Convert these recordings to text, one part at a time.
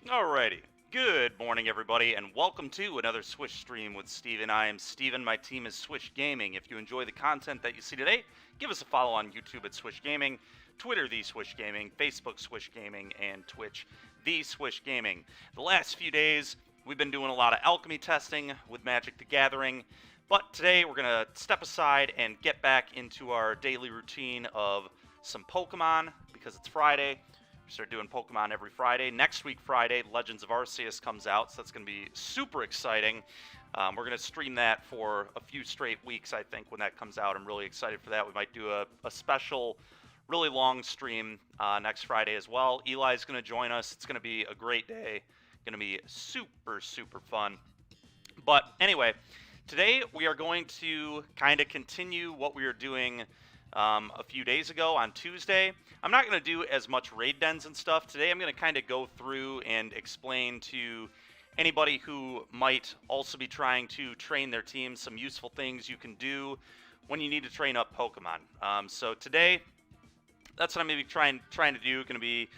Alrighty. Good morning, everybody, and welcome to another Swish stream with Steven. I am Steven. My team is Swish Gaming. If you enjoy the content that you see today, give us a follow on YouTube at Swish Gaming, Twitter, The Swish Gaming, Facebook, Swish Gaming, and Twitch, The Swish Gaming. The last few days, we've been doing a lot of alchemy testing with Magic the Gathering, but today we're going to step aside and get back into our daily routine of some Pokemon, because it's Friday. Start doing Pokemon every Friday. Next week, Friday, Legends of Arceus comes out, so that's going to be super exciting. We're going to stream that for a few straight weeks, I think, when that comes out. I'm really excited for that. We might do a special, really long stream next Friday as well. Eli's going to join us. It's going to be a great day. Going to be super, super fun. But anyway, today we are going to kind of continue what we were doing a few days ago on Tuesday. I'm not going to do as much raid dens and stuff. Today I'm going to kind of go through and explain to anybody who might also be trying to train their team some useful things you can do when you need to train up Pokemon. So today, that's what I'm going to be trying to do. Going to be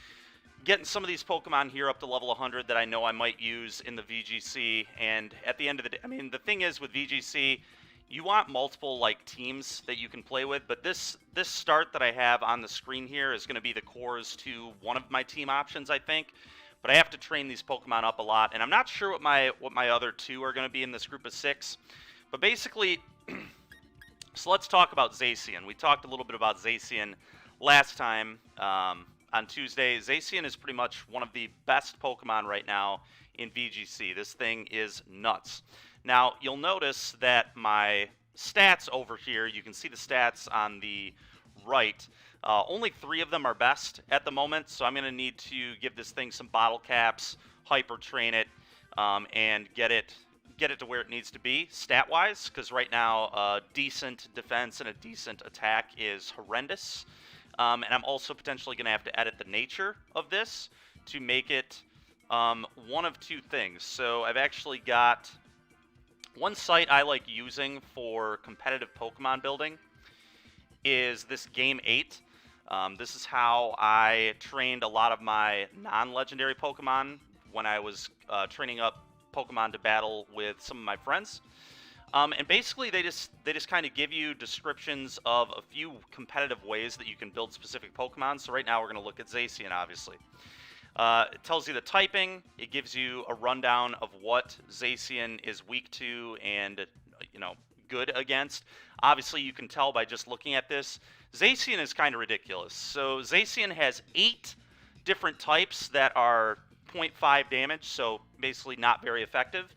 getting some of these Pokemon here up to level 100 that I know I might use in the VGC. And at the end of the day, I mean, the thing is with VGC, you want multiple teams that you can play with, but this start that I have on the screen here is going to be the cores to one of my team options, I think. But I have to train these Pokemon up a lot, and I'm not sure what my other two are going to be in this group of 6. But basically, so let's talk about Zacian. We talked a little bit about Zacian last time on Tuesday. Zacian is pretty much one of the best Pokemon right now in VGC. This thing is nuts. Now, you'll notice that my stats over here, you can see the stats on the right. Only 3 of them are best at the moment, so I'm going to need to give this thing some bottle caps, hyper train it, and get it to where it needs to be stat-wise, because right now a decent defense and a decent attack is horrendous. And I'm also potentially going to have to edit the nature of this to make it one of 2 things. So I've actually got one site I like using for competitive Pokemon building is this Game 8. This is how I trained a lot of my non-legendary Pokemon when I was training up Pokemon to battle with some of my friends. And basically, they just kind of give you descriptions of a few competitive ways that you can build specific Pokemon. So right now, we're going to look at Zacian, obviously. It tells you the typing. It gives you a rundown of what Zacian is weak to and, good against. Obviously, you can tell by just looking at this. Zacian is kind of ridiculous. So Zacian has 8 different types that are 0.5 damage, so basically not very effective.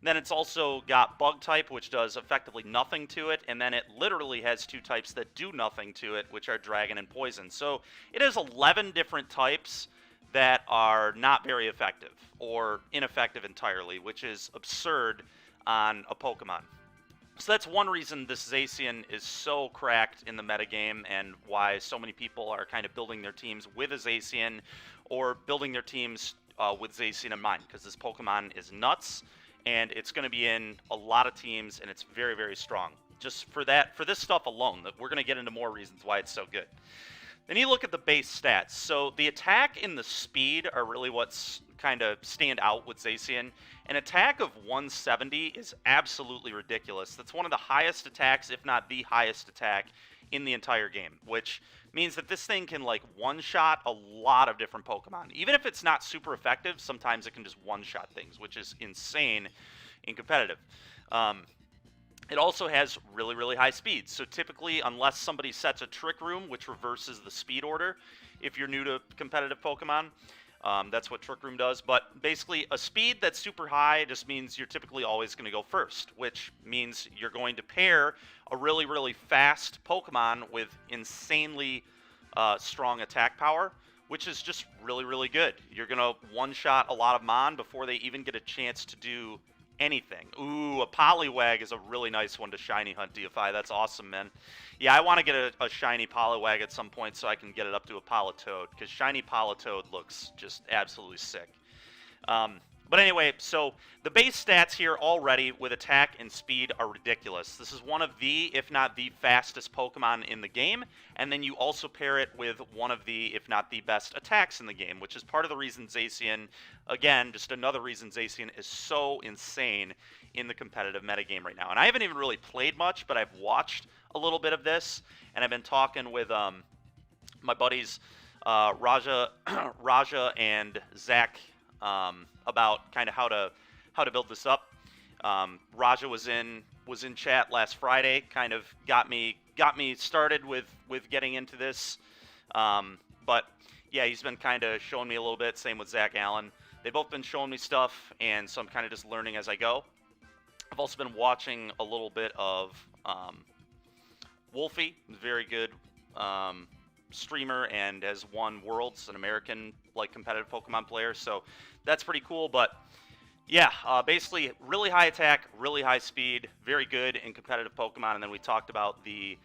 Then it's also got Bug type, which does effectively nothing to it, and then it literally has 2 types that do nothing to it, which are Dragon and Poison. So it has 11 different types that are not very effective or ineffective entirely, which is absurd on a Pokemon. So that's one reason this Zacian is so cracked in the metagame and why so many people are kind of building their teams with a Zacian or building their teams with Zacian in mind, because this Pokemon is nuts and it's going to be in a lot of teams and it's very, very strong. Just for this stuff alone, we're going to get into more reasons why it's so good. Then you look at the base stats. So the attack and the speed are really what's kind of stand out with Zacian. An attack of 170 is absolutely ridiculous. That's one of the highest attacks, if not the highest attack, in the entire game, which means that this thing can one-shot a lot of different Pokemon. Even if it's not super effective, sometimes it can just one-shot things, which is insane in competitive. It also has really, really high speed. So typically, unless somebody sets a Trick Room, which reverses the speed order, if you're new to competitive Pokemon, that's what Trick Room does. But basically, a speed that's super high just means you're typically always going to go first, which means you're going to pair a really, really fast Pokemon with insanely strong attack power, which is just really, really good. You're going to one-shot a lot of Mon before they even get a chance to do anything. Ooh, a Poliwag is a really nice one to shiny hunt DFI. That's awesome, man. Yeah, I want to get a shiny Poliwag at some point so I can get it up to a Politoed, because shiny Politoed looks just absolutely sick. But anyway, so the base stats here already with attack and speed are ridiculous. This is one of the, if not the fastest Pokemon in the game, and then you also pair it with one of the, if not the best attacks in the game, which is part of the reason Zacian, again, just another reason Zacian is so insane in the competitive metagame right now. And I haven't even really played much, but I've watched a little bit of this, and I've been talking with my buddies Raja and Zach about kind of how to build this up. Raja was in chat last Friday, kind of got me started with getting into this. But yeah, he's been kind of showing me a little bit. Same with Zach Allen. They've both been showing me stuff, and so I'm kind of just learning as I go. I've also been watching a little bit of Wolfie, very good streamer and has won Worlds, an American like competitive Pokemon player, so that's pretty cool. But yeah, basically really high attack, really high speed, very good in competitive Pokemon. And then we talked about the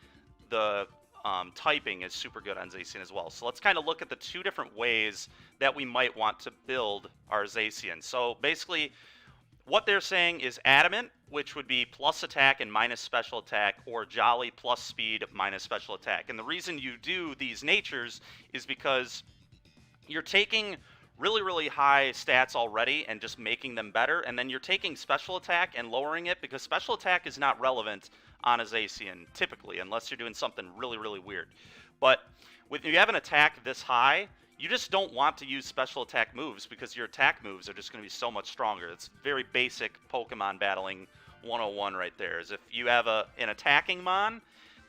typing is super good on Zacian as well. So let's kind of look at the two different ways that we might want to build our Zacian. So basically what they're saying is Adamant, which would be plus attack and minus special attack, or Jolly plus speed minus special attack. And the reason you do these natures is because you're taking really, really high stats already and just making them better, and then you're taking special attack and lowering it, because special attack is not relevant on a Zacian, typically, unless you're doing something really, really weird. But when you have an attack this high, you just don't want to use special attack moves, because your attack moves are just going to be so much stronger. It's very basic Pokemon battling 101 right there. Is if you have an attacking Mon,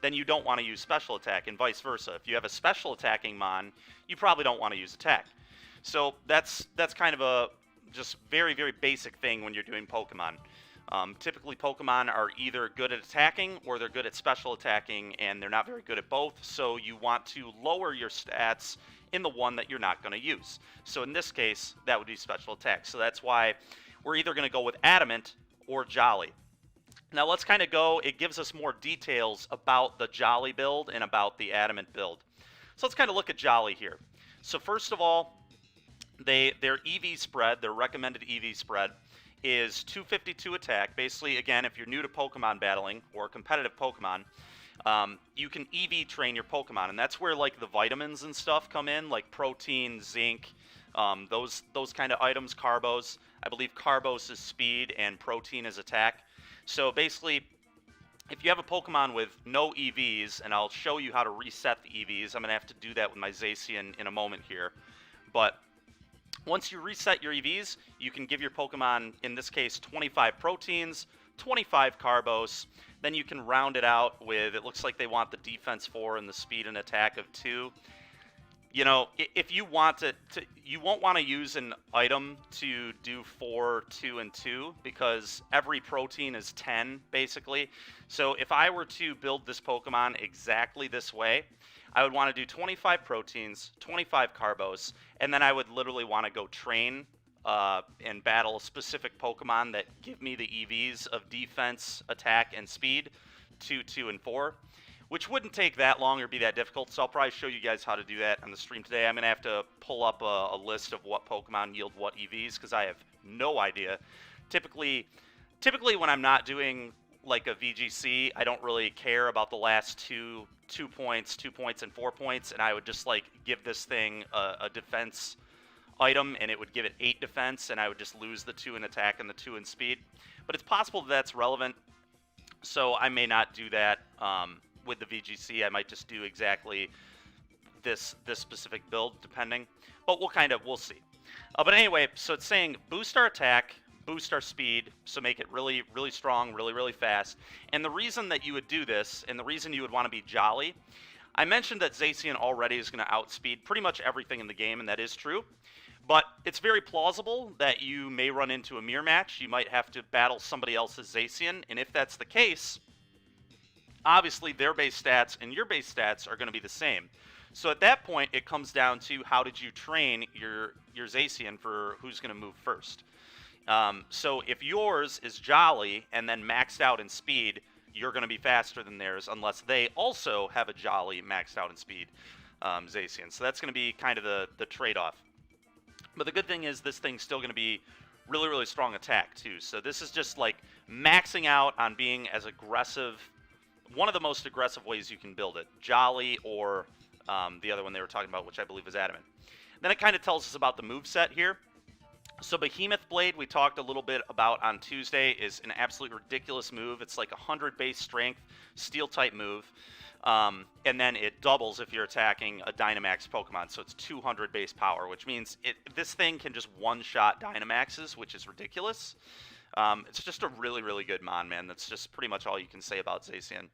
then you don't want to use special attack, and vice versa. If you have a special attacking Mon, you probably don't want to use attack. So that's kind of a just very, very basic thing when you're doing Pokemon. Typically, Pokemon are either good at attacking or they're good at special attacking, and they're not very good at both. So you want to lower your stats in the one that you're not going to use. So in this case, that would be special attack. So that's why we're either going to go with Adamant or Jolly. Now let's kind of go, it gives us more details about the Jolly build and about the Adamant build. So let's kind of look at Jolly here. So first of all, their EV spread, their recommended EV spread, is 252 attack. Basically, again, if you're new to Pokemon battling or competitive Pokemon, you can EV train your Pokemon, and that's where like the vitamins and stuff come in, like protein, zinc, those kind of items, Carbos. I believe Carbos is speed and protein is attack. So basically, if you have a Pokemon with no EVs, and I'll show you how to reset the EVs, I'm going to have to do that with my Zacian in a moment here, but once you reset your EVs, you can give your Pokemon, in this case, 25 proteins, 25 Carbos. Then you can round it out with, it looks like they want the defense 4 and the speed and attack of 2. You know, if you want to you won't want to use an item to do 4, 2, and 2, because every protein is 10, basically. So if I were to build this Pokemon exactly this way, I would want to do 25 proteins, 25 Carbos, and then I would literally want to go train and battle specific Pokemon that give me the EVs of defense, attack, and speed, 2, 2, and 4, which wouldn't take that long or be that difficult, so I'll probably show you guys how to do that on the stream today. I'm going to have to pull up a list of what Pokemon yield what EVs, because I have no idea. Typically when I'm not doing like a VGC, I don't really care about the last two points, 2 points, and 4 points, and I would just like give this thing a defense item, and it would give it 8 defense, and I would just lose the 2 in attack and the 2 in speed. But it's possible that's relevant, so I may not do that with the VGC. I might just do exactly this specific build, depending. But we'll see. But anyway, so it's saying boost our attack, boost our speed, so make it really, really strong, really, really fast. And the reason that you would do this, and the reason you would want to be Jolly, I mentioned that Zacian already is going to outspeed pretty much everything in the game, and that is true. But it's very plausible that you may run into a mirror match. You might have to battle somebody else's Zacian, and if that's the case, obviously their base stats and your base stats are going to be the same. So at that point, it comes down to how did you train your Zacian for who's going to move first. So if yours is Jolly and then maxed out in speed, you're going to be faster than theirs unless they also have a Jolly maxed out in speed Zacian. So that's going to be kind of the trade-off. But the good thing is this thing's still going to be really, really strong attack too. So this is just like maxing out on being as aggressive. One of the most aggressive ways you can build it. Jolly or the other one they were talking about, which I believe is Adamant. Then it kind of tells us about the moveset here. So Behemoth Blade, we talked a little bit about on Tuesday, is an absolutely ridiculous move. It's like 100 base strength, steel-type move. And then it doubles if you're attacking a Dynamax Pokemon, so it's 200 base power, which means this thing can just one-shot Dynamaxes, which is ridiculous. It's just a really, really good Mon, man. That's just pretty much all you can say about Zacian.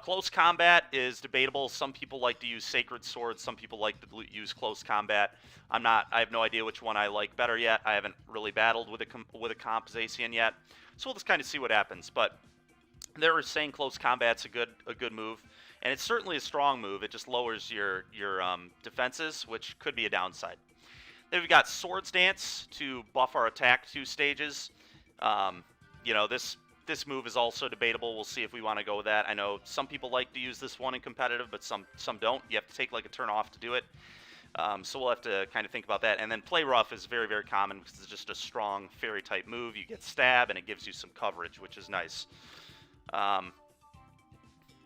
Close combat is debatable. Some people like to use Sacred Sword. Some people like to use close combat. I have no idea which one I like better yet. I haven't really battled with a comp Zacian yet, so we'll just kind of see what happens. But they're saying close combat's a good move, and it's certainly a strong move. It just lowers your defenses, which could be a downside. Then we've got Swords Dance to buff our attack 2 stages. You know, this move is also debatable. We'll see if we want to go with that. I know some people like to use this one in competitive, but some don't. You have to take like a turn off to do it. So we'll have to kind of think about that. And then Play Rough is very, very common because it's just a strong fairy-type move. You get Stab, and it gives you some coverage, which is nice.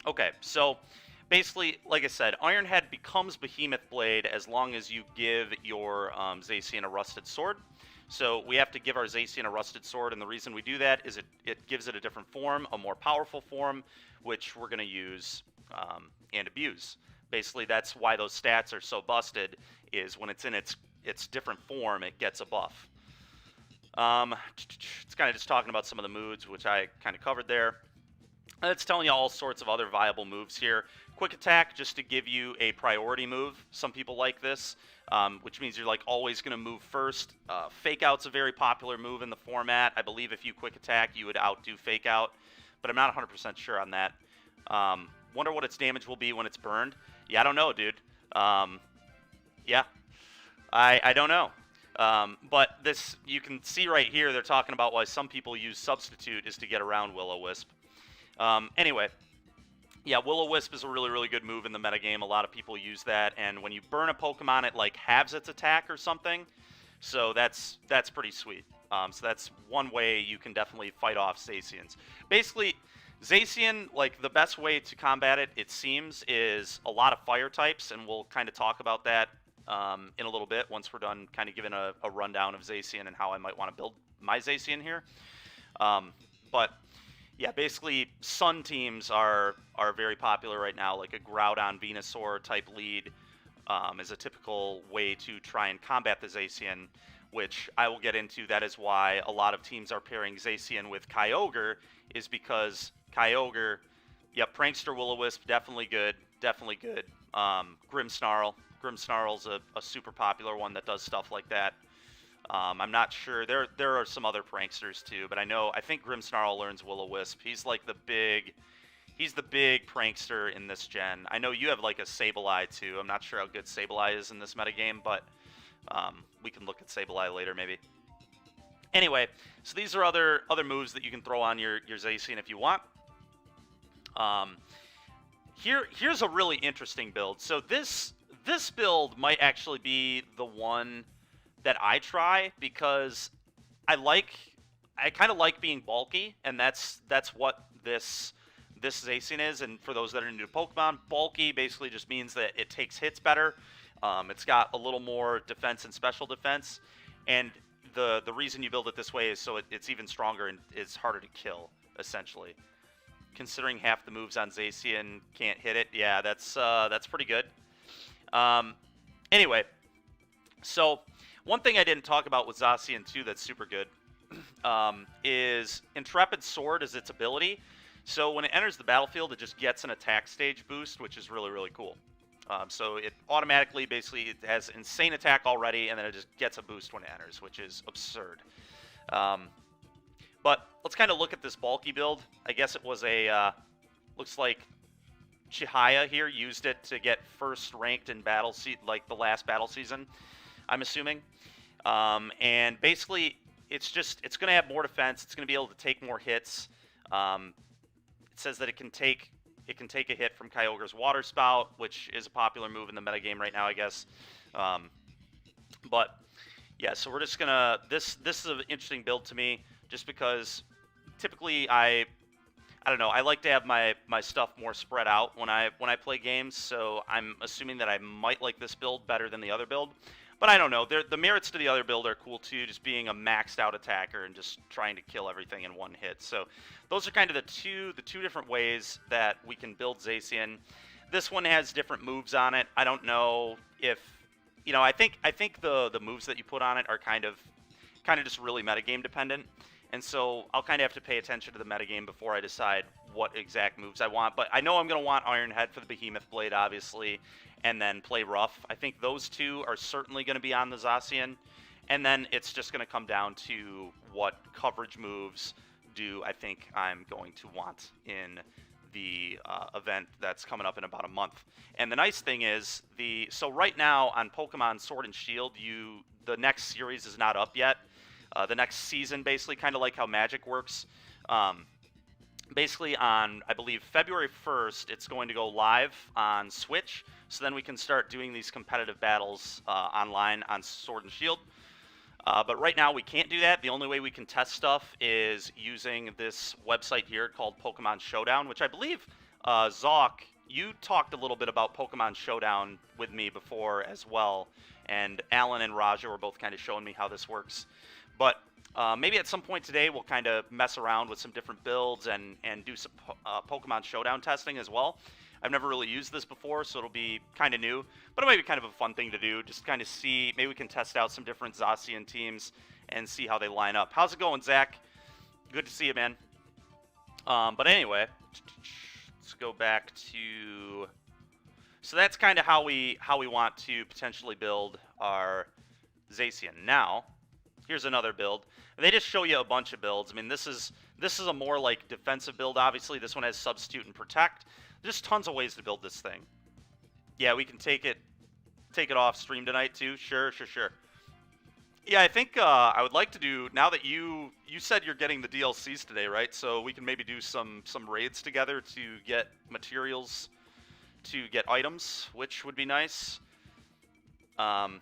Okay, so basically, like I said, Iron Head becomes Behemoth Blade as long as you give your Zacian a Rusted Sword. So we have to give our Zacian a Rusted Sword, and the reason we do that is it gives it a different form, a more powerful form, which we're going to use and abuse. Basically, that's why those stats are so busted, is when it's in its different form, it gets a buff. It's kind of just talking about some of the moods, which I kind of covered there. It's telling you all sorts of other viable moves here. Quick Attack, just to give you a priority move. Some people like this, which means you're like always going to move first. Fake Out's a very popular move in the format. I believe if you Quick Attack, you would outdo Fake Out, but I'm not 100% sure on that. Wonder what its damage will be when it's burned. Yeah, I don't know, dude. Yeah, I don't know. But this, you can see right here, they're talking about why some people use Substitute is to get around Will-O-Wisp. Anyway, yeah, Will-O-Wisp is a really, really good move in the metagame. A lot of people use that, and when you burn a Pokemon, it like halves its attack or something. So that's pretty sweet. So that's one way you can definitely fight off Zacians. Basically, Zacian, like the best way to combat it, it seems, is a lot of fire types, and we'll kind of talk about that in a little bit once we're done kind of giving a rundown of Zacian and how I might want to build my Zacian here. But yeah, basically, Sun teams are very popular right now. Like a Groudon Venusaur type lead is a typical way to try and combat the Zacian, which I will get into. That is why a lot of teams are pairing Zacian with Kyogre, is because Kyogre, yep, Prankster Will-O-Wisp, definitely good, definitely good. Grimmsnarl's a super popular one that does stuff like that. I'm not sure. There are some other pranksters too, but I think Grimmsnarl learns Will-O-Wisp. He's like the big prankster in this gen. I know you have like a Sableye too. I'm not sure how good Sableye is in this metagame, but we can look at Sableye later maybe. Anyway, so these are other moves that you can throw on your Zacian if you want. Here's a really interesting build. So this build might actually be the one that I try, because I kind of like being bulky, and that's what this Zacian is. And for those that are new to Pokemon, bulky basically just means that it takes hits better. It's got a little more defense and special defense, and the reason you build it this way is so it's even stronger and it's harder to kill, essentially. Considering half the moves on Zacian can't hit it, yeah, that's pretty good. Anyway, so one thing I didn't talk about with Zacian too that's super good is Intrepid Sword is its ability. So when it enters the battlefield, it just gets an attack stage boost, which is really, really cool. So it automatically, basically, it has insane attack already, and then it just gets a boost when it enters, which is absurd. But let's kind of look at this bulky build. I guess it was looks like Chihaya here used it to get first ranked in like the last battle season, I'm assuming. And basically, it's going to have more defense. It's going to be able to take more hits. It says that it can take a hit from Kyogre's Water Spout, which is a popular move in the metagame right now, I guess. But Yeah, so we're just gonna this is an interesting build to me, just because typically I don't know, I like to have my stuff more spread out when I play games, so I'm assuming that I might like this build better than the other build. But I don't know. The merits to the other build are cool too, just being a maxed out attacker and just trying to kill everything in one hit. So those are kind of the two different ways that we can build Zacian. This one has different moves on it. I don't know if I think the moves that you put on it are kind of just really metagame dependent. And so I'll kind of have to pay attention to the metagame before I decide what exact moves I want. But I know I'm going to want Iron Head for the Behemoth Blade, obviously, and then play Rough. I think those two are certainly going to be on the Zacian. And then it's just going to come down to what coverage moves do I think I'm going to want in the event that's coming up in about a month. And the nice thing is, so right now on Pokemon Sword and Shield, the next series is not up yet. The next season, basically, kind of like how Magic works. Basically on, I believe, February 1st, it's going to go live on Switch. So then we can start doing these competitive battles online on Sword and Shield. But right now we can't do that. The only way we can test stuff is using this website here called Pokemon Showdown, which I believe, Zoc, you talked a little bit about Pokemon Showdown with me before as well. And Alan and Raja were both kind of showing me how this works. But maybe at some point today we'll kind of mess around with some different builds and do some Pokemon Showdown testing as well. I've never really used this before, so it'll be kind of new. But it might be kind of a fun thing to do, just kind of see. Maybe we can test out some different Zacian teams and see how they line up. How's it going, Zach? Good to see you, man. But anyway, let's go back to... So that's kind of how we want to potentially build our Zacian. Now, here's another build. They just show you a bunch of builds. I mean, this is a more like defensive build. Obviously, this one has Substitute and Protect. There's tons of ways to build this thing. Yeah, we can take it off stream tonight too. Sure. Yeah, I think I would like to do, now that you said you're getting the DLCs today, right? So we can maybe do some raids together to get materials, to get items, which would be nice. But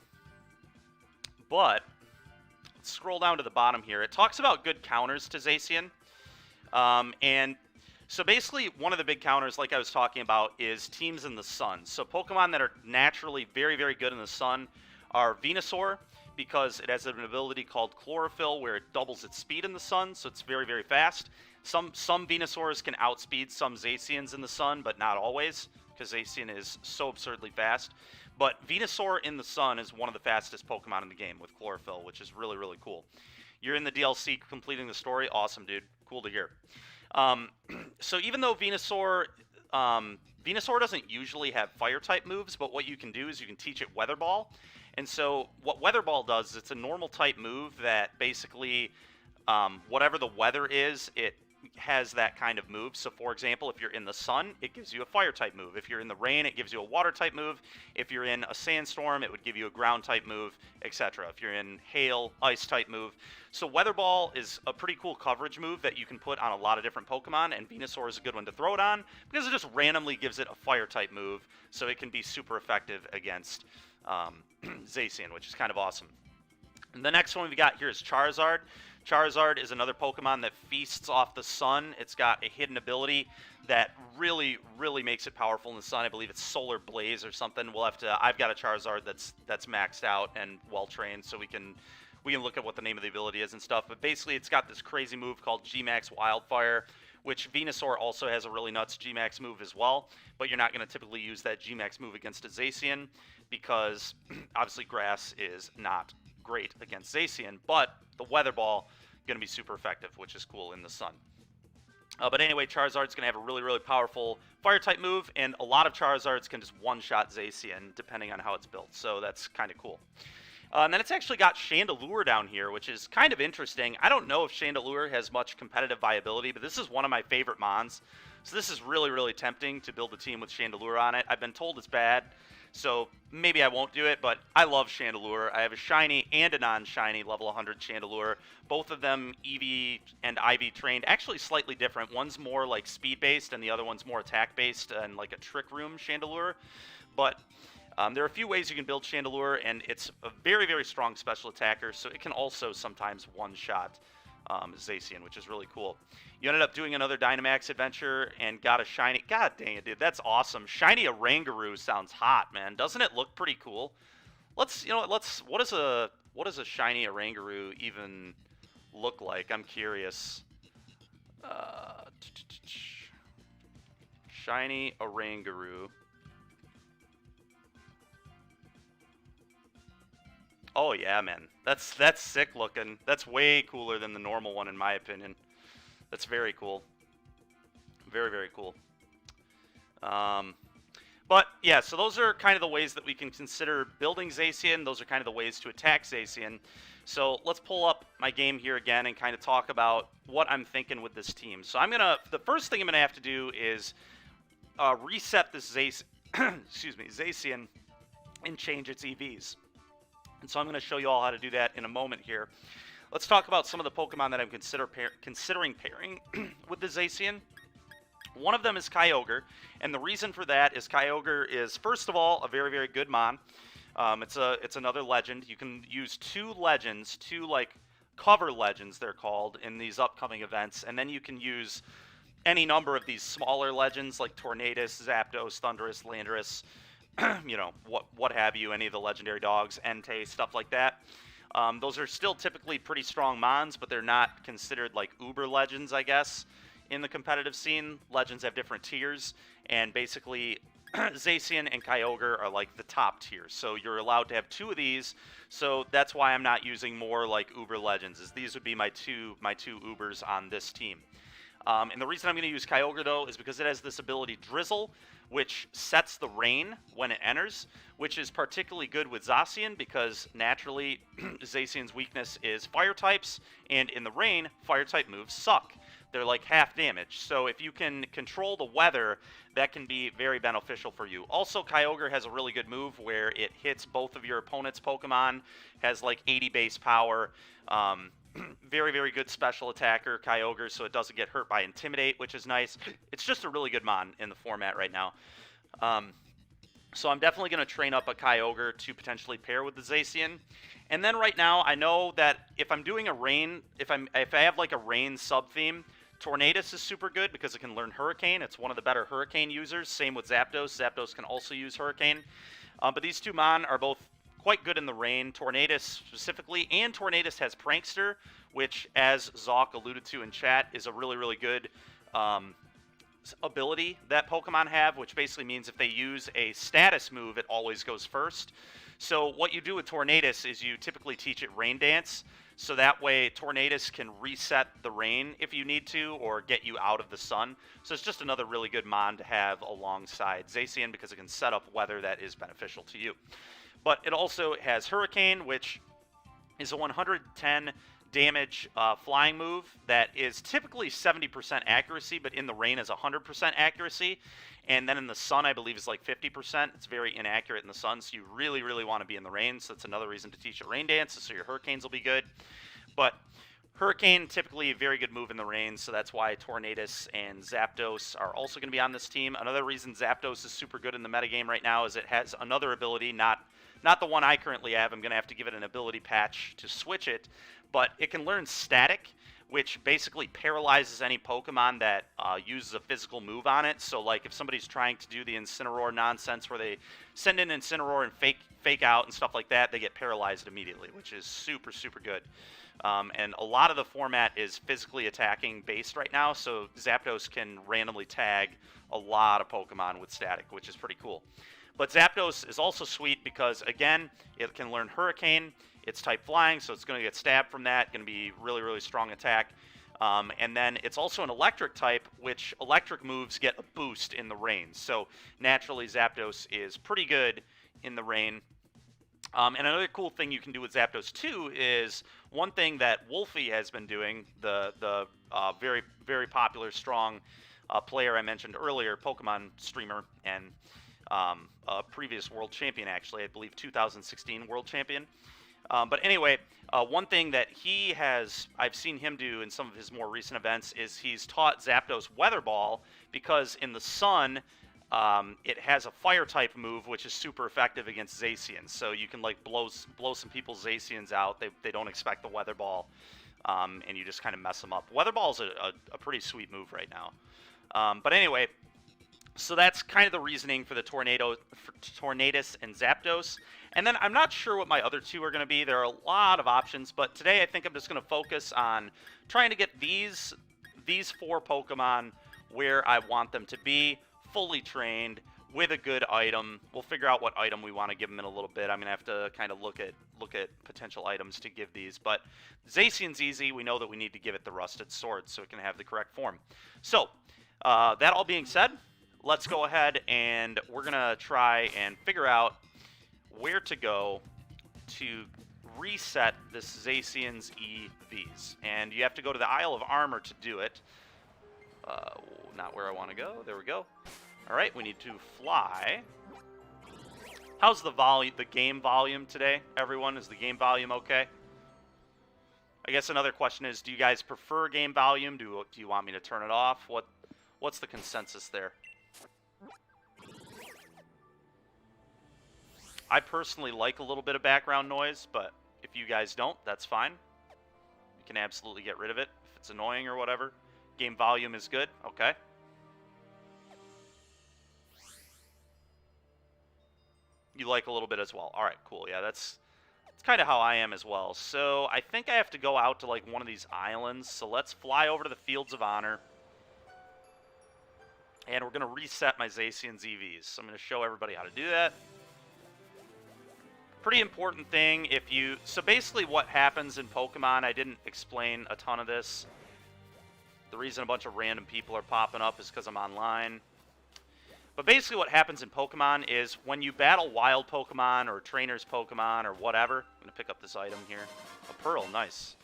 let's scroll down to the bottom here. It talks about good counters to Zacian. And so basically, one of the big counters, like I was talking about, is teams in the sun. So Pokemon that are naturally very, very good in the sun are Venusaur, because it has an ability called Chlorophyll, where it doubles its speed in the sun, so it's very, very fast. Some Venusaurs can outspeed some Zacians in the sun, but not always, because Zacian is so absurdly fast. But Venusaur in the sun is one of the fastest Pokemon in the game with Chlorophyll, which is really, really cool. You're in the DLC completing the story. Awesome, dude. Cool to hear. So even though Venusaur doesn't usually have Fire-type moves, but what you can do is you can teach it Weather Ball. And so what Weather Ball does is it's a normal type move that basically, whatever the weather is, it has that kind of move. So for example, if you're in the sun, it gives you a fire type move. If you're in the rain, it gives you a water type move. If you're in a sandstorm, it would give you a ground type move, etc. If you're in hail, ice type move. So Weather Ball is a pretty cool coverage move that you can put on a lot of different Pokemon, and Venusaur is a good one to throw it on because it just randomly gives it a fire type move, so it can be super effective against Zacian, which is kind of awesome. And the next one we got here is Charizard. Charizard is another Pokemon that feasts off the sun. It's got a hidden ability that really, really makes it powerful in the sun. I believe it's Solar Blaze or something. We'll have to. I've got a Charizard that's maxed out and well trained, so we can look at what the name of the ability is and stuff. But basically, it's got this crazy move called G-Max Wildfire, which Venusaur also has a really nuts G-Max move as well. But you're not going to typically use that G-Max move against a Zacian because obviously Grass is not great against Zacian, but the Weather Ball going to be super effective, which is cool in the sun. But anyway, Charizard's going to have a really, really powerful Fire-type move, and a lot of Charizards can just one-shot Zacian, depending on how it's built, so that's kind of cool. And then it's actually got Chandelure down here, which is kind of interesting. I don't know if Chandelure has much competitive viability, but this is one of my favorite Mons, so this is really, really tempting to build a team with Chandelure on it. I've been told it's bad, so maybe I won't do it, but I love Chandelure. I have a shiny and a non-shiny level 100 Chandelure. Both of them EV and IV trained, actually slightly different. One's more like speed-based and the other one's more attack-based and like a Trick Room Chandelure. But There are a few ways you can build Chandelure, and it's a very, very strong special attacker, so it can also sometimes one-shot Zacian, which is really cool. You ended up doing another Dynamax adventure and got a shiny... God dang it, dude, that's awesome. Shiny Oranguru sounds hot, man. Doesn't it look pretty cool? Let's, what does a shiny Oranguru even look like? I'm curious. Shiny Oranguru. Oh yeah, man. That's sick looking. That's way cooler than the normal one in my opinion. That's very cool. Very, very cool. But yeah, so those are kind of the ways that we can consider building Zacian. Those are kind of the ways to attack Zacian. So let's pull up my game here again and kind of talk about what I'm thinking with this team. So the first thing I'm gonna have to do is reset this Zacian and change its EVs. And so I'm going to show you all how to do that in a moment here. Let's talk about some of the Pokemon that I'm considering pairing with the Zacian. One of them is Kyogre, and the reason for that is Kyogre is, first of all, a very, very good mon. It's another legend. You can use two legends, cover legends they're called, in these upcoming events, and then you can use any number of these smaller legends like Tornadus, Zapdos, Thundurus, Landorus, what have you, any of the legendary dogs, Entei, stuff like that. Those are still typically pretty strong mons, but they're not considered like uber legends, I guess, in the competitive scene. Legends have different tiers, and basically Zacian and Kyogre are like the top tier. So you're allowed to have two of these, so that's why I'm not using more like uber legends, is these would be my two ubers on this team. And the reason I'm going to use Kyogre, though, is because it has this ability Drizzle, which sets the rain when it enters, which is particularly good with Zacian because naturally Zacian's weakness is fire types, and in the rain, fire type moves suck. They're like half damage. So if you can control the weather, that can be very beneficial for you. Also, Kyogre has a really good move where it hits both of your opponent's Pokemon, has like 80 base power. Very, very good special attacker, Kyogre, so it doesn't get hurt by Intimidate, which is nice. It's just a really good mon in the format right now. So I'm definitely going to train up a Kyogre to potentially pair with the Zacian. And then right now, I know that if I'm doing a rain, if I have like a rain sub-theme, Tornadus is super good because it can learn Hurricane. It's one of the better Hurricane users. Same with Zapdos. Zapdos can also use Hurricane. But these two mon are both quite good in the rain, Tornadus specifically, and Tornadus has Prankster, which, as Zoc alluded to in chat, is a really, really good ability that Pokemon have, which basically means if they use a status move, it always goes first. So what you do with Tornadus is you typically teach it Rain Dance, so that way Tornadus can reset the rain if you need to, or get you out of the sun. So it's just another really good mon to have alongside Zacian because it can set up weather that is beneficial to you. But it also has Hurricane, which is a 110 damage flying move that is typically 70% accuracy, but in the rain is 100% accuracy. And then in the sun, I believe, is like 50%. It's very inaccurate in the sun, so you really, really want to be in the rain. So that's another reason to teach it Rain Dance, so your Hurricanes will be good. But Hurricane, typically a very good move in the rain, so that's why Tornadus and Zapdos are also going to be on this team. Another reason Zapdos is super good in the metagame right now is it has another ability, not the one I currently have. I'm going to have to give it an ability patch to switch it, but it can learn Static, which basically paralyzes any Pokemon that uses a physical move on it. So like if somebody's trying to do the Incineroar nonsense where they send in Incineroar and fake out and stuff like that, they get paralyzed immediately, which is super, super good. And a lot of the format is physically attacking based right now, so Zapdos can randomly tag a lot of Pokemon with Static, which is pretty cool. But Zapdos is also sweet because, again, it can learn Hurricane. It's type flying, so it's going to get stabbed from that. Going to be really, really strong attack. And then it's also an electric type, which electric moves get a boost in the rain. So naturally, Zapdos is pretty good in the rain. And another cool thing you can do with Zapdos too is one thing that Wolfie has been doing, the very, very popular, strong player I mentioned earlier, Pokemon streamer, and a previous world champion, actually, I believe 2016 world champion. But anyway, one thing that I've seen him do in some of his more recent events is he's taught Zapdos Weather Ball, because in the sun, it has a fire-type move, which is super effective against Zacians. So you can, like, blow some people's Zacians out. They don't expect the Weather Ball, and you just kind of mess them up. Weather Ball is a pretty sweet move right now. But anyway, so that's kind of the reasoning for the Tornadus and Zapdos. And then I'm not sure what my other two are going to be. There are a lot of options, but today I think I'm just going to focus on trying to get these 4 Pokemon where I want them to be, fully trained, with a good item. We'll figure out what item we want to give them in a little bit. I'm going to have to kind of look at potential items to give these. But Zacian's easy. We know that we need to give it the Rusted Sword so it can have the correct form. So, that all being said, let's go ahead and we're going to try and figure out where to go to reset this Zacian's EVs. And you have to go to the Isle of Armor to do it. Not where I want to go. There we go. All right, we need to fly. How's the game volume today, everyone? Is the game volume okay? I guess another question is, do you guys prefer game volume? Do you want me to turn it off? What's the consensus there? I personally like a little bit of background noise, but if you guys don't, that's fine. You can absolutely get rid of it if it's annoying or whatever. Game volume is good. Okay. You like a little bit as well. All right, cool. Yeah, that's kind of how I am as well. So I think I have to go out to like one of these islands. So let's fly over to the Fields of Honor. And we're going to reset my Zacian's EVs. So I'm going to show everybody how to do that. Pretty important thing if you... So basically what happens in Pokemon, I didn't explain a ton of this. The reason a bunch of random people are popping up is because I'm online. But basically what happens in Pokemon is when you battle wild Pokemon or trainers Pokemon or whatever... I'm going to pick up this item here. A Pearl, nice.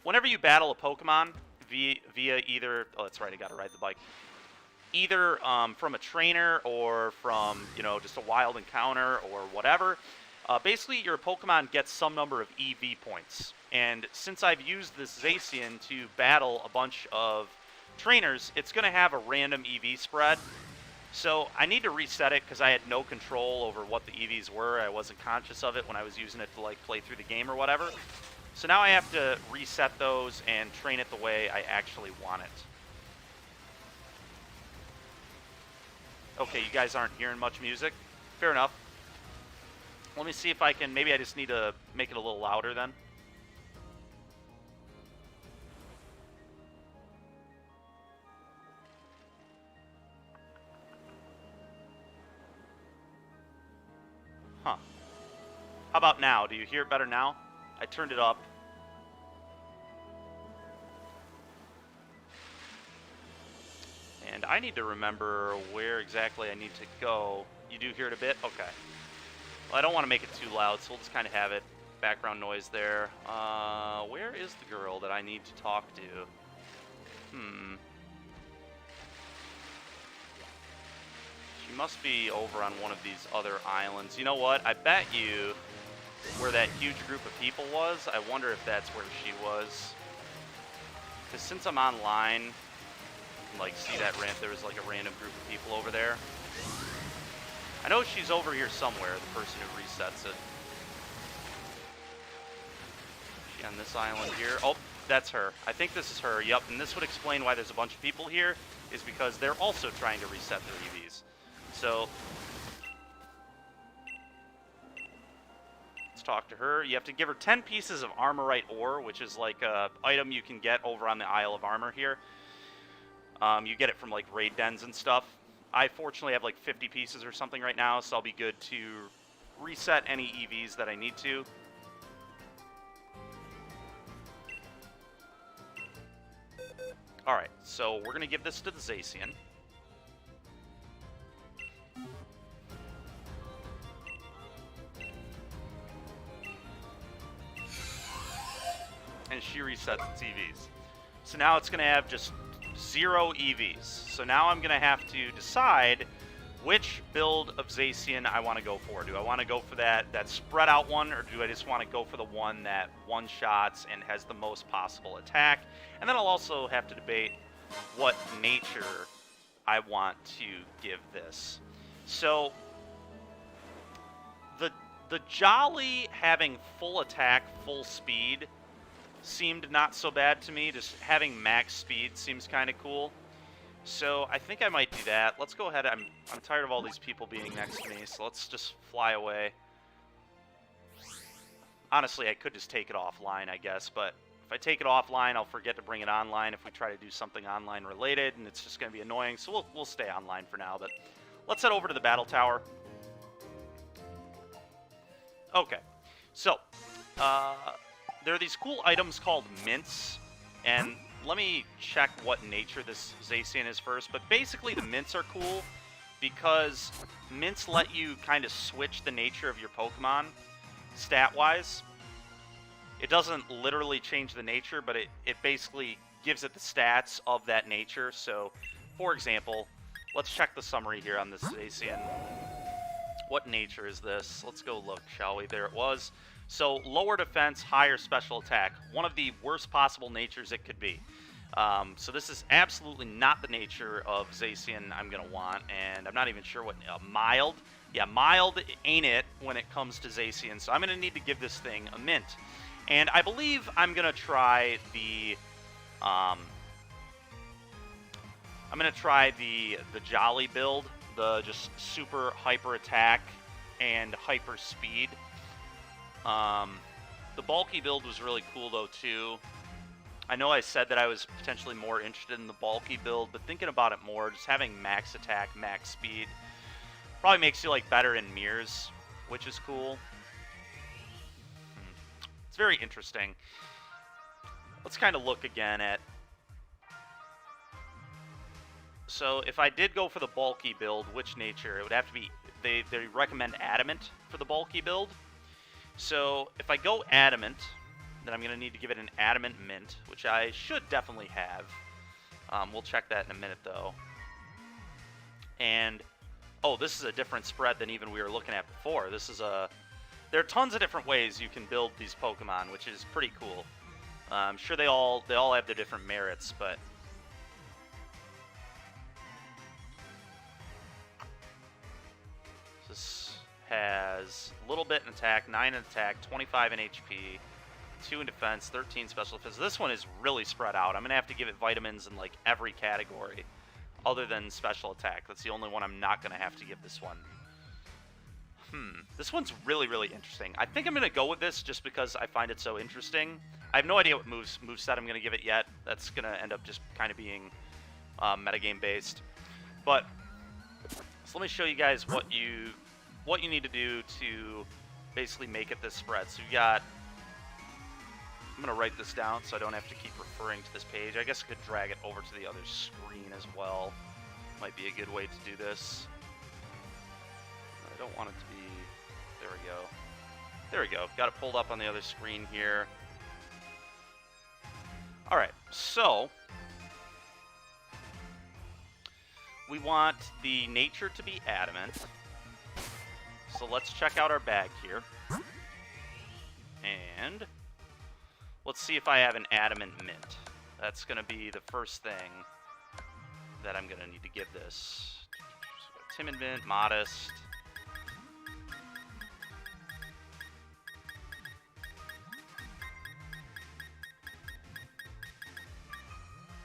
Whenever you battle a Pokemon via either... Oh, that's right, I got to ride the bike. Either from a trainer or from, you know, just a wild encounter or whatever. Basically, your Pokemon gets some number of EV points. And since I've used this Zacian to battle a bunch of trainers, it's going to have a random EV spread. So I need to reset it because I had no control over what the EVs were. I wasn't conscious of it when I was using it to, like, play through the game or whatever. So now I have to reset those and train it the way I actually want it. Okay, you guys aren't hearing much music. Fair enough. Let me see if I can... Maybe I just need to make it a little louder then. Huh. How about now? Do you hear it better now? I turned it up. And I need to remember where exactly I need to go. You do hear it a bit? Okay. Well, I don't want to make it too loud, so we'll just kind of have it. Background noise there. Where is the girl that I need to talk to? She must be over on one of these other islands. You know what? I bet you where that huge group of people was, I wonder if that's where she was. Because since I'm online... Like, see that there was like a random group of people over there. I know she's over here somewhere, the person who resets it. Is she on this island here? Oh, that's her. I think this is her. Yep, and this would explain why there's a bunch of people here, is because they're also trying to reset their EVs. So let's talk to her. You have to give her 10 pieces of Armorite ore, which is like a item you can get over on the Isle of Armor here. You get it from, like, raid dens and stuff. I fortunately have, like, 50 pieces or something right now, so I'll be good to reset any EVs that I need to. Alright, so we're going to give this to the Zacian. And she resets its EVs. So now it's going to have just... 0 EVs. So now I'm going to have to decide which build of Zacian I want to go for. Do I want to go for that spread out one, or do I just want to go for the one that one-shots and has the most possible attack? And then I'll also have to debate what nature I want to give this. So the Jolly having full attack, full speed seemed not so bad to me. Just having max speed seems kind of cool. So I think I might do that. Let's go ahead. I'm tired of all these people being next to me, so let's just fly away. Honestly, I could just take it offline, I guess, but if I take it offline, I'll forget to bring it online if we try to do something online related, and it's just going to be annoying, so we'll stay online for now. But let's head over to the battle tower. Okay, so there are these cool items called mints, and let me check what nature this Zacian is first, but basically the mints are cool because mints let you kind of switch the nature of your Pokemon stat-wise. It doesn't literally change the nature, but it basically gives it the stats of that nature. So, for example, let's check the summary here on this Zacian. What nature is this? Let's go look, shall we? There it was. So, lower defense, higher special attack. One of the worst possible natures it could be. So this is absolutely not the nature of Zacian I'm going to want, and I'm not even sure what... mild? Yeah, mild ain't it when it comes to Zacian, so I'm going to need to give this thing a mint. And I believe I'm going to try the... I'm going to try the Jolly build, the just super hyper attack and hyper speed. The bulky build was really cool though too. I know I said that I was potentially more interested in the bulky build, but thinking about it more, just having max attack, max speed, probably makes you like better in mirrors, which is cool. It's very interesting. Let's kind of look again at... So if I did go for the bulky build, which nature? It would have to be... They recommend adamant for the bulky build. So if I go adamant, then I'm going to need to give it an adamant mint, which I should definitely have. We'll check that in a minute, though. And, oh, this is a different spread than even we were looking at before. This is a... There are tons of different ways you can build these Pokemon, which is pretty cool. I'm sure they all have their different merits, but... This has a little bit in attack, 9 in attack, 25 in HP, 2 in defense, 13 special defense. This one is really spread out. I'm going to have to give it vitamins in like every category other than special attack. That's the only one I'm not going to have to give this one. This one's really, really interesting. I think I'm going to go with this just because I find it so interesting. I have no idea what moveset I'm going to give it yet. That's going to end up just kind of being metagame based. But so let me show you guys what you need to do to basically make it this spread. So you've got... I'm going to write this down so I don't have to keep referring to this page. I guess I could drag it over to the other screen as well. Might be a good way to do this. I don't want it to be... There we go. There we go. Got it pulled up on the other screen here. Alright, so... we want the nature to be adamant. So let's check out our bag here. And... let's see if I have an adamant mint. That's going to be the first thing that I'm going to need to give this. So timid mint, modest.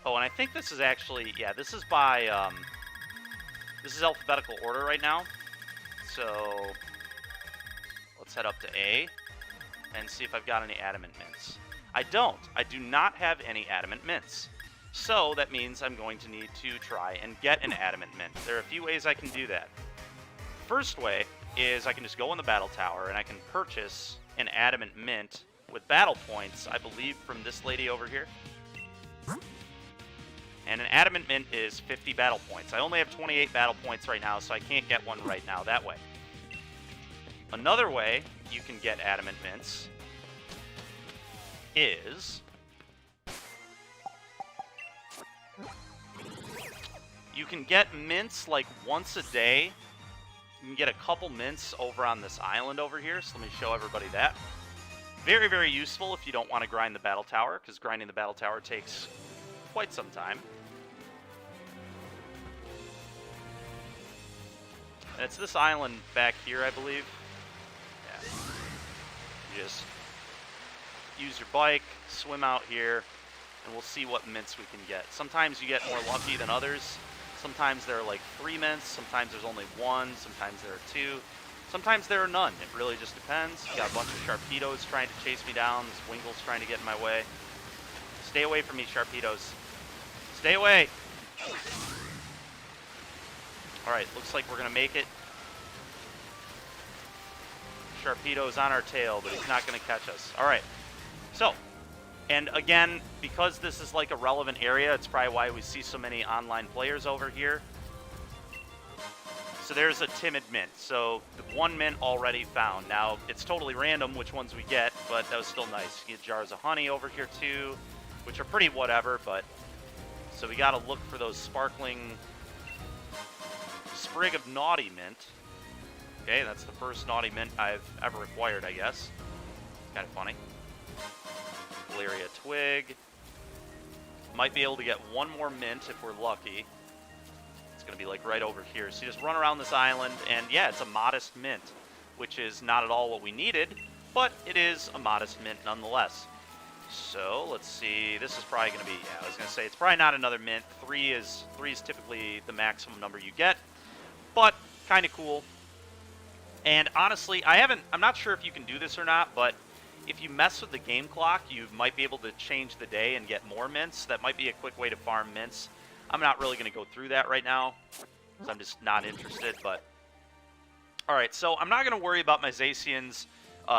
Oh, and I think this is actually, yeah, this is by, this is alphabetical order right now. So let's head up to A and see if I've got any adamant mints. I don't. I do not have any adamant mints. So that means I'm going to need to try and get an adamant mint. There are a few ways I can do that. First way is I can just go in the battle tower and I can purchase an adamant mint with battle points, I believe, from this lady over here. And an adamant mint is 50 battle points. I only have 28 battle points right now, so I can't get one right now that way. Another way you can get adamant mints is you can get mints like once a day. You can get a couple mints over on this island over here, so let me show everybody that. Very, very useful if you don't want to grind the battle tower, because grinding the battle tower takes quite some time. And it's this island back here, I believe. Yeah. You just use your bike, swim out here, and we'll see what mints we can get. Sometimes you get more lucky than others. Sometimes there are like 3 mints, sometimes there's only 1, sometimes there are 2. Sometimes there are none. It really just depends. Got a bunch of Sharpedos trying to chase me down. This Wingle's trying to get in my way. Stay away from me, Sharpedos. Stay away! Alright, looks like we're going to make it. Sharpedo's on our tail, but he's not going to catch us. Alright, so, and again, because this is like a relevant area, it's probably why we see so many online players over here. So there's a timid mint. So the 1 mint already found. Now, it's totally random which ones we get, but that was still nice. You get jars of honey over here too, which are pretty whatever, but... So we gotta look for those sparkling sprig of naughty mint. Okay, that's the first naughty mint I've ever acquired, I guess. Kind of funny. Valeria twig. Might be able to get 1 more mint if we're lucky. It's going to be like right over here. So you just run around this island, and yeah, it's a modest mint, which is not at all what we needed, but it is a modest mint nonetheless. So let's see. This is probably going to be, yeah, I was going to say it's probably not another mint. 3 is typically the maximum number you get, but kind of cool. And honestly, I'm not sure if you can do this or not, but if you mess with the game clock, you might be able to change the day and get more mints. That might be a quick way to farm mints. I'm not really going to go through that right now, because I'm just not interested, but... Alright, so I'm not going to worry about my Zacian's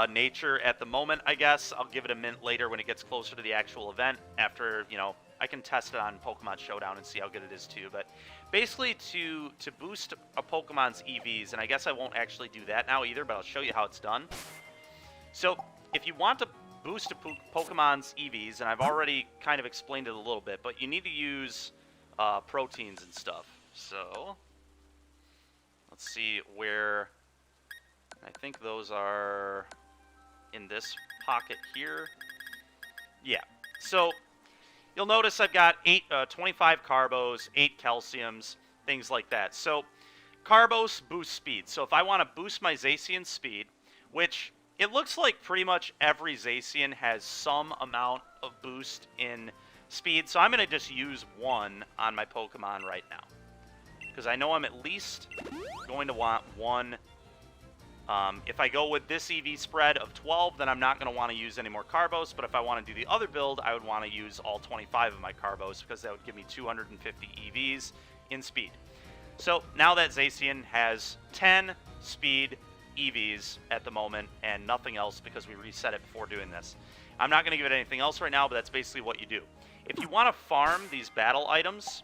nature at the moment, I guess. I'll give it a mint later when it gets closer to the actual event, after, you know, I can test it on Pokemon Showdown and see how good it is too, but basically to boost a Pokemon's EVs, and I guess I won't actually do that now either, but I'll show you how it's done. So, if you want to boost a Pokemon's EVs, and I've already kind of explained it a little bit, but you need to use... proteins and stuff. So, let's see where, I think those are in this pocket here. Yeah, so you'll notice I've got 25 Carbos, 8 Calciums, things like that. So, Carbos boost speed. So if I want to boost my Zacian speed, which it looks like pretty much every Zacian has some amount of boost in speed, so I'm going to just use 1 on my Pokemon right now. Because I know I'm at least going to want 1. If I go with this EV spread of 12, then I'm not going to want to use any more Carbos, but if I want to do the other build, I would want to use all 25 of my Carbos, because that would give me 250 EVs in speed. So now that Zacian has 10 speed EVs at the moment, and nothing else because we reset it before doing this. I'm not going to give it anything else right now, but that's basically what you do. If you want to farm these battle items,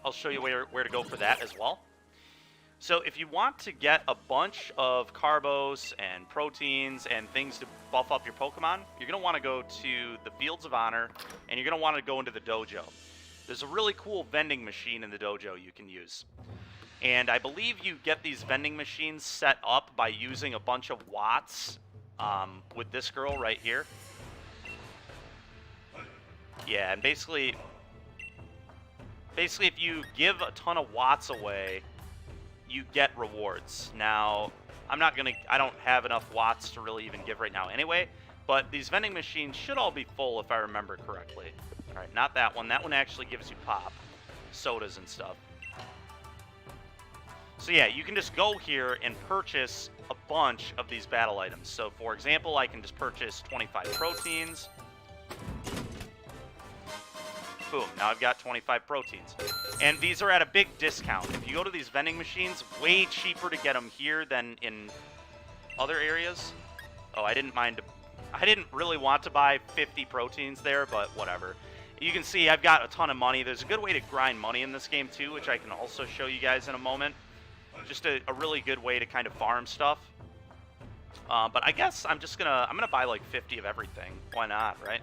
I'll show you where to go for that as well. So if you want to get a bunch of Carbos and proteins and things to buff up your Pokemon, you're going to want to go to the Fields of Honor, and you're going to want to go into the dojo. There's a really cool vending machine in the dojo you can use. And I believe you get these vending machines set up by using a bunch of watts with this girl right here. Yeah, and basically if you give a ton of watts away, you get rewards. Now, I don't have enough watts to really even give right now anyway, but these vending machines should all be full if I remember correctly. Alright, not that one. That one actually gives you pop. Sodas and stuff. So yeah, you can just go here and purchase a bunch of these battle items. So for example, I can just purchase 25 proteins. Boom, now I've got 25 proteins. And these are at a big discount. If you go to these vending machines, way cheaper to get them here than in other areas. Oh, I didn't really want to buy 50 proteins there, but whatever. You can see I've got a ton of money. There's a good way to grind money in this game too, which I can also show you guys in a moment. Just a really good way to kind of farm stuff. But I guess I'm gonna buy like 50 of everything. Why not, right?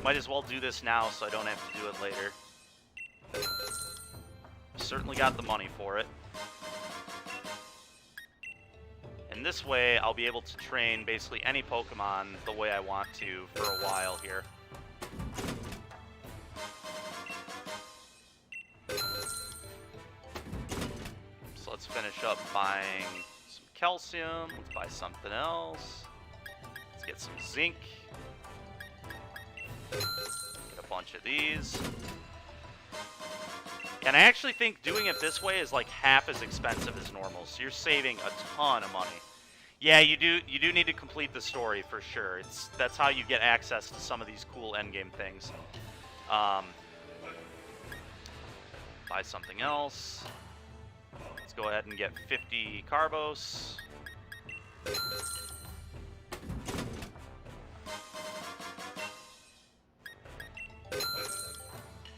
Might as well do this now so I don't have to do it later. Certainly got the money for it. And this way, I'll be able to train basically any Pokemon the way I want to for a while here. finish up buying some calcium. Let's buy something else. Let's get some zinc. Get a bunch of these. And I actually think doing it this way is like half as expensive as normal, so you're saving a ton of money. Yeah, you do need to complete the story for sure. That's how you get access to some of these cool endgame things. Buy something else. Let's go ahead and get 50 Carbos.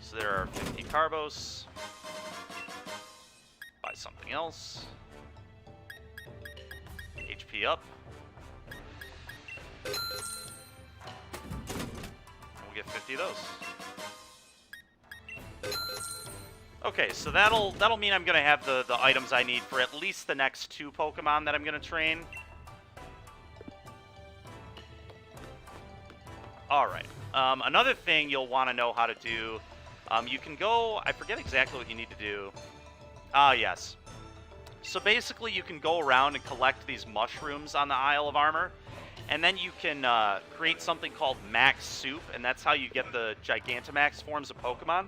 So there are 50 Carbos. Buy something else. HP up. We'll get 50 of those. Okay, so that'll mean I'm gonna have the items I need for at least the next 2 Pokemon that I'm gonna train. Alright. Another thing you'll want to know how to do, you can go, I forget exactly what you need to do. Ah, yes. So basically you can go around and collect these mushrooms on the Isle of Armor, and then you can create something called Max Soup, and that's how you get the Gigantamax forms of Pokemon.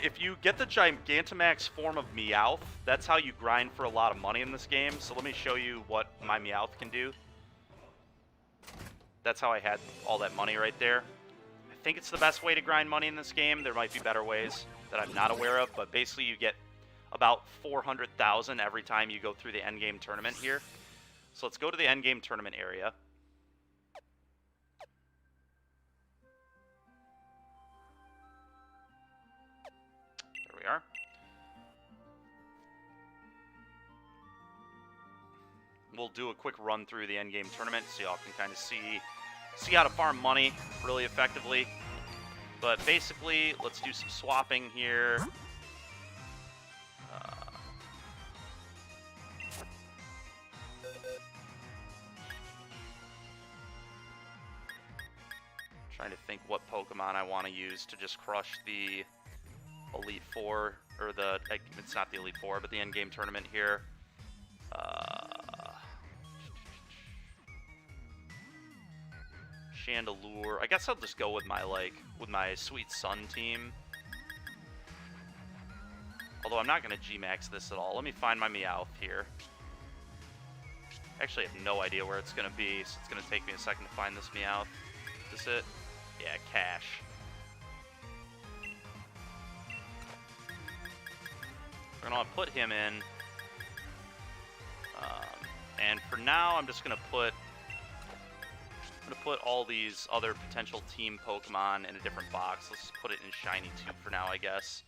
If you get the Gigantamax form of Meowth, that's how you grind for a lot of money in this game. So let me show you what my Meowth can do. That's how I had all that money right there. I think it's the best way to grind money in this game. There might be better ways that I'm not aware of, but basically you get about 400,000 every time you go through the endgame tournament here. So let's go to the endgame tournament area. There we are. We'll do a quick run through the endgame tournament so y'all can kind of see how to farm money really effectively. But basically, let's do some swapping here. Trying to think what Pokemon I want to use to just crush the Elite Four, or the, it's not the Elite Four, but the endgame tournament here. Chandelure. I guess I'll just go with my Sweet Sun team. Although I'm not going to G-Max this at all. Let me find my Meowth here. Actually, I have no idea where it's going to be, so it's going to take me a second to find this Meowth. Is this it? Yeah, cash. We're going to put him in. And for now, I'm just going to put all these other potential team Pokemon in a different box. Let's just put it in Shiny Tube for now, I guess.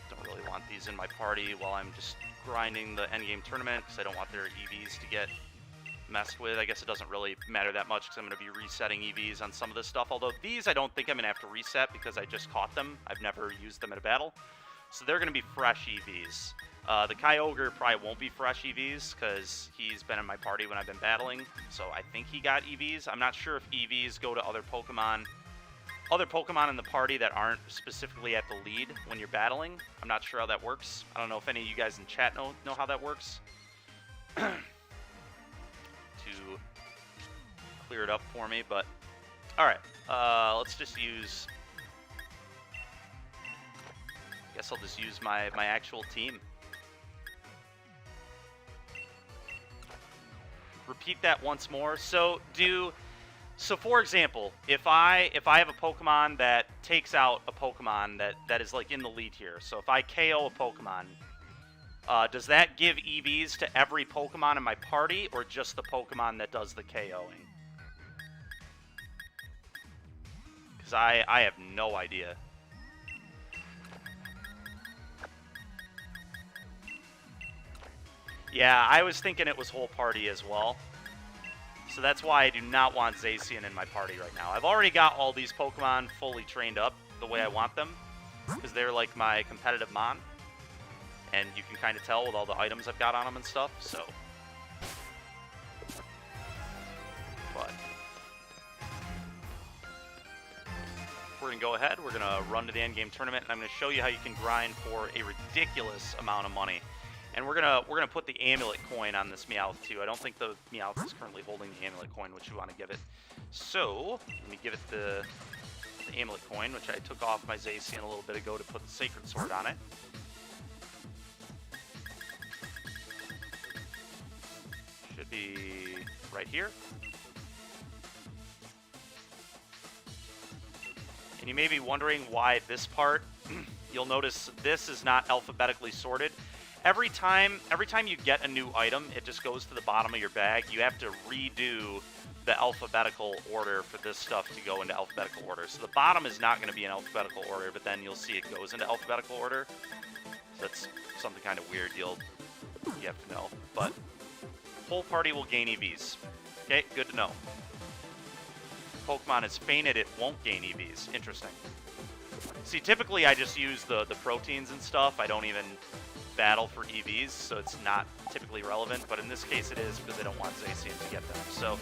Don't really want these in my party while I'm just grinding the endgame tournament, because I don't want their EVs to get messed with. I guess it doesn't really matter that much, because I'm going to be resetting EVs on some of this stuff. Although these I don't think I'm going to have to reset, because I just caught them. I've never used them in a battle. So they're going to be fresh EVs. The Kyogre probably won't be fresh EVs, because he's been in my party when I've been battling, so I think he got EVs. I'm not sure if EVs go to other Pokemon in the party that aren't specifically at the lead when you're battling. I'm not sure how that works. I don't know if any of you guys in chat know how that works. To clear it up for me, but alright, let's just use, I guess I'll just use my actual team. Repeat that once more. So for example, if I have a Pokemon that takes out a Pokemon that is like in the lead here. So if I KO a Pokemon, does that give EVs to every Pokemon in my party, or just the Pokemon that does the KOing? Because I have no idea. Yeah, I was thinking it was whole party as well. So that's why I do not want Zacian in my party right now. I've already got all these Pokemon fully trained up the way I want them, because they're like my competitive Mon. And you can kind of tell with all the items I've got on them and stuff, so. But we're going to go ahead. We're going to run to the end game tournament, and I'm going to show you how you can grind for a ridiculous amount of money. And we're gonna put the amulet coin on this Meowth too. I don't think the Meowth is currently holding the amulet coin, which you want to give it. So let me give it the amulet coin, which I took off my Zacian a little bit ago to put the Sacred Sword on it. Should be right here. And you may be wondering why this part, you'll notice this is not alphabetically sorted. Every time you get a new item, it just goes to the bottom of your bag. You have to redo the alphabetical order for this stuff to go into alphabetical order. So the bottom is not going to be in alphabetical order, but then you'll see it goes into alphabetical order. So that's something kind of weird you have to know. But whole party will gain EVs. Okay, good to know. Pokemon is fainted, it won't gain EVs. Interesting. See, typically I just use the proteins and stuff. I don't even battle for EVs, so it's not typically relevant, but in this case it is because I don't want Zacian to get them. So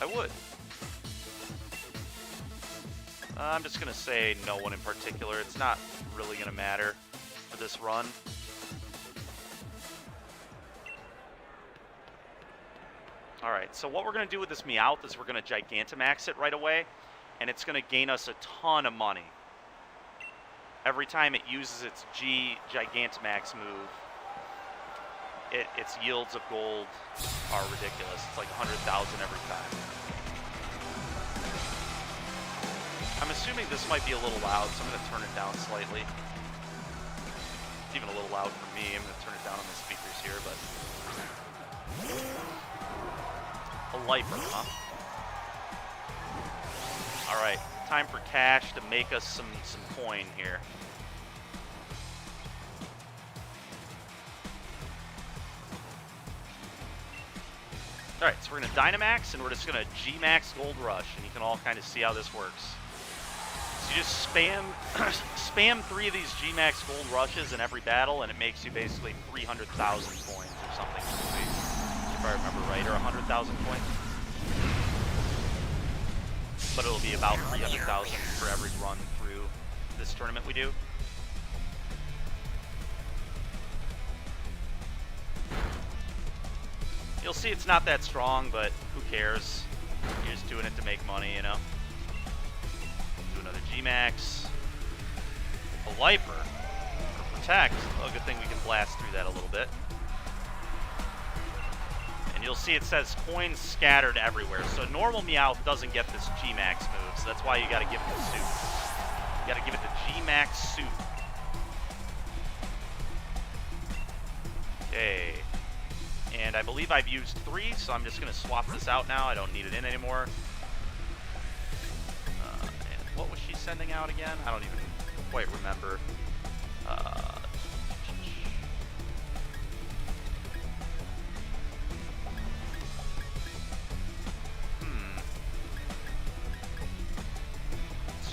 I would. I'm just going to say no one in particular. It's not really going to matter for this run. Alright, so what we're going to do with this Meowth is we're going to Gigantamax it right away, and it's going to gain us a ton of money. Every time it uses its Gigantamax move, its yields of gold are ridiculous. It's like 100,000 every time. I'm assuming this might be a little loud, so I'm going to turn it down slightly. It's even a little loud for me. I'm going to turn it down on the speakers here, but... A Lifer, huh? Alright, time for cash to make us some coin here. Alright, so we're going to Dynamax, and we're just going to G-Max Gold Rush, and you can all kind of see how this works. So you just spam 3 of these G-Max Gold Rushes in every battle, and it makes you basically 300,000 coins or something. If I remember right, or 100,000 points. But it'll be about 300,000 for every run through this tournament we do. You'll see it's not that strong, but who cares? You're just doing it to make money, you know? Do another G-Max. A Lifer for Protect. Well, good thing we can blast through that a little bit. And you'll see it says coins scattered everywhere. So normal Meowth doesn't get this G-Max move, so that's why you gotta give it the soup. You gotta give it the G-Max soup. Okay. And I believe I've used 3, so I'm just gonna swap this out now. I don't need it in anymore. And what was she sending out again? I don't even quite remember.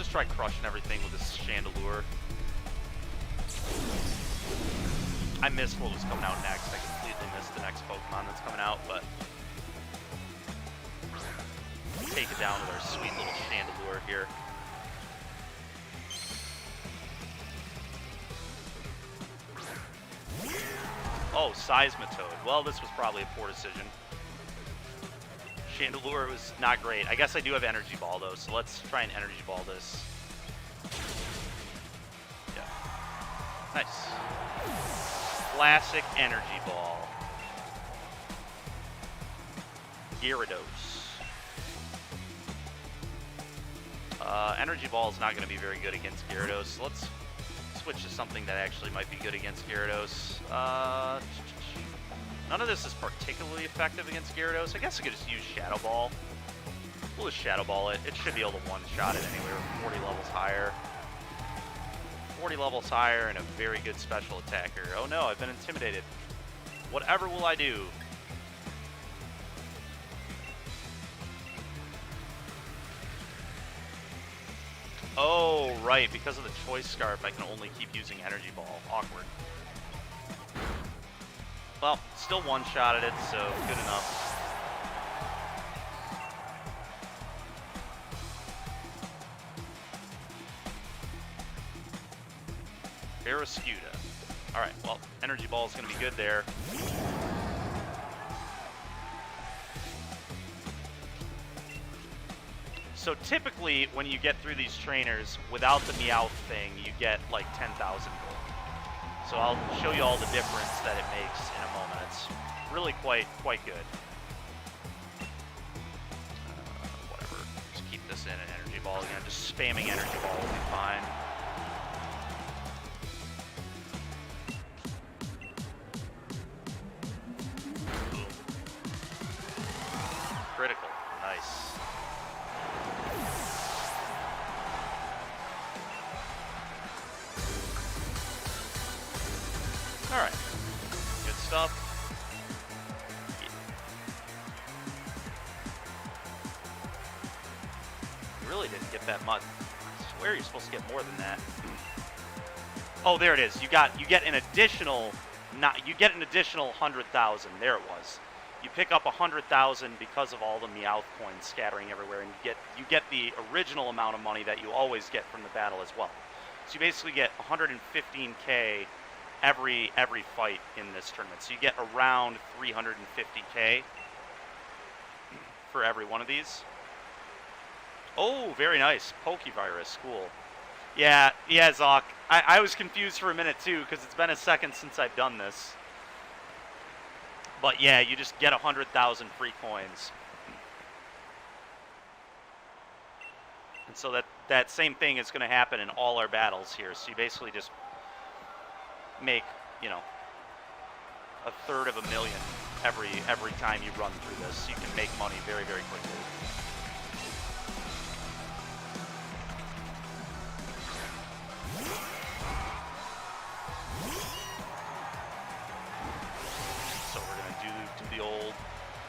Try crushing everything with this Chandelure. I missed what was coming out next. I completely missed the next Pokemon that's coming out, but take it down with our sweet little Chandelure here. Oh, Seismitoad. Well, this was probably a poor decision. Chandelure was not great. I guess I do have Energy Ball, though, so let's try and Energy Ball this. Yeah. Nice. Classic Energy Ball. Gyarados. Energy Ball is not going to be very good against Gyarados, so let's switch to something that actually might be good against Gyarados. None of this is particularly effective against Gyarados. I guess I could just use Shadow Ball. We'll just Shadow Ball it. It should be able to one-shot it anywhere 40 levels higher. 40 levels higher and a very good special attacker. Oh no, I've been intimidated. Whatever will I do? Oh, right. Because of the Choice Scarf, I can only keep using Energy Ball. Awkward. Well, still one-shotted it, so good enough. Barraskewda. Alright, well, Energy Ball is going to be good there. So typically, when you get through these trainers, without the Meowth thing, you get like 10,000 gold. So I'll show you all the difference that it makes in a moment. It's really quite good. Whatever. Just keep this in an Energy Ball again. Just spamming Energy Ball will be fine. Critical. Nice. Alright. Good stuff. You really didn't get that much. I swear you're supposed to get more than that. Oh, there it is. You get an additional 100,000. There it was. You pick up 100,000 because of all the Meowth coins scattering everywhere, and you get the original amount of money that you always get from the battle as well. So you basically get 115k every fight in this tournament. So you get around 350k for every one of these. Oh, very nice. Pokevirus, cool. Yeah, Zoc. I was confused for a minute too, because it's been a second since I've done this. But yeah, you just get 100,000 free coins. And so that same thing is going to happen in all our battles here. So you basically just make, you know, 1/3 of a million every time you run through this. You can make money very, very quickly. So we're gonna do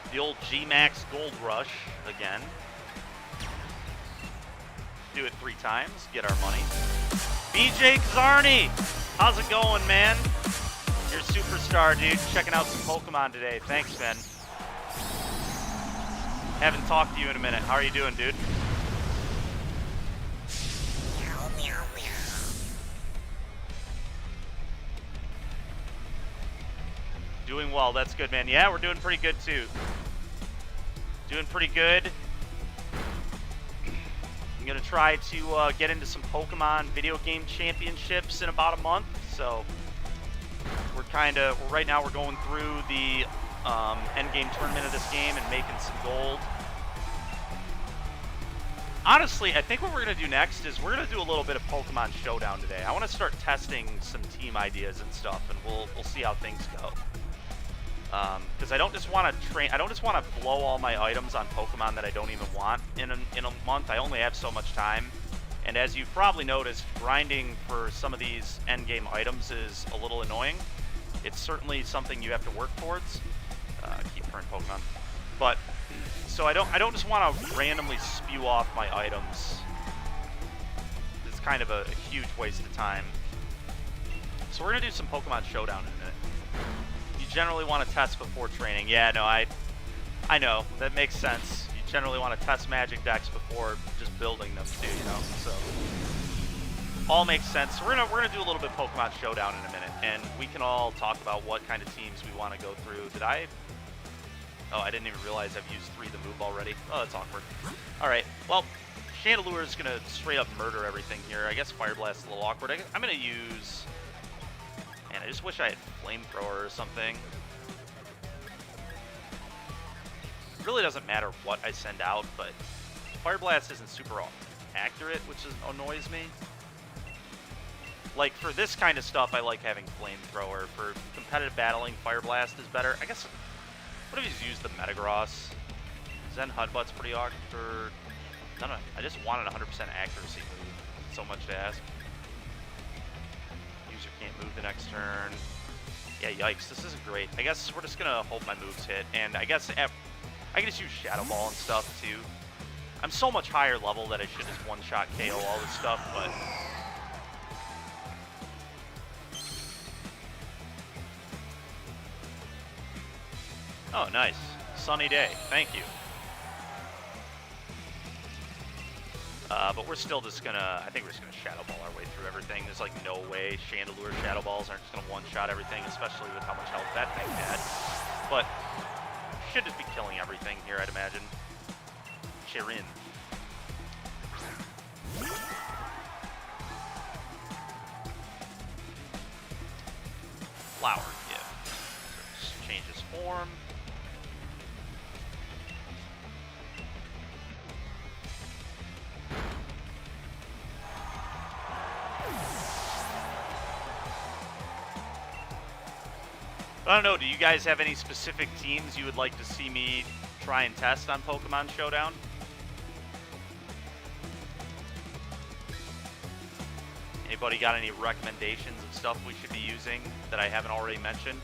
the old G-Max Gold Rush again. Do it 3 times, get our money. BJ Kazarni! How's it going, man? You're a superstar, dude. Checking out some Pokemon today. Thanks, man. Haven't talked to you in a minute. How are you doing, dude? Doing well. That's good, man. Yeah, we're doing pretty good, too. Doing pretty good. I'm going to try to get into some Pokemon video game championships in about a month. So right now we're going through the endgame tournament of this game and making some gold. Honestly, I think what we're going to do next is we're going to do a little bit of Pokemon Showdown today. I want to start testing some team ideas and stuff, and we'll see how things go. Because I don't just want to blow all my items on Pokemon that I don't even want in a month. I only have so much time, and as you've probably noticed, grinding for some of these endgame items is a little annoying. It's certainly something you have to work towards. Keep current Pokemon, but so I don't just want to randomly spew off my items. It's kind of a huge waste of time. So we're gonna do some Pokemon Showdown in a minute. Generally want to test before training. Yeah, no, I know that makes sense. You generally want to test Magic decks before just building them too, you know. So all makes sense. So we're gonna do a little bit of Pokemon Showdown in a minute, and we can all talk about what kind of teams we want to go through. Oh, I didn't even realize I've used 3 of the move already. Oh, that's awkward. All right, well, Chandelure is gonna straight up murder everything here. I guess Fire Blast is a little awkward. I'm gonna use. Man, I just wish I had Flamethrower or something. It really doesn't matter what I send out, but Fire Blast isn't super accurate, which annoys me. Like, for this kind of stuff, I like having Flamethrower. For competitive battling, Fire Blast is better. I guess, what if he's used the Metagross? Zen Hudbutt's pretty awkward. No, I just wanted 100% accuracy move. So much to ask. Can't move the next turn. Yeah, yikes. This isn't great. I guess we're just gonna hope my moves hit, and I guess I can just use Shadow Ball and stuff too. I'm so much higher level that I should just one-shot KO all this stuff, but Oh, nice. Sunny day. Thank you. But we're still just gonna, I think we're just gonna Shadow Ball our way through everything. There's like no way Chandelure Shadow Balls aren't just gonna one-shot everything, especially with how much health that thing had. But should just be killing everything here, I'd imagine. Chirin. Flower Gift. Just change his form. I don't know, do you guys have any specific teams you would like to see me try and test on Pokemon Showdown? Anybody got any recommendations of stuff we should be using that I haven't already mentioned?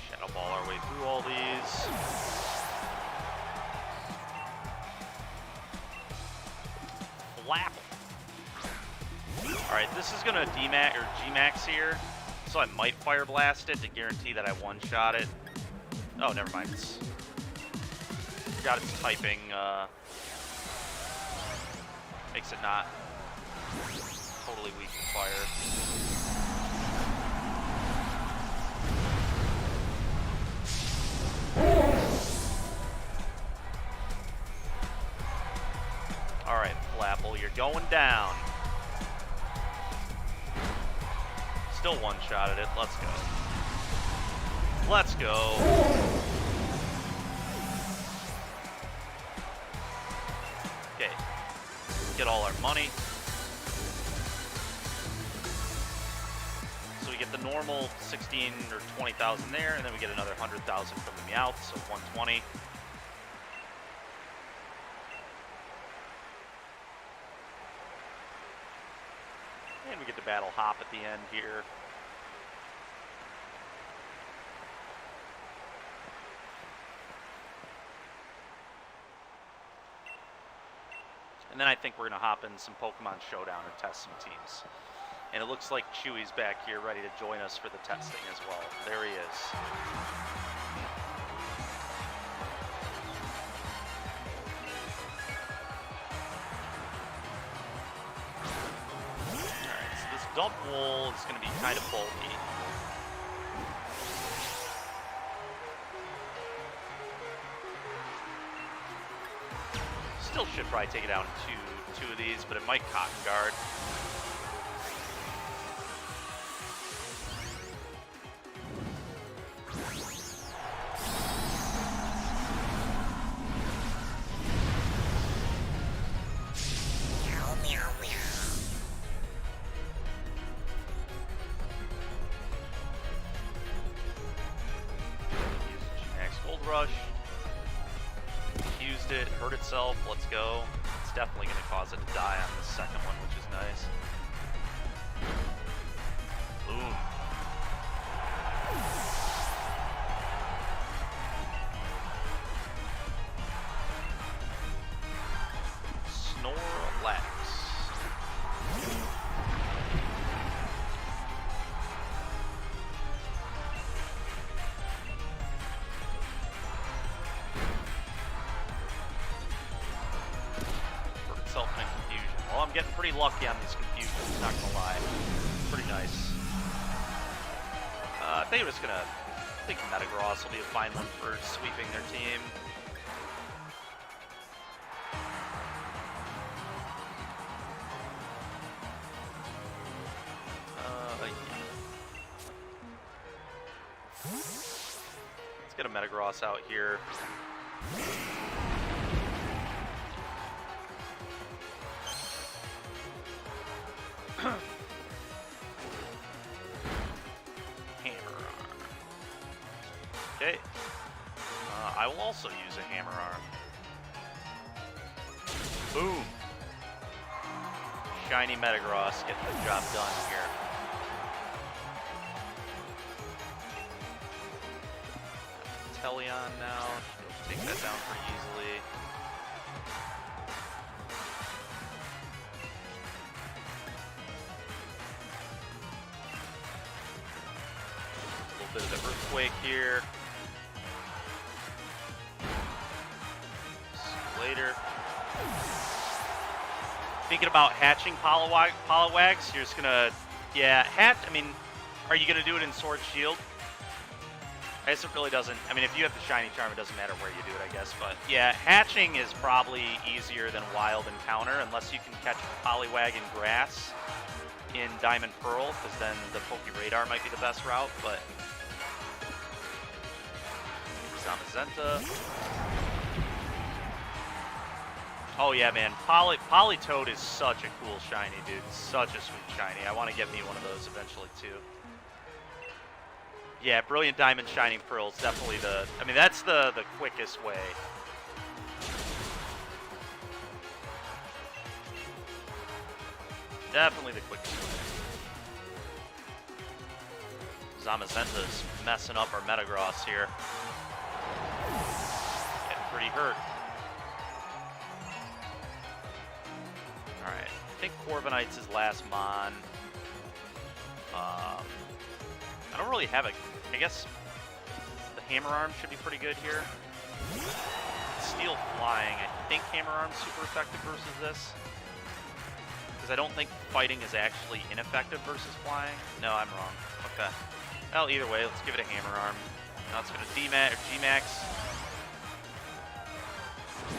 Shadow Ball our way through all these. Alright, this is gonna D-Max or G-Max here, so I might Fire Blast it to guarantee that I one-shot it. Oh, never mind. Forgot its typing, makes it not totally weak to fire. Alright, Flapple, you're going down. Still one-shotted it. Let's go. Let's go. Okay. Get all our money. So we get the normal 16 or 20,000 there, and then we get another 100,000 from the Meowth, so 120. And we get the Battle Hop at the end here. And then I think we're going to hop in some Pokemon Showdown and test some teams. And it looks like Chewy's back here ready to join us for the testing as well. There he is. Alright, so this Dump Wool is going to be kind of bulky. Still should probably take it down to two of these, but it might Cotton Guard. Let's go. It's definitely going to cause it to die on the second one, which is nice. Boom. Snorlax. Getting pretty lucky on these confusions, not gonna lie. Pretty nice. I think I'm just gonna, I think Metagross will be a fine one for sweeping their team. Yeah. Let's get a Metagross out here. Okay. I will also use a Hammer Arm. Boom. Shiny Metagross getting the job done here. Teleon now. Should take that down pretty easily. bit of the Earthquake here. See you later. Thinking about hatching Poliwags. You're just gonna, yeah, hatch. I mean, are you gonna do it in Sword Shield? I guess it really doesn't. I mean, if you have the Shiny Charm, it doesn't matter where you do it, I guess. But yeah, hatching is probably easier than Wild Encounter, unless you can catch Poliwag in Grass in Diamond Pearl, because then the Poké-Radar might be the best route. But Zamazenta. Oh yeah, man, Politoed is such a cool shiny, dude. Such a sweet shiny. I want to get me one of those eventually too. Yeah, Brilliant Diamond, Shining Pearl is definitely the... I mean, that's the quickest way. Definitely the quickest way. Zamazenta's messing up our Metagross here. Getting pretty hurt. Alright, I think Corviknight's his last Mon. I don't really have a... I guess the Hammer Arm should be pretty good here. Steel Flying. I think Hammer Arm's super effective versus this. Because I don't think Fighting is actually ineffective versus Flying. No, I'm wrong. Okay. Well, either way, let's give it a Hammer Arm. Now it's going to D-Max or G-Max.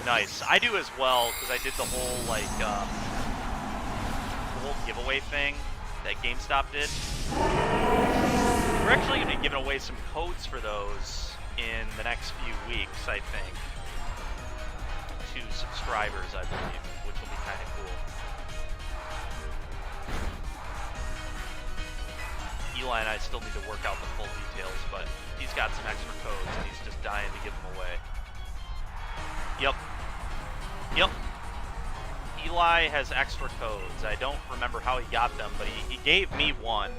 Nice. I do as well, because I did the whole, like, the whole giveaway thing that GameStop did. We're actually going to be giving away some codes for those in the next few weeks, I think. To subscribers, I believe, which will be kind of cool. Eli and I still need to work out the full details, but he's got some extra codes, and he's just dying to give them away. Yep. Yep. Eli has extra codes. I don't remember how he got them, but he gave me one.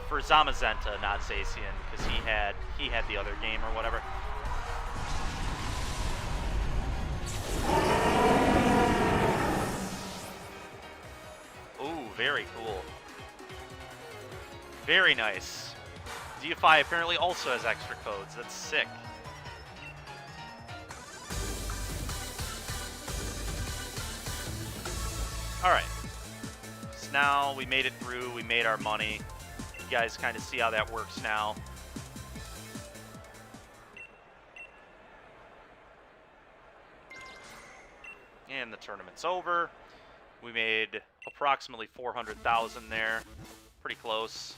For Zamazenta, not Zacian, because he had the other game or whatever. Ooh, very cool. Very nice. DFI apparently also has extra codes. That's sick. Alright. So now we made it through. We made our money. You guys kind of see how that works now. And the tournament's over. We made approximately 400,000 there. Pretty close.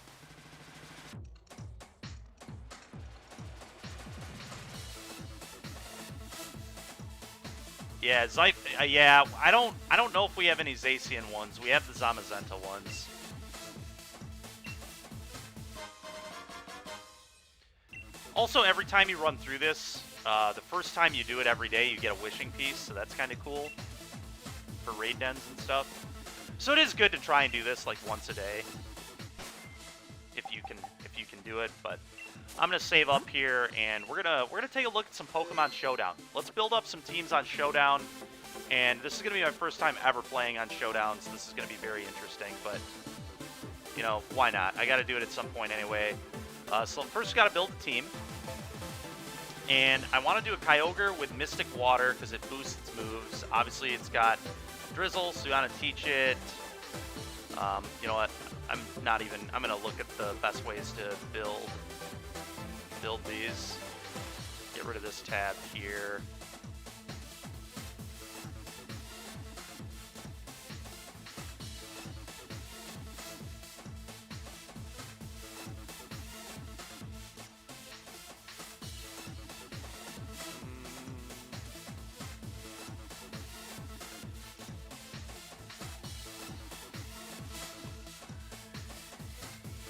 Yeah, yeah, I don't know if we have any Zacian ones. We have the Zamazenta ones. Also, every time you run through this, the first time you do it every day, you get a wishing piece, so that's kind of cool for raid dens and stuff. So it is good to try and do this like once a day, if you can do it. But I'm gonna save up here, and we're gonna take a look at some Pokemon Showdown. Let's build up some teams on Showdown, and this is gonna be my first time ever playing on Showdown, so this is gonna be very interesting. But you know, why not? I got to do it at some point anyway. So first, got to build a team. And I want to do a Kyogre with Mystic Water because it boosts its moves. Obviously, it's got Drizzle, so you want to teach it. You know what? I'm going to look at the best ways to build these. Get rid of this tab here.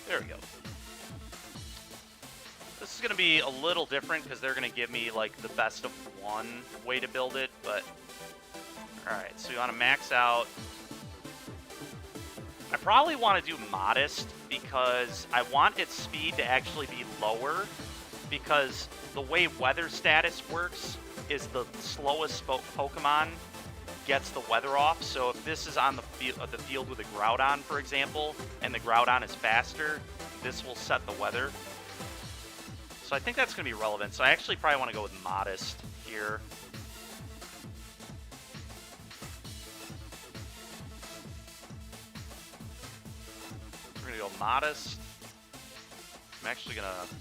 There we go. This is going to be a little different because they're going to give me like the best of one way to build it, but alright, so you want to max out. I probably want to do Modest because I want its speed to actually be lower, because the way weather status works is the slowest Pokemon gets the weather off. So if this is on the field with a Groudon, for example, and the Groudon is faster, this will set the weather. So I think that's going to be relevant. So I actually probably want to go with Modest here. So we're going to go Modest. I'm actually going to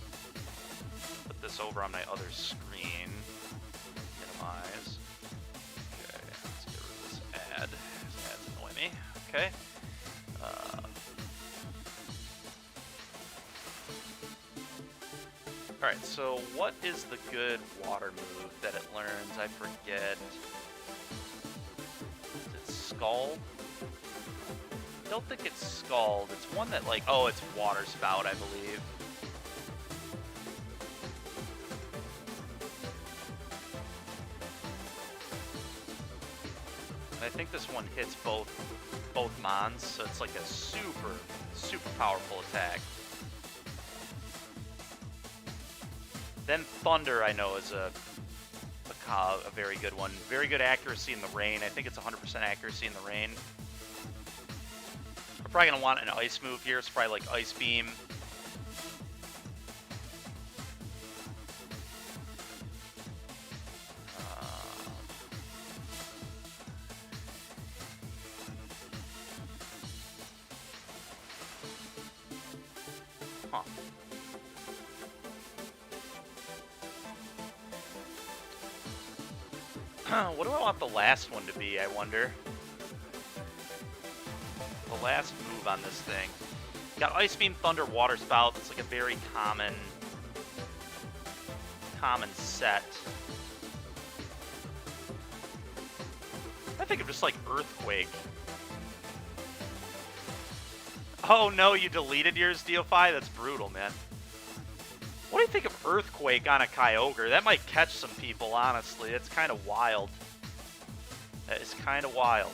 put this over on my other screen. Minimize. Okay, let's get rid of this ad. These ads annoy me. Okay. Alright, so what is the good water move that it learns? I forget. Is it Scald? I don't think it's Scald. It's one that, like, oh, it's Water Spout, I believe. And I think this one hits both Mons, so it's like a super, super powerful attack. Then Thunder, I know, is a very good one. Very good accuracy in the rain. I think it's 100% accuracy in the rain. We're probably going to want an Ice move here. It's probably like Ice Beam. What do I want the last one to be, I wonder? The last move on this thing. Got Ice Beam, Thunder, Water Spout. That's like a very common set. I think of just like Earthquake. Oh no, you deleted yours, Deofy? That's brutal, man. What do you think of Earthquake on a Kyogre? That might catch some people, honestly. It's kind of wild. That is kind of wild.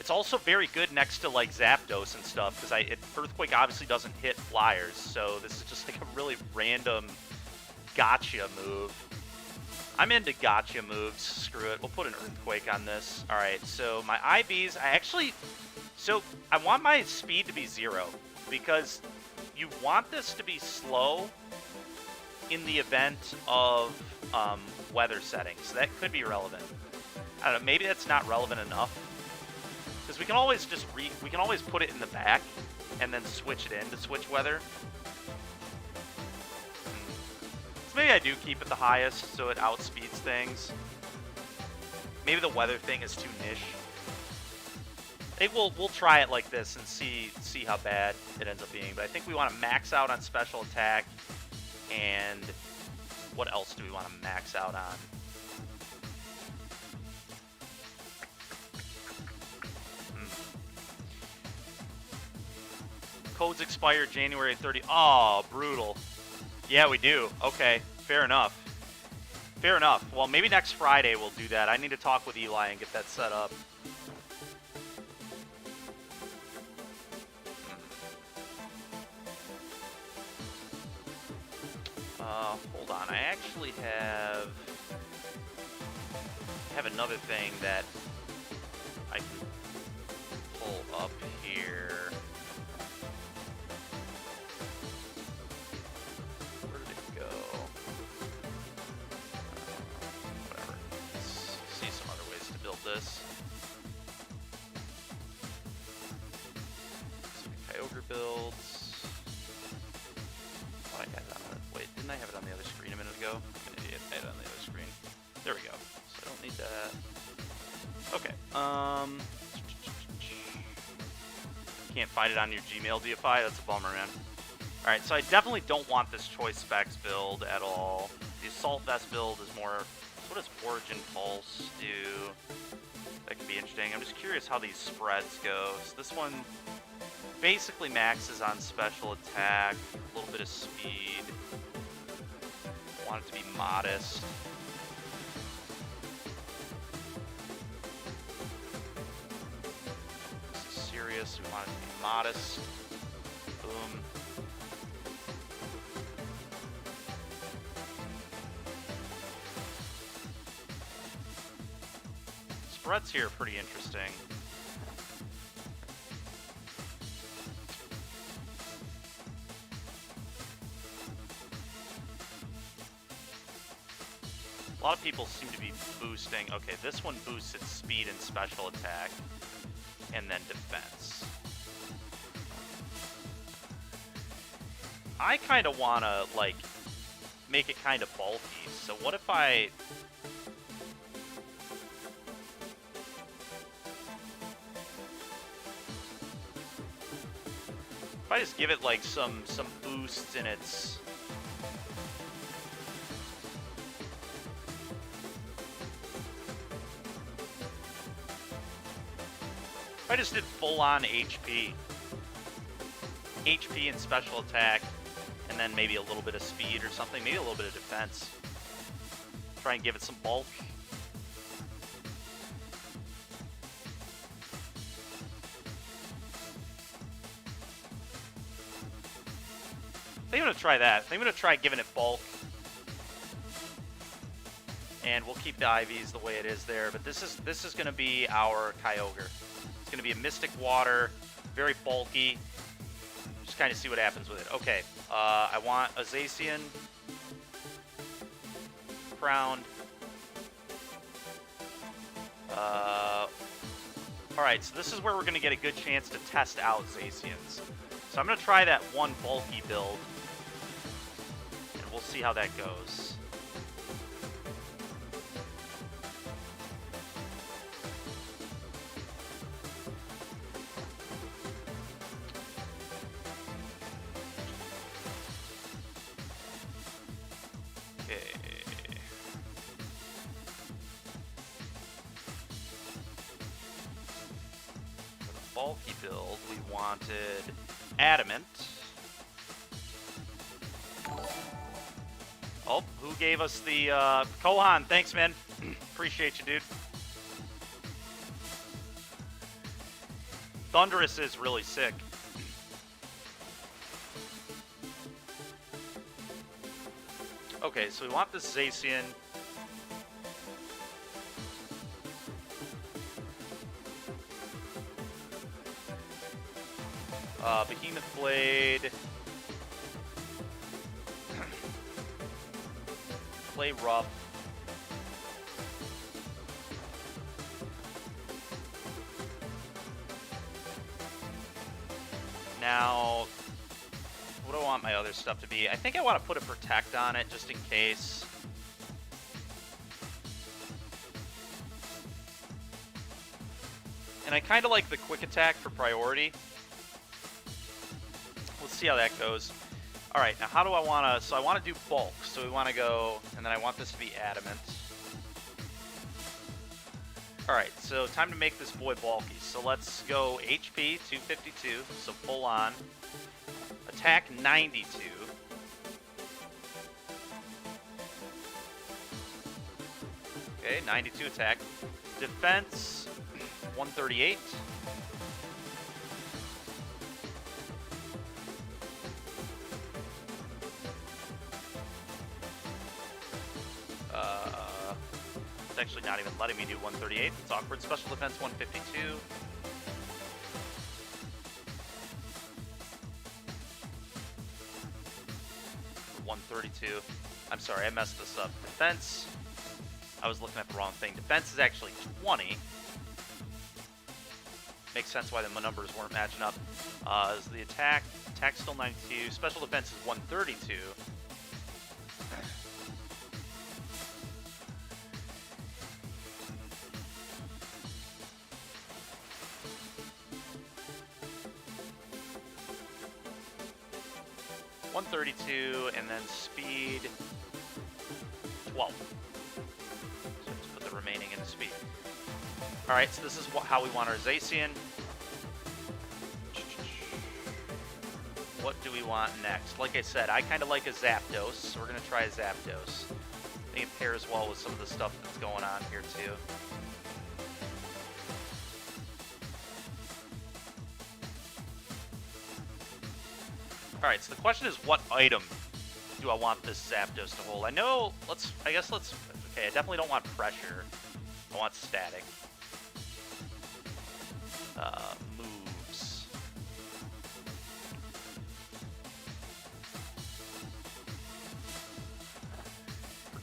It's also very good next to, like, Zapdos and stuff, because Earthquake obviously doesn't hit flyers, so this is just, like, a really random gotcha move. I'm into gotcha moves. Screw it. We'll put an Earthquake on this. Alright, so my IVs, so I want my speed to be 0, because you want this to be slow in the event of weather settings. That could be relevant. I don't know, maybe that's not relevant enough. Because we can always we can always put it in the back and then switch it in to switch weather. So maybe I do keep it the highest so it outspeeds things. Maybe the weather thing is too niche. I think we'll try it like this and see how bad it ends up being. But I think we want to max out on special attack, and what else do we want to max out on? Codes expire January 30. Oh, brutal. Yeah, we do. Okay, fair enough. Fair enough. Well, maybe next Friday we'll do that. I need to talk with Eli and get that set up. Hold on. I actually have another thing that I can pull up here. Where did it go? Whatever. Let's see some other ways to build this. Some Kyogre builds. Oh, I had it on the, wait, didn't I have it on the other screen a minute ago? I'm an idiot. I had it on the other screen. There we go. So I don't need that. Okay. Can't find it on your Gmail, DFI? That's a bummer, man. Alright, so I definitely don't want this Choice Specs build at all. The Assault Vest build is more... What does Origin Pulse do? That could be interesting. I'm just curious how these spreads go. So this one basically maxes on special attack, a little bit of speed. I want it to be modest. This is serious. We want it to be modest. Boom. Spreads here are pretty interesting. lot of people seem to be boosting. Okay, this one boosts its speed and special attack, and then defense. I kind of want to, like, make it kind of bulky. So what if I... If I just give it, like, some boosts in its... If I just did full-on HP. HP and special attack, and then maybe a little bit of speed or something, maybe a little bit of defense. Try and give it some bulk. I think I'm going to try that. I think I'm going to try giving it bulk. And we'll keep the IVs the way it is there. But this is going to be our Kyogre. It's going to be a Mystic Water, very bulky. Just kind of see what happens with it. Okay, I want a Zacian. Crowned. Alright, so this is where we're going to get a good chance to test out Zacians. So I'm going to try that one bulky build. And we'll see how that goes. Bulky build, we wanted Adamant. Oh, who gave us the Kohan? Thanks, man. Appreciate you, dude. Thundurus is really sick. Okay, so we want this Zacian. Behemoth Blade. Play rough. Now, what do I want my other stuff to be? I think I want to put a Protect on it just in case. And I kind of like the Quick Attack for priority. Let's see how that goes. Alright, now how do I want to... So I want to do bulk. So we want to go... And then I want this to be adamant. Alright, so time to make this boy bulky. So let's go HP 252. So full on. Attack 92. Okay, 92 attack. Defense 138. It's actually not even letting me do 138. It's awkward. Special defense 152. $132. I'm sorry, I messed this up. Defense. I was looking at the wrong thing. Defense is actually 20. Makes sense why the numbers weren't matching up. Is the attack? Attack's still 92. Special defense is 132. And then speed 12. So just put the remaining into speed. Alright, so this is how we want our Zacian. What do we want next? Like I said, I kind of like a Zapdos, so we're going to try a Zapdos. I think it pairs well with some of the stuff that's going on here too. Alright, so the question is, what item do I want this Zapdos to hold? I know, I guess let's, okay, I definitely don't want pressure. I want static. Moves.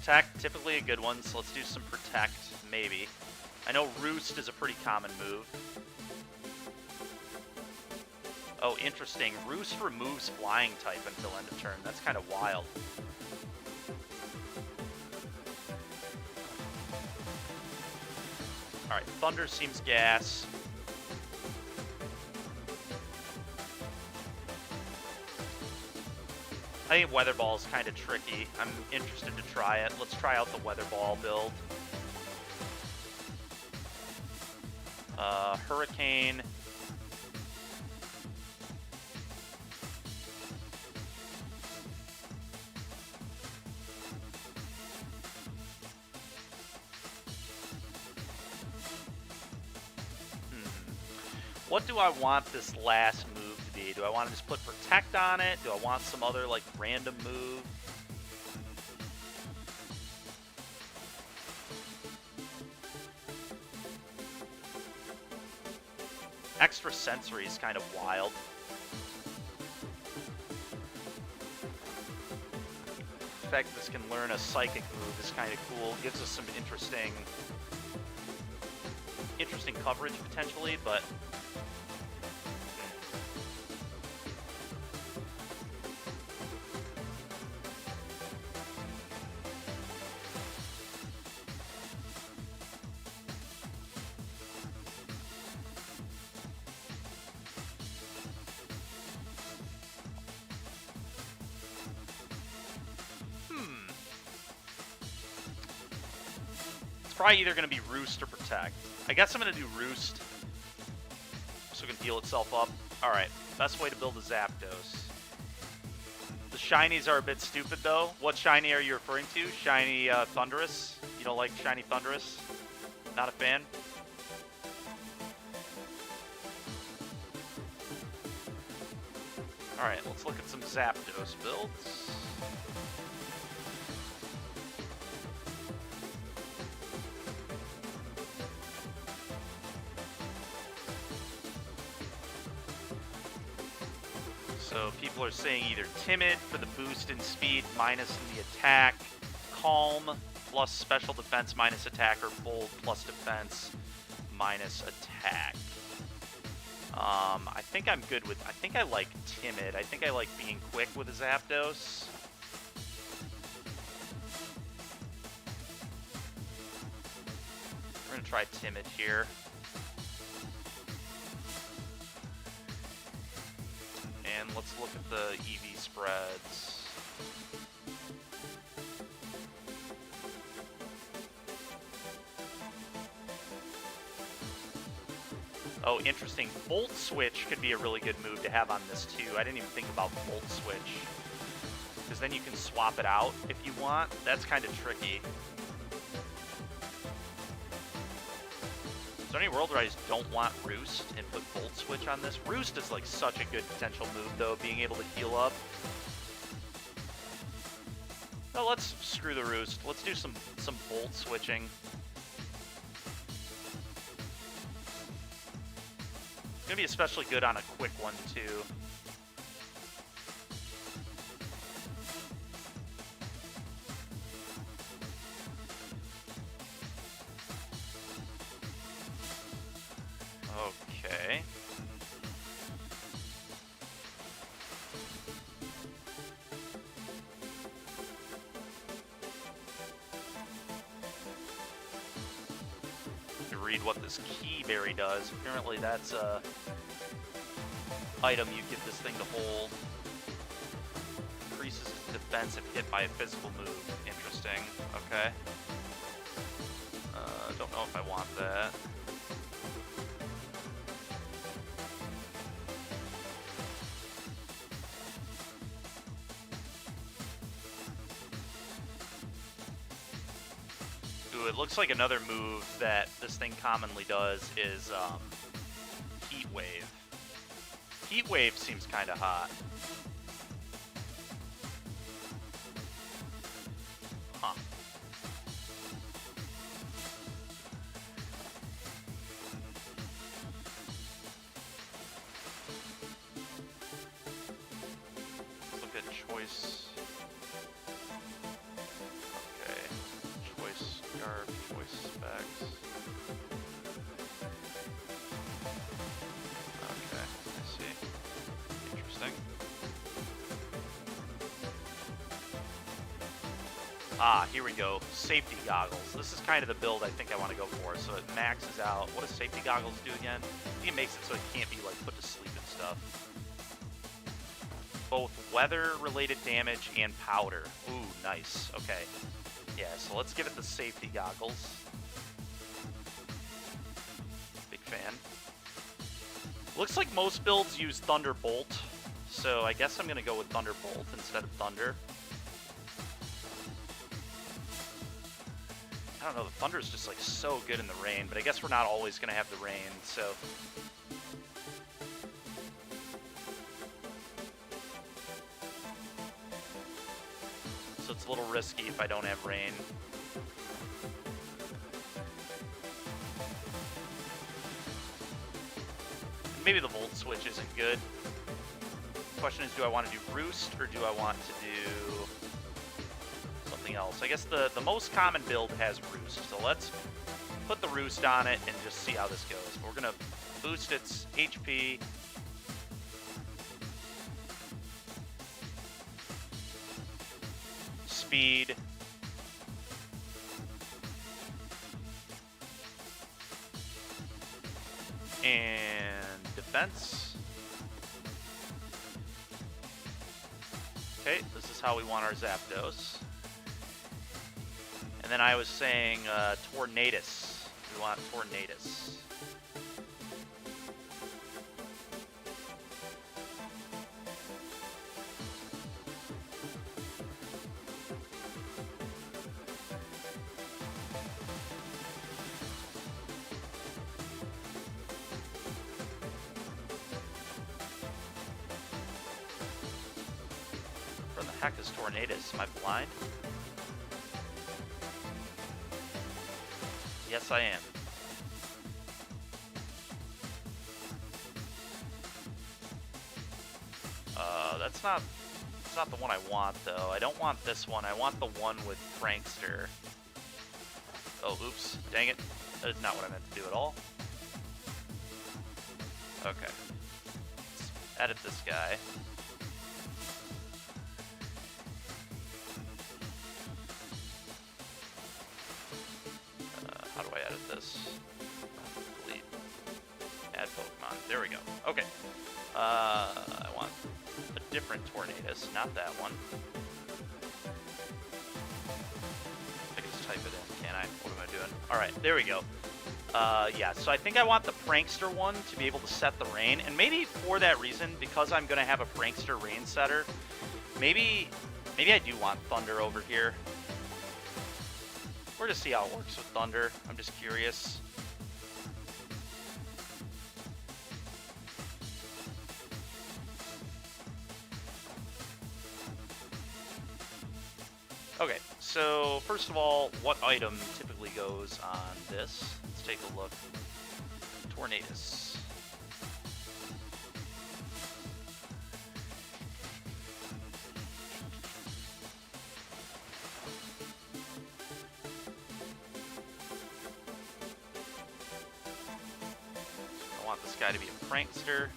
Protect, typically a good one, so let's do some Protect, maybe. I know Roost is a pretty common move. Oh, interesting. Roost removes Flying type until end of turn. That's kind of wild. Alright, Thunder seems gas. I think Weather Ball is kind of tricky. I'm interested to try it. Let's try out the Weather Ball build. Hurricane. What do I want this last move to be? Do I want to just put Protect on it? Do I want some other, like, random move? Extra Sensory is kind of wild. The fact this can learn a Psychic move is kind of cool. Gives us some interesting coverage, potentially, but... probably either going to be Roost or Protect. I guess I'm going to do Roost so it can heal itself up. Alright, best way to build a Zapdos. The shinies are a bit stupid, though. What shiny are you referring to? Shiny Thundurus? You don't like shiny Thundurus? Not a fan? Alright, let's look at some Zapdos builds. So people are saying either Timid for the boost in speed minus in the attack, Calm plus special defense minus attack, or Bold plus defense minus attack. I think I'm good with... I think I like Timid. I think I like being quick with a Zapdos. We're going to try Timid here. And let's look at the EV spreads. Oh, interesting. Volt Switch could be a really good move to have on this, too. I didn't even think about Volt Switch. Because then you can swap it out if you want. That's kind of tricky. Is there any world where I just don't want Roost and put Volt Switch on this? Roost is like such a good potential move, though, being able to heal up. No, let's screw the Roost. Let's do some Volt Switching. It's going to be especially good on a quick one, too. Okay. To read what this Key Berry does. Apparently that's a item you get this thing to hold. Increases its defense if hit by a physical move. Interesting. Okay. Don't know if I want that. Ooh, it looks like another move that this thing commonly does is Heat Wave. Heat Wave seems kind of hot. Huh. Let's look at choice. Okay. Interesting. Ah, here we go. Safety goggles. This is kind of the build I think I want to go for. So it maxes out. What does safety goggles do again? I think it makes it so it can't be like put to sleep and stuff. Both weather-related damage and powder. Ooh, nice. Okay. Yeah, so let's give it the safety goggles. Big fan. Looks like most builds use Thunderbolt, so I guess I'm going to go with Thunderbolt instead of Thunder. I don't know, the Thunder is just like so good in the rain, but I guess we're not always going to have the rain, so... So it's a little risky if I don't have rain. Maybe the Volt Switch isn't good. The question is, do I want to do Roost, or do I want to do something else? I guess the most common build has Roost, so let's put the Roost on it and just see how this goes. We're going to boost its HP. Speed. And defense. Okay, this is how we want our Zapdos. And then I was saying Tornadus. We want Tornadus. Where the heck is Tornadus? Am I blind? Yes, I am. That's not the one I want, though. I don't want this one. I want the one with Prankster. Oh, oops. Dang it. That is not what I meant to do at all. Okay. Let's edit this guy. How do I edit this? Delete. Add Pokemon. There we go. Okay. I want a different Tornadus, not that one. I can just type it in, can't I? What am I doing? Alright, there we go. Yeah, so I think I want the Prankster one to be able to set the rain, and maybe for that reason, because I'm going to have a Prankster rain setter, maybe I do want Thunder over here. We're to see how it works with Thunder. I'm just curious. Okay, so first of all, what item typically goes on this? Let's take a look. Tornadus. I want this guy to be a Prankster.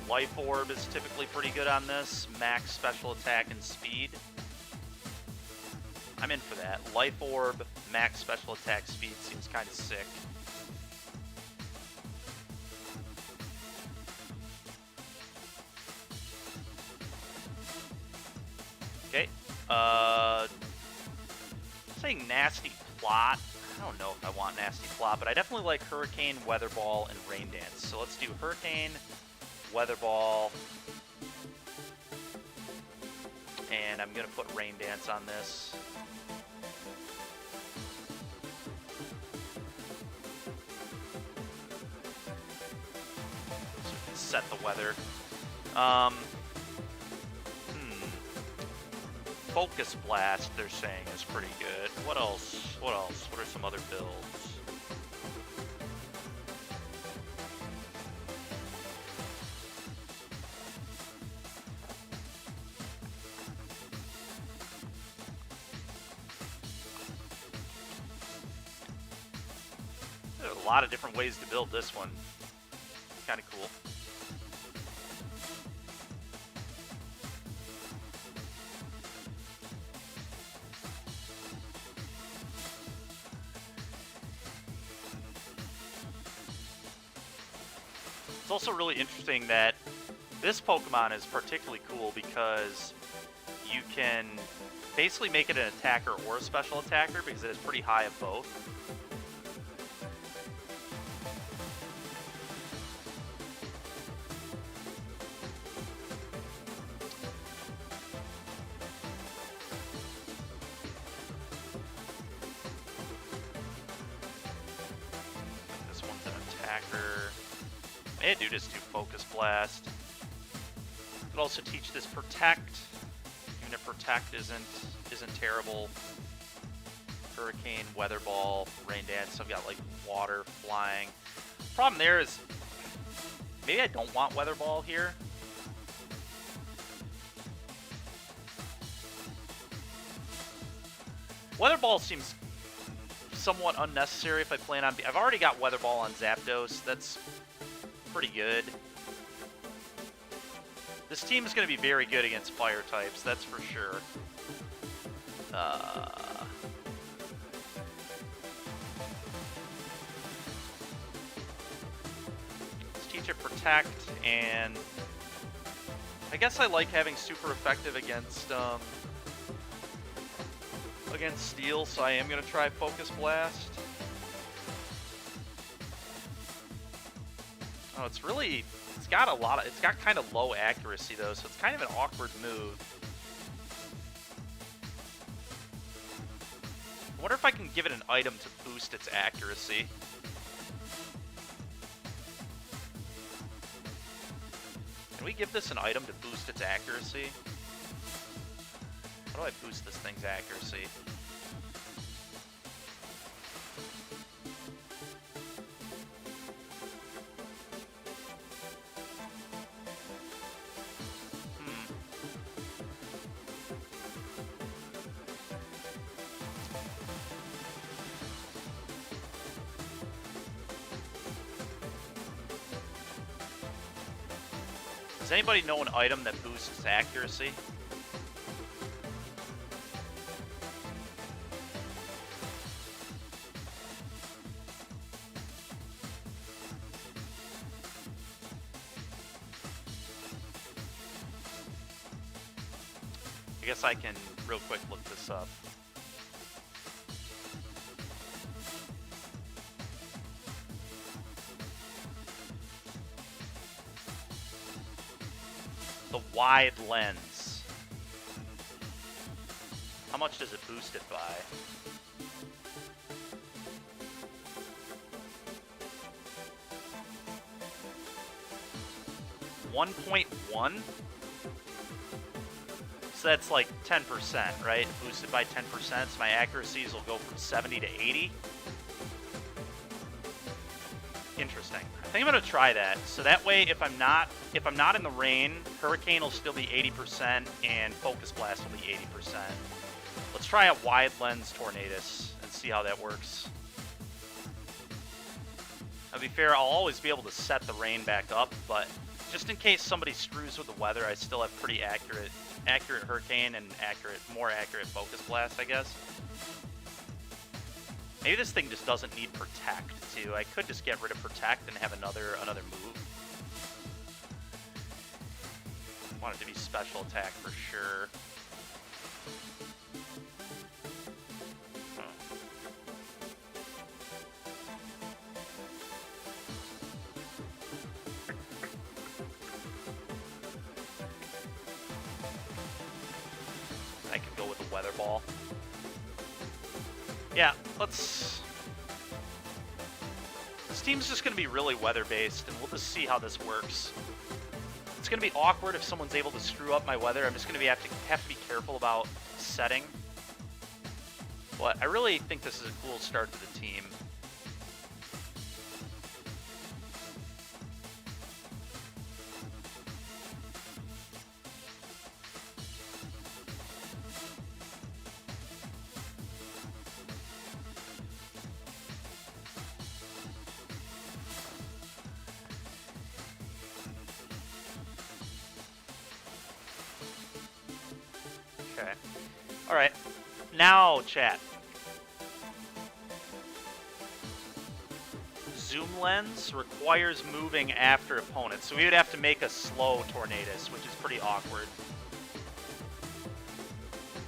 Life Orb is typically pretty good on this. Max special attack and speed. I'm in for that. Life Orb, max special attack speed seems kind of sick. Okay. Saying Nasty Plot. I don't know if I want Nasty Plot, but I definitely like Hurricane, Weather Ball, and Rain Dance. So let's do Hurricane, Weather Ball, and I'm gonna put Rain Dance on this. So we can set the weather. Focus Blast, they're saying, is pretty good. What else? What else? What are some other builds? lot of different ways to build this one. Kind of cool. It's also really interesting that this Pokemon is particularly cool because you can basically make it an attacker or a special attacker because it is pretty high of both. This one's an attacker. Hey, dude, just do Focus Blast. Could also teach this Protect, even if Protect isn't terrible. Hurricane, Weather Ball, Rain Dance. I've got like water, flying. Problem there is maybe I don't want Weather Ball here. Weather Ball seems somewhat unnecessary if I plan on. I've already got Weather Ball on Zapdos. That's pretty good. This team is going to be very good against fire types, that's for sure. Let's teach it Protect, and I guess I like having super effective against Steel, so I am going to try Focus Blast. Oh, it's got kind of low accuracy though, so it's kind of an awkward move. I wonder if I can give it an item to boost its accuracy. Can we give this an item to boost its accuracy? How do I boost this thing's accuracy? Does anybody know an item that boosts accuracy? I guess I can real quick look this up. The wide lens. How much does it boost it by? $1.1? So that's like 10%, right? Boosted by 10%, so my accuracies will go from 70 to 80. Interesting. I think I'm gonna try that. So that way, if I'm not in the rain, Hurricane will still be 80% and Focus Blast will be 80%. Let's try a wide lens Tornadus and see how that works. To be fair, I'll always be able to set the rain back up, but just in case somebody screws with the weather, I still have pretty accurate Hurricane and more accurate Focus Blast, I guess. Maybe this thing just doesn't need Protect, too. I could just get rid of Protect and have another move. Want it to be Special Attack for sure. I could go with a Weather Ball. Yeah, this team's just going to be really weather-based, and we'll just see how this works. It's going to be awkward if someone's able to screw up my weather. I'm just going to have to be careful about setting. But I really think this is a cool start to the team. Okay. Alright. Now, chat. Zoom lens requires moving after opponents, so we would have to make a slow Tornadus, which is pretty awkward.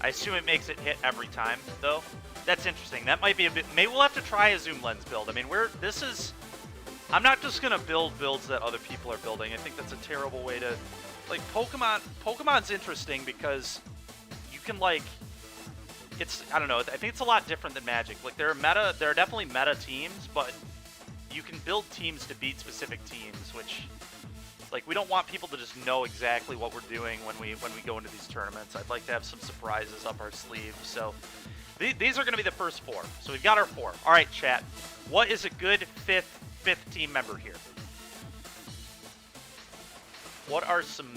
I assume it makes it hit every time, though. That's interesting. That might be a bit... Maybe we'll have to try a zoom lens build. I mean, this is... I'm not just going to build builds that other people are building. I think that's a terrible way to... Like, Pokemon's interesting because you can, like... It's... I don't know. I think it's a lot different than Magic. Like, there are definitely meta teams, but you can build teams to beat specific teams, which... Like, we don't want people to just know exactly what we're doing when we go into these tournaments. I'd like to have some surprises up our sleeve. So these are going to be the first 4. So we've got our 4. All right, chat. What is a good fifth team member here? What are some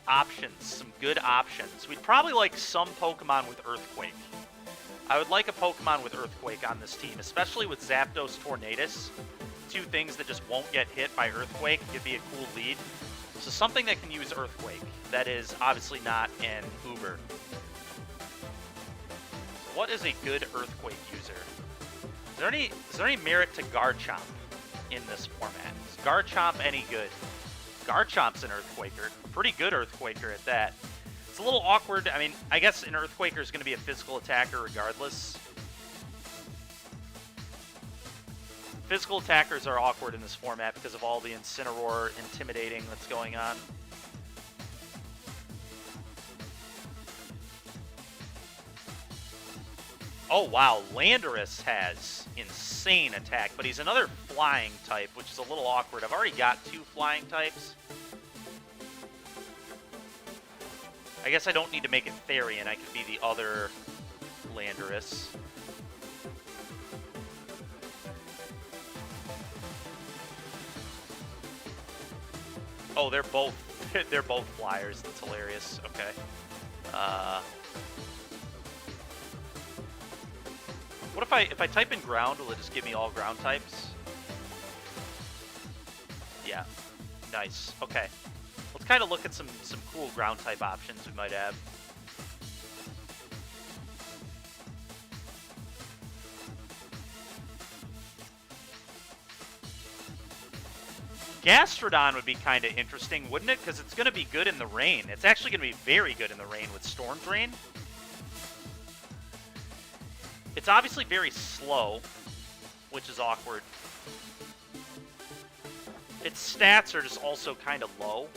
options, some good options? We'd probably like some Pokemon with Earthquake. I would like a Pokemon with Earthquake on this team, especially with Zapdos, Tornadus. 2 things that just won't get hit by Earthquake could be a cool lead. So something that can use Earthquake that is obviously not an Uber. What is a good Earthquake user? Is there any merit to Garchomp in this format? Is Garchomp any good? Garchomp's an Earthquaker. Pretty good Earthquaker at that. It's a little awkward. I mean, I guess an Earthquaker is going to be a physical attacker regardless. Physical attackers are awkward in this format because of all the Incineroar intimidating that's going on. Oh wow, Landorus has insane attack, but he's another flying type, which is a little awkward. I've already got 2 flying types. I guess I don't need to make it Therian. I could be the other Landorus. Oh, they're both flyers. That's hilarious. Okay. What if I type in ground? Will it just give me all ground types? Yeah. Nice. Okay. Let's kind of look at some cool ground type options we might have. Gastrodon would be kind of interesting, wouldn't it? Because it's going to be good in the rain. It's actually going to be very good in the rain with Storm Drain. It's obviously very slow, which is awkward. Its stats are just also kind of low,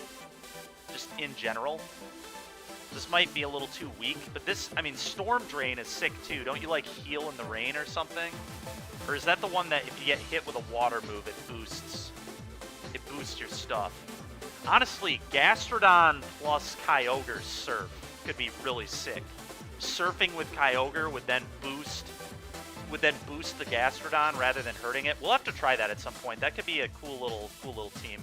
just in general. This might be a little too weak, but this, I mean, Storm Drain is sick too. Don't you like heal in the rain or something? Or is that the one that if you get hit with a water move, it boosts? It boosts your stuff. Honestly, Gastrodon plus Kyogre Surf could be really sick. Surfing with Kyogre would then boost the Gastrodon rather than hurting it. We'll have to try that at some point. That could be a cool little team.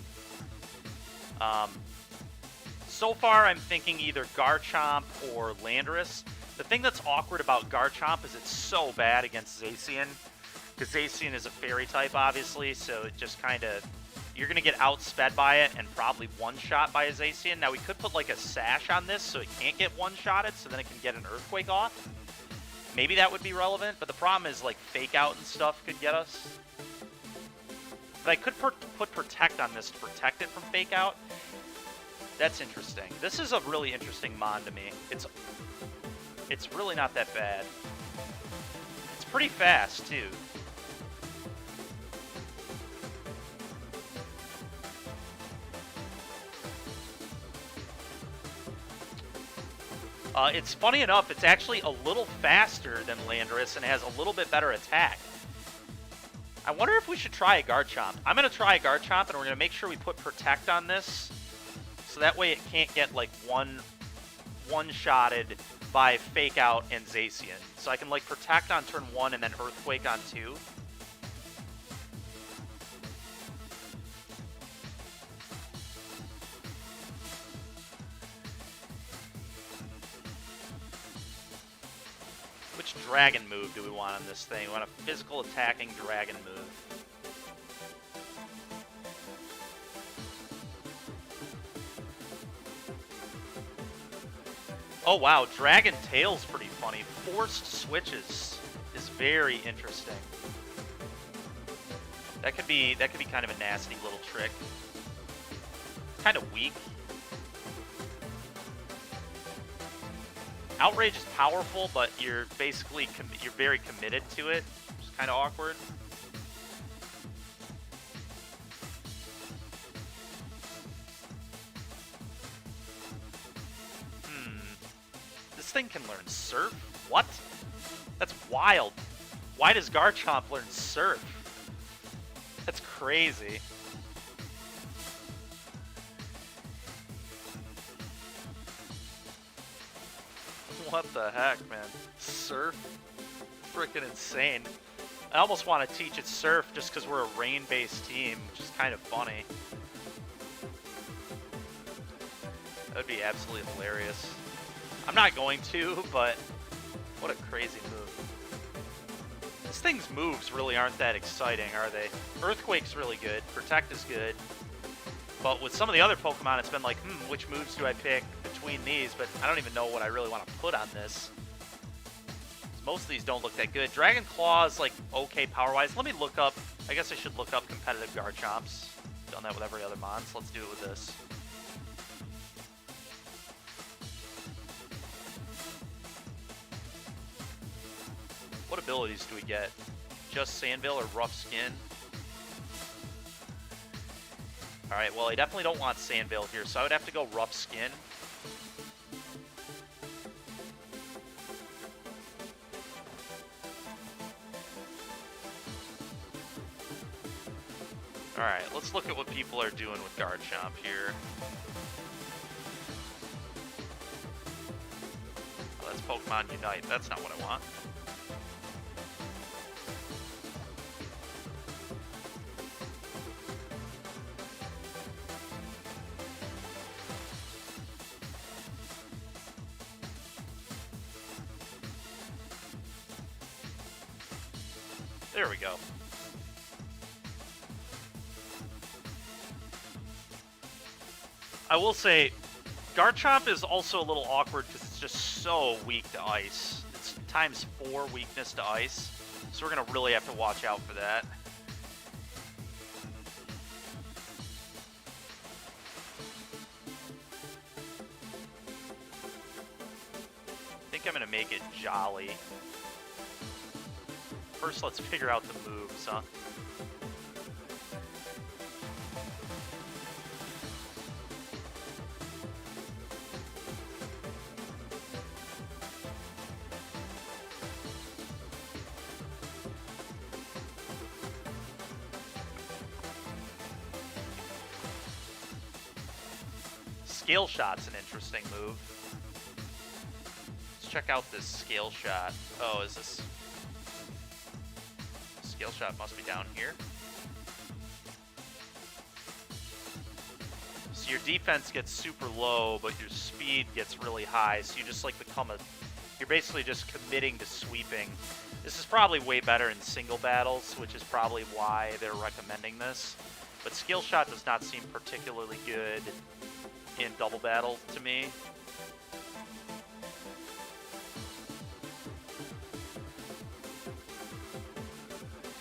So far, I'm thinking either Garchomp or Landorus. The thing that's awkward about Garchomp is it's so bad against Zacian, because Zacian is a fairy type, obviously, so it just kind of... You're going to get outsped by it and probably one-shot by a Zacian. Now, we could put, like, a Sash on this so it can't get one-shotted, so then it can get an Earthquake off. Maybe that would be relevant, but the problem is, like, Fake Out and stuff could get us. But I could put Protect on this to protect it from Fake Out. That's interesting. This is a really interesting mon to me. It's really not that bad. It's pretty fast, too. It's funny enough, it's actually a little faster than Landorus and has a little bit better attack. I wonder if we should try a Garchomp. I'm going to try a Garchomp, and we're going to make sure we put Protect on this, so that way it can't get, like, one-shotted by Fake Out and Zacian. So I can, like, Protect on turn 1 and then Earthquake on 2. Which dragon move do we want on this thing? We want a physical attacking dragon move. Oh wow, Dragon Tail's pretty funny. Forced switches is very interesting. That could be kind of a nasty little trick. Kind of weak. Outrage is powerful, but you're basically you're very committed to it. Which is kind of awkward. This thing can learn Surf? What? That's wild. Why does Garchomp learn Surf? That's crazy. What the heck, man? Surf? Freaking insane. I almost want to teach it Surf just because we're a rain-based team, which is kind of funny. That would be absolutely hilarious. I'm not going to, but what a crazy move. This thing's moves really aren't that exciting, are they? Earthquake's really good. Protect is good. But with some of the other Pokemon, it's been like, which moves do I pick between these? But I don't even know what I really want to put on this. Most of these don't look that good. Dragon Claw is like okay power-wise. Let me look up. I guess I should look up competitive Garchomps. Done that with every other mon, so let's do it with this. What abilities do we get? Just Sandville or Rough Skin? Alright, well I definitely don't want Sandville here, so I would have to go Rough Skin. Alright, let's look at what people are doing with Garchomp here. Oh, that's Pokemon Unite. That's not what I want. There we go. I will say, Garchomp is also a little awkward because it's just so weak to ice. It's ×4 weakness to ice, so we're going to really have to watch out for that. I think I'm going to make it Jolly. First, let's figure out the moves, huh? Scale Shot's an interesting move. Let's check out this Scale Shot. Oh, is this... Scale Shot must be down here. So your defense gets super low, but your speed gets really high, so you just like become a... You're basically just committing to sweeping. This is probably way better in single battles, which is probably why they're recommending this. But Scale Shot does not seem particularly good in double battle to me.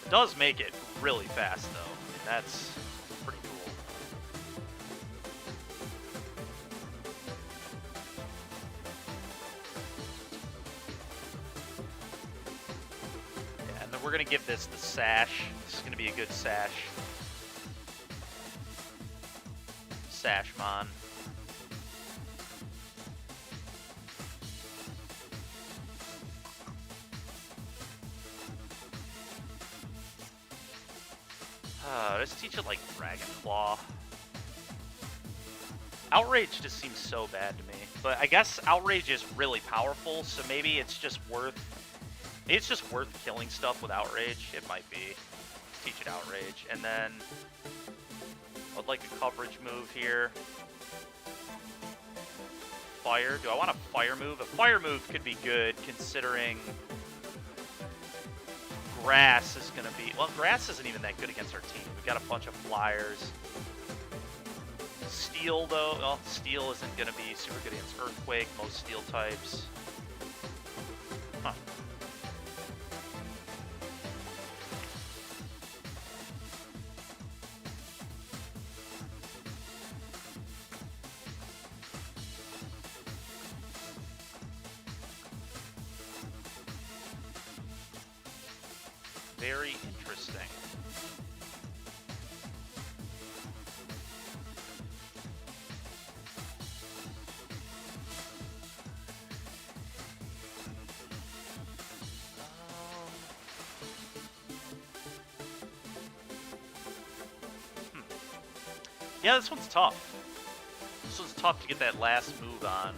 It does make it really fast, though. I mean, that's pretty cool. Yeah, and then we're going to give this the Sash. This is going to be a good Sash. Sashmon. Let's teach it like Dragon Claw. Outrage just seems so bad to me, but I guess Outrage is really powerful, so maybe it's just worth killing stuff with Outrage. It might be. Let's teach it Outrage, and then I'd like a coverage move here. Fire. Do I want a fire move? A fire move could be good considering Grass is going to be... Well, Grass isn't even that good against our team. We've got a bunch of flyers. Steel, though. Well, Steel isn't going to be super good against Earthquake, most Steel types. Huh. Very interesting. Yeah, this one's tough. This one's tough to get that last move on.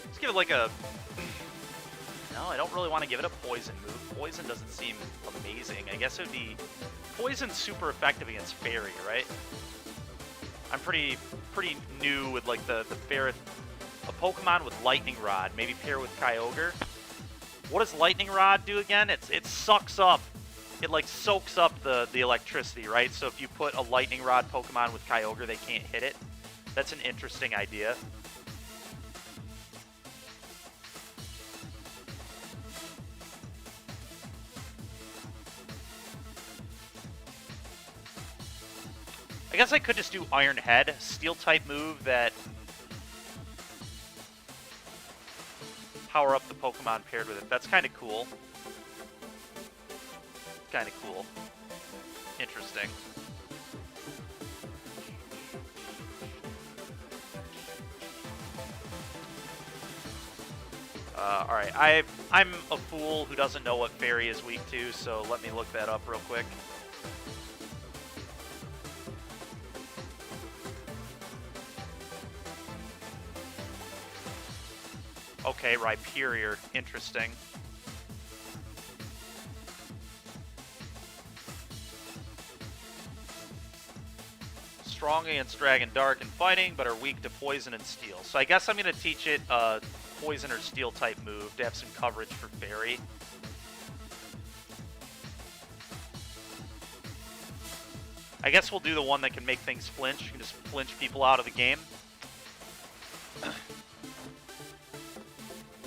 Let's give it like a... No, I don't really want to give it a poison move. Poison doesn't seem amazing. I guess it would be... Poison's super effective against Fairy, right? I'm pretty new with like the Fairy... A Pokemon with Lightning Rod. Maybe pair with Kyogre. What does Lightning Rod do again? It sucks up. It like soaks up the electricity, right? So if you put a Lightning Rod Pokemon with Kyogre, they can't hit it. That's an interesting idea. I guess I could just do Iron Head, Steel-type move that power up the Pokemon paired with it. That's kind of cool. Kind of cool. Interesting. Alright, I'm a fool who doesn't know what Fairy is weak to, so let me look that up real quick. Okay, Ryperior. Interesting. Strong against Dragon Dark and Fighting, but are weak to Poison and Steel. So I guess I'm going to teach it a Poison or Steel type move to have some coverage for Fairy. I guess we'll do the one that can make things flinch. You can just flinch people out of the game.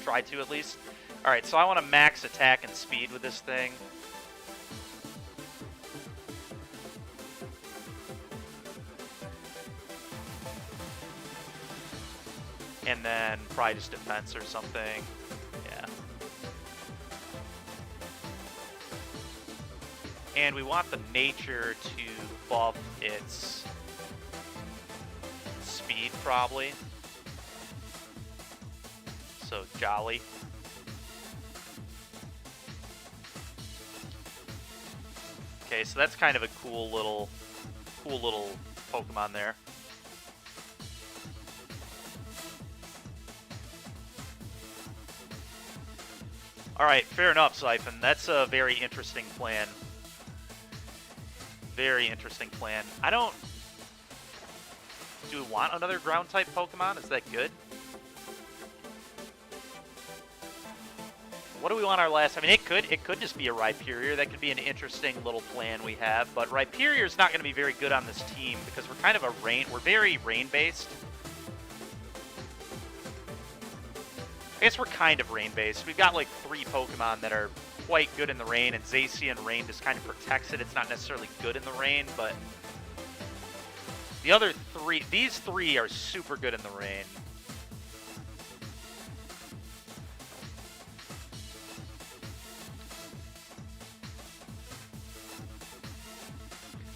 Try to, at least. Alright, so I want to max attack and speed with this thing. And then probably just defense or something. Yeah. And we want the nature to buff its speed, probably. So, Jolly. Okay, so that's kind of a cool little Pokemon there. Alright, fair enough, Siphon. That's a very interesting plan. Very interesting plan. I don't... Do we want another Ground-type Pokemon? Is that good? What do we want our last... I mean, it could just be a Ryperior. That could be an interesting little plan we have. But Ryperior's not going to be very good on this team because we're kind of a rain... We're very rain-based. I guess we're kind of rain-based. We've got like 3 Pokemon that are quite good in the rain, and Zacian Rain just kind of protects it. It's not necessarily good in the rain, but the other 3, these 3 are super good in the rain.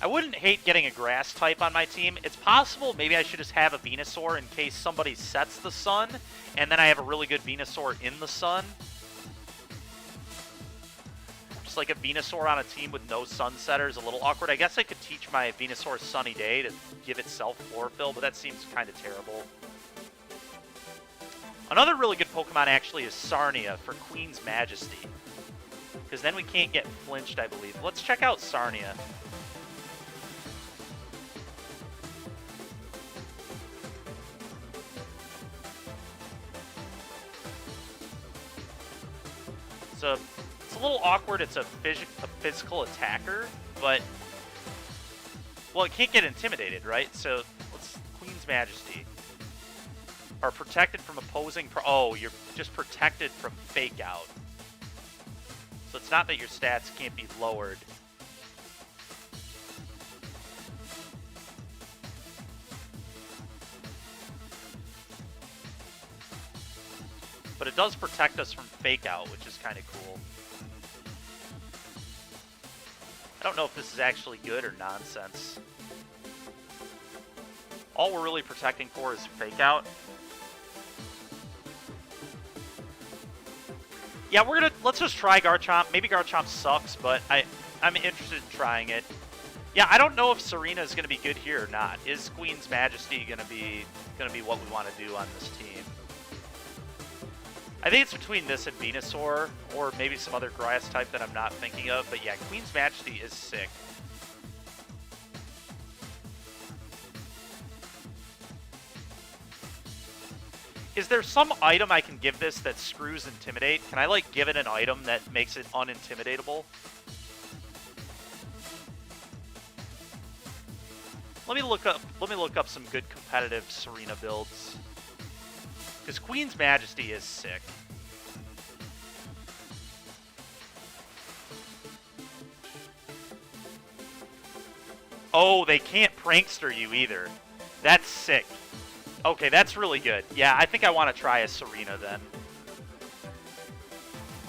I wouldn't hate getting a grass type on my team. It's possible maybe I should just have a Venusaur in case somebody sets the sun, and then I have a really good Venusaur in the sun. Just like a Venusaur on a team with no sun setter is a little awkward. I guess I could teach my Venusaur Sunny Day to give itself chlorophyll, but that seems kind of terrible. Another really good Pokemon actually is Sarnia for Queen's Majesty, because then we can't get flinched, I believe. Let's check out Sarnia. It's a little awkward. It's a physical attacker, but Well, it can't get intimidated, right? So let's Queen's Majesty. Are protected from opposing... oh, you're just protected from Fake Out. So it's not that your stats can't be lowered. But it does protect us from Fake Out, which is kind of cool. I don't know if this is actually good or nonsense. All we're really protecting for is Fake Out. Yeah, let's just try Garchomp. Maybe Garchomp sucks, but I'm interested in trying it. Yeah, I don't know if Serena is going to be good here or not. Is Queen's Majesty going to be what we want to do on this team? I think it's between this and Venusaur, or maybe some other grass type that I'm not thinking of. But yeah, Queen's Majesty is sick. Is there some item I can give this that screws Intimidate? Can I, like, give it an item that makes it unintimidatable? Let me look up some good competitive Serena builds. Because Queen's Majesty is sick. Oh, they can't prankster you either. That's sick. Okay, that's really good. Yeah, I think I want to try a Serena then.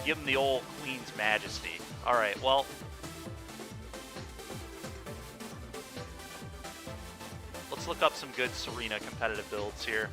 Give him the old Queen's Majesty. Alright, well... let's look up some good Serena competitive builds here.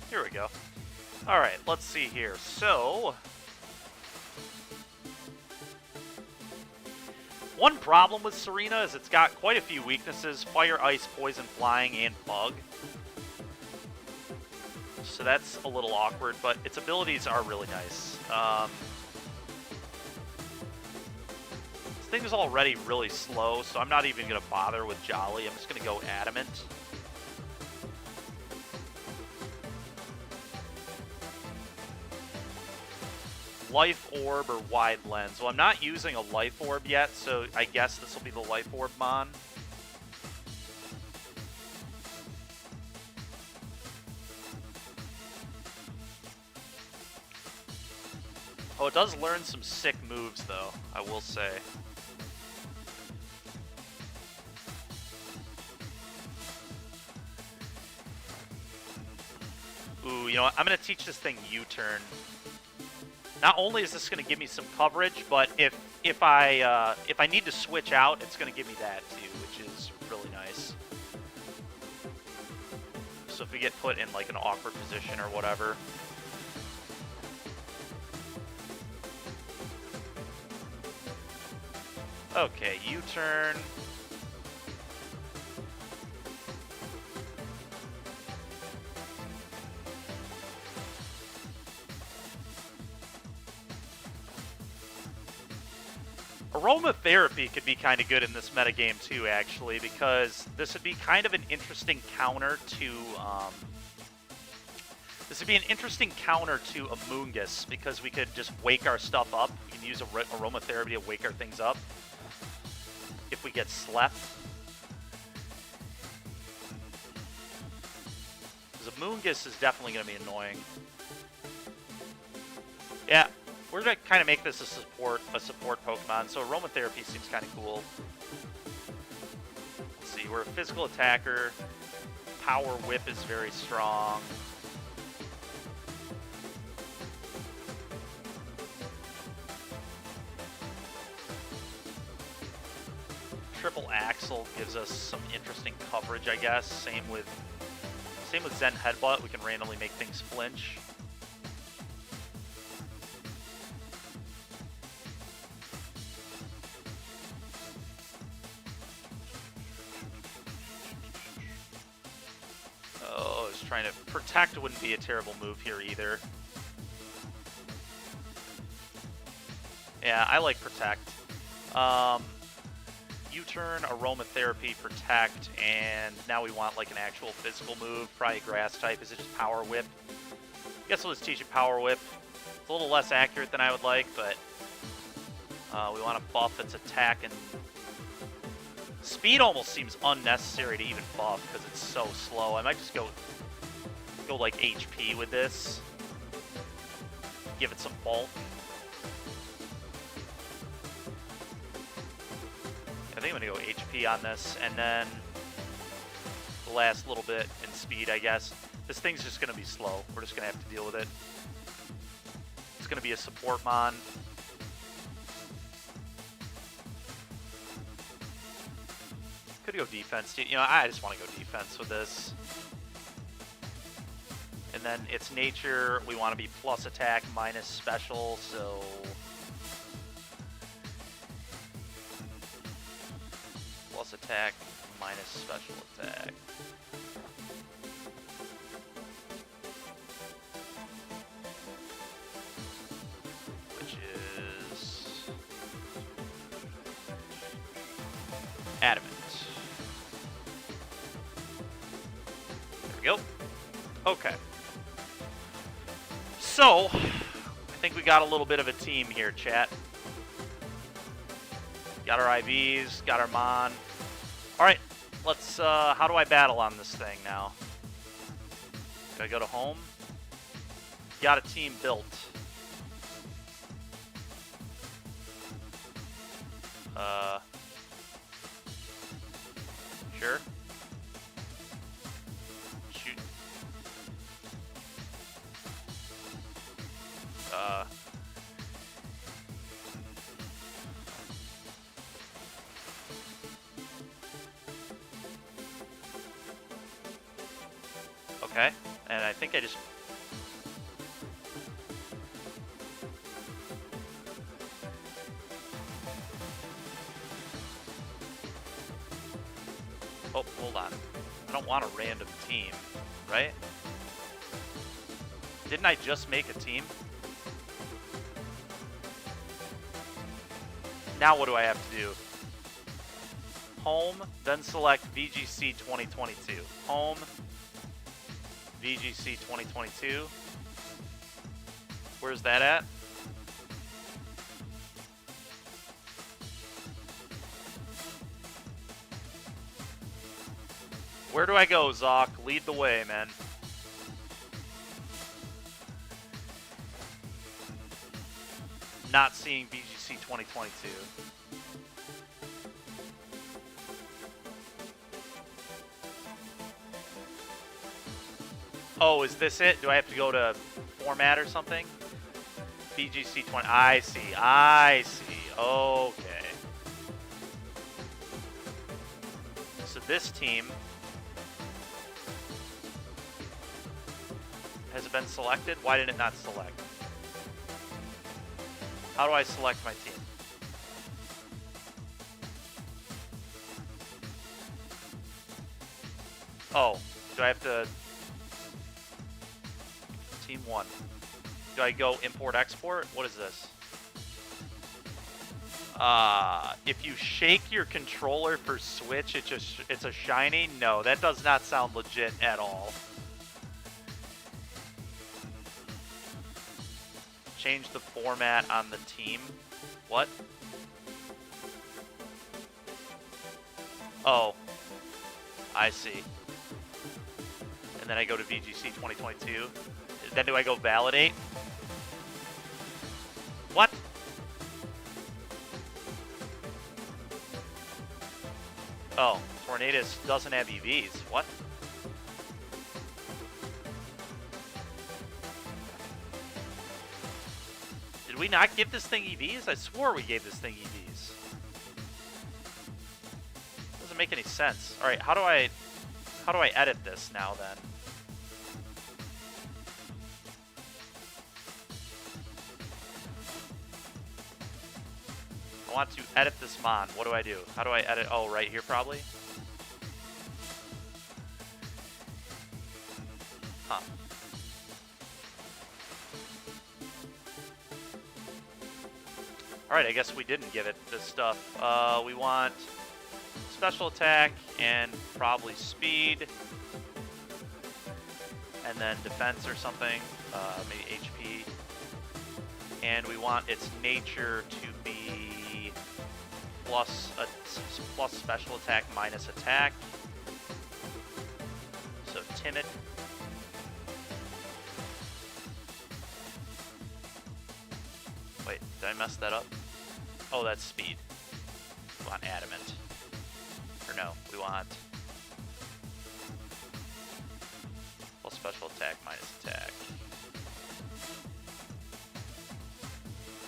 Here we go. Alright, let's see here. So, one problem with Serena is it's got quite a few weaknesses. Fire, Ice, Poison, Flying, and Bug. So that's a little awkward, but its abilities are really nice. This thing is already really slow, so I'm not even going to bother with Jolly. I'm just going to go Adamant. Life Orb or Wide Lens. Well, I'm not using a Life Orb yet, so I guess this will be the Life Orb Mon. Oh, it does learn some sick moves, though, I will say. Ooh, you know what? I'm going to teach this thing U-Turn. Not only is this going to give me some coverage, but if I need to switch out, it's going to give me that too, which is really nice. So if we get put in like an awkward position or whatever. Okay, U-turn. Aromatherapy could be kind of good in this metagame too, actually, because this would be kind of an interesting counter to Amoonguss, because we could just wake our stuff up. We can use aromatherapy to wake our things up if we get slept. Because Amoonguss is definitely going to be annoying. Yeah. We're going to kind of make this a support Pokemon, so Aromatherapy seems kind of cool. Let's see, we're a physical attacker. Power Whip is very strong. Triple Axle gives us some interesting coverage, I guess. Same with Zen Headbutt, we can randomly make things flinch. trying to protect wouldn't be a terrible move here either. Yeah, I like protect. U-turn, aromatherapy, protect, and now we want like an actual physical move, probably grass type. Is it just power whip? I guess we'll just teach it power whip. It's a little less accurate than I would like, but we want to buff its attack, and speed almost seems unnecessary to even buff because it's so slow. I might just go like HP with this. Give it some bulk. I think I'm going to go HP on this, and then the last little bit in speed, I guess. This thing's just going to be slow. We're just going to have to deal with it. It's going to be a support mon. Could go defense. You know, I just want to go defense with this. And then its nature, we want to be plus attack, minus special, so... Plus attack, minus special attack. Which is... Adamant. There we go. Okay. So, I think we got a little bit of a team here, chat. Got our IVs, got our Mon. Alright, let's, how do I battle on this thing now? Do I go to home? Got a team built. Sure. Shoot. Okay, and I think I just... Oh, hold on. I don't want a random team, right? Didn't I just make a team? Now what do I have to do? Home, then select VGC 2022. Home, VGC 2022. Where's that at? Where do I go, Zoc? Lead the way, man. Not seeing VGC 2022. Oh, is this it? Do I have to go to format or something? VGC 20. I see. I see. Okay. So this team has it been selected? Why did it not select? How do I select my team? Oh, do I have to... Team 1. Do I go import export? What is this? If you shake your controller for Switch, it's a shiny? No, that does not sound legit at all. Change the format on the team. What? Oh. I see. And then I go to VGC 2022. Then do I go validate? What? Oh, Tornadus doesn't have EVs. What? Did we not give this thing EVs? I swore we gave this thing EVs. Doesn't make any sense. All right, how do I edit this now then? I want to edit this mon. What do I do? How do I edit? Oh, right here probably. Huh. Alright, I guess we didn't give it this stuff. We want special attack and probably speed. And then defense or something. Maybe HP. And we want its nature to be plus special attack minus attack. So timid. Wait, did I mess that up? Oh, that's speed. We want adamant. Or no, we want plus special attack minus attack.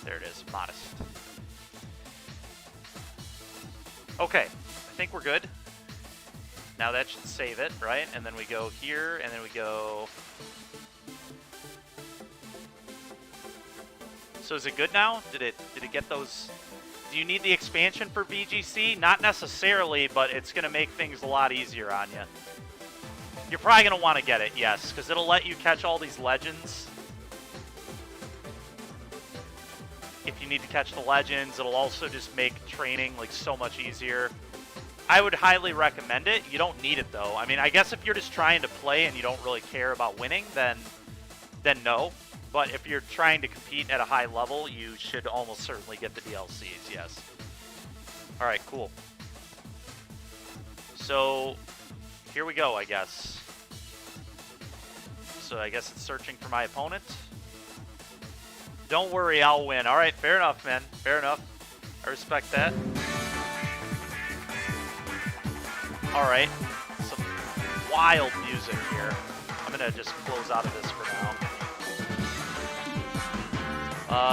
There it is, modest. Okay, I think we're good. Now that should save it, right? And then we go here, and then we go... So is it good now? Did it get those... Do you need the expansion for VGC? Not necessarily, but it's going to make things a lot easier on you. You're probably going to want to get it, yes, because it'll let you catch all these legends. If you need to catch the legends, it'll also just make training like so much easier. I would highly recommend it. You don't need it though. I mean, I guess if you're just trying to play and you don't really care about winning, then no. But if you're trying to compete at a high level, you should almost certainly get the DLCs, yes. All right, cool. So here we go, I guess. So I guess it's searching for my opponent. Don't worry, I'll win. All right, fair enough, man. Fair enough. I respect that. All right, some wild music here. I'm gonna just close out of this for now.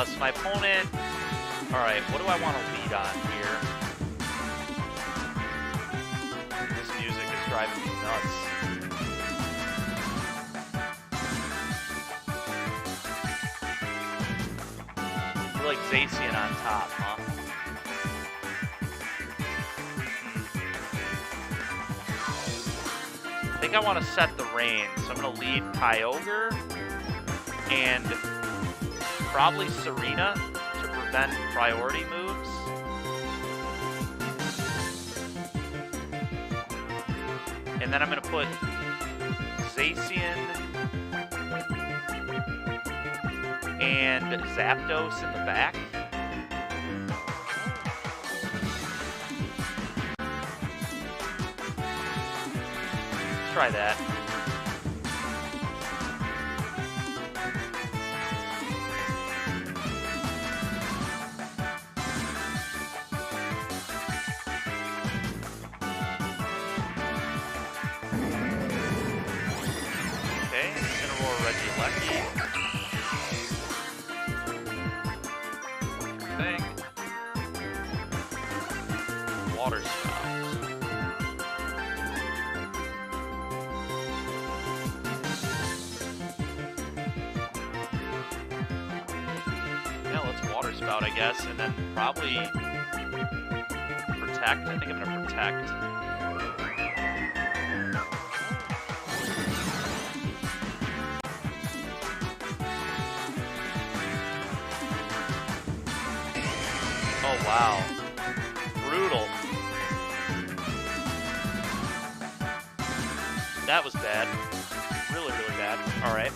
So my opponent. All right, what do I want to lead on here? This music is driving me nuts. I like Zacian on top, huh? I think I want to set the reins. So I'm going to lead Kyogre and probably Serena to prevent priority moves. And then I'm going to put Zacian and Zapdos in the back. Let's try that. Okay, Incineroar, Regieleki. Thing. Water Spout. Yeah, let's Water Spout, I guess, and then probably Protect. I think I'm gonna Protect. Oh, wow. Brutal. That was bad. Really, really bad. Alright.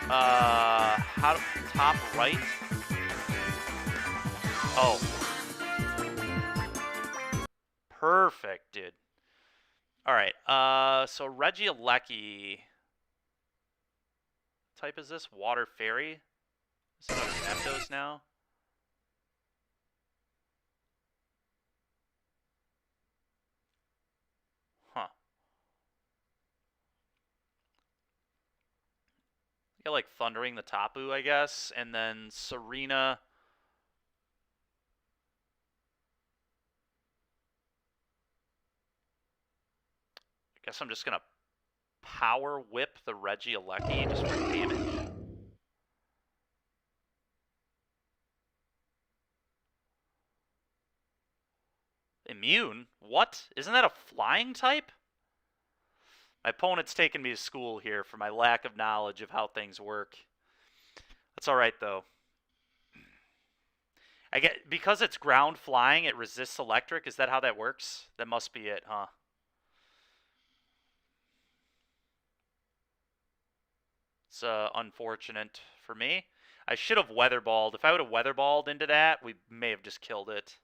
How to, top right? Oh. Perfect, dude. Alright, so Regieleki. What type is this? Water Fairy? Is it on Zapdos now? Huh. Got like Thundering the Tapu, I guess, and then Serena. I guess I'm just gonna Power Whip the Regieleki just for damage. Immune? What? Isn't that a flying type? My opponent's taking me to school here for my lack of knowledge of how things work. That's all right, though. I get because it's ground flying, it resists electric. Is that how that works? That must be it, huh? It's unfortunate for me. I should have weatherballed. If I would have weatherballed into that, we may have just killed it.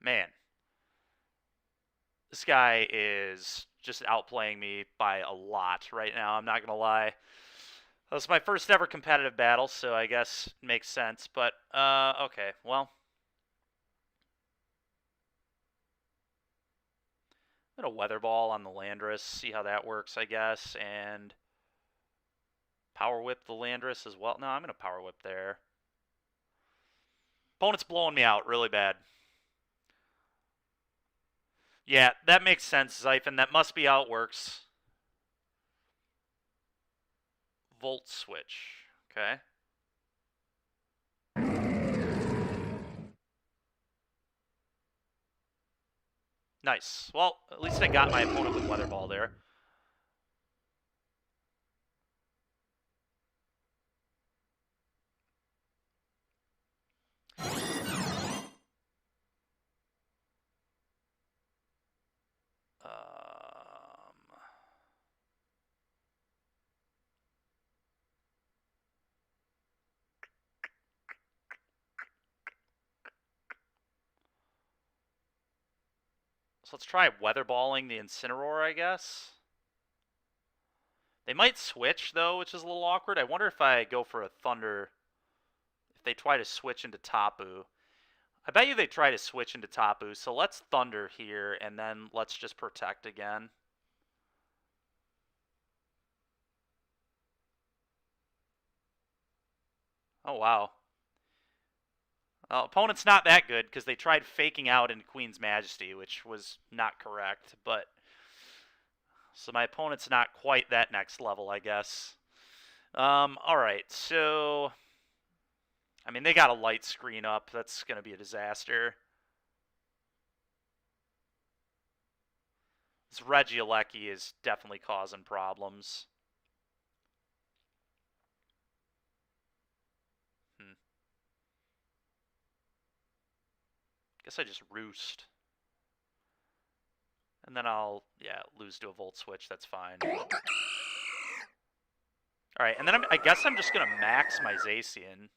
Man. This guy is just outplaying me by a lot right now, I'm not going to lie. That was my first ever competitive battle, so I guess it makes sense. But, okay, well. I'm going to Weather Ball on the Landorus, see how that works, I guess. And Power Whip the Landorus as well. No, I'm going to Power Whip there. Opponent's blowing me out really bad. Yeah, that makes sense, Zyphon. That must be how it works. Volt Switch. Okay. Nice. Well, at least I got my opponent with Weather Ball there. So let's try weatherballing the Incineroar, I guess. They might switch, though, which is a little awkward. I wonder if I go for a Thunder, if they try to switch into Tapu. I bet you they try to switch into Tapu, so let's Thunder here, and then let's just Protect again. Oh, wow. Well, opponent's not that good because they tried faking out into Queen's Majesty, which was not correct. But so my opponent's not quite that next level, I guess. All right, so I mean they got a light screen up. That's gonna be a disaster. This Regieleki is definitely causing problems. Guess I just Roost. And then I'll, yeah, lose to a Volt Switch. That's fine. Alright, and then I guess I'm just going to max my Zacian.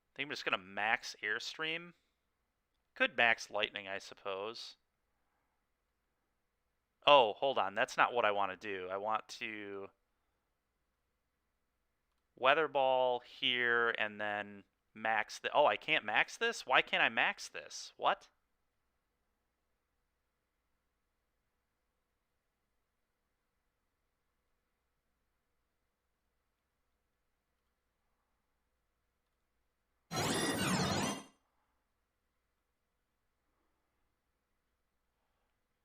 I think I'm just going to max Airstream. Could max Lightning, I suppose. Oh, hold on. That's not what I want to do. I want to Weather Ball here and then max the... Oh, I can't max this? Why can't I max this? What?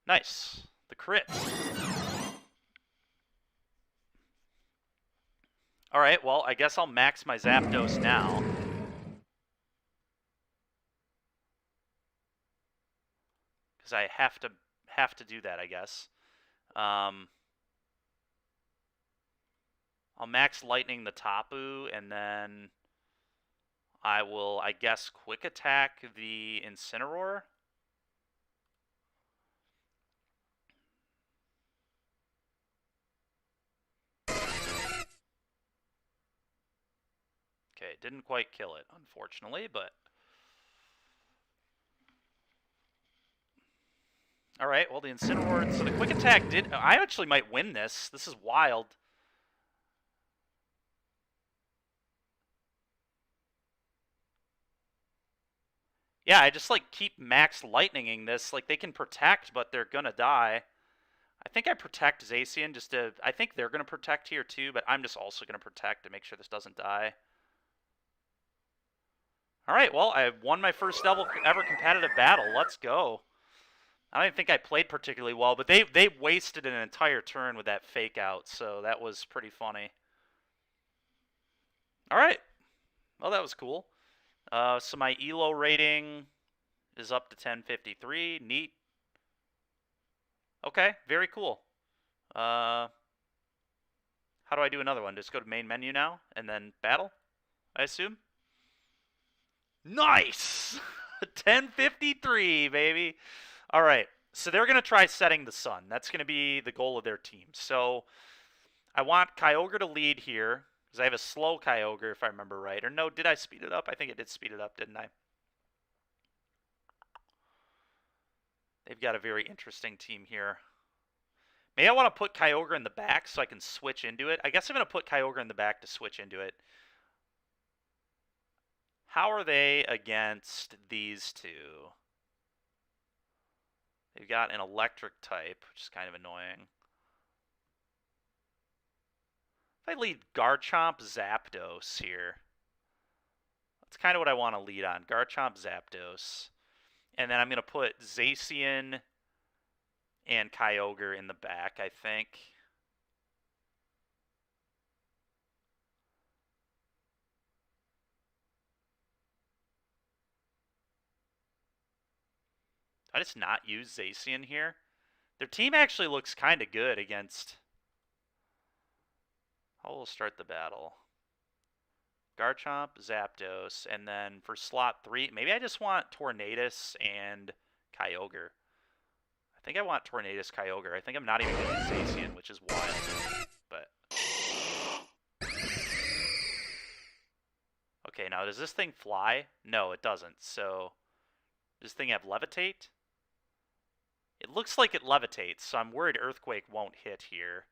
Nice. The crit. Alright, well, I guess I'll max my Zapdos now. Because I have to do that, I guess. I'll max Lightning the Tapu, and then I will, I guess, Quick Attack the Incineroar. Okay, didn't quite kill it, unfortunately, but... All right, well, the Incineroar... So the Quick Attack did... I actually might win this. This is wild. Yeah, I just, like, keep max lightninging this. Like, they can protect, but they're gonna die. I think I protect Zacian just to... I think they're gonna protect here, too, but I'm just also gonna protect to make sure this doesn't die. All right, well, I won my first ever competitive battle. Let's go. I don't think I played particularly well, but they wasted an entire turn with that fake out, so that was pretty funny. All right. Well, that was cool. So my ELO rating is up to 1053. Neat. Okay, very cool. How do I do another one? Just go to main menu now and then battle, I assume? Nice! 1053, baby. All right. So they're going to try setting the sun. That's going to be the goal of their team. So I want Kyogre to lead here, because I have a slow Kyogre, if I remember right. Or no, did I speed it up? I think it did speed it up, didn't I? They've got a very interesting team here. Maybe I want to put Kyogre in the back so I can switch into it. I guess I'm going to put Kyogre in the back to switch into it. How are they against these two? They've got an electric type, which is kind of annoying. If I lead Garchomp, Zapdos here. That's kind of what I want to lead on. Garchomp, Zapdos. And then I'm going to put Zacian and Kyogre in the back, I think. I just not use Zacian here. Their team actually looks kind of good against... How will start the battle? Garchomp, Zapdos, and then for slot 3, maybe I just want Tornadus and Kyogre. I think I want Tornadus, Kyogre. I think I'm not even going to use Zacian, which is wild. But okay, now does this thing fly? No, it doesn't. So does this thing have Levitate? It looks like it levitates, so I'm worried Earthquake won't hit here.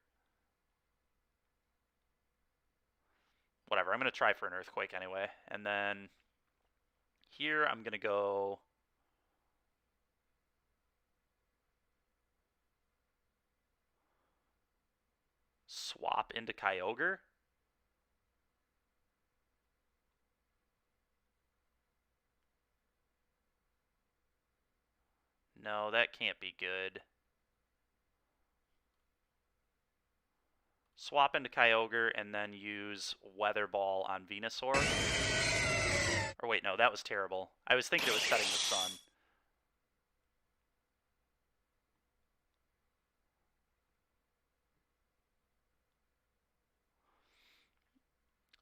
Whatever, I'm going to try for an Earthquake anyway. And then here I'm going to go... Swap into Kyogre. No, that can't be good. Swap into Kyogre and then use Weather Ball on Venusaur. Or wait, no, that was terrible. I was thinking it was setting the sun.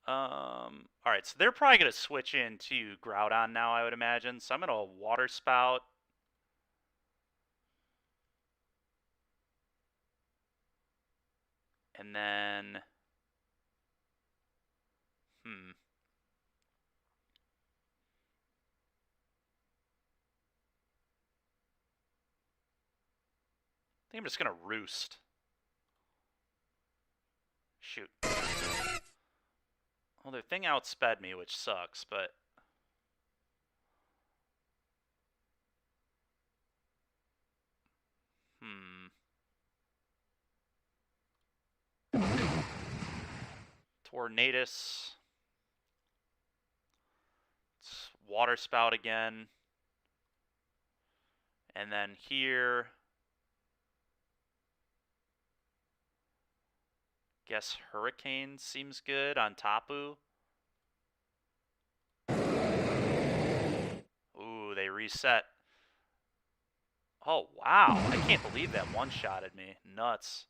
Alright, so they're probably going to switch into Groudon now, I would imagine. So I'm going to Water Spout. And then... I think I'm just going to Roost. Shoot. Well, their thing outsped me, which sucks, but... Tornadus. It's Water Spout again. And then here... Guess Hurricane seems good on Tapu. Ooh, they reset. Oh, wow. I can't believe that one-shotted me. Nuts.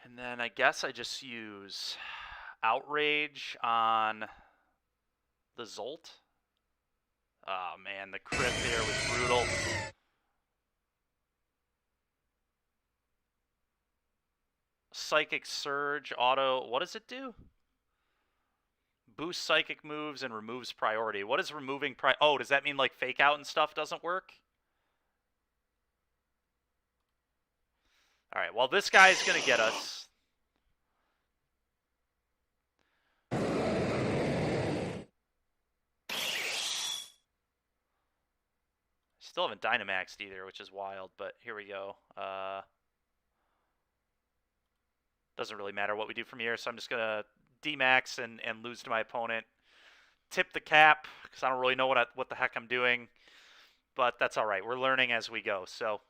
And then I guess I just use Outrage on the Zolt. Oh, man, the crit there was brutal. Psychic Surge, auto. What does it do? Boosts psychic moves and removes priority. What is removing Oh, does that mean like fake out and stuff doesn't work? Alright, well this guy's gonna get us. Still haven't Dynamaxed either, which is wild, but here we go. Doesn't really matter what we do from here, so I'm just gonna D-max and lose to my opponent. Tip the cap, because I don't really know what the heck I'm doing. But that's alright. We're learning as we go. So,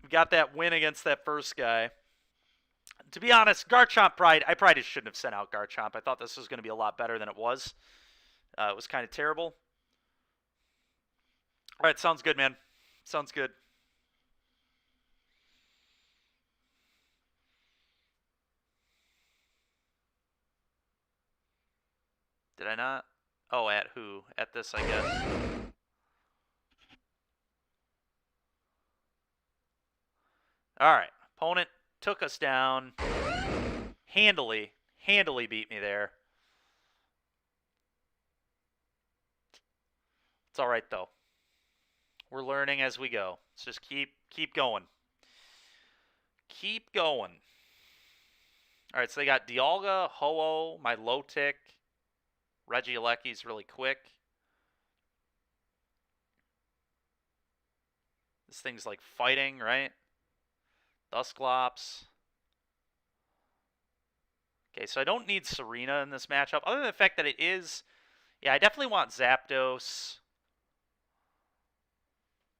we got that win against that first guy. To be honest, Garchomp I probably just shouldn't have sent out Garchomp. I thought this was going to be a lot better than it was. It was kind of terrible. Alright, sounds good, man. Sounds good. Did I not? Oh, at who? At this, I guess. Alright. Opponent took us down. Handily beat me there. It's alright, though. We're learning as we go. Let's just keep going. Keep going. Alright, so they got Dialga, Ho-Oh, my low tick. Regieleki's really quick. This thing's like fighting, right? Dusclops. Okay, so I don't need Serena in this matchup, other than the fact that it is... Yeah, I definitely want Zapdos.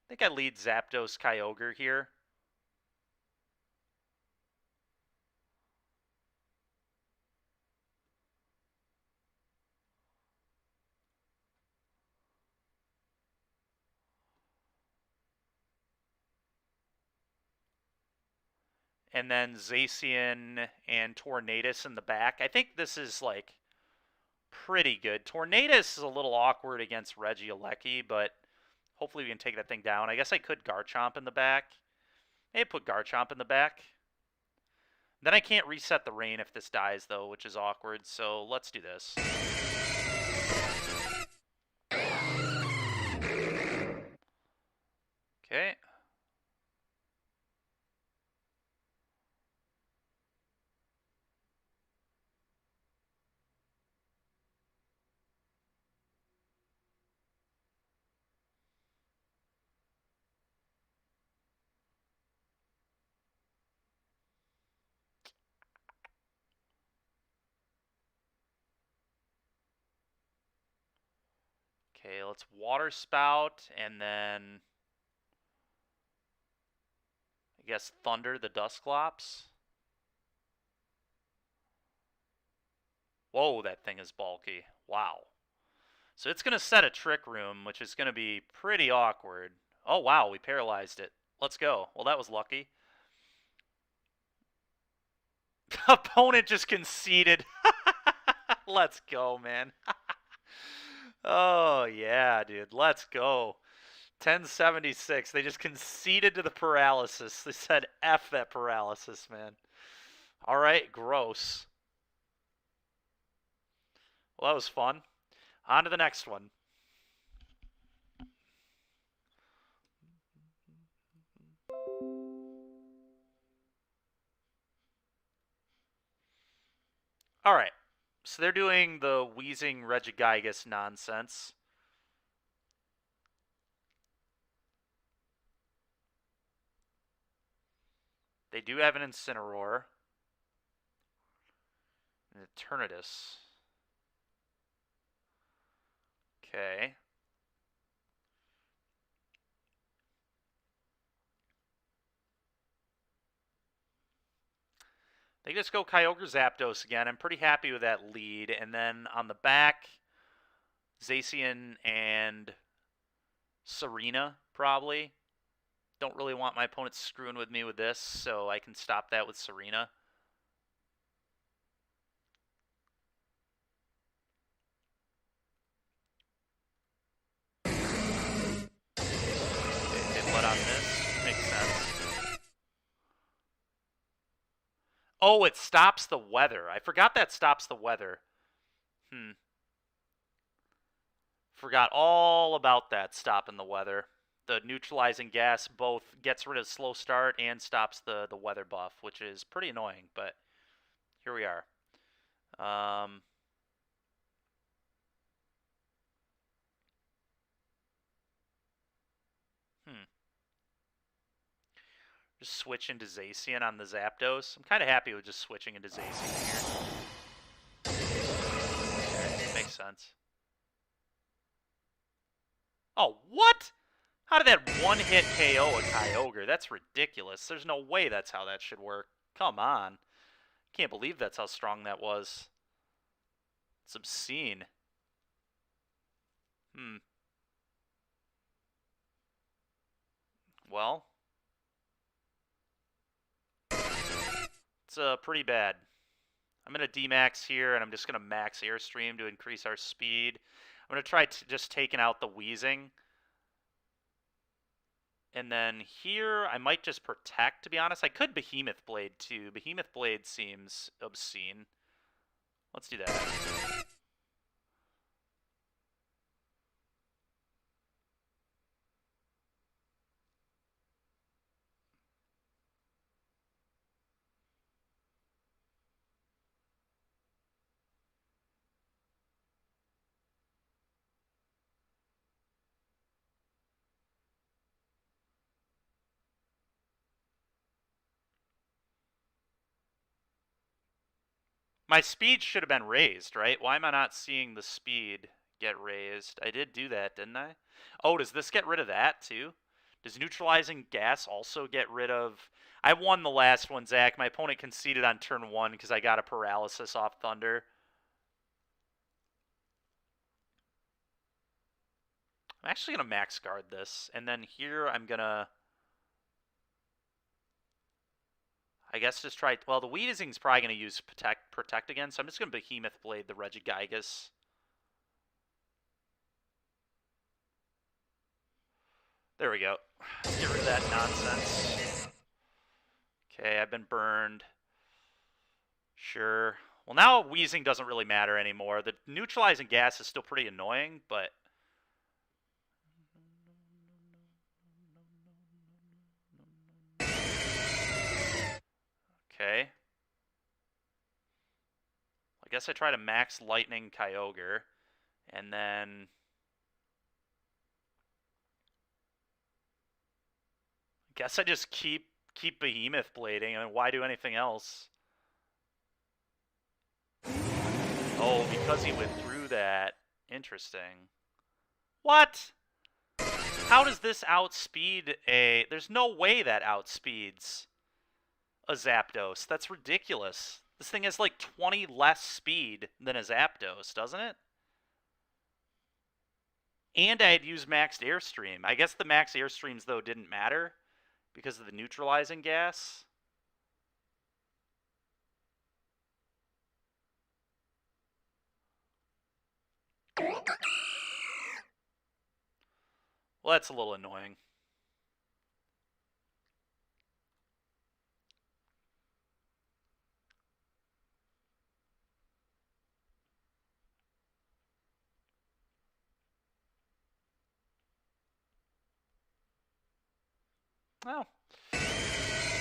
I think I lead Zapdos Kyogre here. And then Zacian and Tornadus in the back. I think this is, like, pretty good. Tornadus is a little awkward against Regieleki, but hopefully we can take that thing down. I guess I could Garchomp in the back. Maybe put Garchomp in the back. Then I can't reset the rain if this dies, though, which is awkward. So let's do this. Okay. Okay, let's Water Spout, and then I guess Thunder the Dusclops. Whoa, that thing is bulky. Wow. So it's going to set a Trick Room, which is going to be pretty awkward. Oh, wow, we paralyzed it. Let's go. Well, that was lucky. Opponent just conceded. Let's go, man. Oh, yeah, dude. Let's go. 1076. They just conceded to the paralysis. They said, F that paralysis, man. All right, gross. Well, that was fun. On to the next one. All right. So they're doing the wheezing Regigigas nonsense. They do have an Incineroar. An Eternatus. Okay. They just go Kyogre Zapdos again. I'm pretty happy with that lead. And then on the back, Zacian and Serena, probably. Don't really want my opponent screwing with me with this, so I can stop that with Serena. Oh, it stops the weather. I forgot that stops the weather. Forgot all about that stopping the weather. The neutralizing gas both gets rid of slow start and stops the weather buff, which is pretty annoying, but here we are. Just switch into Zacian on the Zapdos. I'm kind of happy with just switching into Zacian here. Makes sense. Oh, what? How did that one-hit KO a Kyogre? That's ridiculous. There's no way that's how that should work. Come on. Can't believe that's how strong that was. It's obscene. Well. It's pretty bad. I'm going to D-max here, and I'm just going to max Airstream to increase our speed. I'm going to try just taking out the Wheezing. And then here, I might just Protect, to be honest. I could Behemoth Blade, too. Behemoth Blade seems obscene. Let's do that. My speed should have been raised, right? Why am I not seeing the speed get raised? I did do that, didn't I? Oh, does this get rid of that, too? Does neutralizing gas also get rid of... I won the last one, Zach. My opponent conceded on turn 1 because I got a paralysis off Thunder. I'm actually going to max guard this. And then here I'm going to... I guess just try... Well, the Weezing's probably going to use Protect again, so I'm just going to Behemoth Blade the Regigigas. There we go. Get rid of that nonsense. Okay, I've been burned. Sure. Well, now Wheezing doesn't really matter anymore. The neutralizing gas is still pretty annoying, but... Okay. I guess I try to max Lightning Kyogre, and then... I guess I just keep Behemoth Blading. I mean, why do anything else? Oh, because he withdrew that. Interesting. What? How does this outspeed a... There's no way that outspeeds a Zapdos. That's ridiculous. This thing has like 20 less speed than a Zapdos, doesn't it? And I had used maxed Airstream. I guess the max Airstreams, though, didn't matter because of the neutralizing gas. Well, that's a little annoying. Well,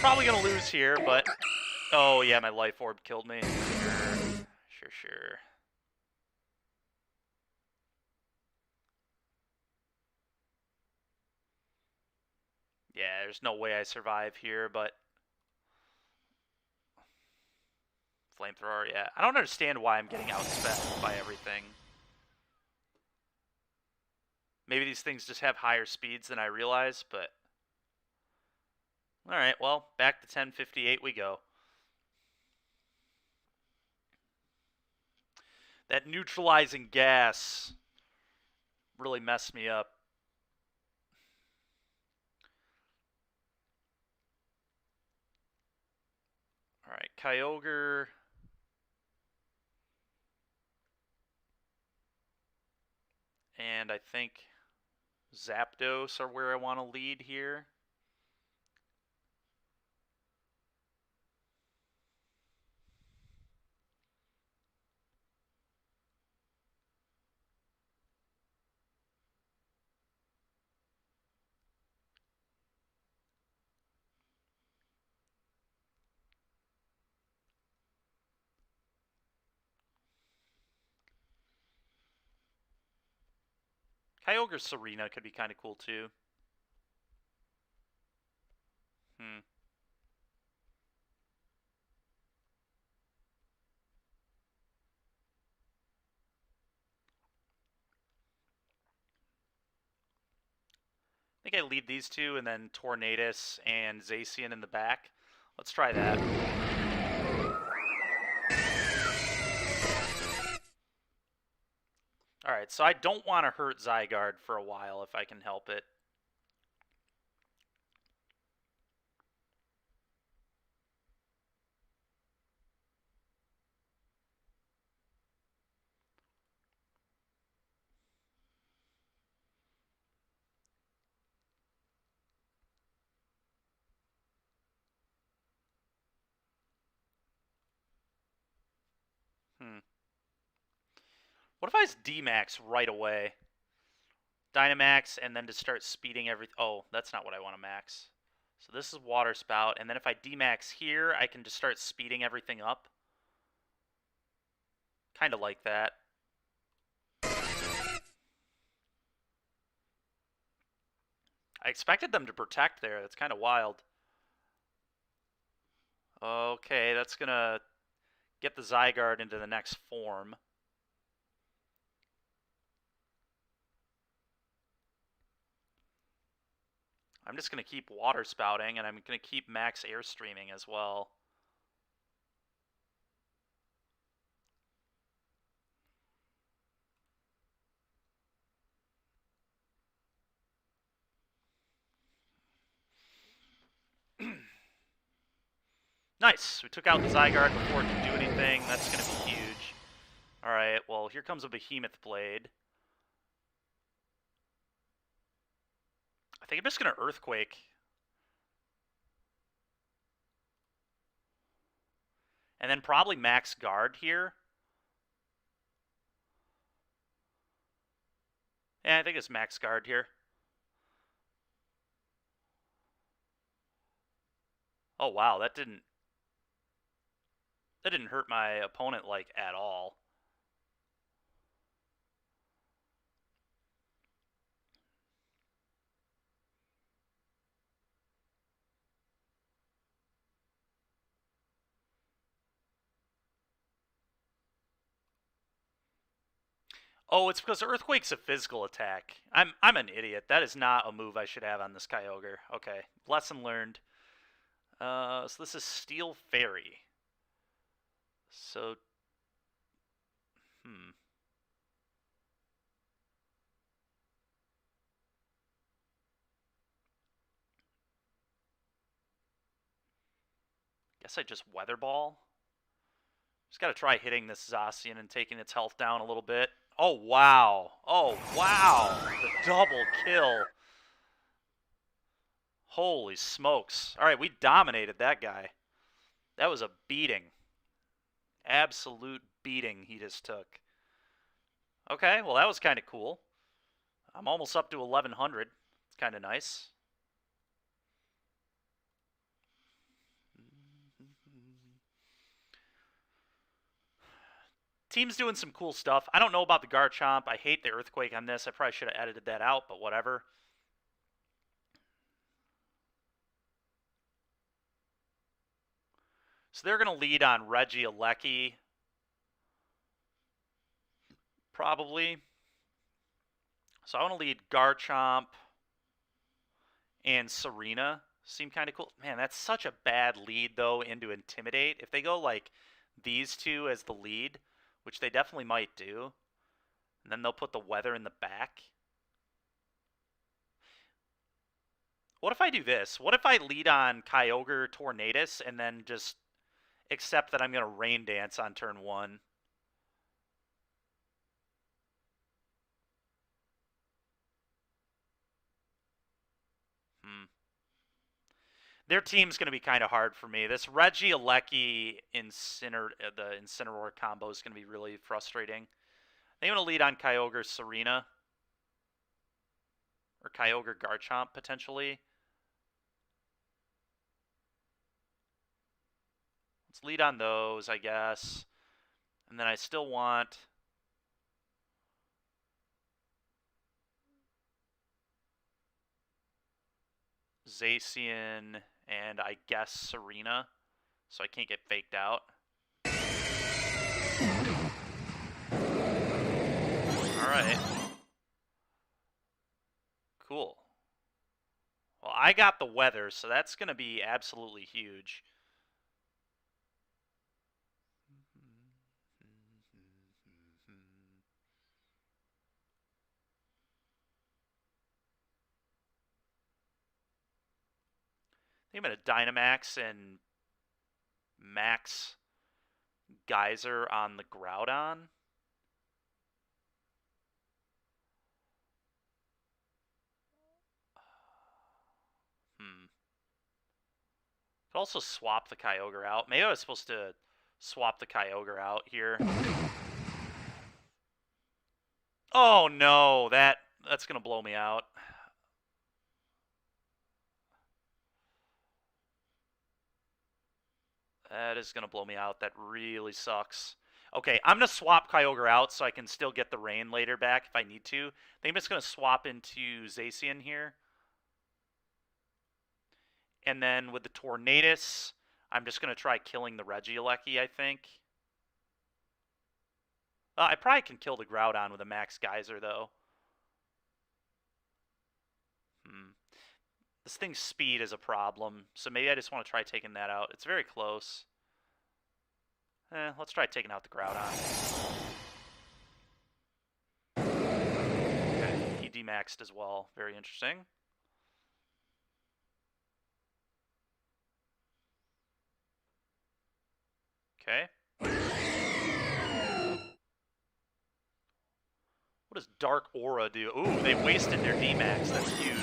probably going to lose here, but... Oh, yeah, my Life Orb killed me. Sure. Yeah, there's no way I survive here, but... Flamethrower, yeah. I don't understand why I'm getting outspent by everything. Maybe these things just have higher speeds than I realize, but... Alright, well, back to 1058 we go. That neutralizing gas really messed me up. Alright, Kyogre. And I think Zapdos are where I want to lead here. Kyogre Serena could be kind of cool too. I think I lead these two and then Tornadus and Zacian in the back. Let's try that. Alright, so I don't want to hurt Zygarde for a while if I can help it. What if I just D-Max right away? Dynamax, and then to start speeding everything. Oh, that's not what I want to max. So this is Water Spout, and then if I D-Max here, I can just start speeding everything up. Kind of like that. I expected them to protect there. That's kind of wild. Okay, that's going to get the Zygarde into the next form. I'm just going to keep Water Spouting, and I'm going to keep max Airstreaming as well. Nice! We took out the Zygarde before it could do anything. That's going to be huge. Alright, well, here comes a Behemoth Blade. I think I'm just going to Earthquake. And then probably max Guard here. Yeah, I think it's max Guard here. Oh, wow, that didn't hurt my opponent, like, at all. Oh, it's because Earthquake's a physical attack. I'm an idiot. That is not a move I should have on this Kyogre. Okay, lesson learned. So this is Steel Fairy. So, guess I just Weather Ball. Just got to try hitting this Zacian and taking its health down a little bit. Oh, wow. Oh, wow. The double kill. Holy smokes. All right, we dominated that guy. That was a beating. Absolute beating he just took. Okay, well, that was kind of cool. I'm almost up to 1100. It's kind of nice. Team's doing some cool stuff. I don't know about the Garchomp. I hate the Earthquake on this. I probably should have edited that out, but whatever. So they're going to lead on Regieleki. Probably. So I want to lead Garchomp and Serena. Seem kind of cool. Man, that's such a bad lead, though, into Intimidate. If they go, like, these two as the lead, which they definitely might do, and then they'll put the Weather in the back. What if I do this? What if I lead on Kyogre Tornadus and then just accept that I'm going to Rain Dance on turn 1? Their team's going to be kind of hard for me. This Regieleki the Incineroar combo is going to be really frustrating. They want to lead on Kyogre Serena. Or Kyogre Garchomp, potentially. Let's lead on those, I guess. And then I still want... Zacian, and I guess Serena, so I can't get faked out. Alright. Cool. Well, I got the weather, so that's going to be absolutely huge. I think I'm going to Dynamax and Max Geyser on the Groudon. Could also swap the Kyogre out. Maybe I was supposed to swap the Kyogre out here. Oh no, that's gonna blow me out. That is gonna blow me out. That really sucks. Okay, I'm gonna swap Kyogre out so I can still get the rain later back if I need to. I think I'm just gonna swap into Zacian here. And then with the Tornadus, I'm just going to try killing the Regieleki, I think. I probably can kill the Groudon with a Max Geyser, though. This thing's speed is a problem, so maybe I just want to try taking that out. It's very close. Let's try taking out the Groudon. Okay, he demaxed as well. Very interesting. Okay. What does Dark Aura do? Ooh, they wasted their D-Max. That's huge.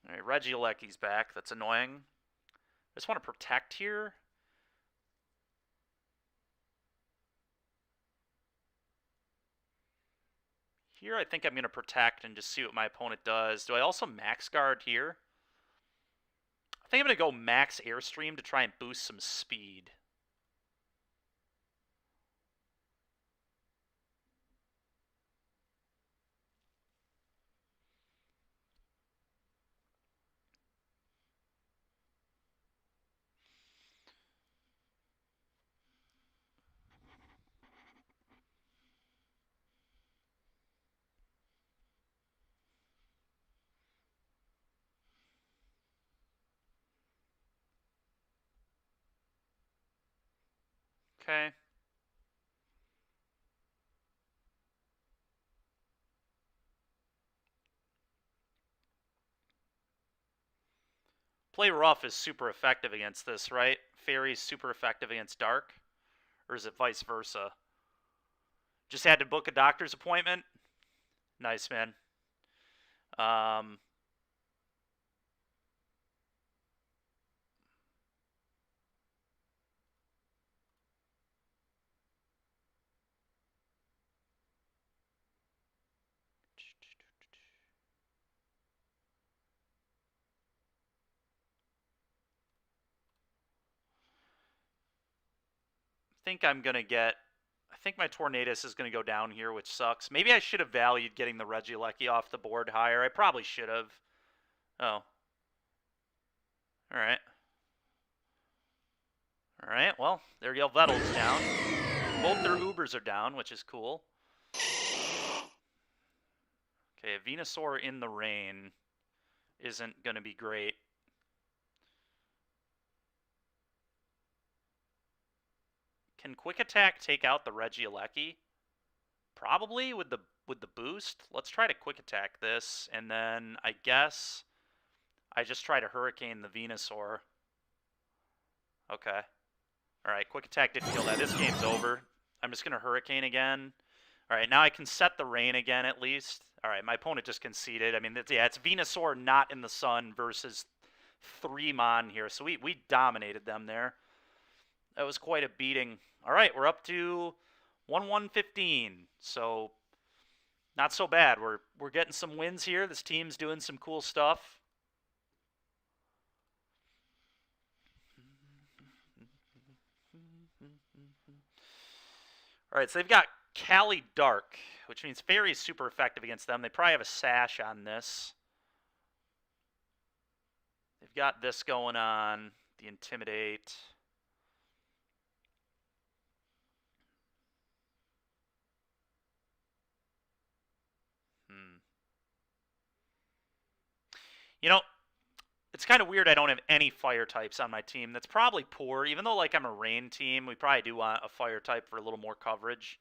Alright, Regieleki's back. That's annoying. I just want to protect here. Here I think I'm going to protect and just see what my opponent does. Do I also Max Guard here? I think I'm going to go Max Airstream to try and boost some speed. Okay. Play Rough is super effective against this, right? Fairy's super effective against Dark? Or is it vice versa? Just had to book a doctor's appointment? Nice, man. I think my Tornadus is going to go down here, which sucks. Maybe I should have valued getting the Regieleki off the board higher. I probably should have. Oh. Alright. Alright, well, their Yveltal's down. Both their Ubers are down, which is cool. Okay, a Venusaur in the rain isn't going to be great. Can Quick Attack take out the Regieleki? Probably with the boost. Let's try to Quick Attack this, and then I guess I just try to Hurricane the Venusaur. Okay. Alright, Quick Attack didn't kill that. This game's over. I'm just going to Hurricane again. Alright, now I can set the rain again at least. Alright, my opponent just conceded. I mean, it's Venusaur not in the sun versus 3 Mon here. So we dominated them there. That was quite a beating. Alright, we're up to 1-1-15. So, not so bad. We're getting some wins here. This team's doing some cool stuff. Alright, so they've got Cali Dark, which means Fairy's super effective against them. They probably have a Sash on this. got this going on. The Intimidate. You know, it's kind of weird I don't have any fire types on my team. That's probably poor. Even though, like, I'm a rain team, we probably do want a fire type for a little more coverage.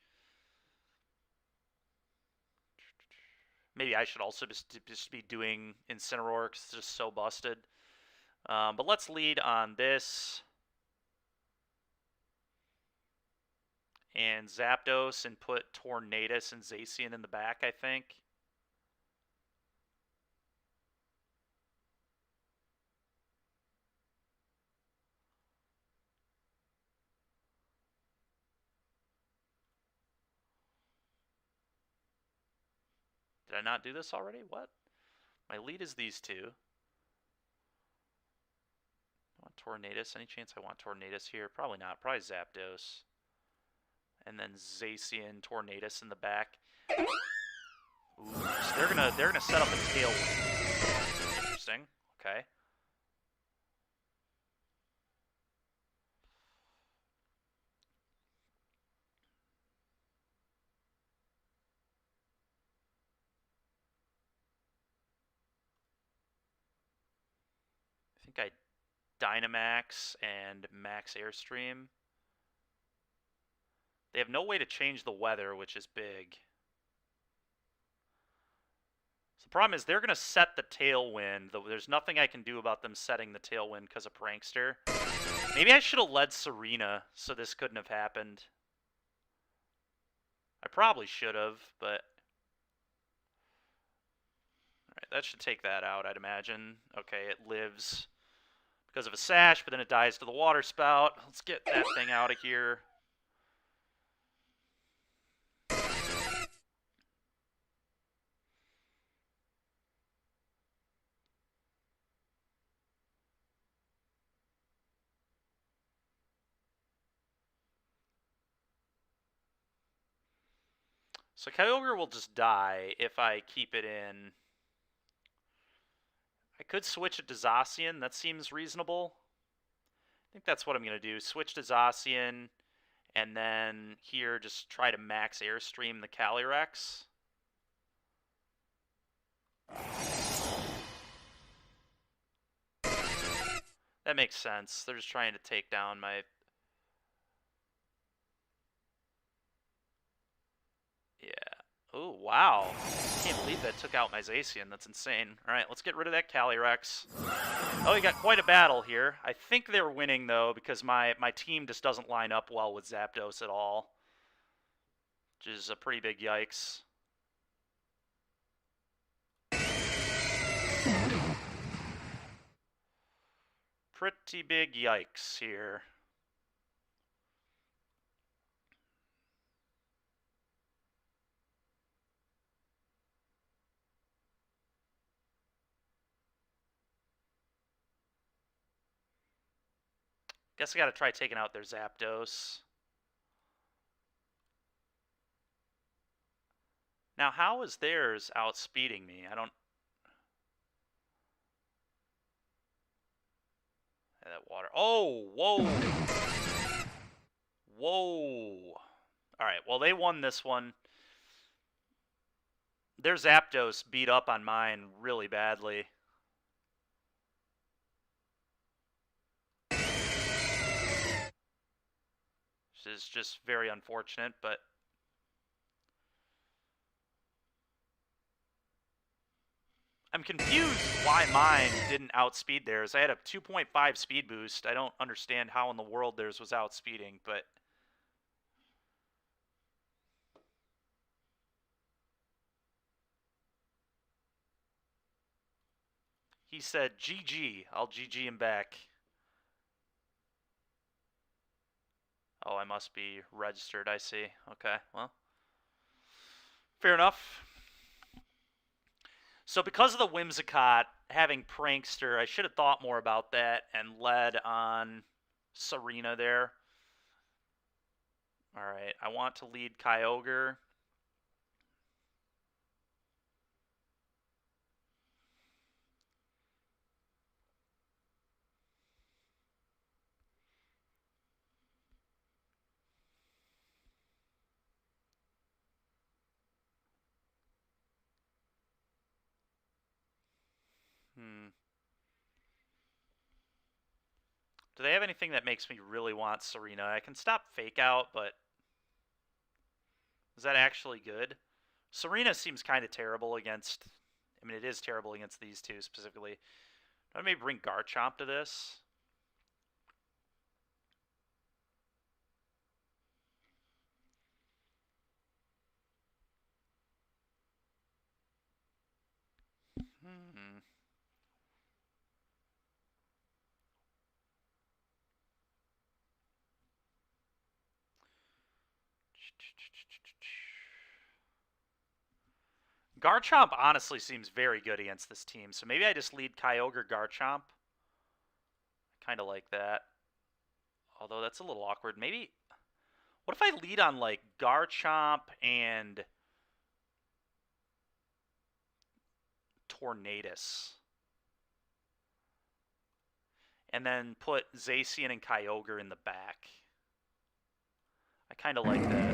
Maybe I should also just be doing Incineroar because it's just so busted. But let's lead on this. And Zapdos and put Tornadus and Zacian in the back, I think. Did I not do this already? What? My lead is these two. I want Tornadus. Any chance I want Tornadus here? Probably not. Probably Zapdos. And then Zacian, Tornadus in the back. Ooh, so they're gonna set up a tailwind. Interesting. Okay. I think I Dynamax and Max Airstream. They have no way to change the weather, which is big. So the problem is they're going to set the Tailwind. There's nothing I can do about them setting the Tailwind because of Prankster. Maybe I should have led Serena so this couldn't have happened. I probably should have, but... Alright, that should take that out, I'd imagine. Okay, it lives because of a Sash, but then it dies to the Water Spout. Let's get that thing out of here. So Kyogre will just die if I keep it in. I could switch it to Zacian. That seems reasonable. I think that's what I'm going to do. Switch to Zacian, and then here just try to max Airstream the Calyrex. That makes sense. They're just trying to take down my... Yeah. Oh, wow. I can't believe that took out my Zacian. That's insane. Alright, let's get rid of that Calyrex. Oh, we got quite a battle here. I think they're winning, though, because my team just doesn't line up well with Zapdos at all. Which is a pretty big yikes. Pretty big yikes here. Guess I gotta try taking out their Zapdos. Now, how is theirs outspeeding me? I don't... That water... Oh, whoa! Whoa! Alright, well, they won this one. Their Zapdos beat up on mine really badly. Which is just very unfortunate, but... I'm confused why mine didn't outspeed theirs. I had a 2.5 speed boost. I don't understand how in the world theirs was outspeeding, but... He said, GG. I'll GG him back. Oh, I must be registered, I see. Okay, well. Fair enough. So because of the Whimsicott having Prankster, I should have thought more about that and led on Serena there. Alright, I want to lead Kyogre. Do they have anything that makes me really want Serena? I can stop Fake Out, but is that actually good? Serena seems kind of terrible against... I mean, it is terrible against these two specifically. Do I maybe bring Garchomp to this? Garchomp honestly seems very good against this team, so maybe I just lead Kyogre Garchomp. Kind of like that. Although that's a little awkward. Maybe... What if I lead on, like, Garchomp and... Tornadus? And then put Zacian and Kyogre in the back. I kind of like that.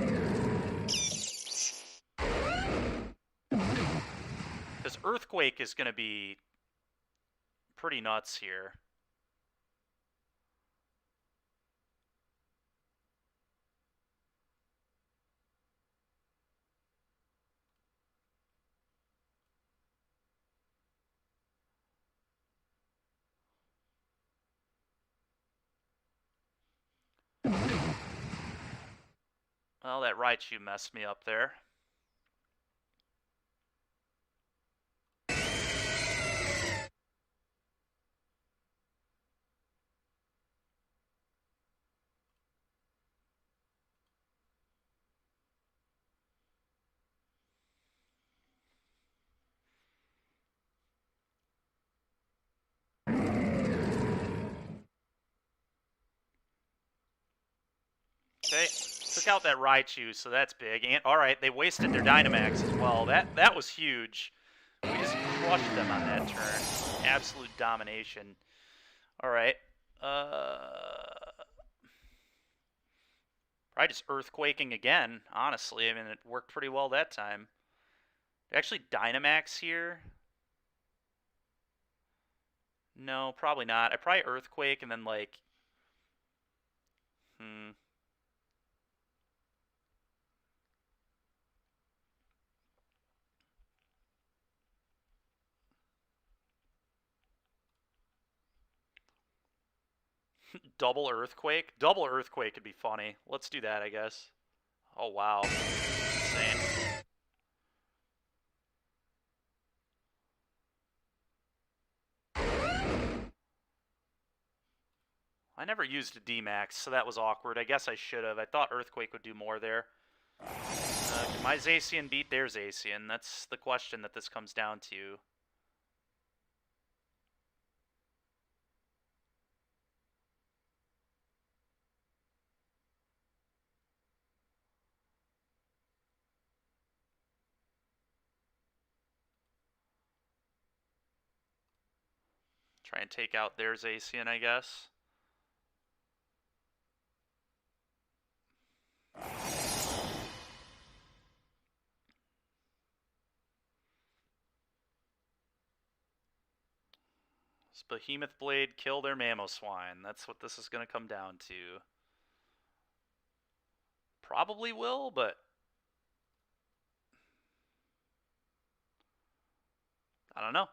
Because Earthquake is going to be pretty nuts here. Well, that Raichu messed me up there. Okay, took out that Raichu, so that's big. And all right, they wasted their Dynamax as well. That was huge. We just crushed them on that turn. Absolute domination. All right. Probably just Earthquaking again, honestly. I mean, it worked pretty well that time. Actually, Dynamax here? No, probably not. I probably Earthquake and then, like... Double Earthquake? Double Earthquake could be funny. Let's do that, I guess. Oh, wow. Insane. I never used a D-Max, so that was awkward. I guess I should have. I thought Earthquake would do more there. Can my Zacian beat their Zacian? That's the question that this comes down to. Try and take out their Zacian, I guess. Does Behemoth Blade kill their Mamoswine? That's what this is going to come down to. Probably will, but... I don't know.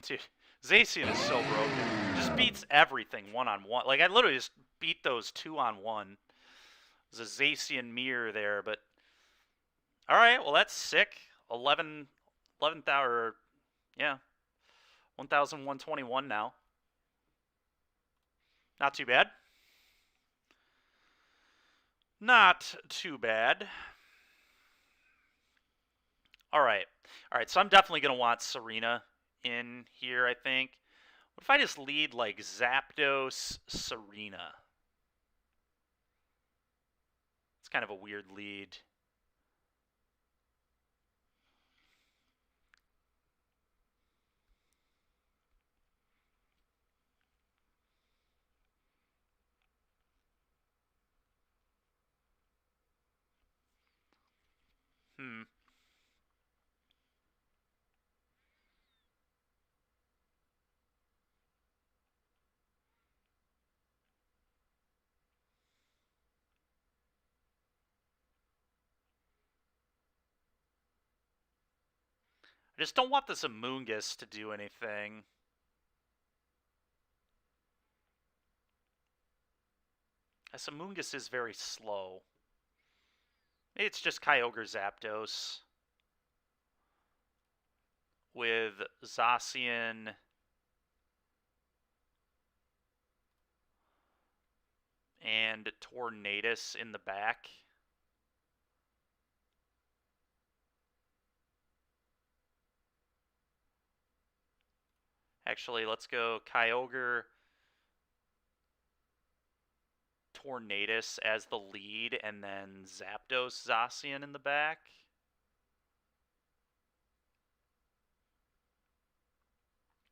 Dude, Zacian is so broken. Just beats everything one-on-one. Like, I literally just beat those 2-on-1. There's a Zacian mirror there, but... Alright, well that's sick. 11,000, yeah. 1,121 now. Not too bad. Not too bad. Alright. Alright, so I'm definitely going to want Serena in here, I think. What if I just lead, like, Zapdos, Serena? It's kind of a weird lead. I just don't want this Amoonguss to do anything. This Amoonguss is very slow. Maybe it's just Kyogre Zapdos with Zacian and Tornadus in the back. Actually, let's go Kyogre, Tornadus as the lead, and then Zapdos, Zacian in the back.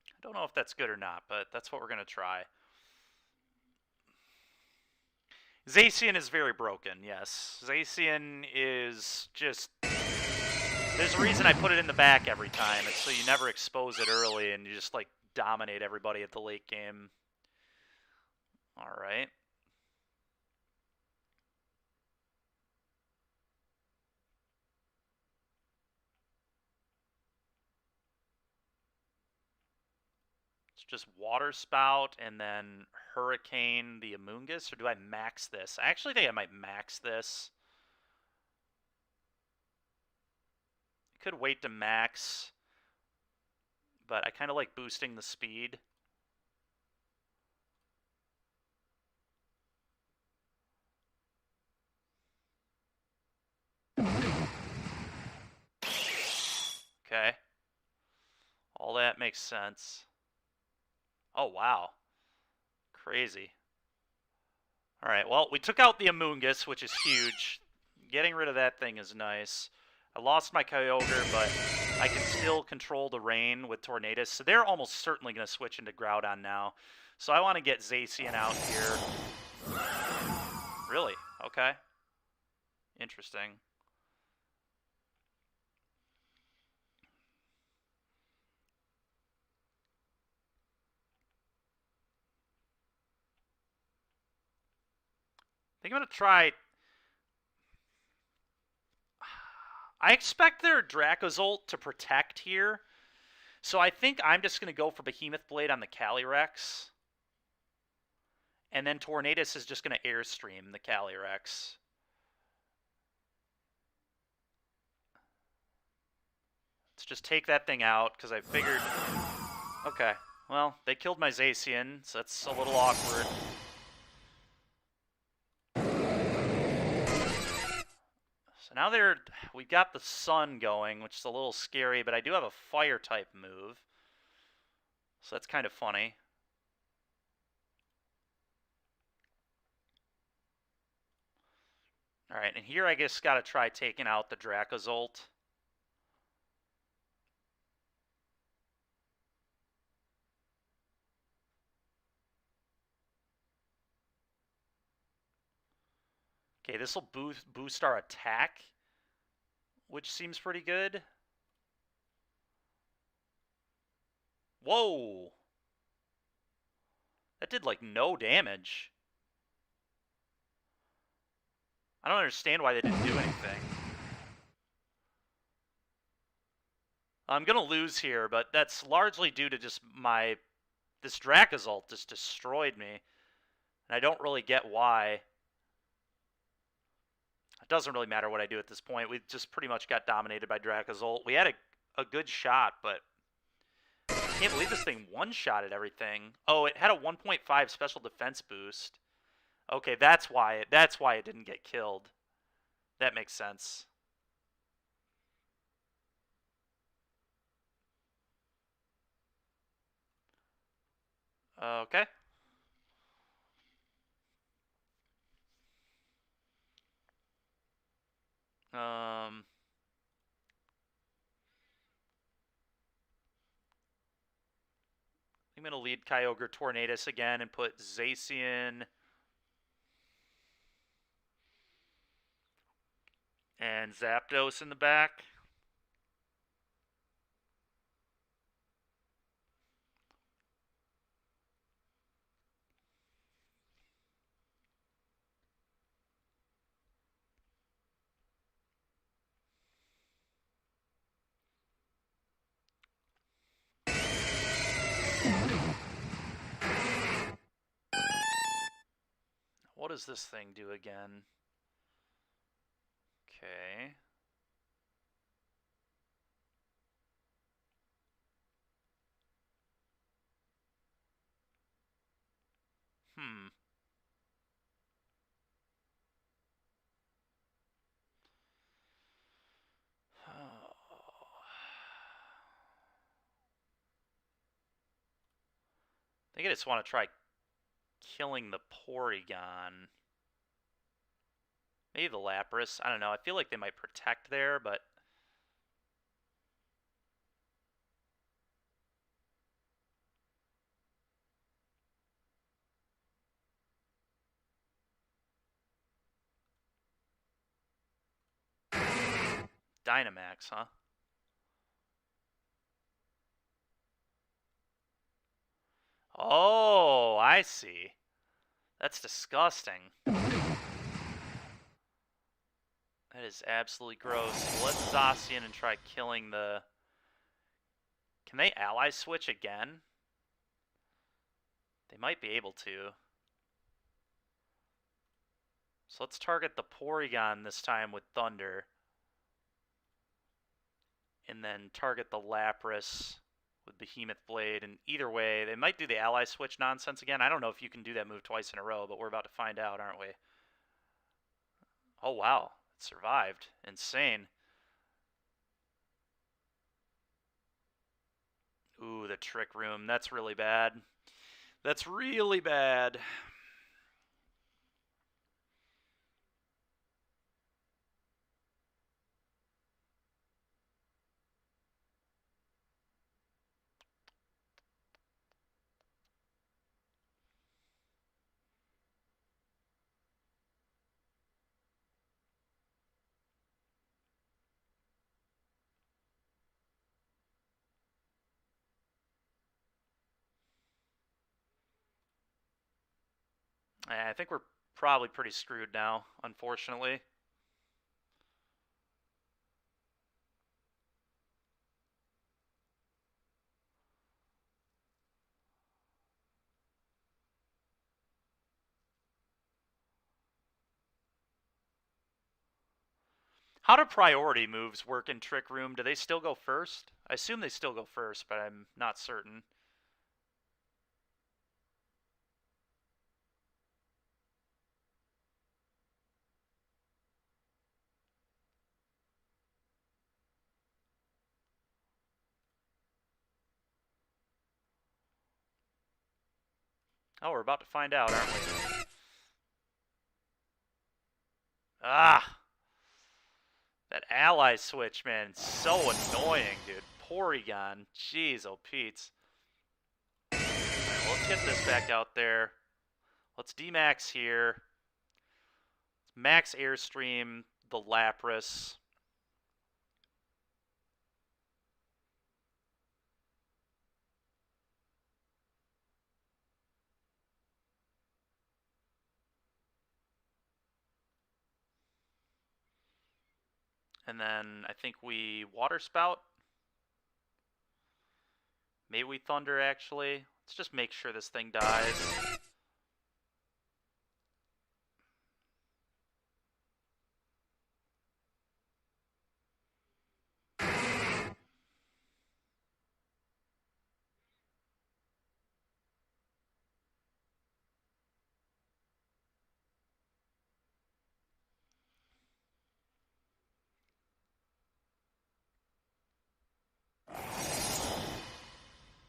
I don't know if that's good or not, but that's what we're going to try. Zacian is very broken, yes. Zacian is just... There's a reason I put it in the back every time. It's so you never expose it early and you just, like, dominate everybody at the late game. Alright. It's just Water Spout and then Hurricane the Amoonguss, or do I max this? I actually think I might max this. Could wait to max, but I kind of like boosting the speed. Okay. All that makes sense. Oh, wow. Crazy. Alright, well, we took out the Amoonguss, which is huge. Getting rid of that thing is nice. I lost my Kyogre, but I can still control the rain with Tornadus. So they're almost certainly going to switch into Groudon now. So I want to get Zacian out here. Really? Okay. Interesting. I think I'm going to try... I expect their Dracozolt to protect here. So I think I'm just going to go for Behemoth Blade on the Calyrex. And then Tornadus is just going to Airstream the Calyrex. Let's just take that thing out, because I figured... Okay, well, they killed my Zacian, so that's a little awkward. So now we've got the Sun going, which is a little scary, but I do have a Fire-type move. So that's kind of funny. Alright, and here I just gotta try taking out the Dracozolt. Okay, this will boost our attack, which seems pretty good. Whoa! That did, like, no damage. I don't understand why they didn't do anything. I'm going to lose here, but that's largely due to just this Dracozolt just destroyed me. And I don't really get why. It doesn't really matter what I do at this point. We just pretty much got dominated by Dracozolt. We had a good shot, but I can't believe this thing one-shotted everything. Oh, it had a 1.5 special defense boost. Okay, that's why it didn't get killed. That makes sense. Okay. I'm going to lead Kyogre Tornadus again and put Zacian and Zapdos in the back. does this thing do again? Okay. I think I just want to try killing the Porygon. Maybe the Lapras. I don't know. I feel like they might protect there, but... Dynamax, huh? Oh, I see. That's disgusting. That is absolutely gross. Let's Zacian and try killing the... Can they ally switch again? They might be able to. So let's target the Porygon this time with Thunder. And then target the Lapras with Behemoth Blade. And either way, they might do the ally switch nonsense again. I don't know if you can do that move twice in a row, but we're about to find out, aren't we? Oh, wow. It survived. Insane. Ooh, the Trick Room. That's really bad. That's really bad. I think we're probably pretty screwed now, unfortunately. How do priority moves work in Trick Room? Do they still go first? I assume they still go first, but I'm not certain. Oh, we're about to find out, aren't we? Ah! That ally switch, man, it's so annoying, dude. Porygon. Jeez, oh Pete's. Alright, let's get this back out there. Let's D-Max here. Let's max Airstream the Lapras. And then I think we Water Spout. Maybe we Thunder, actually. Let's just make sure this thing dies.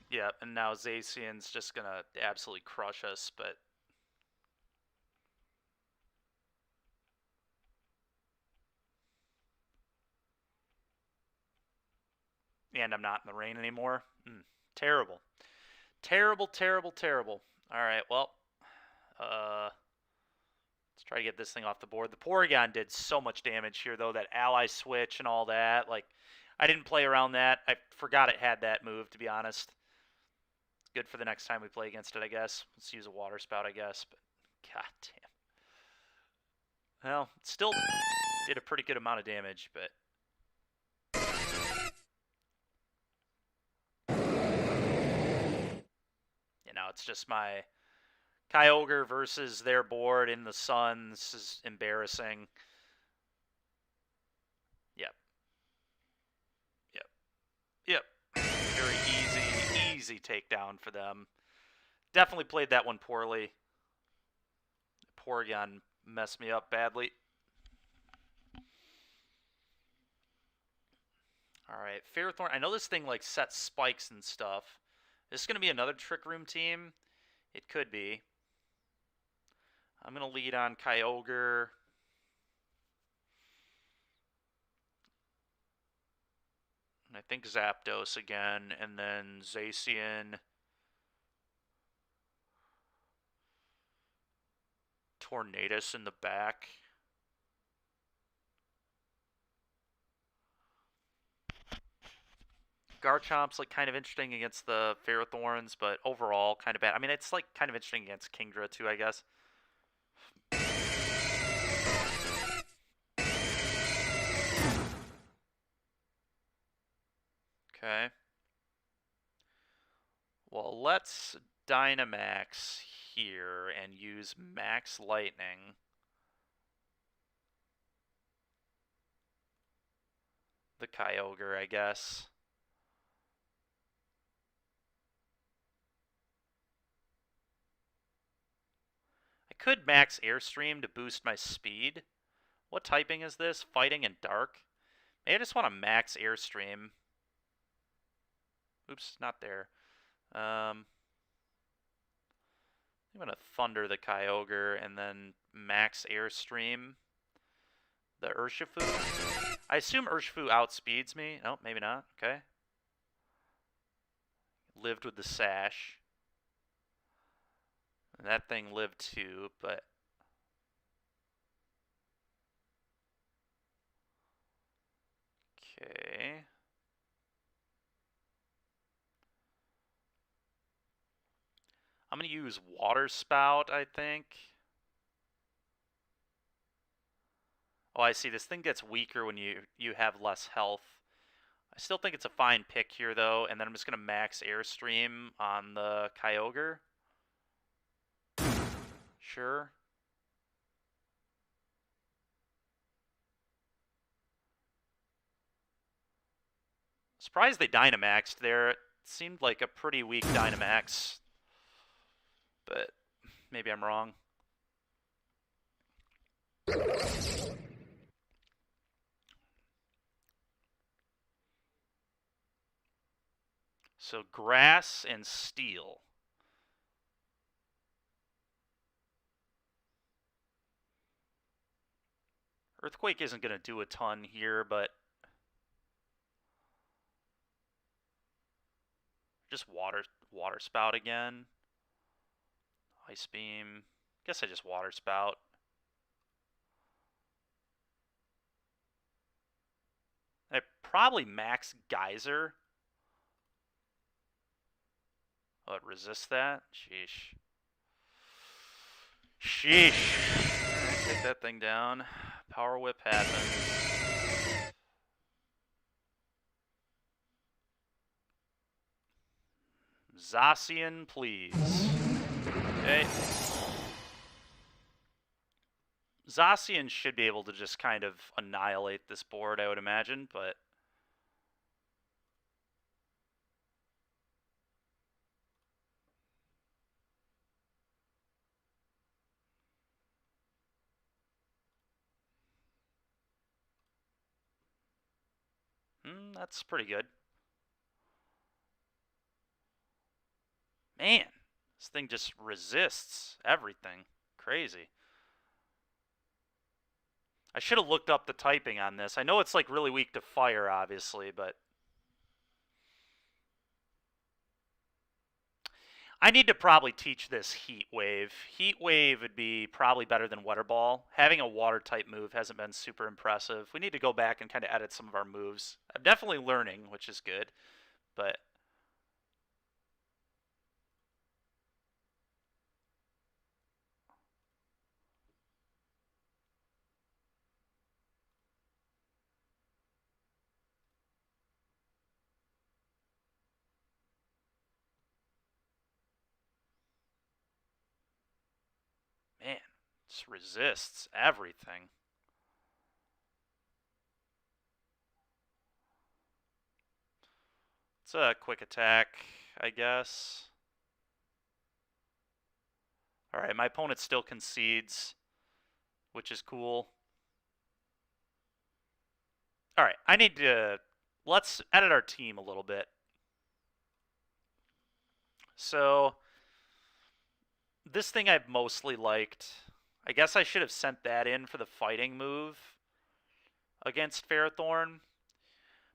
Yeah, and now Zacian's just gonna absolutely crush us, but... And I'm not in the rain anymore. Terrible. Terrible, terrible, terrible. Alright, well... let's try to get this thing off the board. The Porygon did so much damage here, though. That ally switch and all that. Like, I didn't play around that. I forgot it had that move, to be honest. Good for the next time we play against it, I guess. Let's use a Water Spout, I guess. But, god damn. Well, it still did a pretty good amount of damage, but... You know, it's just my Kyogre versus their board in the sun. This is embarrassing. Yep. Yep. Yep. Very easy takedown for them. Definitely played that one poorly. Porygon messed me up badly. Alright, Ferrothorn. I know this thing like sets spikes and stuff. This is going to be another Trick Room team. It could be. I'm going to lead on Kyogre. And I think Zapdos again, and then Zacian. Tornadus in the back. Garchomp's like kind of interesting against the Ferrothorns, but overall kind of bad. I mean, it's like kind of interesting against Kingdra too, I guess. Okay. Well, let's Dynamax here and use Max Lightning. The Kyogre, I guess. I could max Airstream to boost my speed. What typing is this? Fighting and Dark? Maybe I just want to max Airstream. Oops, not there. I'm going to Thunder the Kyogre and then max Airstream the Urshifu. I assume Urshifu outspeeds me. Oh, maybe not. Okay. Lived with the Sash. And that thing lived too, but... Okay. I'm going to use Water Spout, I think. Oh, I see. This thing gets weaker when you have less health. I still think it's a fine pick here, though. And then I'm just going to max Airstream on the Kyogre. Sure. Surprised they Dynamaxed there. It seemed like a pretty weak Dynamax. But maybe I'm wrong. So Grass and Steel. Earthquake isn't going to do a ton here, but just water Spout again. Ice Beam. Guess I just Water Spout. I probably max Geyser. Oh, it resists that? Sheesh. Sheesh. Alright, take that thing down. Power Whip happens. Zacian, please. Okay. Zacian should be able to just kind of annihilate this board, I would imagine, but... that's pretty good. Man, this thing just resists everything. Crazy. I should have looked up the typing on this. I know it's like really weak to fire, obviously, but... I need to probably teach this Heat Wave. Heat Wave would be probably better than Weather Ball. Having a water type move hasn't been super impressive. We need to go back and kind of edit some of our moves. I'm definitely learning, which is good, but... Just resists everything. It's a quick attack, I guess. Alright, my opponent still concedes, which is cool. Alright, I need to... Let's edit our team a little bit. So, this thing I've mostly liked. I guess I should have sent that in for the fighting move against Ferrothorn.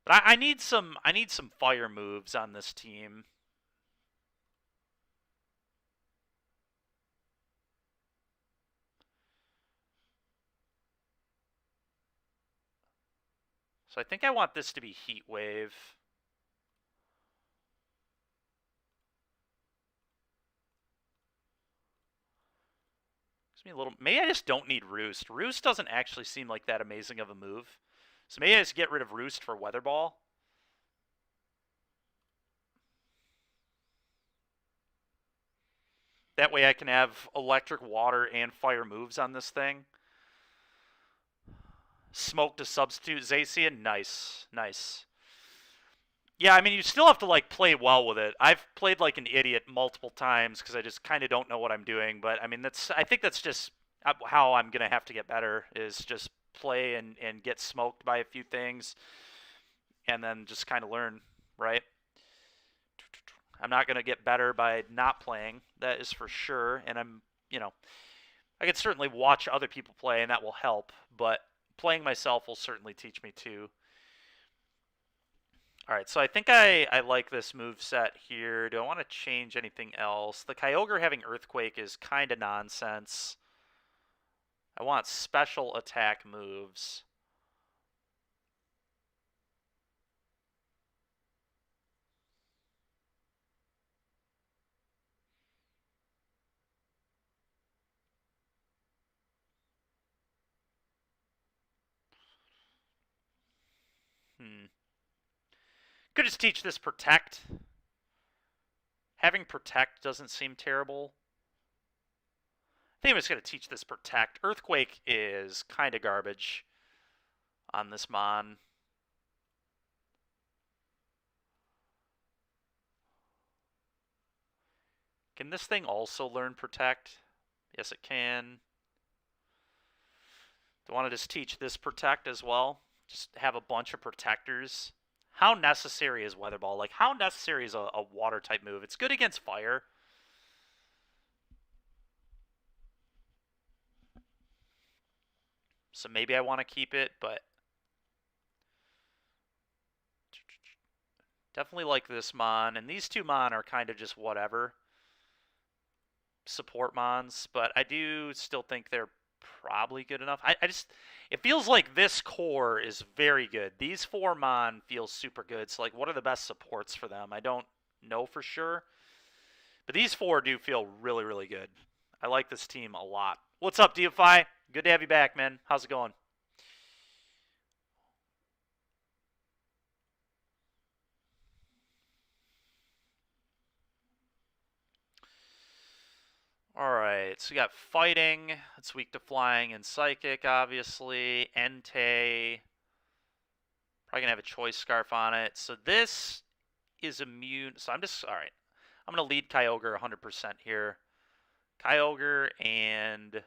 But I need some fire moves on this team. So I think I want this to be Heat Wave. Gives me a little... Maybe I just don't need Roost. Roost doesn't actually seem like that amazing of a move. So maybe I just get rid of Roost for Weather Ball. That way I can have electric, water, and fire moves on this thing. Smoke to substitute Zacian. Nice. Nice. Yeah, I mean, you still have to, like, play well with it. I've played like an idiot multiple times because I just kind of don't know what I'm doing. But, I mean, I think that's just how I'm going to have to get better, is just play and get smoked by a few things and then just kind of learn, right? I'm not going to get better by not playing. That is for sure. And I'm, I can certainly watch other people play and that will help. But playing myself will certainly teach me too. Alright, so I think I like this move set here. Do I want to change anything else? The Kyogre having Earthquake is kind of nonsense. I want special attack moves. Could just teach this Protect. Having Protect doesn't seem terrible. I think I'm just going to teach this Protect. Earthquake is kind of garbage on this Mon. Can this thing also learn Protect? Yes, it can. Do I want to just teach this Protect as well? Just have a bunch of Protectors. How necessary is Weather Ball? Like, how necessary is a Water-type move? It's good against Fire. So maybe I want to keep it, but... Definitely like this Mon. And these two Mon are kind of just whatever. Support Mons. But I do still think they're probably good enough. It feels like this core is very good. These four Mon feel super good. So, like, what are the best supports for them? I don't know for sure. But these four do feel really, really good. I like this team a lot. What's up, DFI? Good to have you back, man. How's it going? Alright, so we got Fighting. That's weak to Flying and Psychic, obviously. Entei. Probably going to have a Choice Scarf on it. So this is immune. So I'm just... Alright. I'm going to lead Kyogre 100% here. Kyogre and...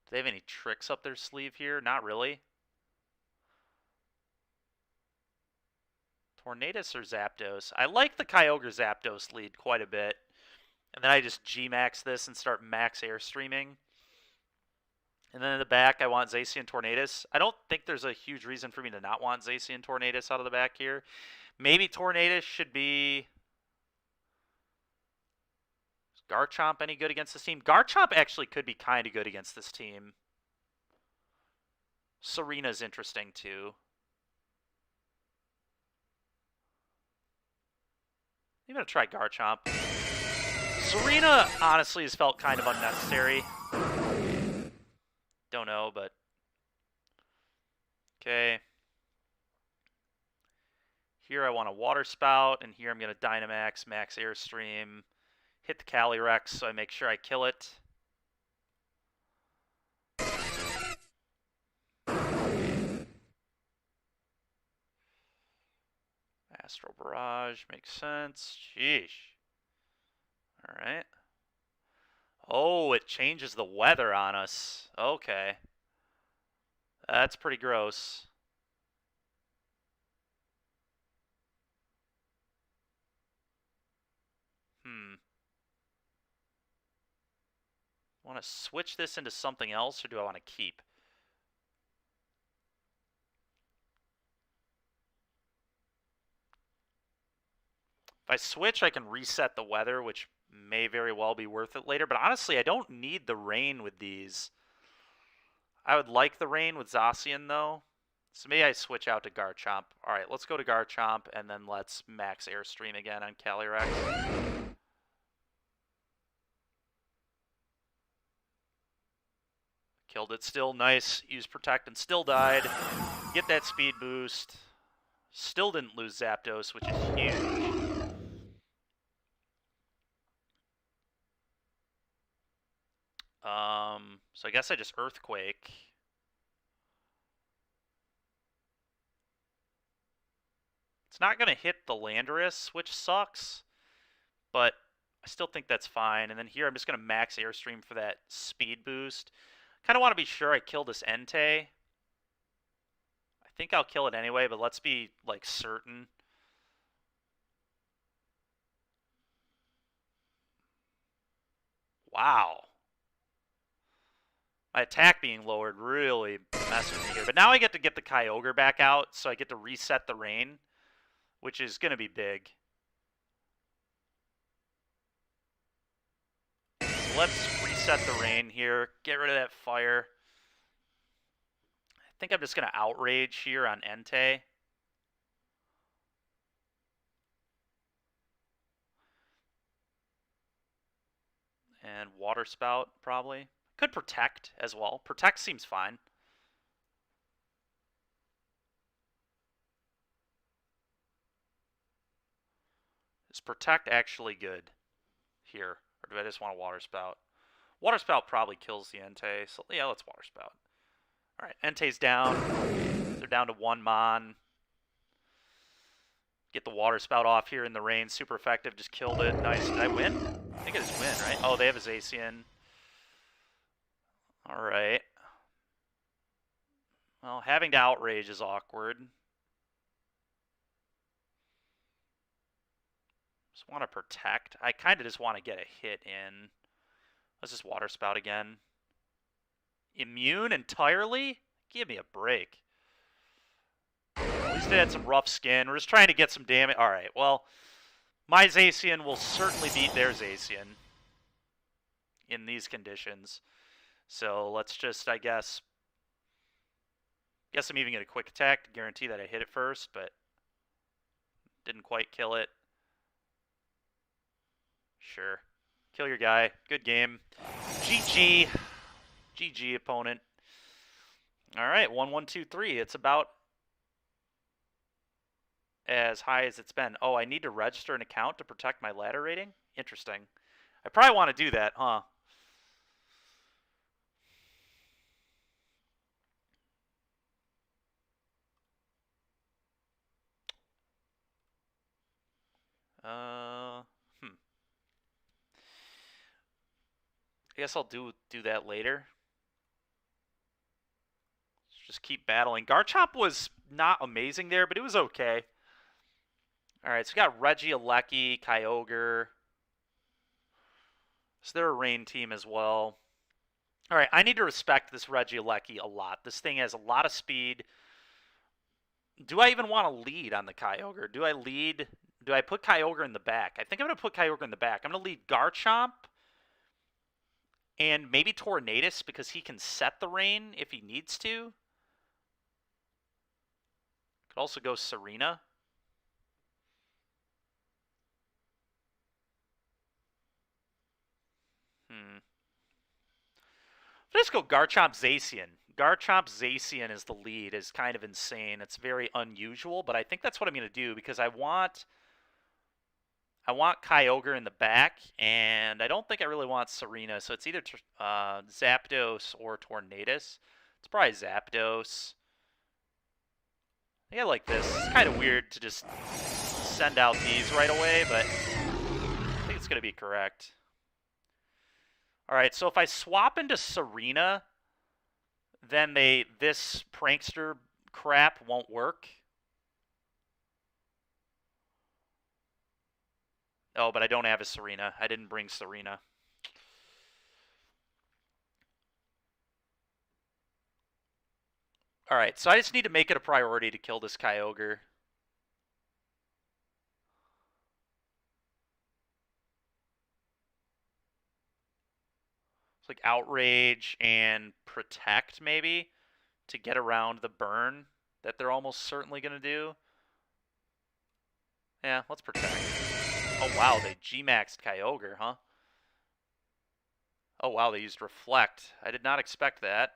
Do they have any tricks up their sleeve here? Not really. Tornadus or Zapdos? I like the Kyogre Zapdos lead quite a bit. And then I just G-Max this and start max Airstreaming. And then in the back, I want Zacian Tornadus. I don't think there's a huge reason for me to not want Zacian Tornadus out of the back here. Maybe Tornadus should be... Is Garchomp any good against this team? Garchomp actually could be kind of good against this team. Serena's interesting too. I'm going to try Garchomp. Serena, honestly, has felt kind of unnecessary. Don't don't know, but okay. Here I want a Water Spout, and here I'm going to Dynamax, Max Airstream, hit the Calyrex so I make sure I kill it. Astral Barrage makes sense. Sheesh. Alright. Oh, it changes the weather on us. Okay. That's pretty gross. Want to switch this into something else, or do I want to keep? If I switch, I can reset the weather, which may very well be worth it later. But honestly, I don't need the rain with these. I would like the rain with Zacian, though. So maybe I switch out to Garchomp. All right, let's go to Garchomp, and then let's max Airstream again on Calyrex. Killed it still. Nice. Use Protect and still died. Get that speed boost. Still didn't lose Zapdos, which is huge. So I guess I just Earthquake. It's not going to hit the Landorus, which sucks. But I still think that's fine. And then here I'm just going to max Airstream for that speed boost. Kind of want to be sure I kill this Entei. I think I'll kill it anyway, but let's be, like, certain. Wow. My attack being lowered really messed with me here. But now I get to get the Kyogre back out, so I get to reset the rain, which is going to be big. So let's reset the rain here. Get rid of that fire. I think I'm just going to Outrage here on Entei. And Water Spout, probably. Could Protect as well. Protect seems fine. Is Protect actually good here? Or do I just want a Water Spout? Water Spout probably kills the Entei, so yeah, let's Water Spout. Alright, Entei's down. They're down to 1 Mon. Get the Water Spout off here in the rain. Super effective. Just killed it. Nice. Did I win? I think I just win, right? Oh, they have a Zacian. Alright. Well, having to Outrage is awkward. Just want to Protect. I kind of just want to get a hit in. Let's just Water Spout again. Immune entirely? Give me a break. At least it had some rough skin. We're just trying to get some damage. Alright, well, my Zacian will certainly beat their Zacian in these conditions. So let's just, I guess I'm even going to Quick Attack to guarantee that I hit it first, but didn't quite kill it. Sure. Kill your guy. Good game. GG. GG, opponent. All right, 1, 1, 2, 3. It's about as high as it's been. Oh, I need to register an account to protect my ladder rating? Interesting. I probably want to do that, huh? I guess I'll do that later. Just keep battling. Garchomp was not amazing there, but it was okay. Alright, so we got Regieleki, Kyogre. So they're a rain team as well. Alright, I need to respect this Regieleki a lot. This thing has a lot of speed. Do I even want to lead on the Kyogre? Do I lead? Do I put Kyogre in the back? I think I'm going to put Kyogre in the back. I'm going to lead Garchomp. And maybe Tornadus, because he can set the rain if he needs to. Could also go Serena. just go Garchomp Zacian. Garchomp Zacian is the lead. Is kind of insane. It's very unusual, but I think that's what I'm going to do because I want Kyogre in the back, and I don't think I really want Serena, so it's either Zapdos or Tornadus. It's probably Zapdos. I think I like this. It's kind of weird to just send out these right away, but I think it's going to be correct. All right, so if I swap into Serena, then this prankster crap won't work. Oh, but I don't have a Serena. I didn't bring Serena. All right, so I just need to make it a priority to kill this Kyogre. It's like Outrage and Protect, maybe, to get around the burn that they're almost certainly going to do. Yeah, let's Protect. Oh, wow, they G-maxed Kyogre, huh? Oh, wow, they used Reflect. I did not expect that.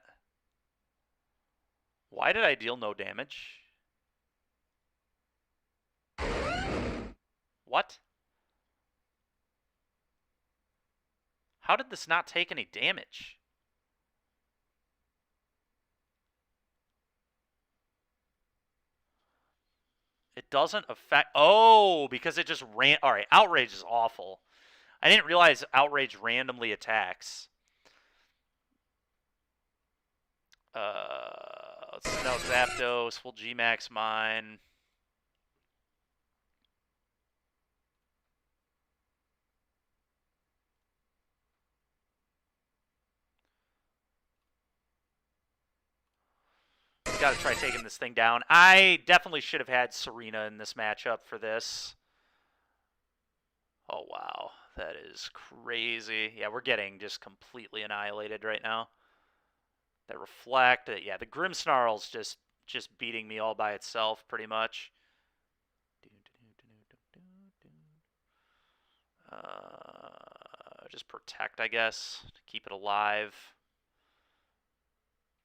Why did I deal no damage? What? How did this not take any damage? It doesn't affect... Oh, because it just ran... All right, Outrage is awful. I didn't realize Outrage randomly attacks. Let's send out Zapdos. We'll G-max mine. Got to try taking this thing down. I definitely should have had Serena in this matchup for this. Oh, wow. That is crazy. Yeah, we're getting just completely annihilated right now. That Reflect. Yeah, the Grimmsnarl's just beating me all by itself, pretty much. Just Protect, I guess, to keep it alive.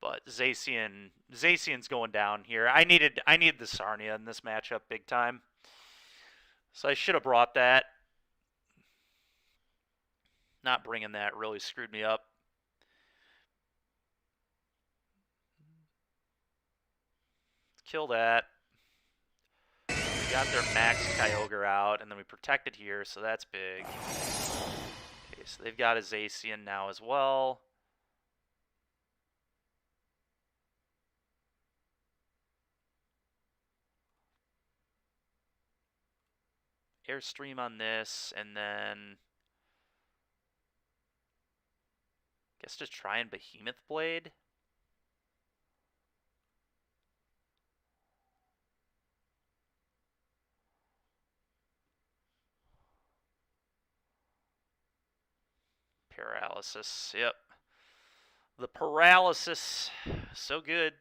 But Zacian's going down here. I needed the Sarnia in this matchup big time. So I should have brought that. Not bringing that really screwed me up. Kill that. We got their max Kyogre out, and then we protected here, so that's big. Okay, so they've got a Zacian now as well. Airstream on this, and then guess just try and Behemoth Blade. Paralysis, yep. The paralysis, so good.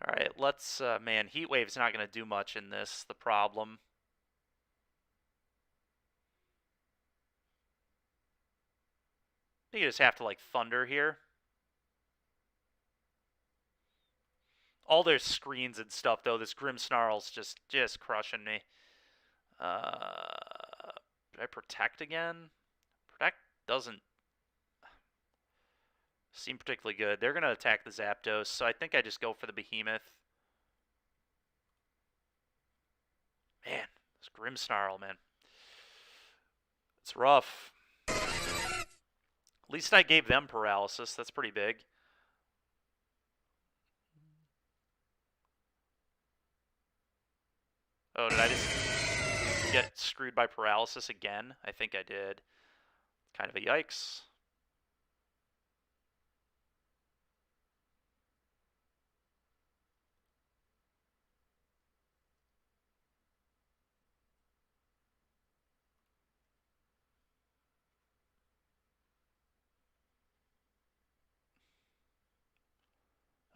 All right, let's, man, Heat Wave's not going to do much in this, the problem. You just have to, like, Thunder here. All their screens and stuff, though. This Grimmsnarl's just crushing me. Did I Protect again? Protect doesn't seem particularly good. They're going to attack the Zapdos, so I think I just go for the Behemoth. Man, this Grimmsnarl, man. It's rough. At least I gave them paralysis. That's pretty big. Oh, did I just get screwed by paralysis again? I think I did. Kind of a yikes.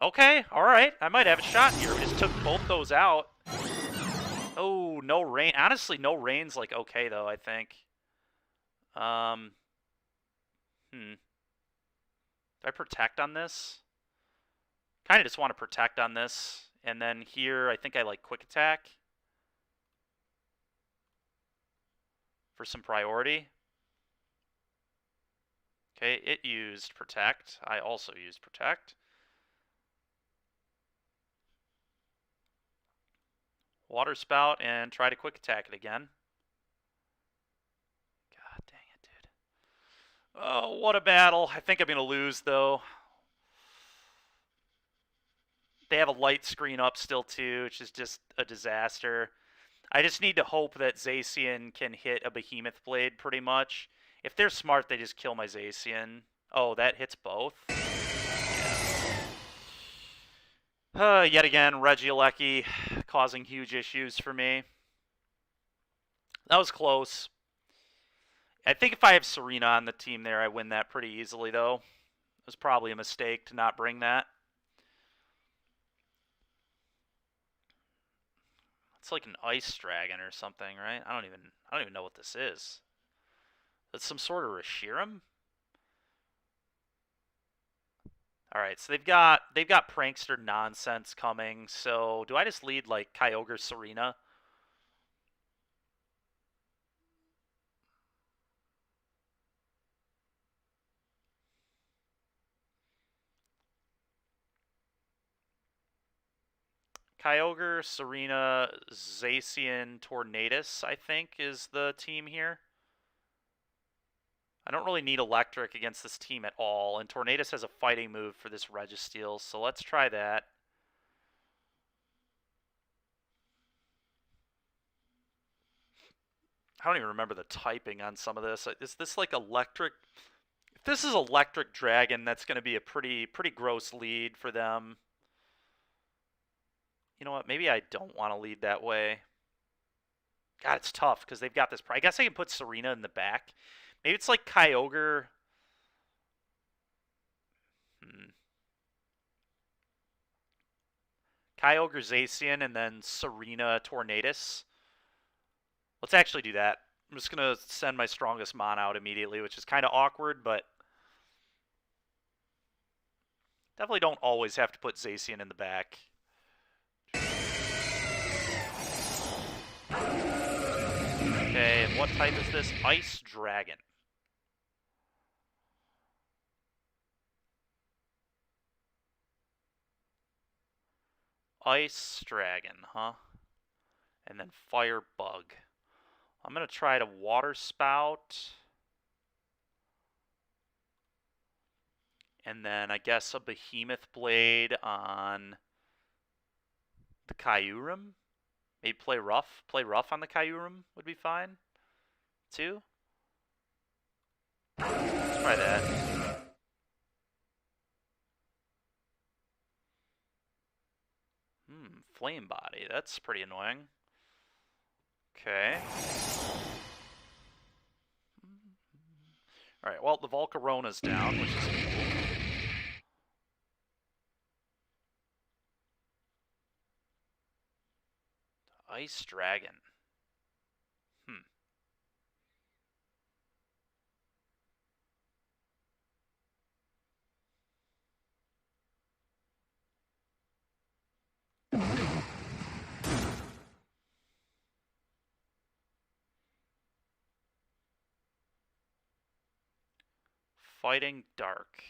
Okay, alright. I might have a shot here. We just took both those out. Oh, no rain. Honestly, no rain's like okay, though, I think. Do I protect on this? Kind of just want to protect on this. And then here, I think I like quick attack for some priority. Okay, it used protect. I also used protect. Water spout and try to quick attack it again. God dang it, dude. Oh, what a battle. I think I'm going to lose, though. They have a light screen up still, too, which is just a disaster. I just need to hope that Zacian can hit a Behemoth Blade, pretty much. If they're smart, they just kill my Zacian. Oh, that hits both? Yeah. Yet again, Regieleki causing huge issues for me. That was close. I think if I have Serena on the team there, I win that pretty easily, though. It was probably a mistake to not bring that. It's like an ice dragon or something, right? I don't even know what this is. That's some sort of Reshiram? Alright, so they've got prankster nonsense coming, so do I just lead like Kyogre Serena? Kyogre, Serena, Zacian, Tornadus, I think, is the team here. I don't really need Electric against this team at all, and Tornadus has a fighting move for this Registeel, so let's try that. I don't even remember the typing on some of this. Is this like Electric? If this is Electric Dragon, that's going to be a pretty gross lead for them. You know what? Maybe I don't want to lead that way. God, it's tough because they've got this. I guess I can put Serena in the back. Maybe it's like Kyogre. Kyogre Zacian and then Serena Tornadus. Let's actually do that. I'm just going to send my strongest Mon out immediately, which is kind of awkward, but definitely don't always have to put Zacian in the back. Okay, and what type is this? Ice Dragon. Ice Dragon, huh? And then Fire Bug. I'm going to try to Water Spout. And then I guess a Behemoth Blade on the Kyurem. Maybe play rough. Play rough on the Kyurem would be fine, too. Let's try that. Flame Body. That's pretty annoying. Okay. Alright, well, the Volcarona's down, which is cool. Ice Dragon. Fighting Dark.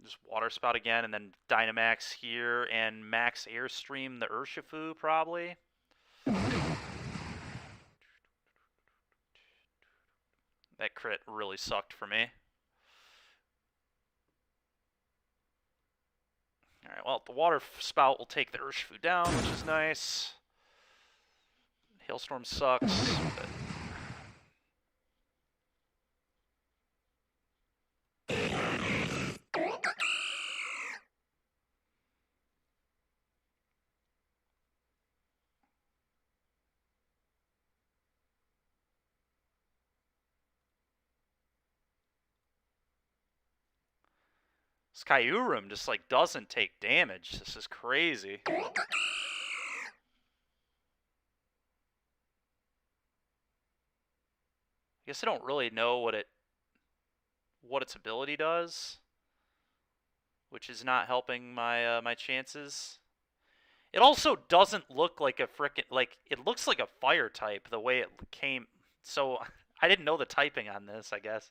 Just Water Spout again, and then Dynamax here, and Max Airstream the Urshifu, probably. That crit really sucked for me. Alright, well, the Water Spout will take the Urshifu down, which is nice. Hailstorm sucks, but... This Kyurem just, like, doesn't take damage. This is crazy. I guess I don't really know what its ability does, which is not helping my my chances. It also doesn't look like a frickin' like it looks like a fire type the way it came. So I didn't know the typing on this. I guess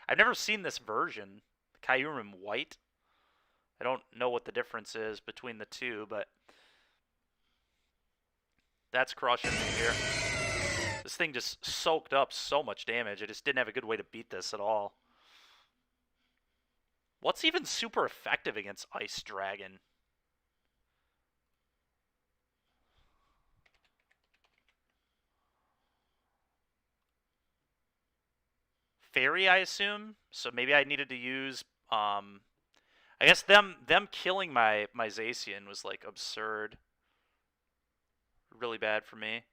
I've never seen this version, Kyurem White. I don't know what the difference is between the two, but that's crushing me here. This thing just soaked up so much damage. I just didn't have a good way to beat this at all. What's even super effective against Ice Dragon? Fairy, I assume. So maybe I needed to use I guess them killing my Zacian was like absurd. Really bad for me.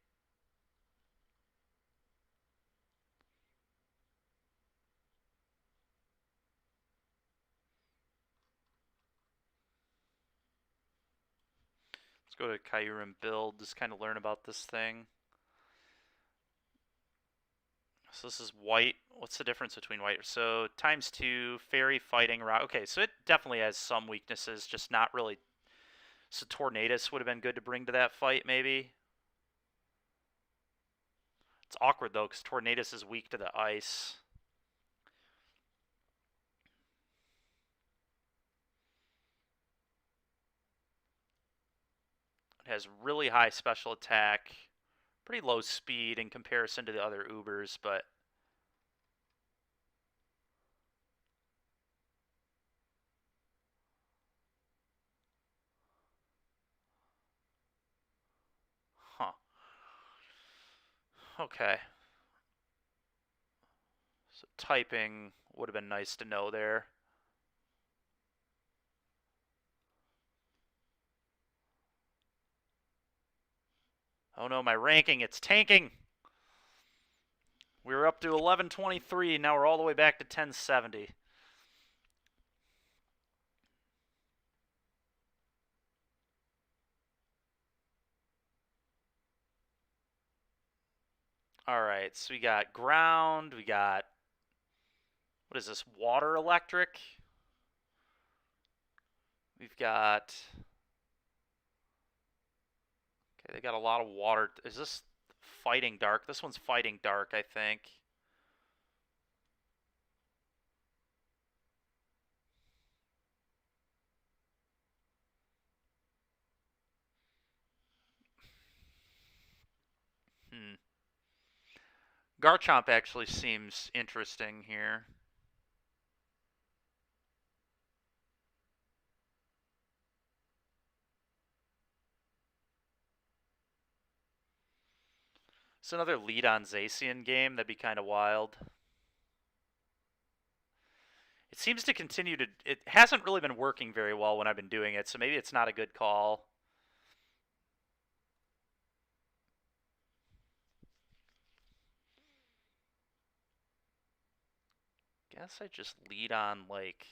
Let's go to Kyurem build, just kind of learn about this thing. So this is white. What's the difference between white? So ×2, fairy, fighting, rock. Okay, so it definitely has some weaknesses, just not really. So Tornadus would have been good to bring to that fight, maybe. It's awkward, though, because Tornadus is weak to the ice. It has really high special attack. Pretty low speed in comparison to the other Ubers, but... Huh. Okay. So typing would have been nice to know there. Oh no, my ranking, it's tanking! We were up to 1123, now we're all the way back to 1070. Alright, so we got ground, we got... What is this, water electric? We've got... Okay, they got a lot of water. Is this fighting dark? This one's fighting dark, I think. Garchomp actually seems interesting here. It's another lead on Zacian game. That'd be kind of wild. It seems to continue to... It hasn't really been working very well when I've been doing it, so maybe it's not a good call. Guess I just lead on, like...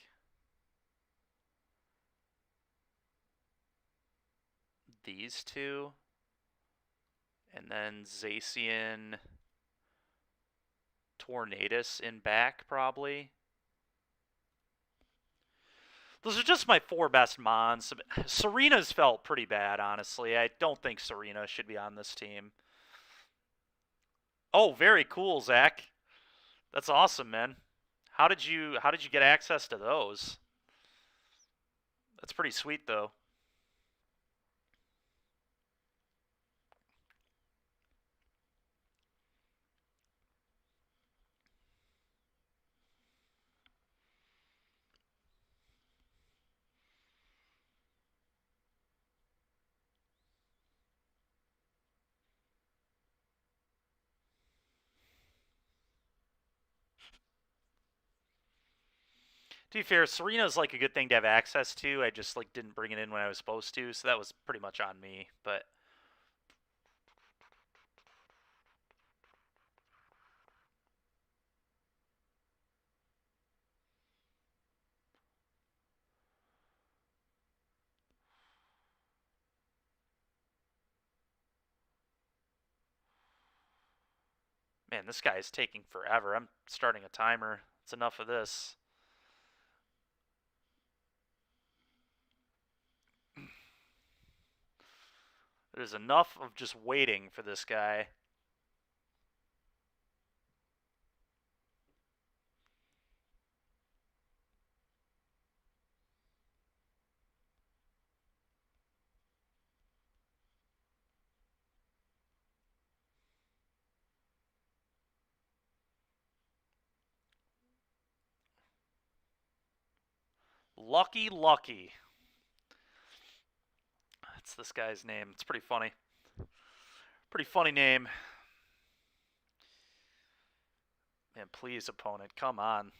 these two. And then Zacian... Tornadus in back, probably. Those are just my 4 best mons. Serena's felt pretty bad, honestly. I don't think Serena should be on this team. Oh, very cool, Zach. That's awesome, man. How did you get access to those? That's pretty sweet, though. To be fair, Serena's like a good thing to have access to. I just like didn't bring it in when I was supposed to, so that was pretty much on me. But Man, this guy is taking forever. I'm starting a timer. It's enough of this. There's enough of just waiting for this guy. Lucky. That's this guy's name. It's pretty funny. Pretty funny name. Man, please, opponent, come on.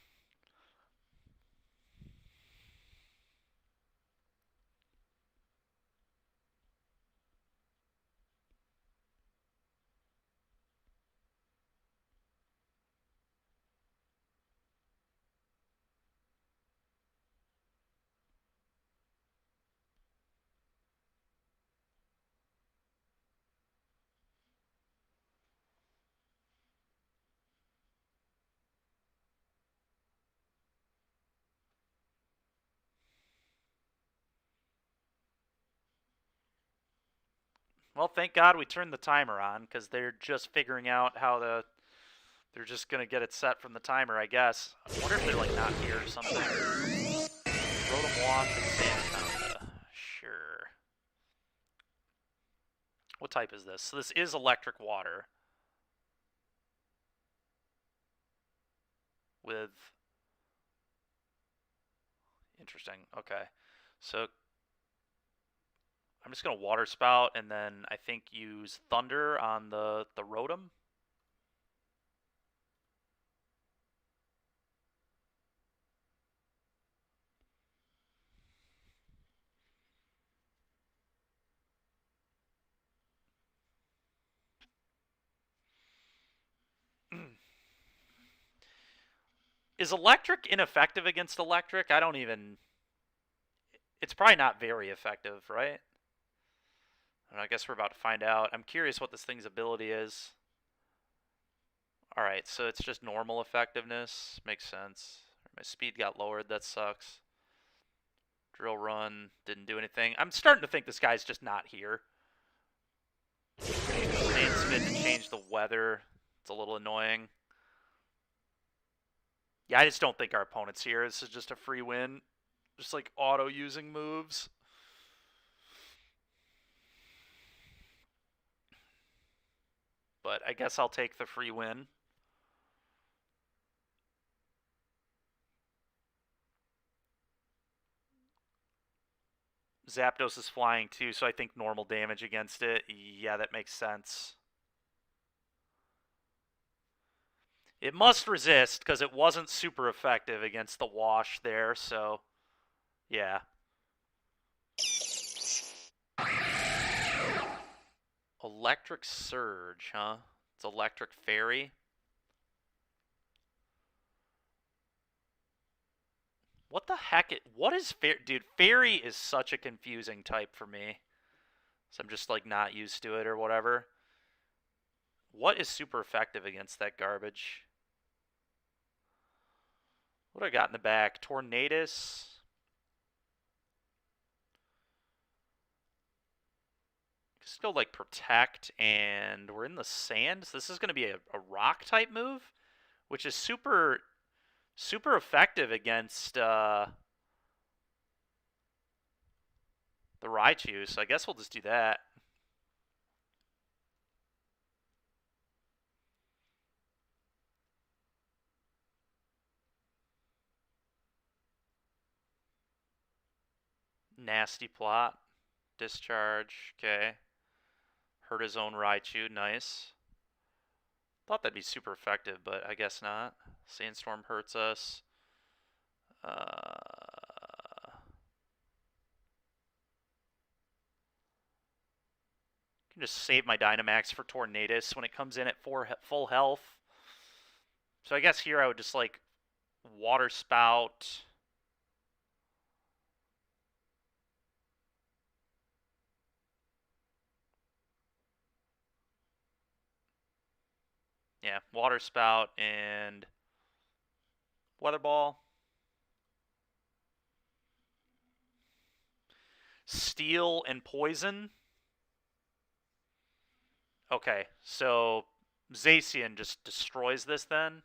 Well, thank God we turned the timer on, because they're just figuring out how to... They're just going to get it set from the timer, I guess. I wonder if they're, like, not here or something. Rotom Wash and Sandaconda. Sure. What type is this? So this is electric water. With... Interesting. Okay. So... I'm just going to Water Spout and then I think use Thunder on the Rotom. Is electric ineffective against electric? I don't even... It's probably not very effective, right? I guess we're about to find out. I'm curious what this thing's ability is. Alright, so it's just normal effectiveness. Makes sense. My speed got lowered. That sucks. Drill Run didn't do anything. I'm starting to think this guy's just not here. Sand Spit to change the weather. It's a little annoying. Yeah, I just don't think our opponent's here. This is just a free win. Just like auto-using moves. But I guess I'll take the free win. Zapdos is flying too, so I think normal damage against it. Yeah, that makes sense. It must resist, because it wasn't super effective against the wash there, so... Yeah. Electric Surge, huh? It's Electric Fairy. What the heck? What is Fairy? Dude, Fairy is such a confusing type for me. So I'm just, like, not used to it or whatever. What is super effective against that garbage? What do I got in the back? Tornadus. Just go, like, Protect, and we're in the sand. So this is going to be a rock type move, which is super effective against the Raichu. So I guess we'll just do that. Nasty Plot. Discharge. Okay. Hurt his own Raichu. Nice. Thought that'd be super effective, but I guess not. Sandstorm hurts us. Can just save my Dynamax for Tornadus when it comes in at full health. So I guess here I would just, like, Water Spout. Yeah, Water Spout and Weather Ball. Steel and Poison. Okay, so Zacian just destroys this then.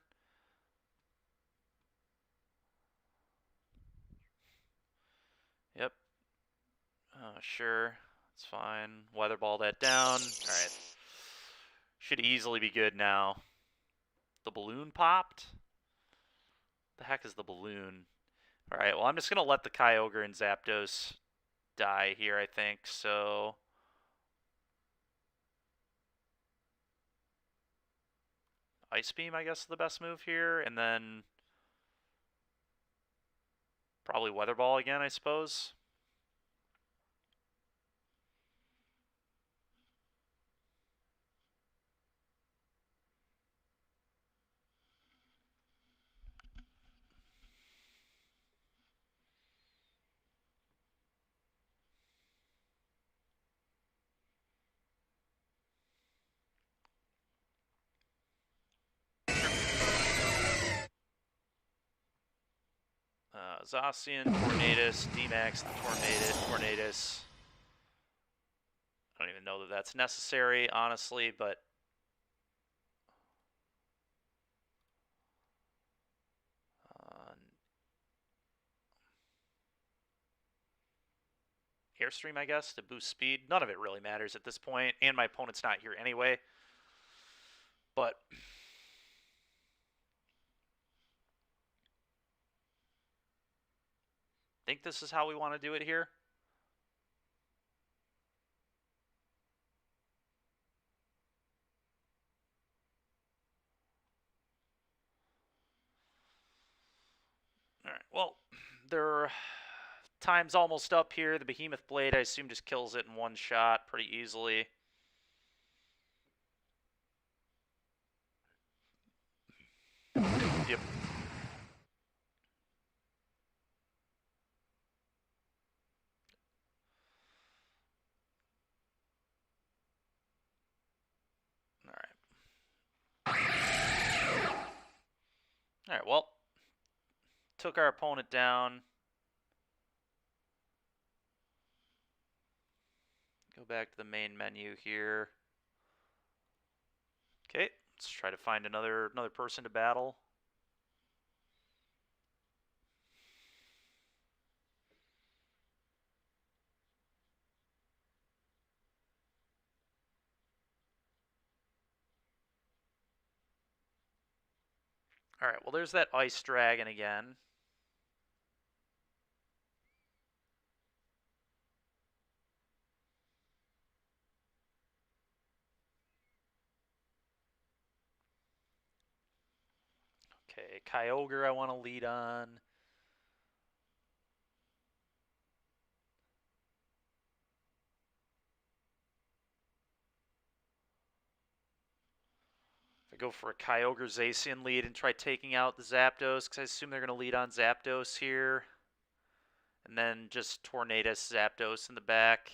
Yep. Sure. It's fine. Weather Ball that down. Alright. Should easily be good now. The balloon popped? The heck is the balloon? Alright, well, I'm just going to let the Kyogre and Zapdos die here, I think. So Ice Beam, I guess, is the best move here. And then probably Weather Ball again, I suppose. Zacian, Tornadus, D-Max, Tornadus. I don't even know that that's necessary, honestly, but Airstream, I guess, to boost speed. None of it really matters at this point, and my opponent's not here anyway. But think this is how we want to do it here. All right, well, their time's almost up here. The Behemoth Blade, I assume, just kills it in one shot pretty easily. Yep. All right, well, took our opponent down. Go back to the main menu here. Okay, let's try to find another person to battle. All right, well, there's that Ice Dragon again. Okay, Kyogre I want to lead on. If I go for a Kyogre Zacian lead and try taking out the Zapdos, because I assume they're going to lead on Zapdos here. And then just Tornadus Zapdos in the back.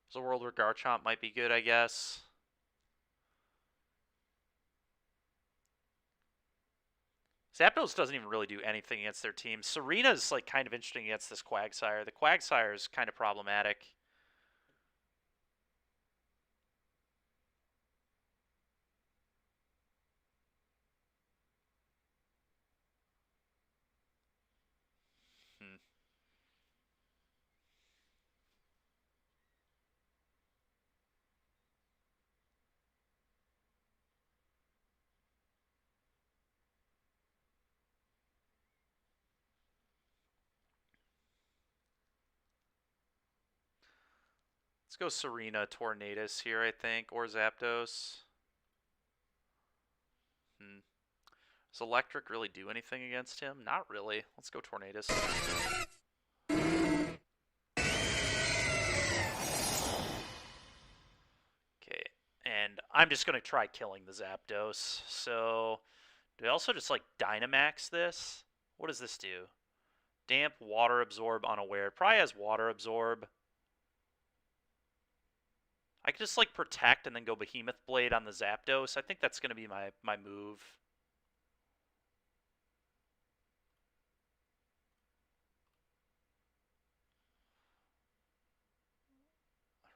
There's a world where Garchomp might be good, I guess. Zapdos doesn't even really do anything against their team. Serena's like kind of interesting against this Quagsire. The Quagsire is kind of problematic. Let's go Serena, Tornadus here, I think, or Zapdos. Does Electric really do anything against him? Not really. Let's go Tornadus. Okay, and I'm just going to try killing the Zapdos. So, do I also just, like, Dynamax this? What does this do? Damp, Water Absorb, Unaware. It probably has Water Absorb. I could just like protect and then go Behemoth Blade on the Zapdos. I think that's going to be my move.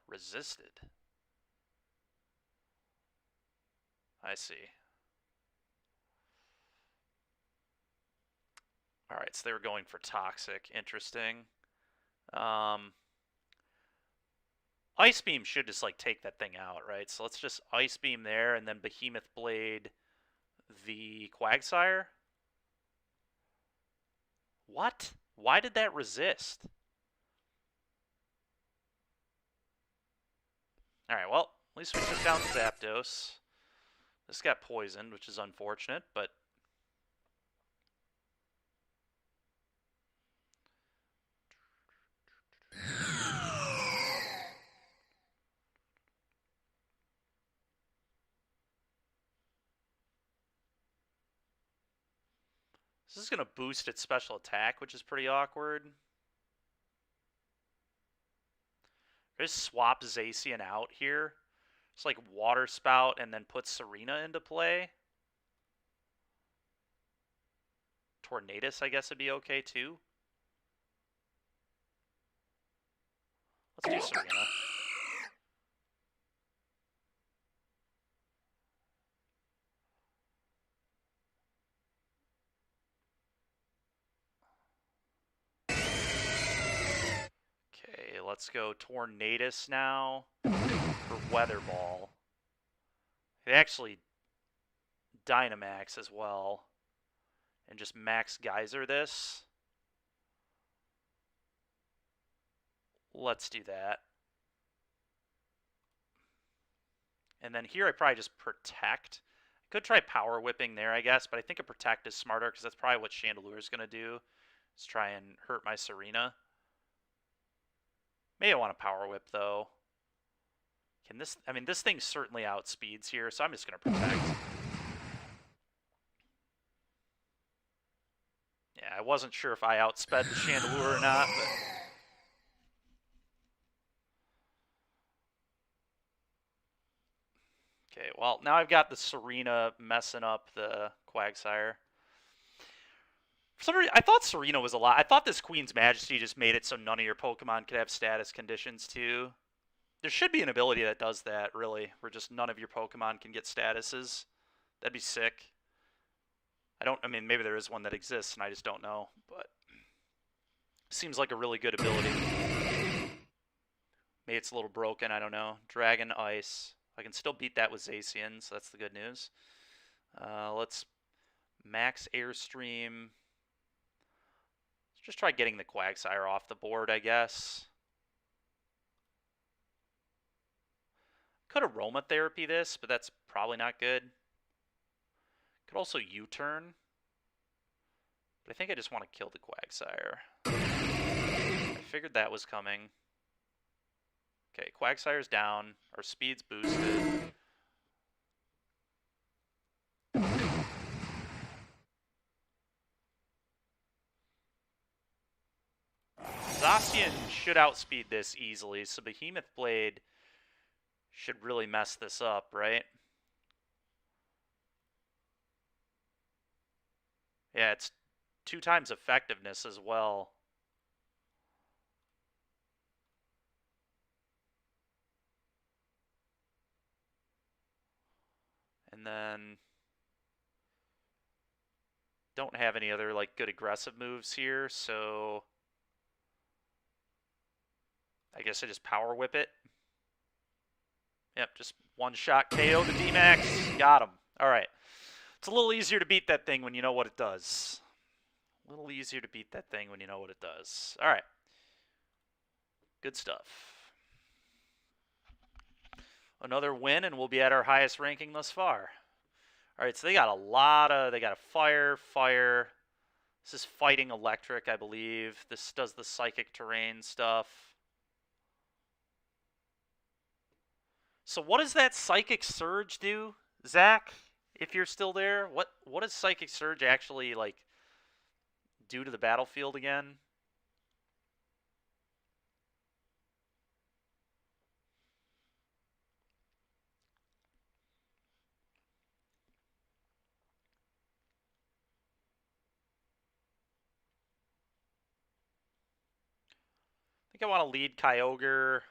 Resisted. I see. Alright, so they were going for Toxic. Interesting. Ice Beam should just like take that thing out, right? So let's just Ice Beam there and then Behemoth Blade the Quagsire. What? Why did that resist? Alright, well, at least we took down Zapdos. This got poisoned, which is unfortunate, but... This is going to boost its special attack, which is pretty awkward. Just swap Zacian out here. It's like Water Spout and then put Serena into play. Tornadus, I guess, would be okay too. Let's do Serena. Okay, let's go Tornadus now for Weather Ball. It actually Dynamax as well. And just Max Geyser this. Let's do that. And then here I probably just Protect. I could try Power Whipping there, I guess, but I think a Protect is smarter because that's probably what Chandelure is going to do. Is try and hurt my Serena. Maybe I want to Power Whip, though. Can this... I mean, this thing certainly outspeeds here, so I'm just going to Protect. Yeah, I wasn't sure if I outsped the Chandelure or not, but... Okay, well, now I've got the Serena messing up the Quagsire. For some reason, I thought Serena was a lot. I thought this Queen's Majesty just made it so none of your Pokemon could have status conditions, too. There should be an ability that does that, really, where just none of your Pokemon can get statuses. That'd be sick. I mean, maybe there is one that exists, and I just don't know, but... Seems like a really good ability. Maybe it's a little broken, I don't know. Dragon, Ice... I can still beat that with Zacian, so that's the good news. Let's max Airstream. Let's just try getting the Quagsire off the board, I guess. Could Aromatherapy this, but that's probably not good. Could also U-turn. But I think I just want to kill the Quagsire. I figured that was coming. Okay, Quagsire's down. Our speed's boosted. Zacian should outspeed this easily, so Behemoth Blade should really mess this up, right? Yeah, it's 2 times effectiveness as well. And then don't have any other like good aggressive moves here, so I guess I just Power Whip it. Yep, just one-shot KO the D-Max. Got him. All right. It's a little easier to beat that thing when you know what it does. A little easier to beat that thing when you know what it does. All right. Good stuff. Another win, and we'll be at our highest ranking thus far. All right, so they got a lot of... They got a Fire. This is Fighting Electric, I believe. This does the Psychic Terrain stuff. So what does that Psychic Surge do, Zach? If you're still there, what does Psychic Surge actually, like, do to the battlefield again? think I want to lead Kyogre.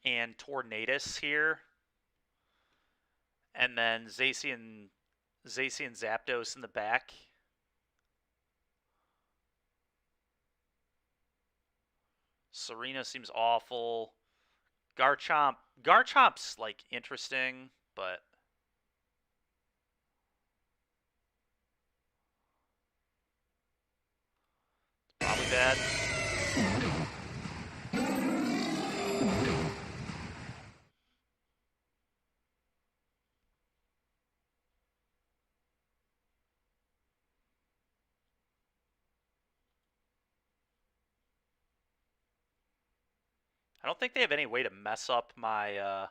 And Tornadus here. And then Zacian Zapdos in the back. Serena seems awful. Garchomp's like interesting, but probably bad. I don't think they have any way to mess up my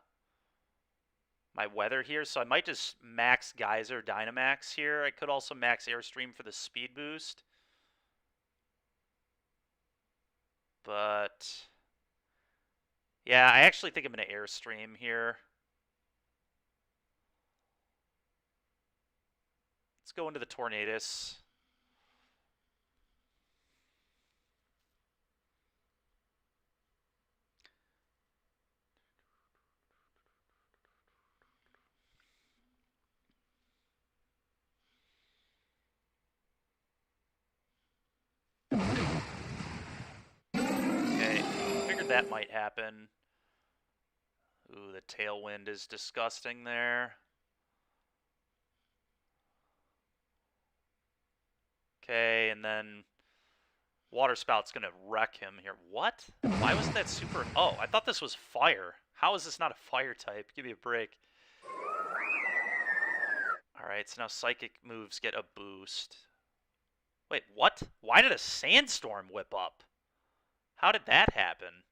my weather here, so I might just max Geyser Dynamax here. I could also max Airstream for the speed boost. But yeah, I actually think I'm going to Airstream here. Let's go into the Tornadus. Okay, figured that might happen. Ooh, the Tailwind is disgusting there. Okay, and then Water Spout's gonna wreck him here. What? Why was that super... Oh, I thought this was fire. How is this not a fire type? Give me a break. Alright, so now Psychic moves get a boost. Wait, what? Why did a Sandstorm whip up? How did that happen?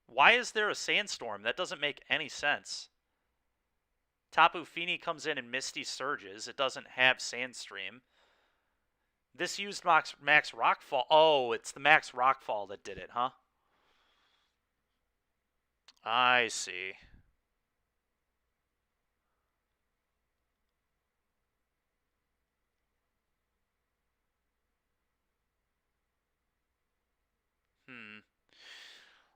Why is there a Sandstorm? That doesn't make any sense. Tapu Fini comes in and Misty Surges. It doesn't have Sandstream. This used Max Rockfall. Oh, it's the Max Rockfall that did it, huh? I see.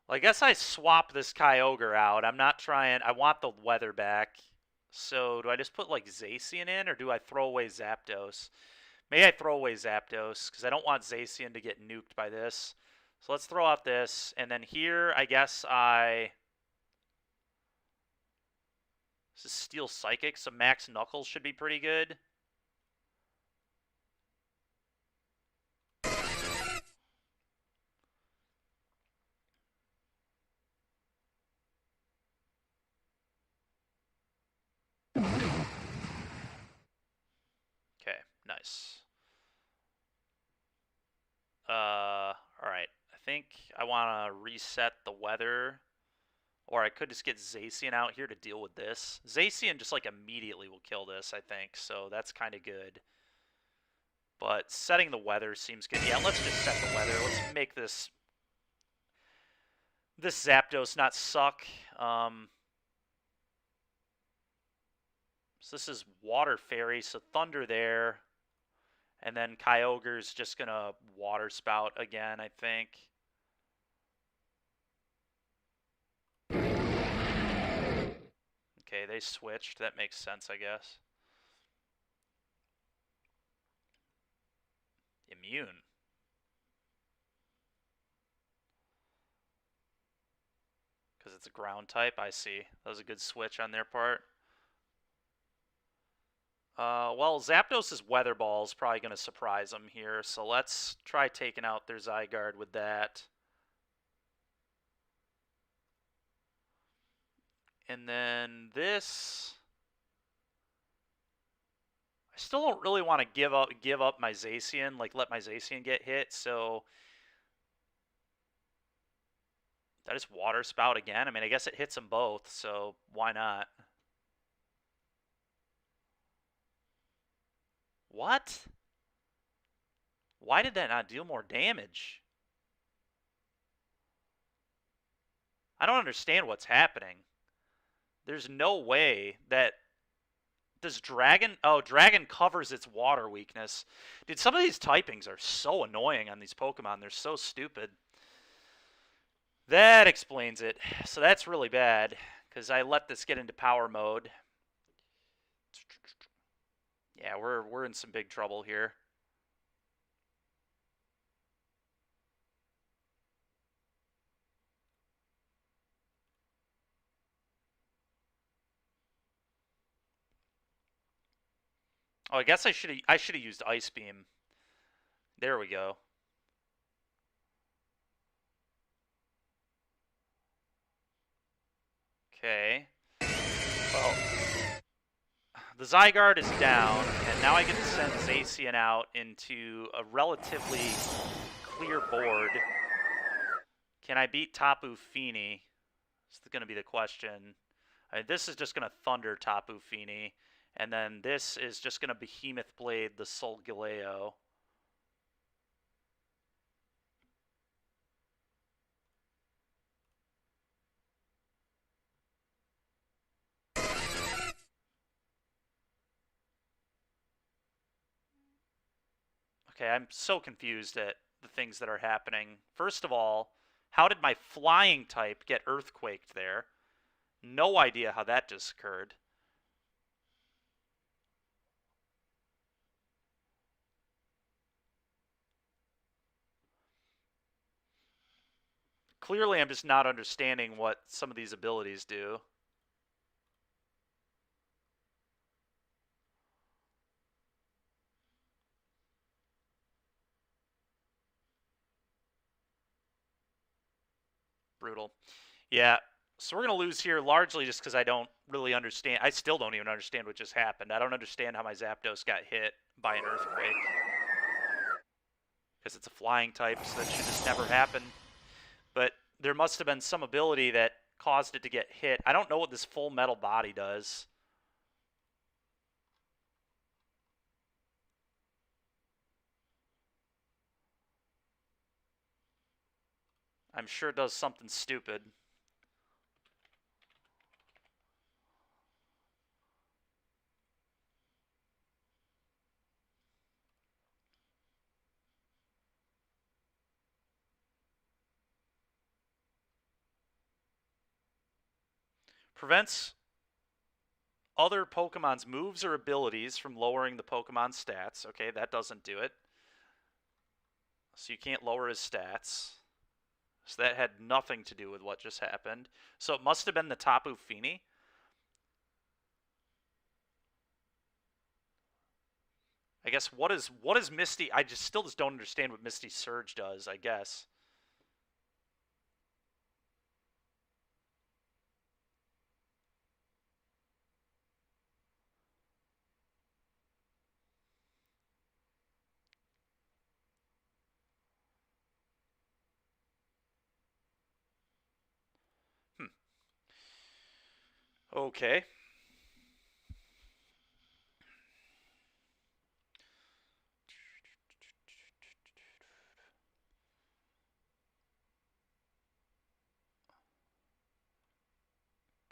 Well, I guess I swap this Kyogre out. I'm not trying... I want the weather back. So, do I just put, like, Zacian in, or do I throw away Zapdos? Maybe I throw away Zapdos, because I don't want Zacian to get nuked by this. So let's throw out this, and then here, I guess I... This is Steel Psychic, so Max Knuckles should be pretty good. Okay, nice. Alright. I think I want to reset the weather. Or I could just get Zacian out here to deal with this. Zacian just, like, immediately will kill this, I think. So that's kind of good. But setting the weather seems good. Yeah, let's just set the weather. Let's make this Zapdos not suck. So this is Water Fairy, so Thunder there. And then Kyogre's just going to Water Spout again, I think. Okay, they switched. That makes sense, I guess. Immune. Because it's a ground type, I see. That was a good switch on their part. Well, Zapdos' Weather Ball is probably going to surprise them here, so let's try taking out their Zygarde with that. And then this... I still don't really want to give up my Zacian, like let my Zacian get hit, so... Did I just Water Spout again? I mean, I guess it hits them both, so why not? What? Why did that not deal more damage? I don't understand what's happening. There's no way that... Does Dragon... Oh, Dragon covers its water weakness. Dude, some of these typings are so annoying on these Pokemon. They're so stupid. That explains it. So that's really bad, because I let this get into power mode. Yeah, we're in some big trouble here. Oh, I guess I should have used Ice Beam. There we go. Okay. Well, the Zygarde is down, and now I get to send Zacian out into a relatively clear board. Can I beat Tapu Fini? This is going to be the question. This is just going to Thunder Tapu Fini, and then this is just going to Behemoth Blade the Solgaleo. Okay, I'm so confused at the things that are happening. First of all, how did my flying type get earthquaked there? No idea how that just occurred. Clearly, I'm just not understanding what some of these abilities do. Brutal. Yeah, so we're going to lose here largely just because I don't really understand. I still don't even understand what just happened. I don't understand how my Zapdos got hit by an earthquake. Because it's a flying type, so that should just never happen. But there must have been some ability that caused it to get hit. I don't know what this full metal body does. I'm sure it does something stupid. Prevents other Pokemon's moves or abilities from lowering the Pokemon's stats. Okay, that doesn't do it. So you can't lower his stats. So that had nothing to do with what just happened. So it must have been the Tapu Fini. I guess what is Misty? I still don't understand what Misty Surge does, I guess. Okay.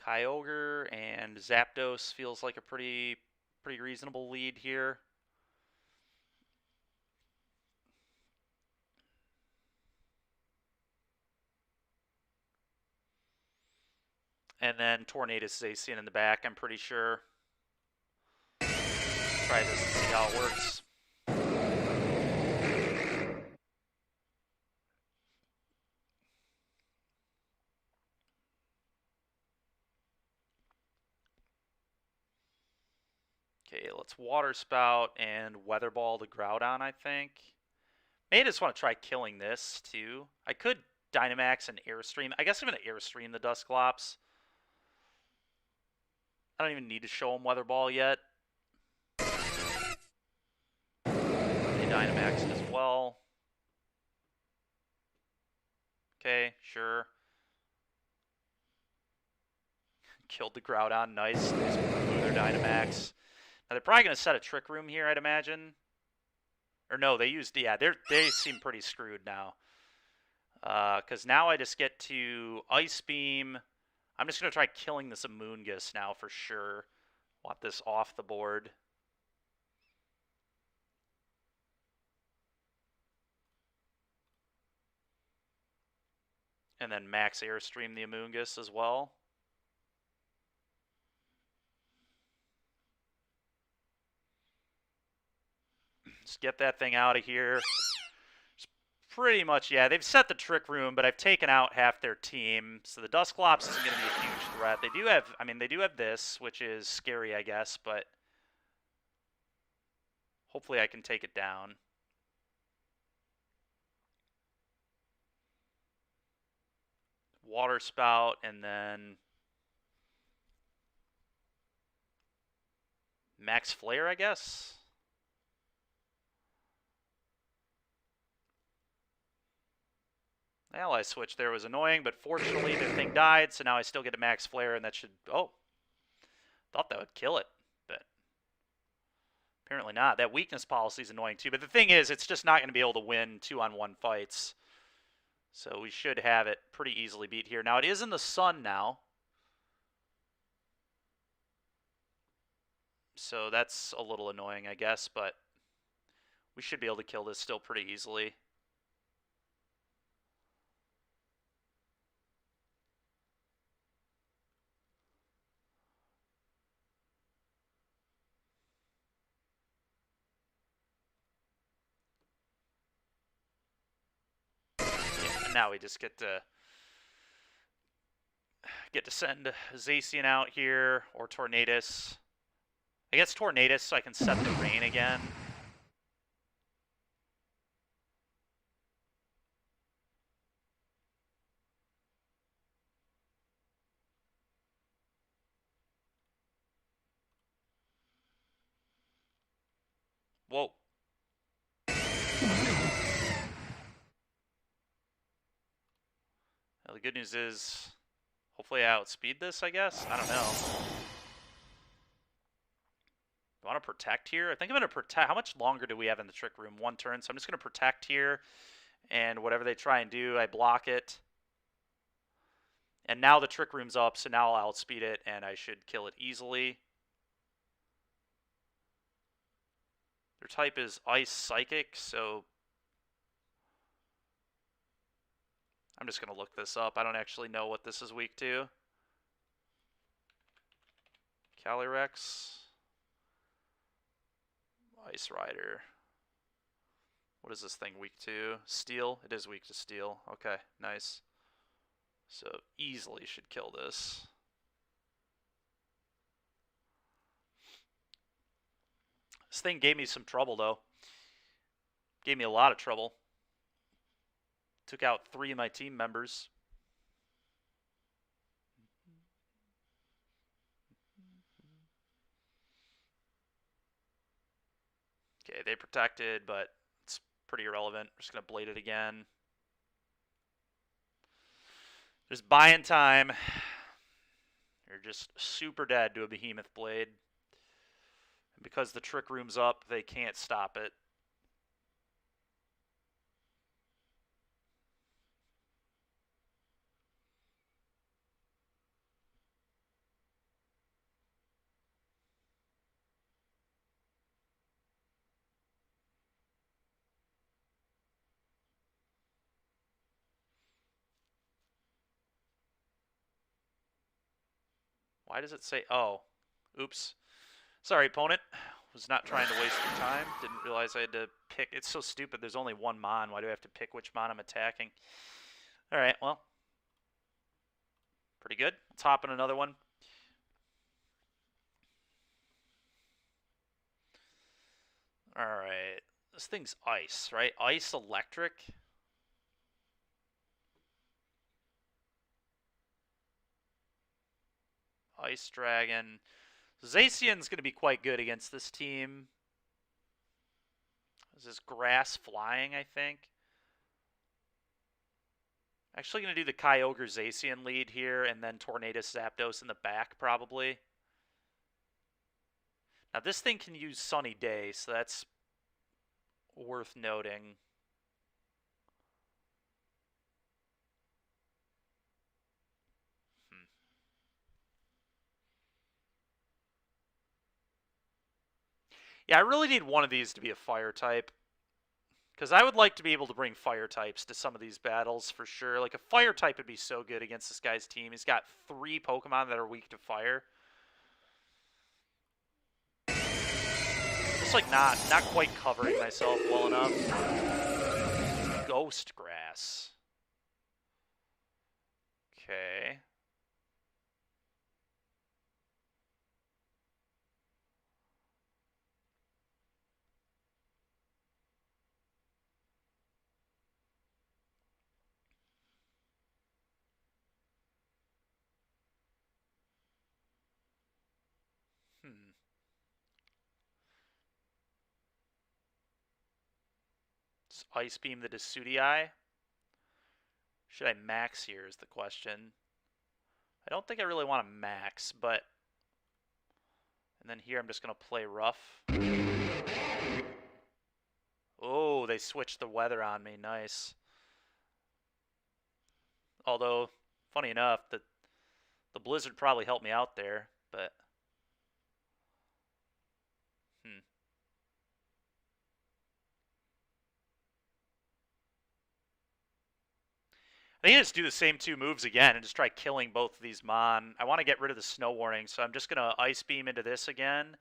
Kyogre and Zapdos feels like a pretty reasonable lead here. And then Tornadus Zacian in the back, I'm pretty sure. Try this and see how it works. Okay, let's Water Spout and Weather Ball the Groudon, I think. May just want to try killing this, too. I could Dynamax and Airstream. I guess I'm going to Airstream the Dusclops. I don't even need to show him Weather Ball yet. They Dynamaxed as well. Okay, sure. Killed the Groudon. Nice. They just blew their Dynamax. Now they're probably going to set a Trick Room here, I'd imagine. Or no, they used... Yeah, they seem pretty screwed now. Because now I just get to Ice Beam. I'm just going to try killing this Amoonguss now for sure. Want this off the board. And then max Airstream the Amoonguss as well. Just get that thing out of here. It's pretty much, yeah, they've set the Trick Room, but I've taken out half their team. So the Dusclops isn't going to be a huge threat. They do have, I mean, they do have this, which is scary, I guess, but hopefully I can take it down. Water Spout, and then Max Flare, I guess. The ally switch there was annoying, but fortunately the thing died, so now I still get a Max Flare, and that should... Oh. Thought that would kill it, but apparently not. That weakness policy is annoying too, but the thing is, it's just not going to be able to win 2-on-1 fights. So we should have it pretty easily beat here. Now, it is in the sun now. So that's a little annoying, I guess, but we should be able to kill this still pretty easily. Yeah, now we just get to send Zacian out here, or Tornadus. I guess Tornadus so I can set the rain again. Whoa. Well, the good news is, hopefully I outspeed this, I guess? I don't know. Do I want to protect here? I think I'm going to protect. How much longer do we have in the Trick Room? 1 turn. So I'm just going to protect here. And whatever they try and do, I block it. And now the Trick Room's up, so now I'll outspeed it, and I should kill it easily. Their type is Ice Psychic, so I'm just going to look this up. I don't actually know what this is weak to. Calyrex. Ice Rider. What is this thing weak to? Steel? It is weak to steel. Okay, nice. So easily should kill this. This thing gave me some trouble, though. Gave me a lot of trouble. Took out 3 of my team members. Okay, they protected, but it's pretty irrelevant. We're just going to blade it again. Just buying time. You're just super dead to a Behemoth Blade. And because the Trick Room's up, they can't stop it. Why does it say, oh, oops. Sorry, opponent. Was not trying to waste your time. Didn't realize I had to pick. It's so stupid. There's only 1 Mon. Why do I have to pick which Mon I'm attacking? All right, well. Pretty good. Let's hop in another one. All right. This thing's ice, right? Ice electric. Ice Dragon. Zacian's going to be quite good against this team. This is Grass Flying, I think. Actually going to do the Kyogre Zacian lead here, and then Tornadus Zapdos in the back, probably. Now, this thing can use Sunny Day, so that's worth noting. Yeah, I really need one of these to be a fire type. Because I would like to be able to bring fire types to some of these battles for sure. Like, a fire type would be so good against this guy's team. He's got 3 Pokemon that are weak to fire. Just, like, not quite covering myself well enough. Ghost Grass. Okay. Just Ice Beam the Desudii. Should I max here is the question. I don't think I really want to max, but... And then here I'm just going to play rough. Oh, they switched the weather on me. Nice. Although, funny enough, the blizzard probably helped me out there, but... I think I just do the same 2 moves again and just try killing both of these Mon. I want to get rid of the Snow Warning, so I'm just going to Ice Beam into this again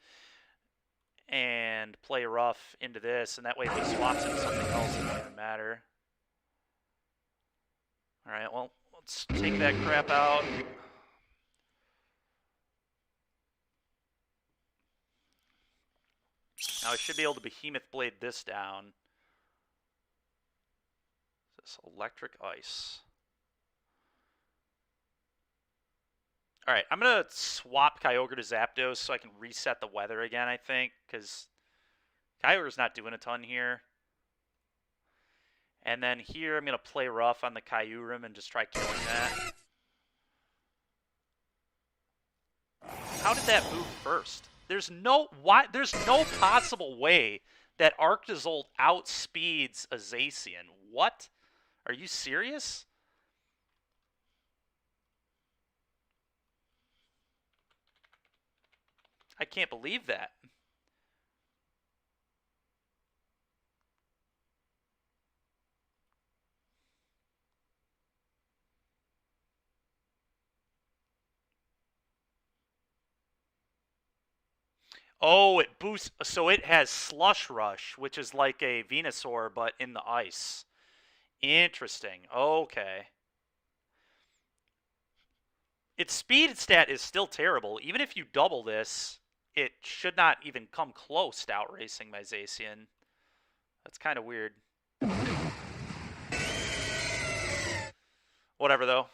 and play Rough into this, and that way if he swaps into something else, it won't even matter. Alright, well, let's take that crap out. Now I should be able to Behemoth Blade this down. This Electric Ice. Alright, I'm going to swap Kyogre to Zapdos so I can reset the weather again, I think, because Kyogre's not doing a ton here. And then here I'm going to play rough on the Kyurem and just try killing that. How did that move first? There's no possible way that Arctozolt outspeeds a Zacian. What? Are you serious? I can't believe that. Oh, it boosts. So it has Slush Rush, which is like a Venusaur, but in the ice. Interesting. Okay. Its speed stat is still terrible. Even if you double this, it should not even come close to outracing my Zacian. That's kind of weird. Whatever, though.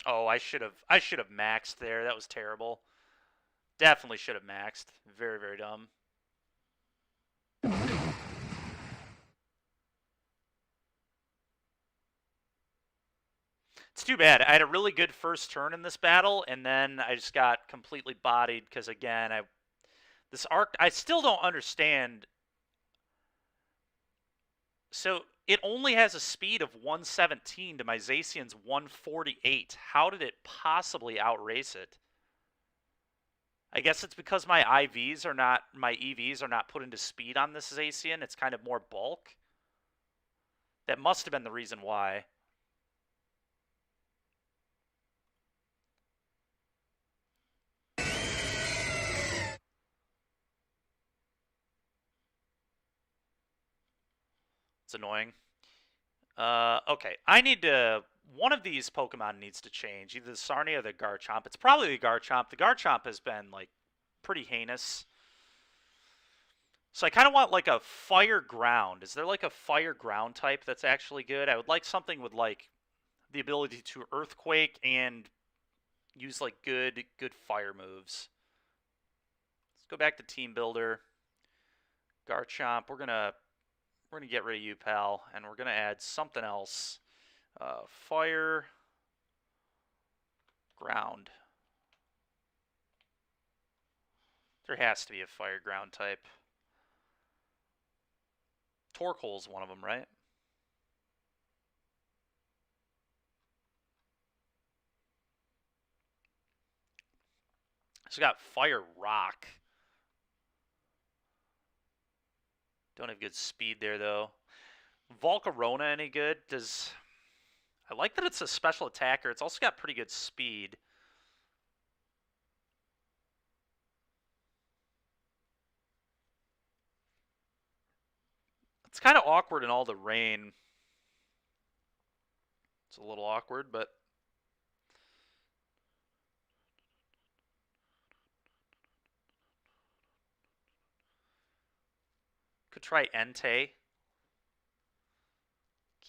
Oh, I should have maxed there. That was terrible. Definitely should have maxed. Very, very dumb. It's too bad. I had a really good first turn in this battle, and then I just got completely bodied because, again, I still don't understand. So it only has a speed of 117 to my Zacian's 148. How did it possibly outrace it? I guess it's because my EVs are not put into speed on this Zacian. It's kind of more bulk. That must have been the reason why. It's annoying. Okay, one of these Pokemon needs to change. Either the Sarnia or the Garchomp. It's probably the Garchomp. The Garchomp has been, like, pretty heinous. So I kind of want, like, a Fire Ground. Is there, like, a Fire Ground type that's actually good? I would like something with, like, the ability to Earthquake and use, like, good fire moves. Let's go back to Team Builder. Garchomp, we're gonna get rid of you, pal, and we're gonna add something else. Fire, ground. There has to be a fire ground type. Torkoal's one of them, right? It's got fire rock. Don't have good speed there, though. Volcarona any good? I like that it's a special attacker. It's also got pretty good speed. It's kind of awkward in all the rain. It's a little awkward, but... Could try Entei.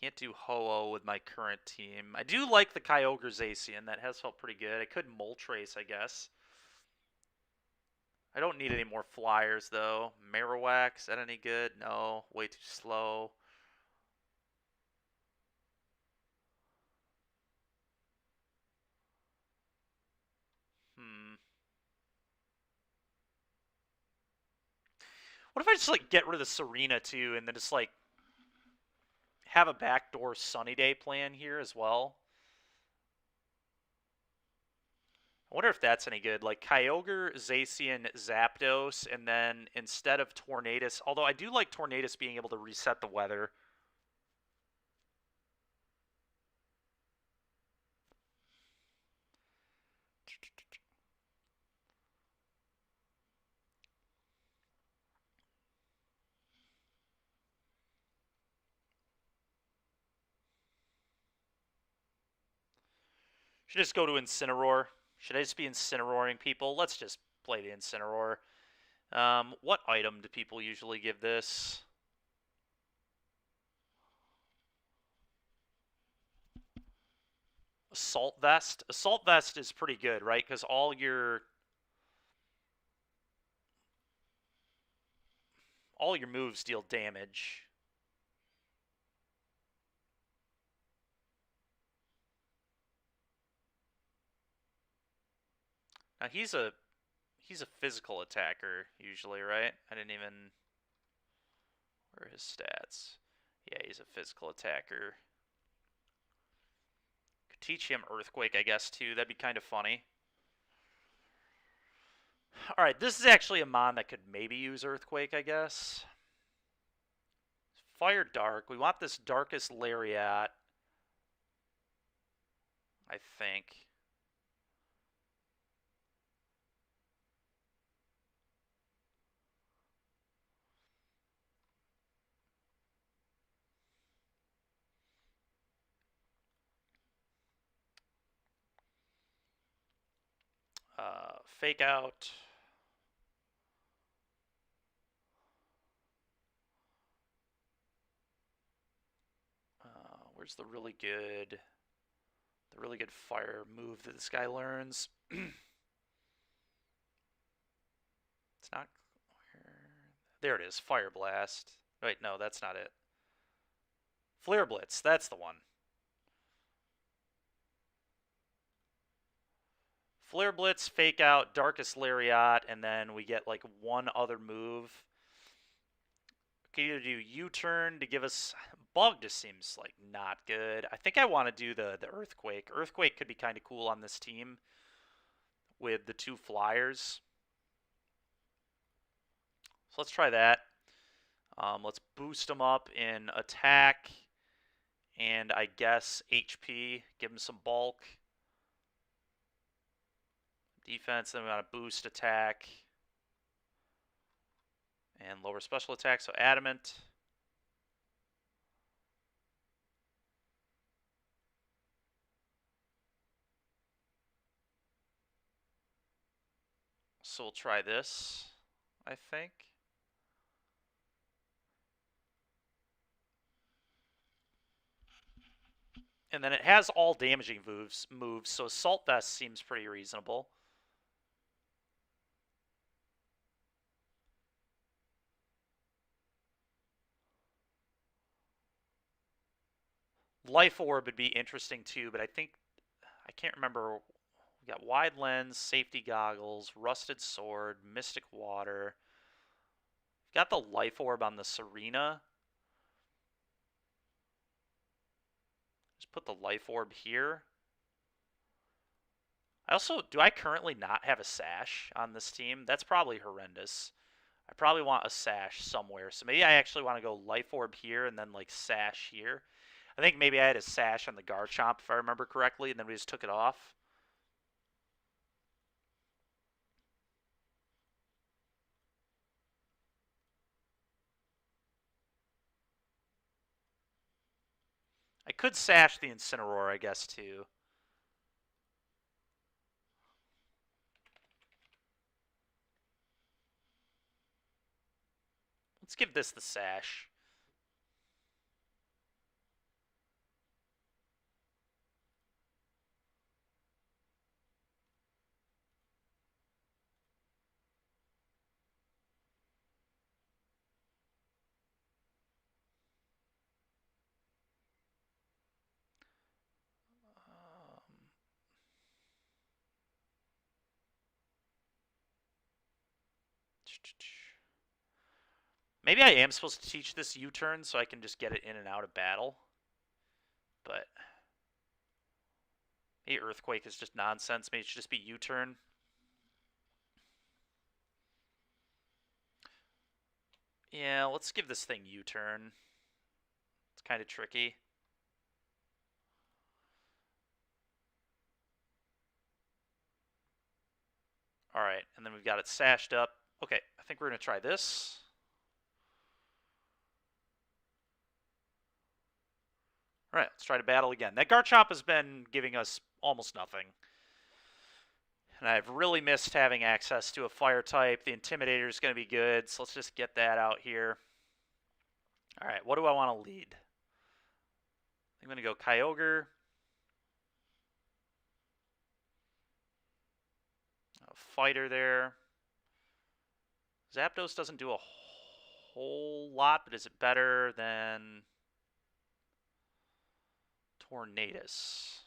Can't do Ho-Oh with my current team. I do like the Kyogre Zacian. That has felt pretty good. I could Moltres, I guess. I don't need any more flyers, though. Marowak, is that any good? No, way too slow. What if I just, like, get rid of the Serena, too, and then just, like, have a backdoor Sunny Day plan here as well? I wonder if that's any good. Like, Kyogre, Zacian, Zapdos, and then instead of Tornadus... Although I do like Tornadus being able to reset the weather. Should just go to Incineroar. Should I just be Incineroaring people? Let's just play the Incineroar. What item do people usually give this? Assault Vest? Assault Vest is pretty good, right? Because all your moves deal damage. Now he's a physical attacker usually, right? I didn't even... Where are his stats? Yeah, he's a physical attacker. Could teach him Earthquake, I guess, too. That'd be kind of funny. Alright, this is actually a mon that could maybe use Earthquake, I guess. Fire Dark. We want this Darkest Lariat, I think. Fake Out. Where's the really good fire move that this guy learns? It's not... There it is, Fire Blast. Wait, no, that's not it. Flare Blitz, that's the one. Flare Blitz, Fake Out, Darkest Lariat, and then we get like one other move. We could either do U-Turn to give us... Bug just seems like not good. I think I want to do the Earthquake. Earthquake could be kind of cool on this team with the 2 flyers. So let's try that. Let's boost them up in attack and I guess HP. Give them some bulk. Defense, then we want to boost attack and lower special attack, so Adamant. So we'll try this, I think. And then it has all damaging moves, so Assault Vest seems pretty reasonable. Life Orb would be interesting too, but I can't remember. We got Wide Lens, Safety Goggles, Rusted Sword, Mystic Water. Got the Life Orb on the Serena. Just put the Life Orb here. Do I currently not have a Sash on this team? That's probably horrendous. I probably want a Sash somewhere. So maybe I actually want to go Life Orb here and then like Sash here. I think maybe I had a Sash on the Garchomp if I remember correctly, and then we just took it off. I could Sash the Incineroar, I guess, too. Let's give this the Sash. Maybe I am supposed to teach this U-turn so I can just get it in and out of battle. But maybe Earthquake is just nonsense. Maybe it should just be U-turn. Yeah, let's give this thing U-turn. It's kind of tricky. Alright, and then we've got it sashed up. Okay, I think we're going to try this. Alright, let's try to battle again. That Garchomp has been giving us almost nothing. And I've really missed having access to a fire type. The Intimidator is going to be good, so let's just get that out here. Alright, what do I want to lead? I'm going to go Kyogre. A fighter there. Zapdos doesn't do a whole lot, but is it better than Tornadus?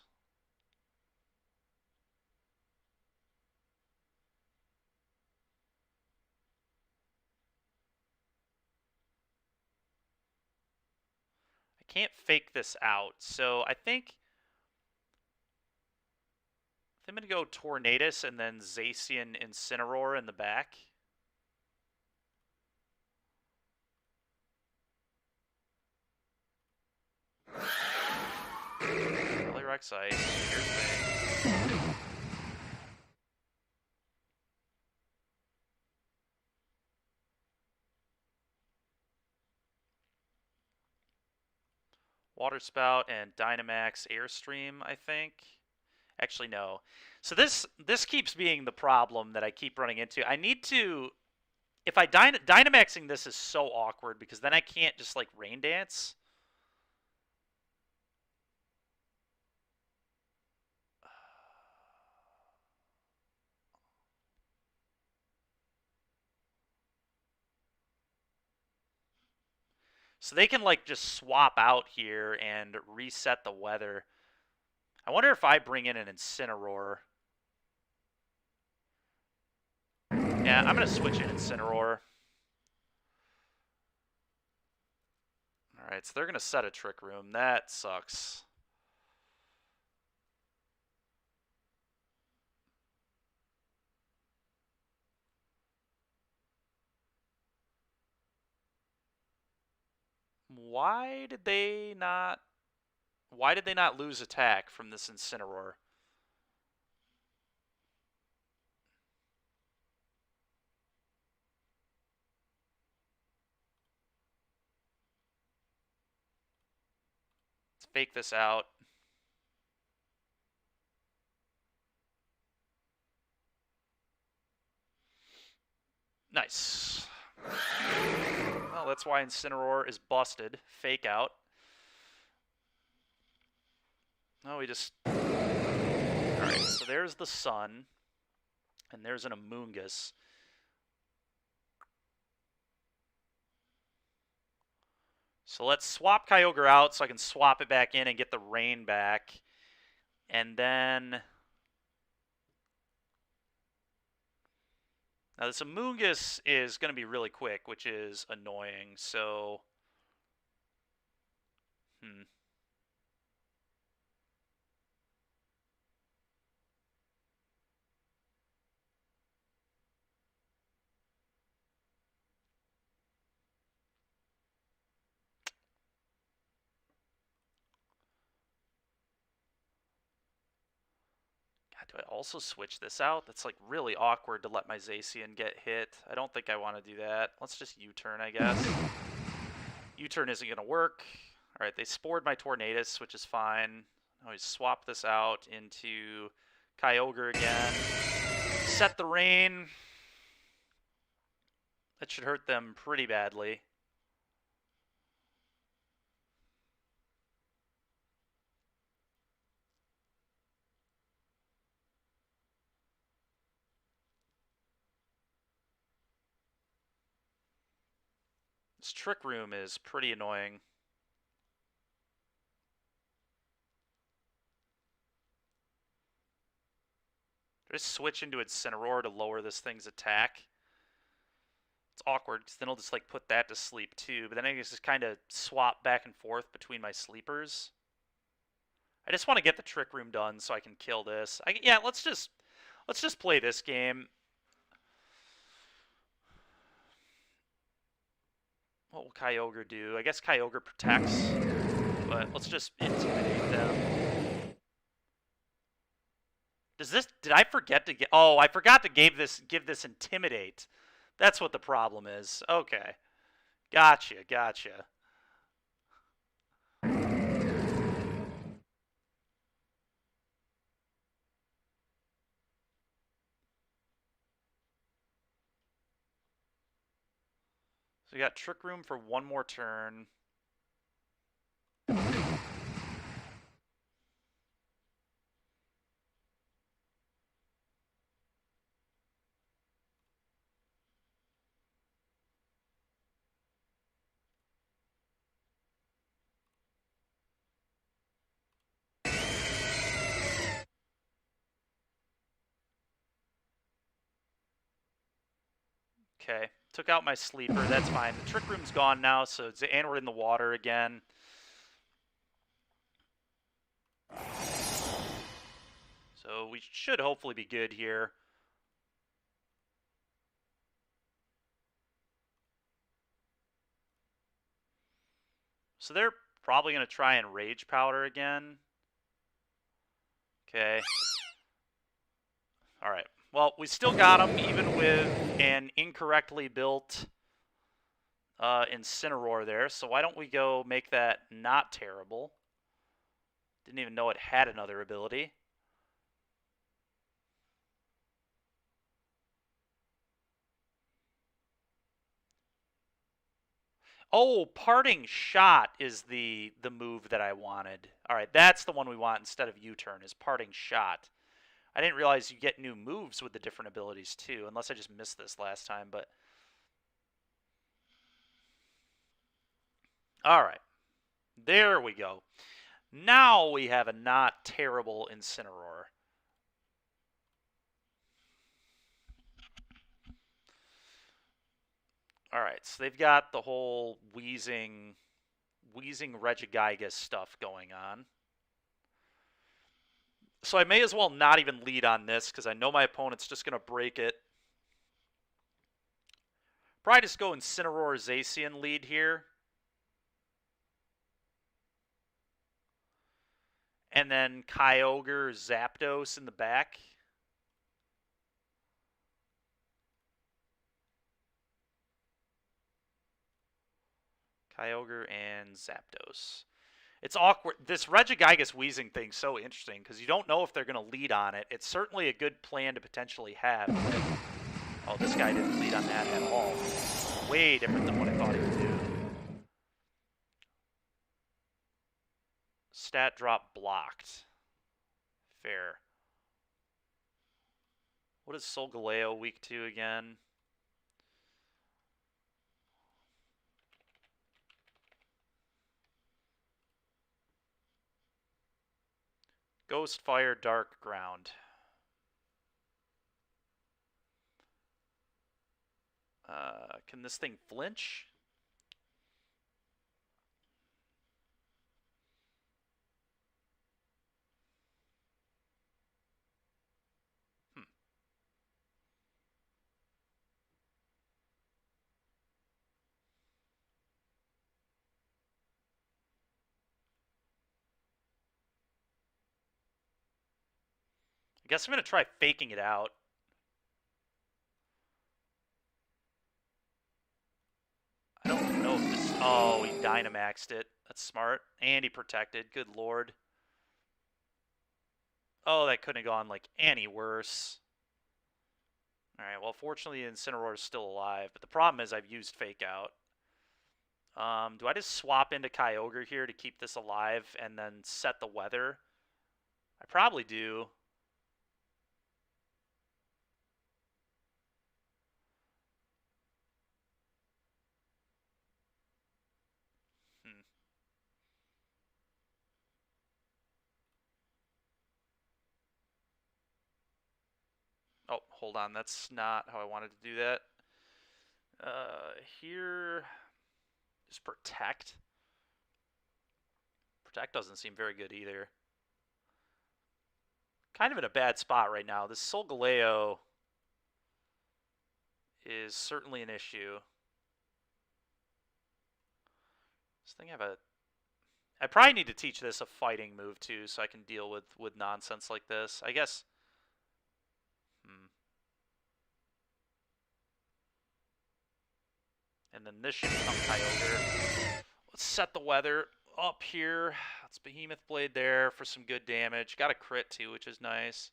I can't fake this out, so I think I'm going to go Tornadus and then Zacian Incineroar in the back. Calyrex Ice. Here's thing. Water Spout and Dynamax Airstream, I think. Actually, no. So this keeps being the problem that I keep running into. I need to... If I Dynamaxing this is so awkward because then I can't just like Rain Dance. So they can like just swap out here and reset the weather. I wonder if I bring in an Incineroar. Yeah, I'm going to switch in Incineroar. Alright, so they're going to set a Trick Room. That sucks. Why did they not lose attack from this Incineroar? Let's fake this out. Nice. Well, that's why Incineroar is busted. Fake out. No, we just... Alright, so there's the Sun. And there's an Amoonguss. So let's swap Kyogre out so I can swap it back in and get the rain back. And then... Now this Amoonguss is going to be really quick, which is annoying, so... Do I also switch this out? That's like really awkward to let my Zacian get hit. I don't think I want to do that. Let's just U-turn, I guess. U-turn isn't going to work. All right, they spored my Tornadus, which is fine. I always swap this out into Kyogre again. Set the rain. That should hurt them pretty badly. This Trick Room is pretty annoying. Just switch into Incineroar to lower this thing's attack. It's awkward, because then I'll just like put that to sleep too. But then I can just kind of swap back and forth between my sleepers. I just want to get the Trick Room done so I can kill this. Yeah, let's just play this game. What will Kyogre do? I guess Kyogre protects, but let's just intimidate them. Did I forget to get... Oh, I forgot to give this intimidate. That's what the problem is. Okay. Gotcha. So we got Trick Room for one more turn. Okay, took out my sleeper. That's fine. The Trick Room's gone now, and we're in the water again. So we should hopefully be good here. So they're probably going to try and Rage Powder again. Okay. All right. Well, we still got him, even with an incorrectly built Incineroar there. So why don't we go make that not terrible? Didn't even know it had another ability. Oh, Parting Shot is the move that I wanted. All right, that's the one we want instead of U-turn, is Parting Shot. I didn't realize you get new moves with the different abilities too, unless I just missed this last time, but... Alright. There we go. Now we have a not terrible Incineroar. Alright, so they've got the whole wheezing Regigigas stuff going on. So I may as well not even lead on this, because I know my opponent's just going to break it. Probably just go Incineroar Zacian lead here. And then Kyogre Zapdos in the back. Kyogre and Zapdos. It's awkward. This Regigigas wheezing thing's so interesting because you don't know if they're going to lead on it. It's certainly a good plan to potentially have. Oh, this guy didn't lead on that at all. Way different than what I thought he would do. Stat drop blocked. Fair. What is Solgaleo weak to again? Ghost, Fire, Dark, Ground. Can this thing flinch? I guess I'm going to try faking it out. I don't know if this... Oh, he Dynamaxed it. That's smart. And he protected. Good lord. Oh, that couldn't have gone, like, any worse. Alright, well, fortunately, Incineroar is still alive. But the problem is I've used Fake Out. Do I just swap into Kyogre here to keep this alive and then set the weather? I probably do. Oh, hold on. That's not how I wanted to do that. Here, just Protect. Protect doesn't seem very good either. Kind of in a bad spot right now. This Solgaleo is certainly an issue. This thing have a... I probably need to teach this a fighting move too, so I can deal with nonsense like this. I guess... And then this should become Kyogre. Let's set the weather up here. Let's Behemoth Blade there for some good damage. Got a crit too, which is nice.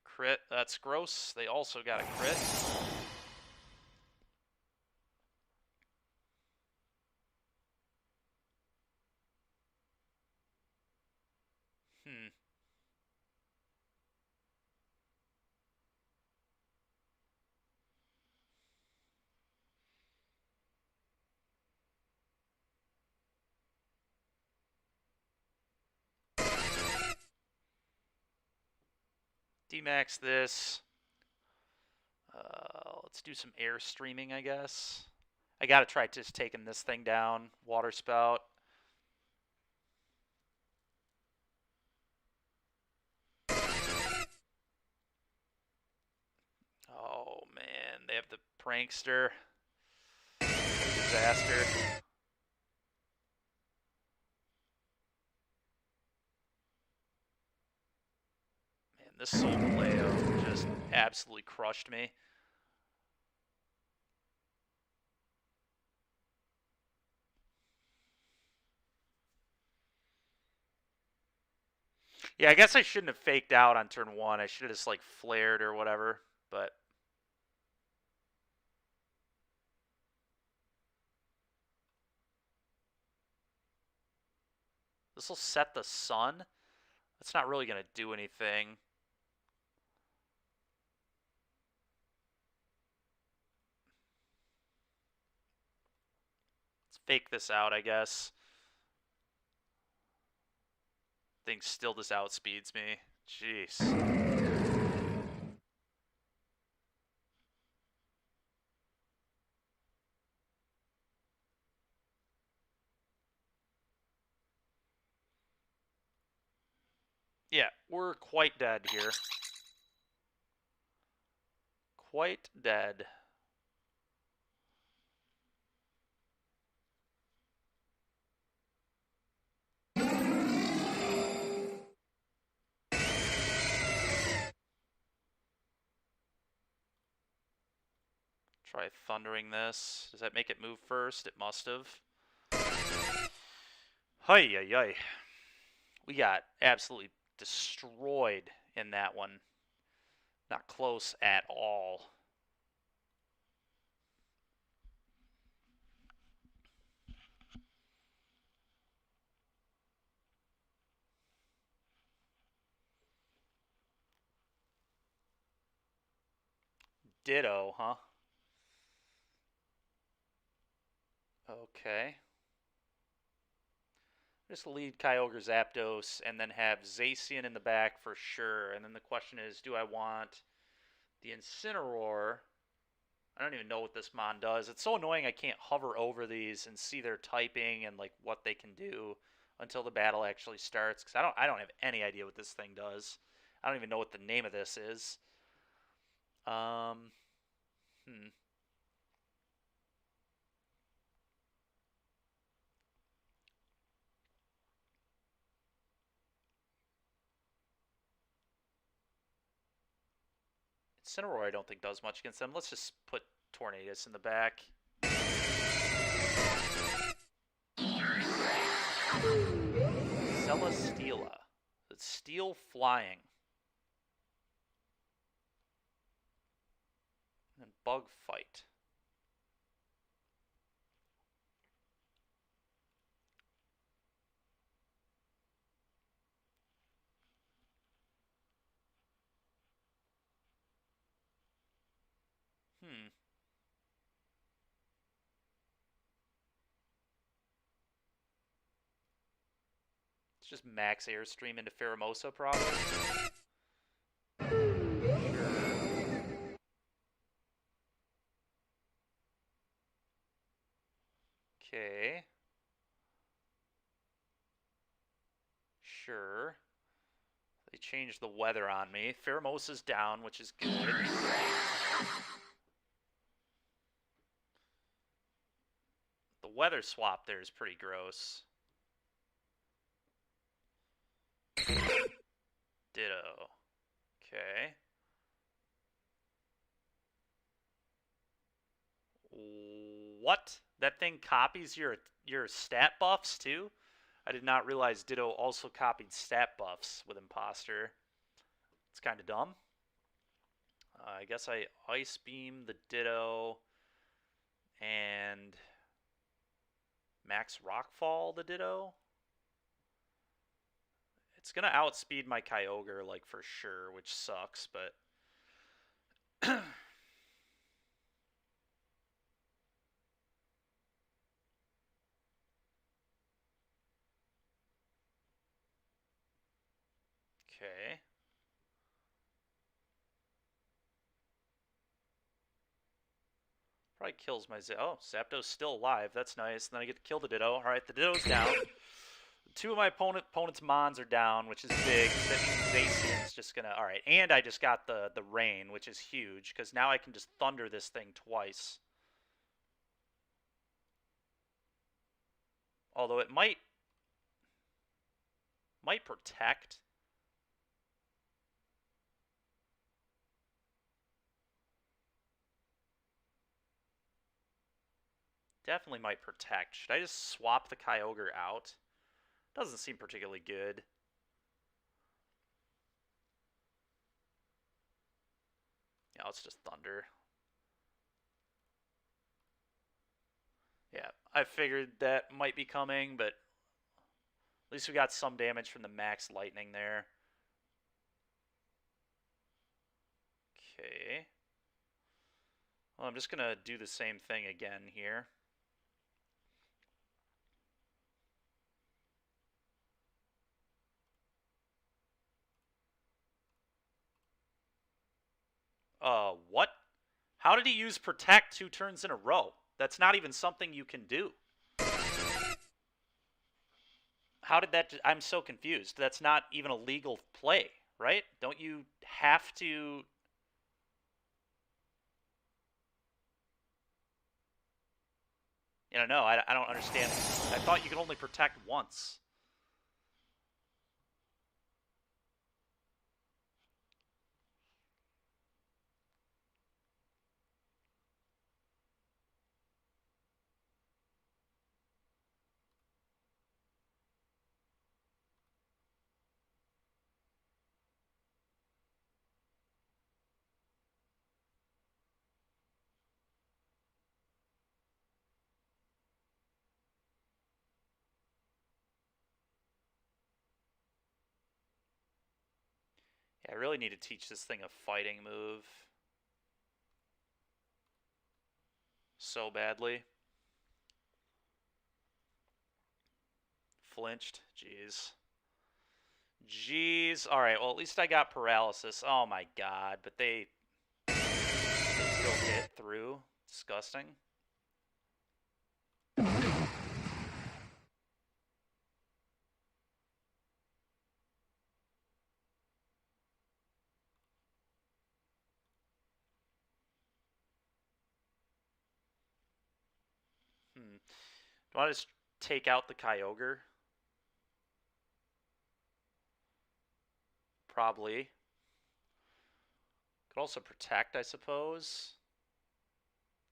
Crit, that's gross. They also got a crit. D-max this. Let's do some air streaming, I guess. I gotta try just taking this thing down. Water spout. Oh man, they have the prankster. Disaster. Man, this Solgaleo just absolutely crushed me. Yeah, I guess I shouldn't have faked out on turn 1. I should have just, like, flared or whatever, but... This will set the sun? That's not really going to do anything. Let's fake this out, I guess. Thing still just outspeeds me. Jeez. Yeah, we're quite dead here. Quite dead. Try thundering this. Does that make it move first? It must have. Hi. We got absolutely destroyed in that one. Not close at all. Ditto, huh? Okay. Just lead Kyogre, Zapdos, and then have Zacian in the back for sure. And then the question is, do I want the Incineroar? I don't even know what this mon does. It's so annoying I can't hover over these and see their typing and like what they can do until the battle actually starts. Because I don't have any idea what this thing does. I don't even know what the name of this is. Incineroar I don't think does much against them. Let's just put Tornadus in the back. Celesteela. It's Steel Flying. And Bug Fight. It's just max Airstream into Pheromosa, probably. Sure. Okay. Sure. They changed the weather on me. Pheromosa's down, which is good. The weather swap there is pretty gross. Ditto. Okay. What? That thing copies your stat buffs too? I did not realize Ditto also copied stat buffs with Imposter. It's kind of dumb. I guess I Ice Beam the Ditto and Max Rockfall the Ditto. It's going to outspeed my Kyogre, like, for sure, which sucks, but... Okay. Probably kills my Oh, Zapdos still alive. That's nice. And then I get to kill the Ditto. Alright, the Ditto's down. Two of my opponent's Mons are down, which is big. That means Zacian's just gonna... Alright, and I just got the Rain, which is huge, because now I can just Thunder this thing twice. Although it might protect. Definitely might protect. Should I just swap the Kyogre out? Doesn't seem particularly good. Yeah, let's just Thunder. Yeah, I figured that might be coming, but at least we got some damage from the max lightning there. Okay. Well, I'm just going to do the same thing again here. What? How did he use Protect 2 turns in a row? That's not even something you can do. How did that... I'm so confused. That's not even a legal play, right? Don't you have to... No, I don't understand. I thought you could only protect once. Yeah, I really need to teach this thing a fighting move. So badly. flinched. Jeez. Jeez. All right, well, at least I got paralysis. Oh, my God. But they still hit through. Disgusting. Do I just take out the Kyogre? Probably. Could also protect, I suppose.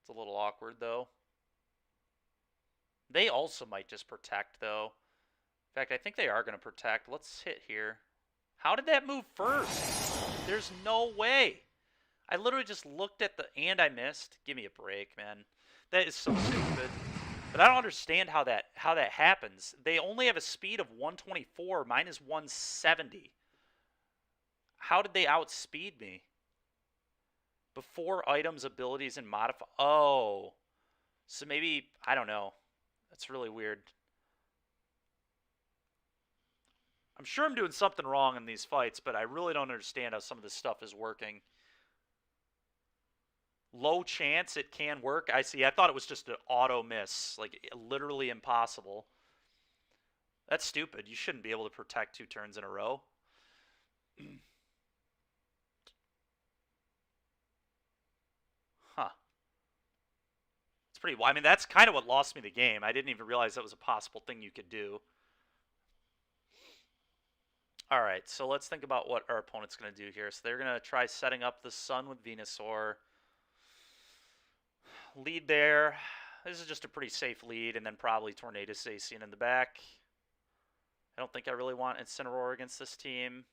It's a little awkward, though. They also might just protect, though. In fact, I think they are going to protect. Let's hit here. How did that move first? There's no way. I literally just looked at the... And I missed. Give me a break, man. That is so stupid. But I don't understand how that happens. They only have a speed of 124. Mine is 170. How did they outspeed me? Before items, abilities, and modify... Oh. So maybe... I don't know. That's really weird. I'm sure I'm doing something wrong in these fights, but I really don't understand how some of this stuff is working. Low chance it can work. I see. I thought it was just an auto miss. Like, literally impossible. That's stupid. You shouldn't be able to protect 2 turns in a row. Huh. It's pretty... I mean, that's kind of what lost me the game. I didn't even realize that was a possible thing you could do. All right, so let's think about what our opponent's going to do here. So they're going to try setting up the Sun with Venusaur. Lead there. This is just a pretty safe lead, and then probably Tornadus Zacian in the back. I don't think I really want Incineroar against this team.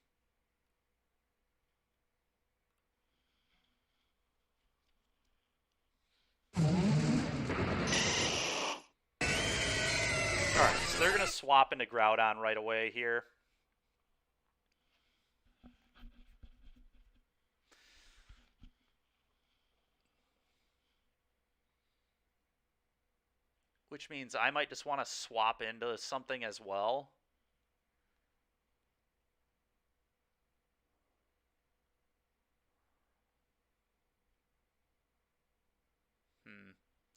Alright, so they're going to swap into Groudon right away here. Which means I might just want to swap into something as well.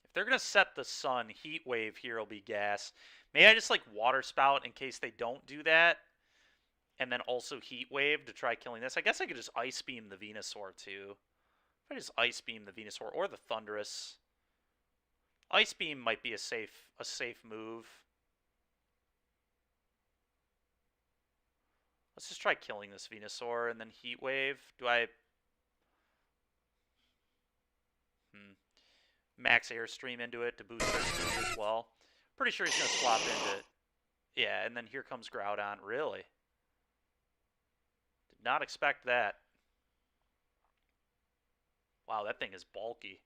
If they're going to set the Sun, Heat Wave here will be gas. May I just like Water Spout in case they don't do that? And then also Heat Wave to try killing this. I guess I could just Ice Beam the Venusaur too. If I just Ice Beam the Venusaur or the Thundurus. Ice Beam might be a safe move. Let's just try killing this Venusaur and then Heat Wave. Do I... Max Airstream into it to boost their speed as well. Pretty sure he's going to swap into it. Yeah, and then here comes Groudon. Really? Did not expect that. Wow, that thing is bulky.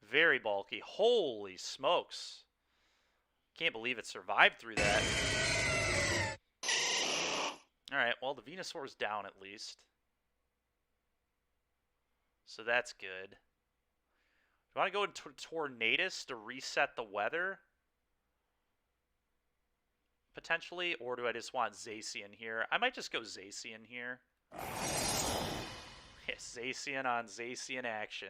Very bulky. Holy smokes. Can't believe it survived through that. Alright, well, the Venusaur's down at least. So that's good. Do I want to go into Tornadus to reset the weather? Potentially, or do I just want Zacian here? I might just go Zacian here. Yeah, Zacian on Zacian action.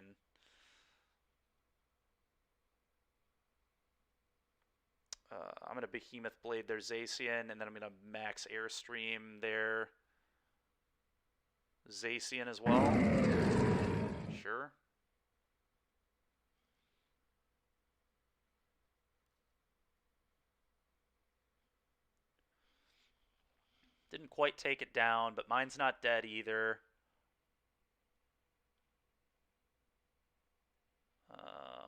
I'm going to Behemoth Blade their Zacian, and then I'm going to Max Airstream their Zacian as well. Sure. Didn't quite take it down, but mine's not dead either.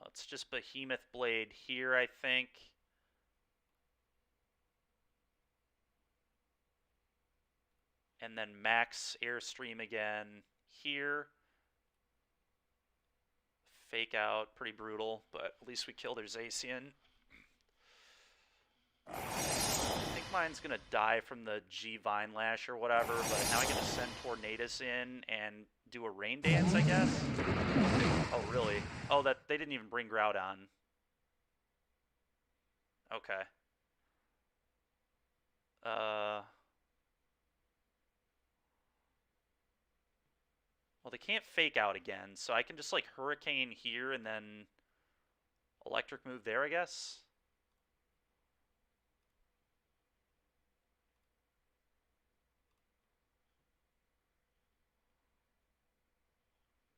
Let's just Behemoth Blade here, I think. And then Max Airstream again here. Fake out, pretty brutal, but at least we killed their Zacian. I think mine's going to die from the G-Vine Lash or whatever, but now I get to send Tornadus in and do a Rain Dance, I guess? Oh, really? Oh, that they didn't even bring Groudon. Okay. Well, they can't fake out again, so I can just, like, Hurricane here and then Electric move there, I guess?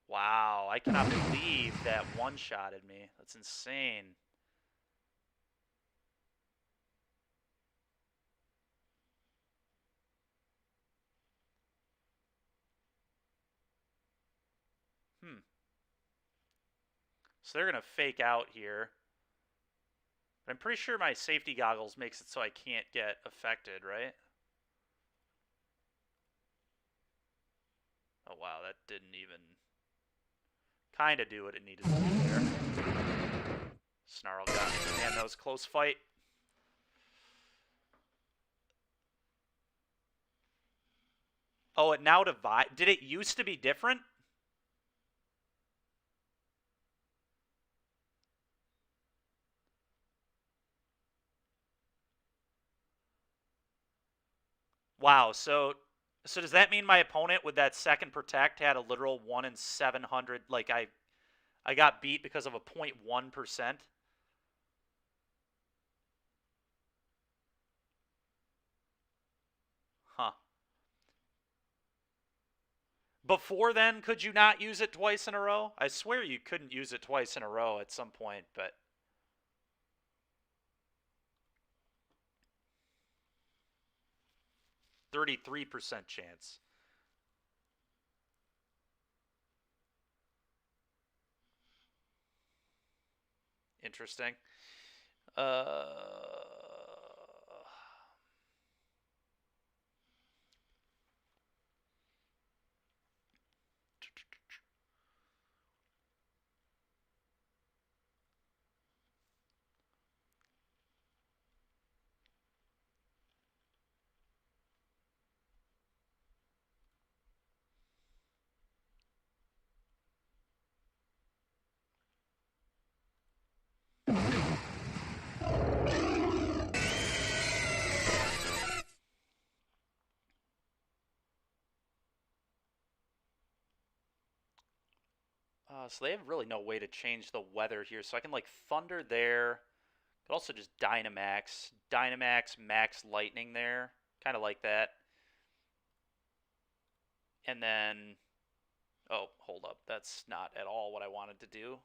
Wow, I cannot believe that one-shotted me. That's insane. So they're going to fake out here. But I'm pretty sure my safety goggles makes it so I can't get affected, right? Oh, wow, that didn't even kind of do what it needed to do there. Snarl got me. Man, that was a close fight. Oh, it now divide. Did it used to be different? Wow, so does that mean my opponent with that second protect had a literal 1 in 700? Like I got beat because of a 0.1%? Huh. Before then, could you not use it twice in a row? I swear you couldn't use it twice in a row at some point, but 33% chance. Interesting. So they have really no way to change the weather here. So I can, like, Thunder there. Could also just Dynamax. Dynamax, Max Lightning there. Kind of like that. And then... Oh, hold up. That's not at all what I wanted to do.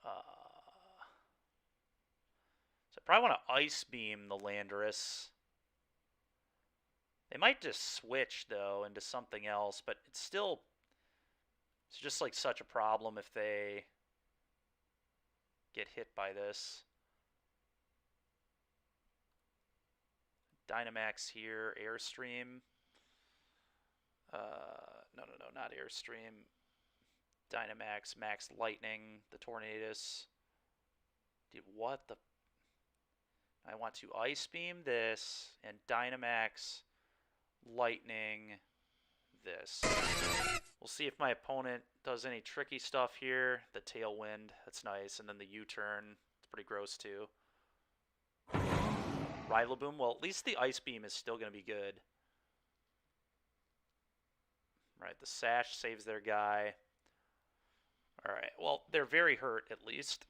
So I probably want to Ice Beam the Landorus. They might just switch, though, into something else. But it's still... It's just, like, such a problem if they get hit by this. Dynamax here, Airstream. No, not Airstream. Dynamax, Max Lightning, the Tornadus. Dude, what the... I want to Ice Beam this and Dynamax, Lightning this. We'll see if my opponent does any tricky stuff here. The Tailwind, that's nice. And then the U-turn, it's pretty gross too. Rillaboom, well, at least the Ice Beam is still going to be good. Right, the Sash saves their guy. Alright, well, they're very hurt at least.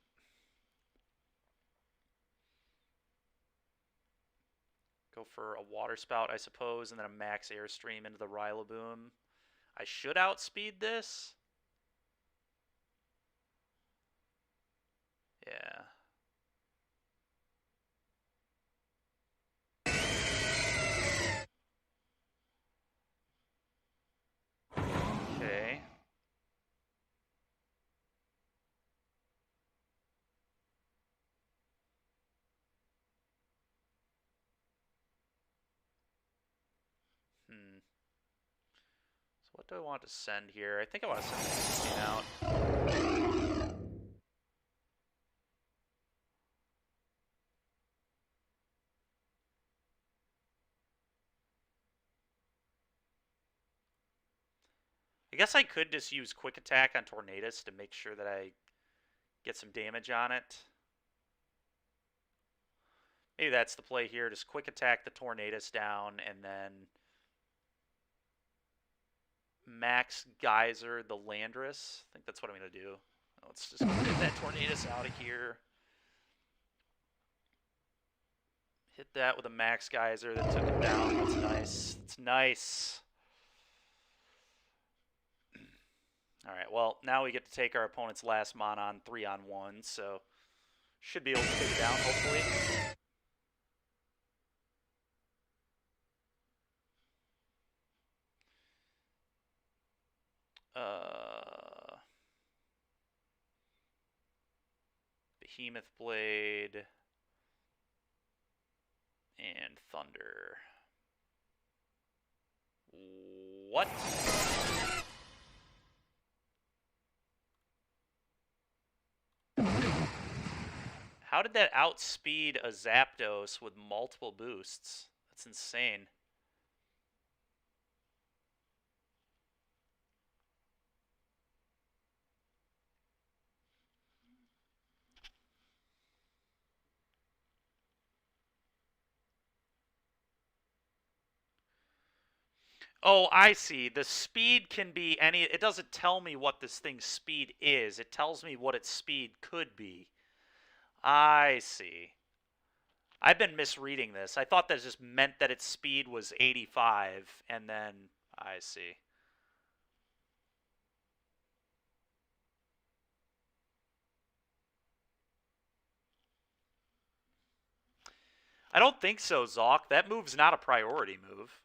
Go for a Water Spout, I suppose, and then a Max Airstream into the Rillaboom. I should outspeed this. Yeah. Okay. So what do I want to send here? I think I want to send this out. I guess I could just use Quick Attack on Tornadus to make sure that I get some damage on it. Maybe that's the play here. Just quick attack the Tornadus down, and then max Geyser the Landorus. I think that's what I'm going to do. Let's just get that Tornadus out of here. Hit that with a max Geyser that took him down. That's nice. That's nice. Alright, well, now we get to take our opponent's last mon on 3-on-1, so should be able to take it down, hopefully. Behemoth Blade and Thunder. What? How did that outspeed a Zapdos with multiple boosts? That's insane. Oh, I see. The speed can be any... It doesn't tell me what this thing's speed is. It tells me what its speed could be. I see. I've been misreading this. I thought that just meant that its speed was 85, and then... I see. I don't think so, Zok. That move's not a priority move.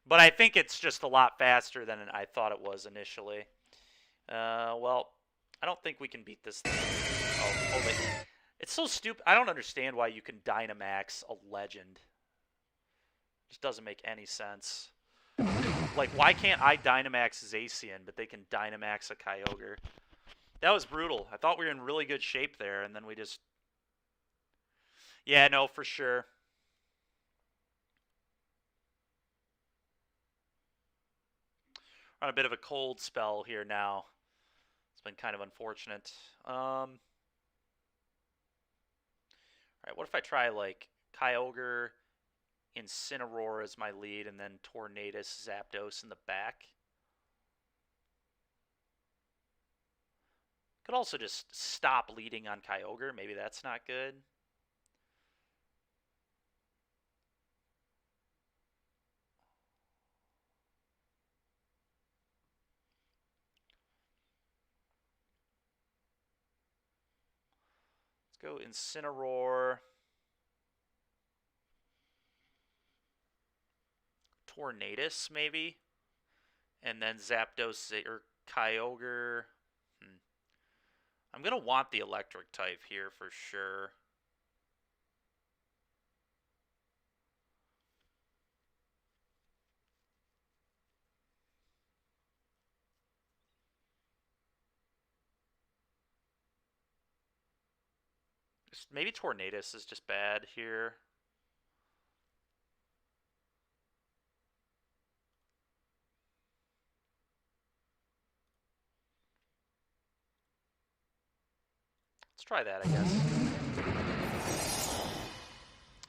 But I think it's just a lot faster than I thought it was initially. Well, I don't think we can beat this thing. Oh, it's so stupid. I don't understand why you can Dynamax a Legend. It just doesn't make any sense. Like, why can't I Dynamax Zacian, but they can Dynamax a Kyogre? That was brutal. I thought we were in really good shape there, and then we just... Yeah, no, for sure. On a bit of a cold spell here now. It's been kind of unfortunate. Alright, what if I try, like, Kyogre, Incineroar as my lead, and then Tornadus, Zapdos in the back? Could also just stop leading on Kyogre. Maybe that's not good. Go Incineroar, Tornadus maybe, and then Zapdos or Kyogre. I'm gonna want the electric type here for sure. Maybe Tornadus is just bad here. Let's try that, I guess.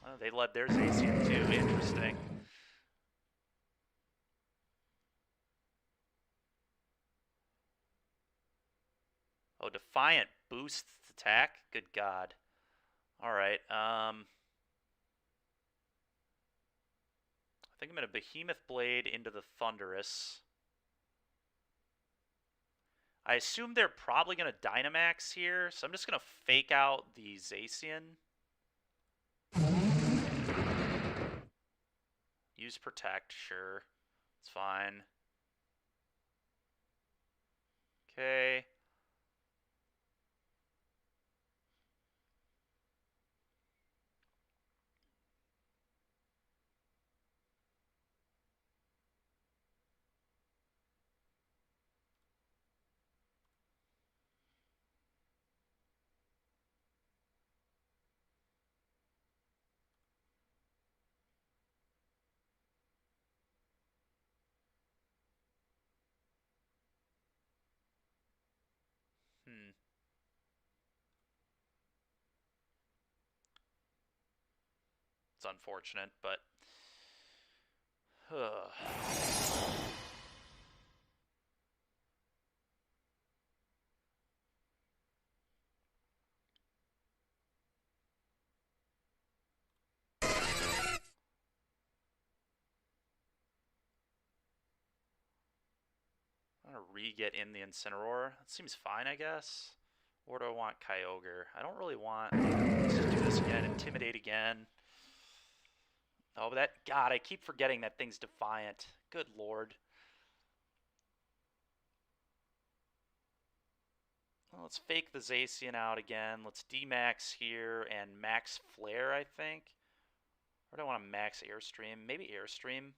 Oh, they led their Zacian too. Interesting. Oh, Defiant boosts attack? Good God. Alright, I think I'm going to Behemoth Blade into the Thundurus. I assume they're probably going to Dynamax here, so I'm just going to fake out the Zacian. Use Protect, sure. It's fine. Okay. It's unfortunate, but... I'm going to re-get in the Incineroar. That seems fine, I guess. Or do I want Kyogre? I don't really want... Let's just do this again. Intimidate again. Oh, but that... God, I keep forgetting that thing's Defiant. Good lord. Well, let's fake the Zacian out again. Let's D-Max here and Max Flare, I think. Or do I want to Max Airstream? Maybe Airstream.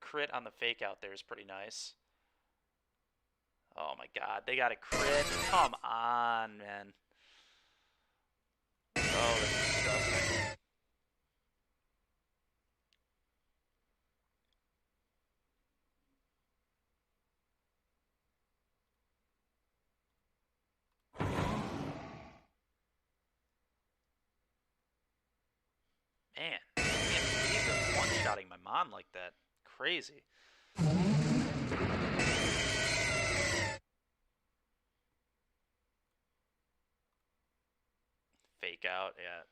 Crit on the fake out there is pretty nice. Oh my god, they got a crit. Come on, man. Oh, that's disgusting. Man, I can't believe they're one-shotting my Mon like that. Crazy. Fake out, yeah.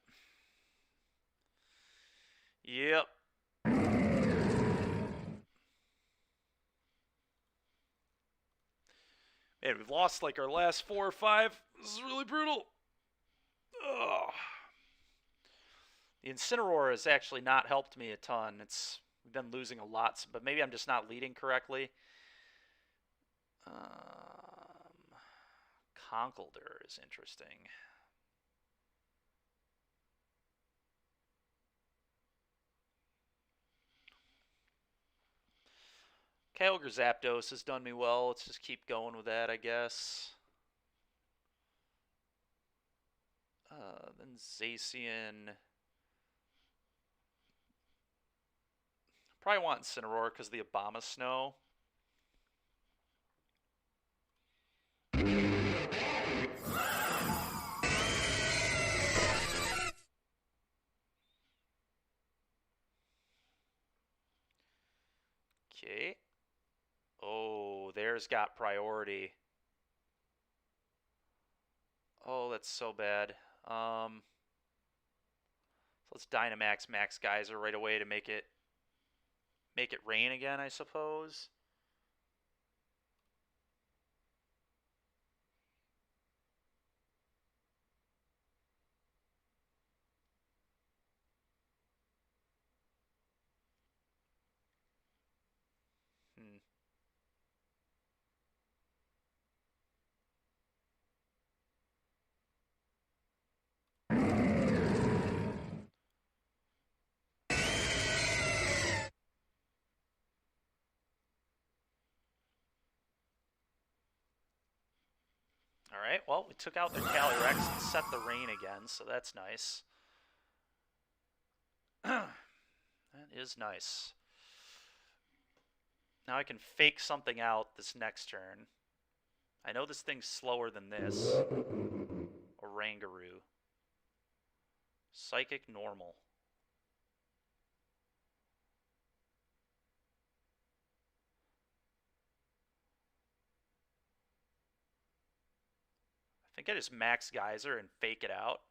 Yep. Man, we've lost like our last 4 or 5. This is really brutal. Ugh. The Incineroar has actually not helped me a ton. We've been losing a lot, but maybe I'm just not leading correctly. Conkeldurr is interesting. Kyogre Zapdos has done me well. Let's just keep going with that, I guess. Then Zacian. Probably want Incineroar because of the Abomasnow. Okay. Oh, there's got priority. Oh, that's so bad. So let's Dynamax Max Geyser right away to make it rain again, I suppose. Alright, well, we took out their Calyrex and set the rain again, so that's nice. That is nice. Now I can fake something out this next turn. I know this thing's slower than this. Oranguru. Psychic Normal. I think I just Max Geyser and fake it out.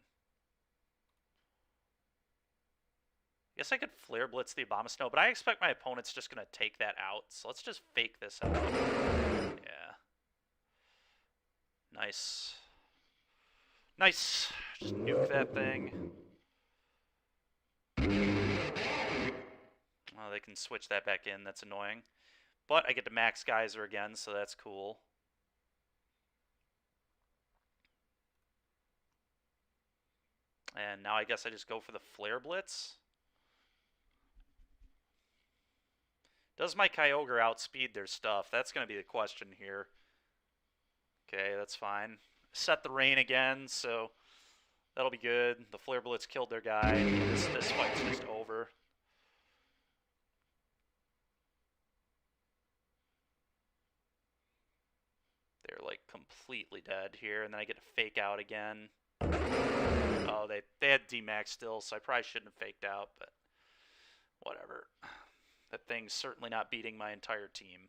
I guess I could Flare Blitz the Abomasnow, but I expect my opponent's just going to take that out. So let's just fake this out. Yeah. Nice. Nice. Just nuke that thing. Oh, they can switch that back in. That's annoying. But I get to Max Geyser again, so that's cool. And now I guess I just go for the Flare Blitz. Does my Kyogre outspeed their stuff? That's going to be the question here. Okay, that's fine. Set the rain again, so that'll be good. The Flare Blitz killed their guy. This fight's just over. They're like completely dead here, and then I get to fake out again. Oh, they had D-Max still, so I probably shouldn't have faked out, but whatever. That thing's certainly not beating my entire team.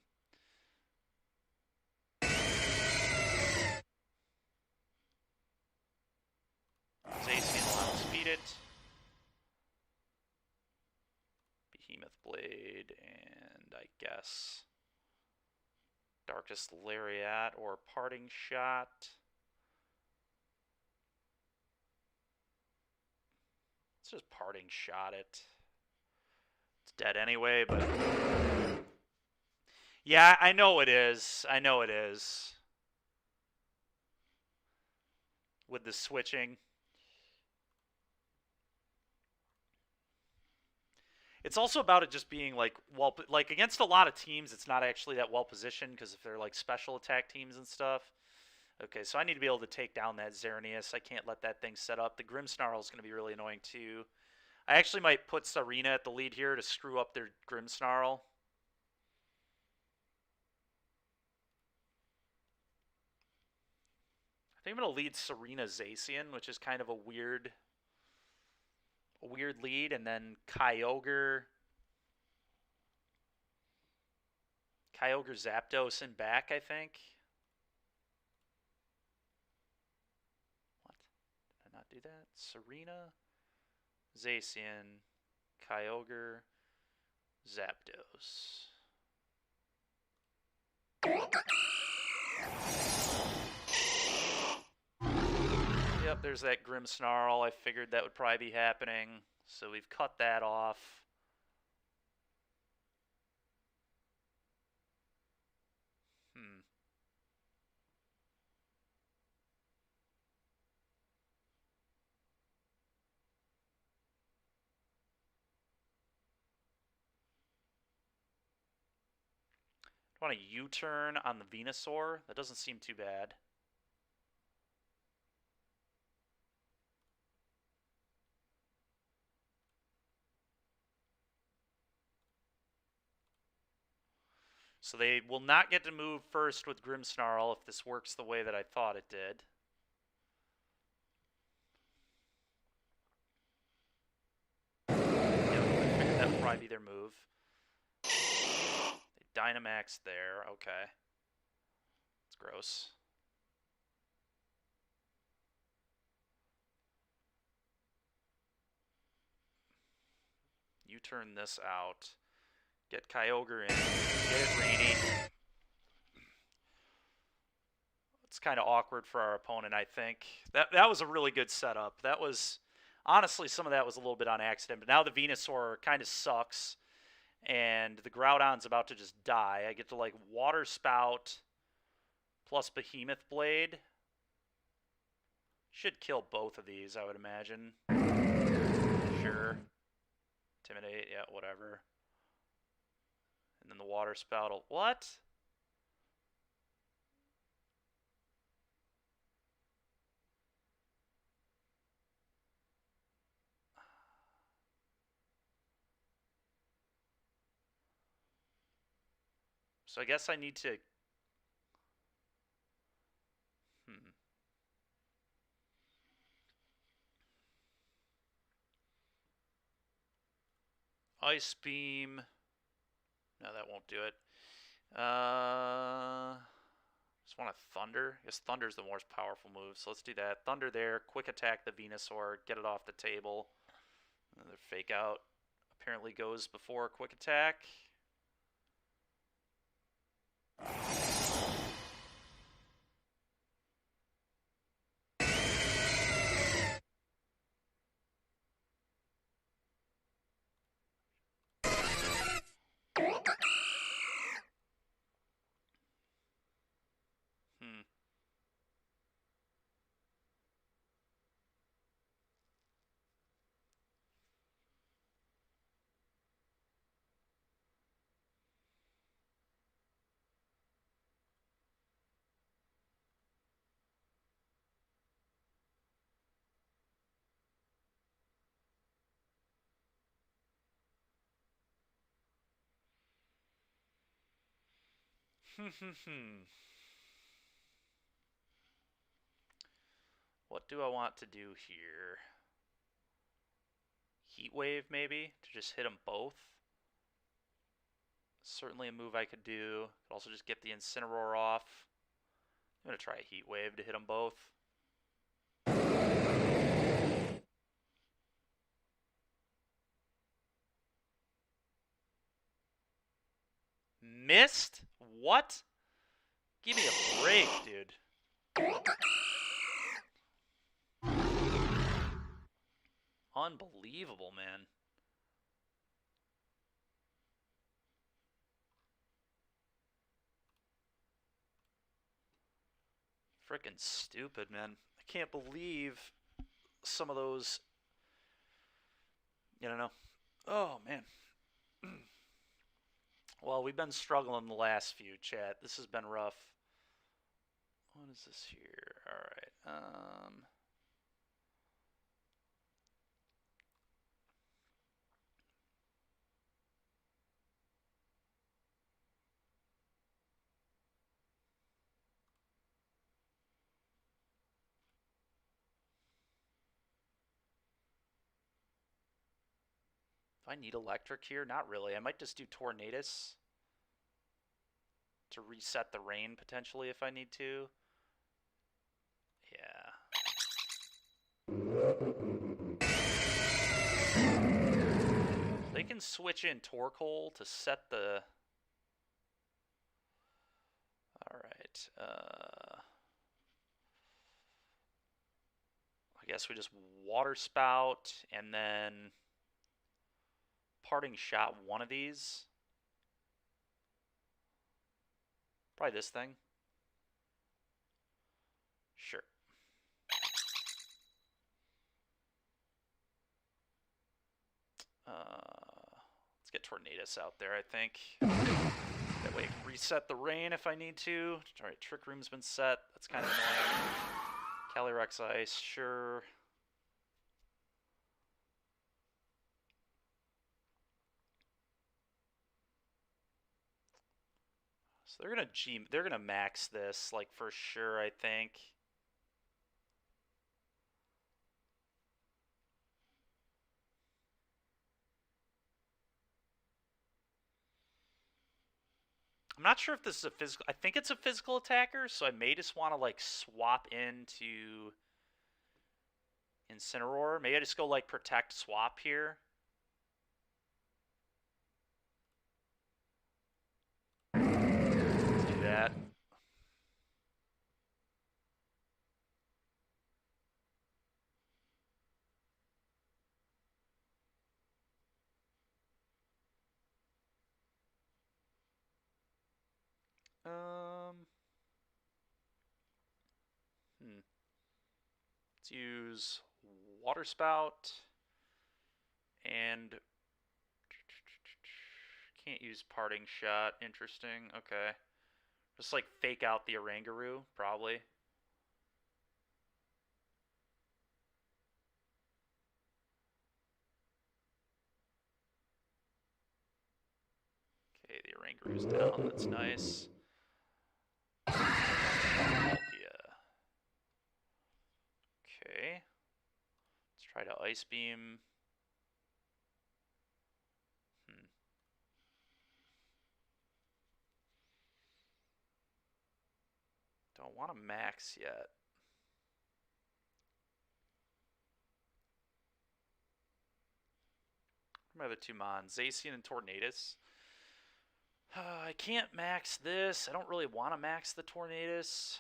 Zacian will outspeed it. Behemoth Blade, and I guess Darkest Lariat or Parting Shot. Let's just Parting Shot it. It's dead anyway, but yeah, I know it is. I know it is. With the switching. It's also about it just being like, well, like against a lot of teams, it's not actually that well positioned because if they're like special attack teams and stuff. Okay, so I need to be able to take down that Xerneas. I can't let that thing set up. The Grimmsnarl is going to be really annoying too. I actually might put Serena at the lead here to screw up their Grimmsnarl. I think I'm going to lead Serena Zacian, which is kind of a weird lead, and then Kyogre Zapdos in back, I think. What? Did I not do that? Serena, Zacian, Kyogre, Zapdos. Yep, there's that Grimmsnarl. I figured that would probably be happening, so we've cut that off. I want a U-turn on the Venusaur. That doesn't seem too bad. So they will not get to move first with Grimmsnarl if this works the way that I thought it did. Yep, I figured that would probably be their move. They Dynamax there. Okay. It's gross. You turn this out. Get Kyogre in. Get it rainy. It's kind of awkward for our opponent, I think. That was a really good setup. That was... Honestly, some of that was a little bit on accident, but now the Venusaur kind of sucks, and the Groudon's about to just die. I get to, like, Water Spout plus Behemoth Blade. Should kill both of these, I would imagine. Sure. Intimidate, yeah, whatever. And then the Water Spout will... What? So I guess I need to... Ice Beam. No, that won't do it. Just want to Thunder. I guess Thunder's the most powerful move, so let's do that. Thunder there. Quick attack the Venusaur. Get it off the table. Another Fake Out apparently goes before Quick Attack. what do I want to do here? Heat Wave, maybe, to just hit them both. Certainly a move I could do. Could also just get the Incineroar off. I'm going to try a Heat Wave to hit them both. Missed? What? Give me a break, dude. Unbelievable, man. Frickin' stupid, man. I can't believe some of those. I don't know. Oh, man. Well, we've been struggling the last few, chat. This has been rough. What is this here? Alright. Do I need electric here? Not really. I might just do Tornadus to reset the rain potentially if I need to. Yeah. They can switch in Torkoal to set the... Alright. I guess we just Water Spout and then Parting Shot one of these. Probably this thing. Sure. Let's get Tornadus out there, I think. That way I can reset the rain if I need to. Alright, Trick Room's been set. That's kind of annoying. Calyrex Ice, sure. So they're gonna max this, like, for sure, I think. I'm not sure if this is a physical... I think it's a physical attacker, so I may just want to, like, swap into Incineroar. Maybe I just go, like, Protect Swap here. Let's do that. Let's use Water Spout and can't use Parting Shot. Interesting. Okay. Just like fake out the Oranguru, probably. Okay, the Oranguru's down. That's nice. Okay. Let's try to Ice Beam. Don't want to max yet. My other two Mons, Zacian and Tornadus. I can't max this. I don't really want to max the Tornadus.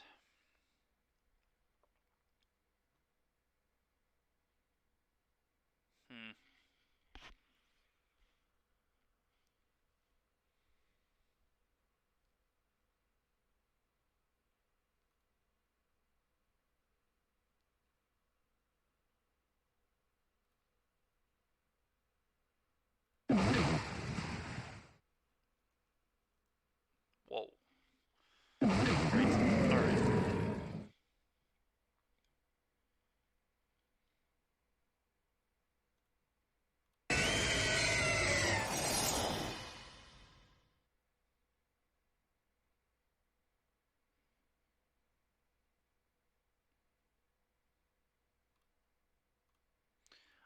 Whoa. Alright.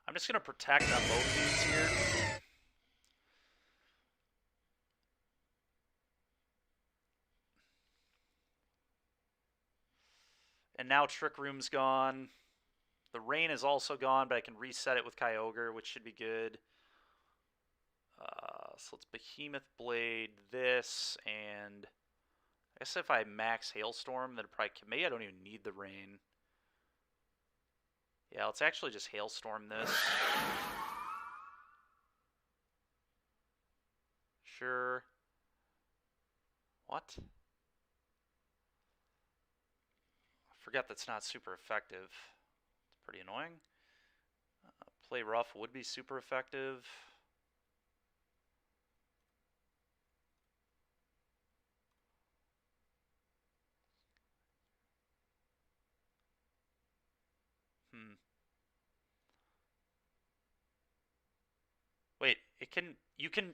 I'm just going to protect on both these here. And now Trick Room's gone. The Rain is also gone, but I can reset it with Kyogre, which should be good. So let's Behemoth Blade this, and I guess if I max Hailstorm, then maybe I don't even need the Rain. Yeah, let's actually just Hailstorm this. Sure. What? I forgot that's not super effective. It's pretty annoying. Play Rough would be super effective. Wait, you can...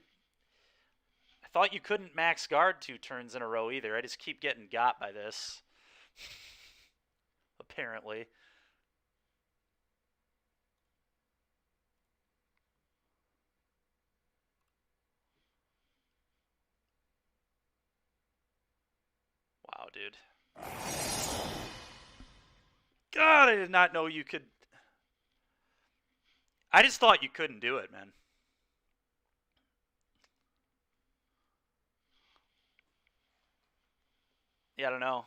I thought you couldn't max guard 2 turns in a row either. I just keep getting got by this. Apparently. Wow, dude. God, I did not know you could... I just thought you couldn't do it, man. Yeah, I don't know.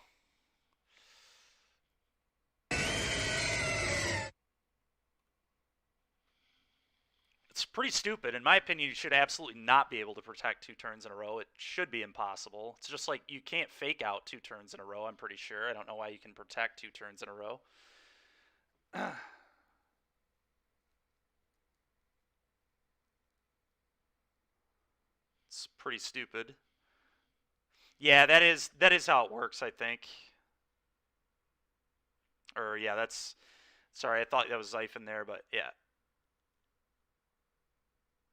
It's pretty stupid. In my opinion, you should absolutely not be able to protect 2 turns in a row. It should be impossible. It's just like you can't fake out 2 turns in a row, I'm pretty sure. I don't know why you can protect 2 turns in a row. It's pretty stupid. Yeah, that is how it works, I think. Or yeah, that's... Sorry, I thought that was Zyphon there, but yeah.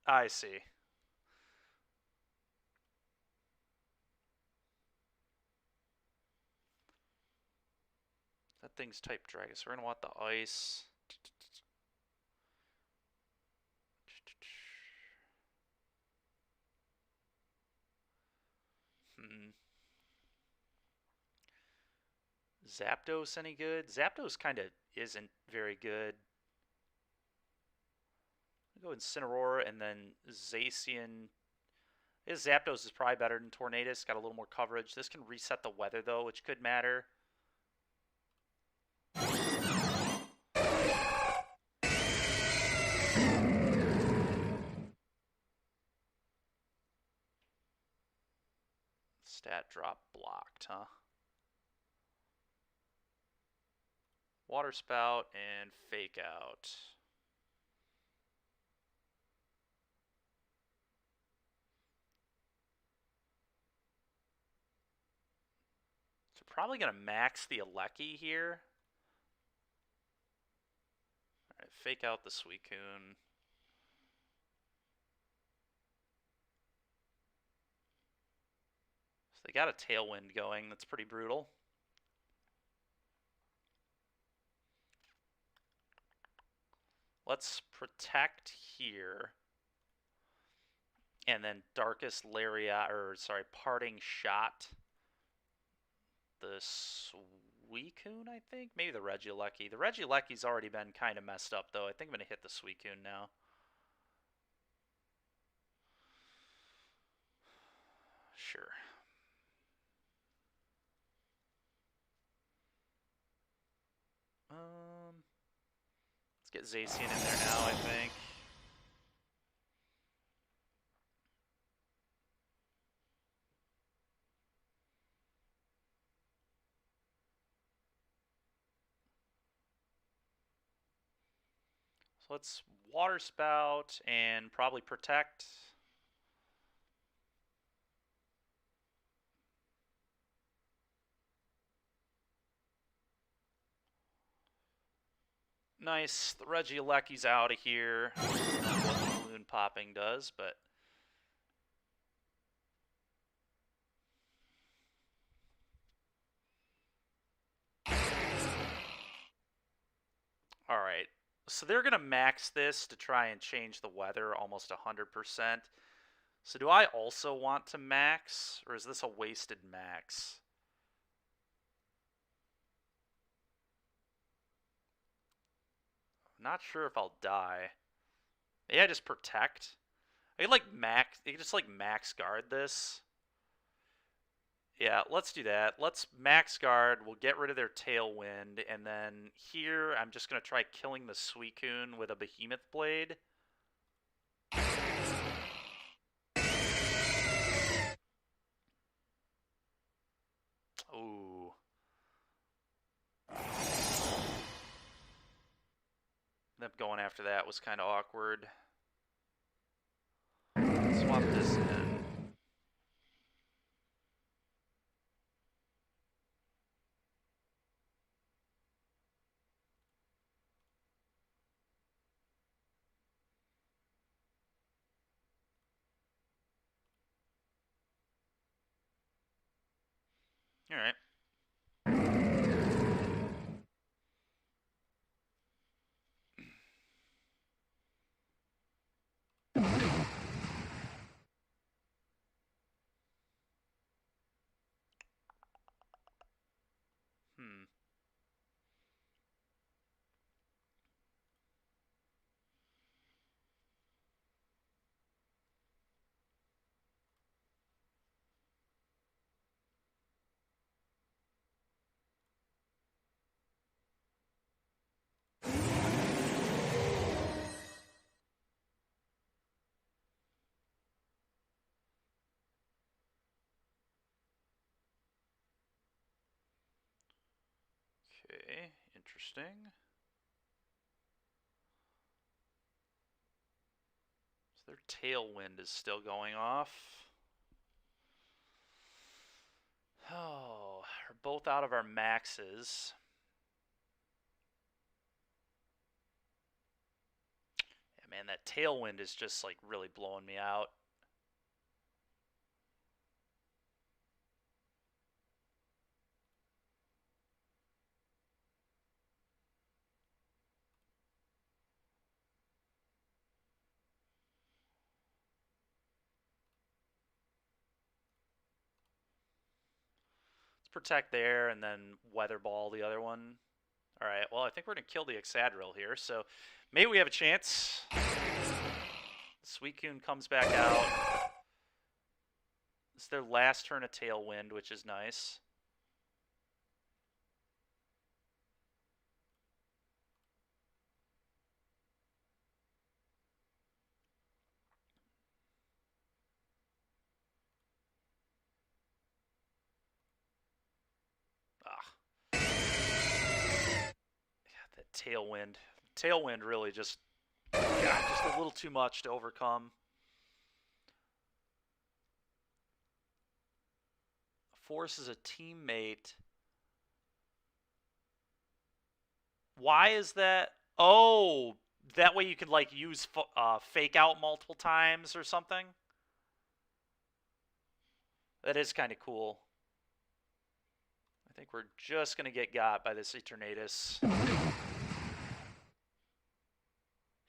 I see. That thing's type Dragon, so we're going to want the ice. Zapdos any good? Zapdos kind of isn't very good. I'll go Incineroar and then Zacian. His Zapdos is probably better than Tornadus. Got a little more coverage. This can reset the weather, though, which could matter. Stat drop blocked, huh? Water Spout and Fake Out. So probably going to max the Alecki here. Alright, Fake Out the Suicune. So they got a Tailwind going. That's pretty brutal. Let's protect here. And then Darkest Lariat, or sorry, Parting Shot. The Suicune, I think? Maybe the Regieleki. The Regieleki's already been kind of messed up, though. I think I'm going to hit the Suicune now. Sure. Let's get Zacian in there now, I think. So let's Water Spout and probably Protect. Nice. The Regieleki's out of here. I don't know what the balloon popping does, but... Alright. So they're going to max this to try and change the weather almost 100%. So do I also want to max, or is this a wasted max? I'm not sure if I'll die. Maybe I just protect. I could like max. You could just like max guard this. Yeah, let's do that. Let's max guard. We'll get rid of their Tailwind, and then here I'm just gonna try killing the Suicune with a Behemoth Blade. Ooh. Them going after that was kind of awkward. Swap this in. All right. Hmm. Okay, interesting. So their Tailwind is still going off. Oh, we're both out of our maxes. Yeah, man, that Tailwind is just like really blowing me out. Let's protect there and then Weather Ball the other one. All right, well, I think we're going to kill the Excadrill here, so maybe we have a chance. Suicune comes back out. It's their last turn of Tailwind, which is nice. Ah. Yeah, that Tailwind. Tailwind really just a little too much to overcome. Forces a teammate. Why is that? Oh, that way you could like use fake out multiple times or something. That is kind of cool. I think we're just gonna get got by this Eternatus.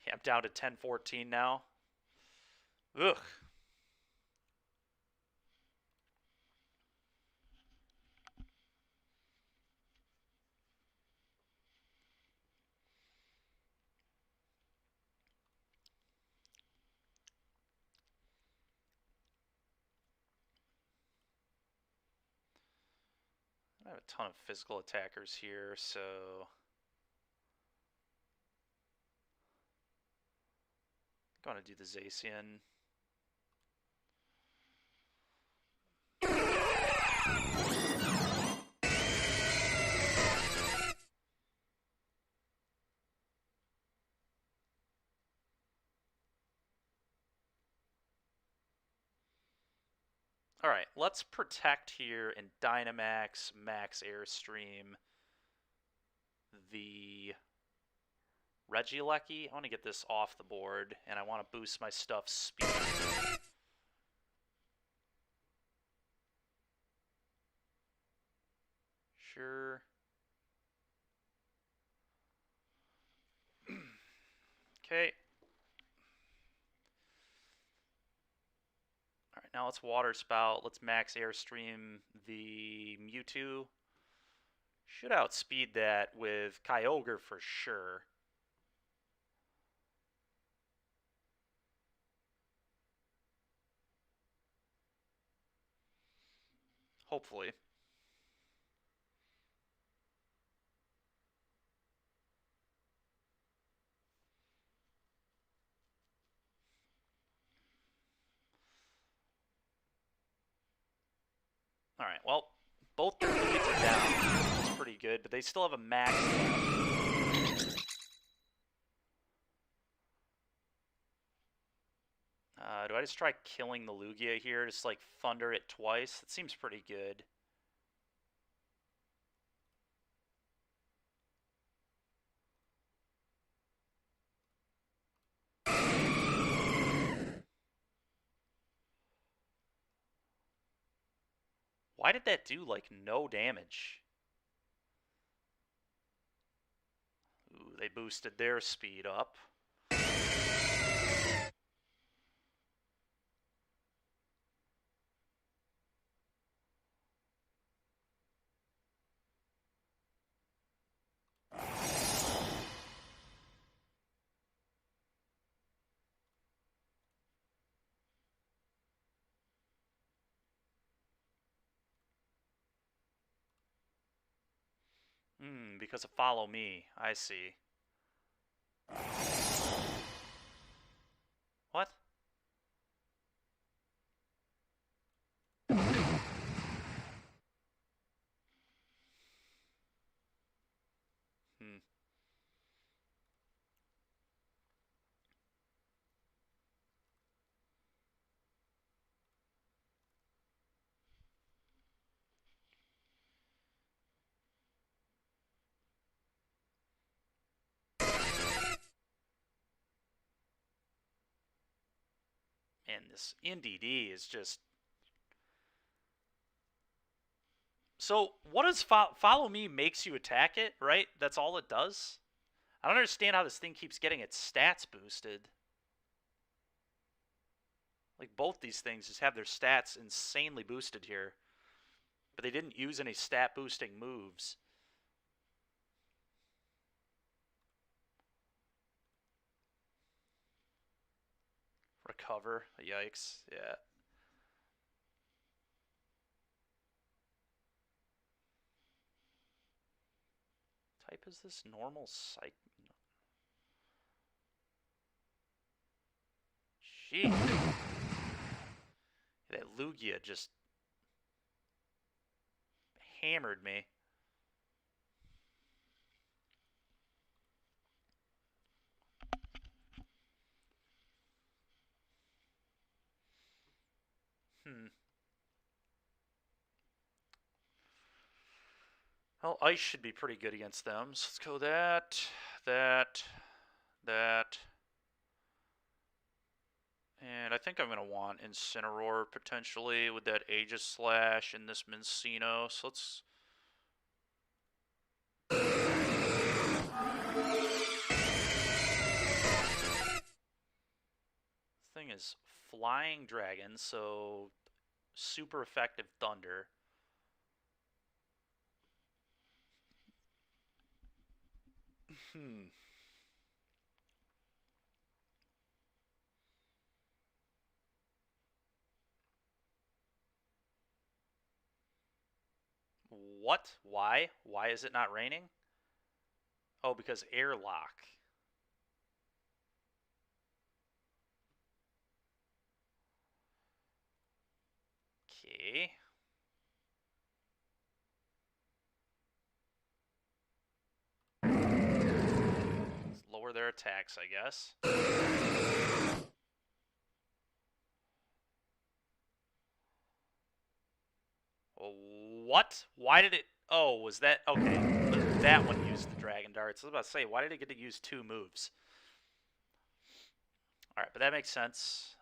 Yeah, I'm down to 10-14 now. Ugh. I have a ton of physical attackers here, so I'm gonna do the Zacian. All right, let's protect here and Dynamax, Max Airstream the Regieleki. I want to get this off the board, and I want to boost my stuff's speed. Sure. Okay. All right, now let's Water Spout. Let's Max Airstream the Mewtwo. Should outspeed that with Kyogre for sure. Hopefully. All right, well, both their leads are down. That's pretty good, but they still have a max left. Do I just try killing the Lugia here? Just like thunder it twice? That seems pretty good. Why did that do like no damage? Ooh, they boosted their speed up. Because of Follow Me. I see. What? And this NDD is just... So, what does Follow Me makes you attack it, right? That's all it does? I don't understand how this thing keeps getting its stats boosted. Like, both these things just have their stats insanely boosted here. But they didn't use any stat boosting moves. Recover. Yikes. Yeah. Type is this normal psych? Gee. That Lugia just hammered me. Well, Ice should be pretty good against them. So let's go that. And I think I'm going to want Incineroar potentially with that Aegislash and this Mincino. So let's... This thing is Flying Dragon, so super effective Thunder. What? Why? Why is it not raining? Oh, because airlock. Okay. Let's lower their attacks, I guess. What? Why did it... Oh, was that... Okay. That one used the Dragon Darts. I was about to say, why did it get to use 2 moves? Alright, but that makes sense.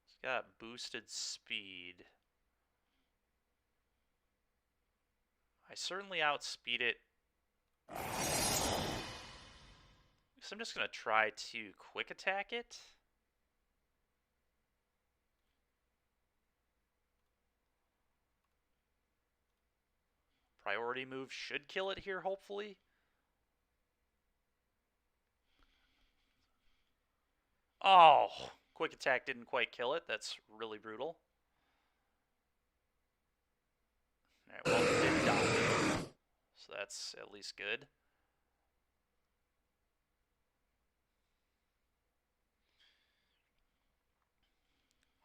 It's got boosted speed. certainly outspeed it. So I'm just going to try to quick attack it. Priority move should kill it here, hopefully. Oh, quick attack didn't quite kill it. That's really brutal. Alright, well, it did die. So that's at least good.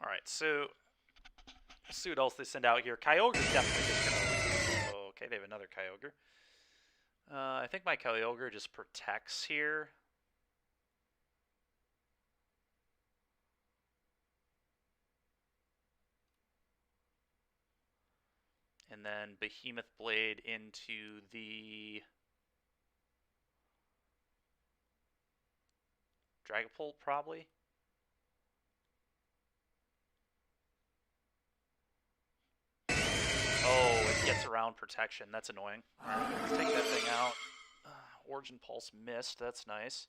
Alright, so let's see what else they send out here. Kyogre's definitely just gonna... Oh, okay, they have another Kyogre. I think my Kyogre just protects here. And then Behemoth Blade into the Dragapult, probably. Oh, it gets around protection. That's annoying. Alright, let's take that thing out. Origin Pulse missed. That's nice.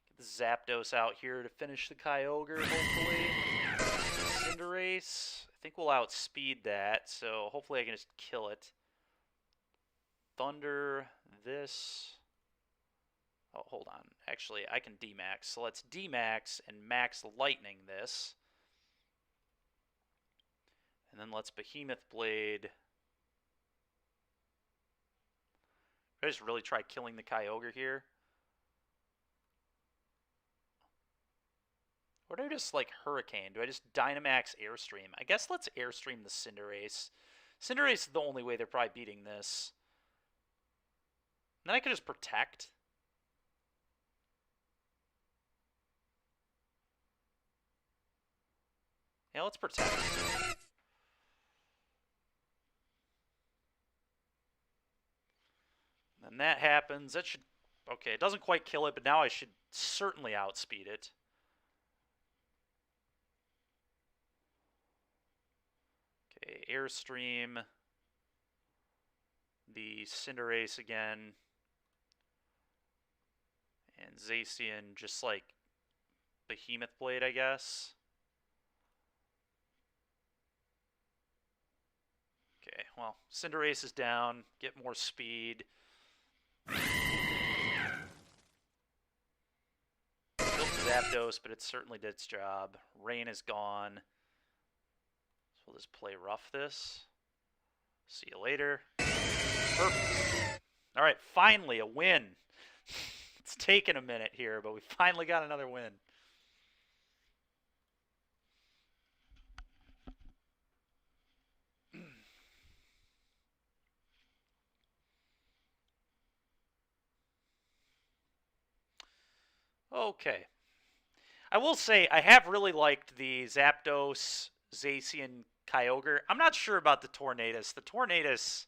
Get the Zapdos out here to finish the Kyogre, hopefully. Cinderace. I think we'll outspeed that, so hopefully I can just kill it. Thunder, this. Oh, hold on. Actually, I can D-Max. So let's D-Max and Max Lightning this. And then let's Behemoth Blade. I just really try killing the Kyogre here. Or do I just, like, Hurricane? Do I just Dynamax Airstream? I guess let's Airstream the Cinderace. Cinderace is the only way they're probably beating this. And then I could just Protect. Yeah, let's Protect. And that happens. That should... Okay, it doesn't quite kill it, but now I should certainly outspeed it. Okay, Airstream. The Cinderace again. And Zacian just like Behemoth Blade, I guess. Okay, well, Cinderace is down. Get more speed. Killed Zapdos, but it certainly did its job. Rain is gone. So we'll just play rough this. See you later. Perfect. Alright, finally a win. It's taken a minute here, but we finally got another win. Okay. I will say, I have really liked the Zapdos, Zacian, Kyogre. I'm not sure about the Tornadus. The Tornadus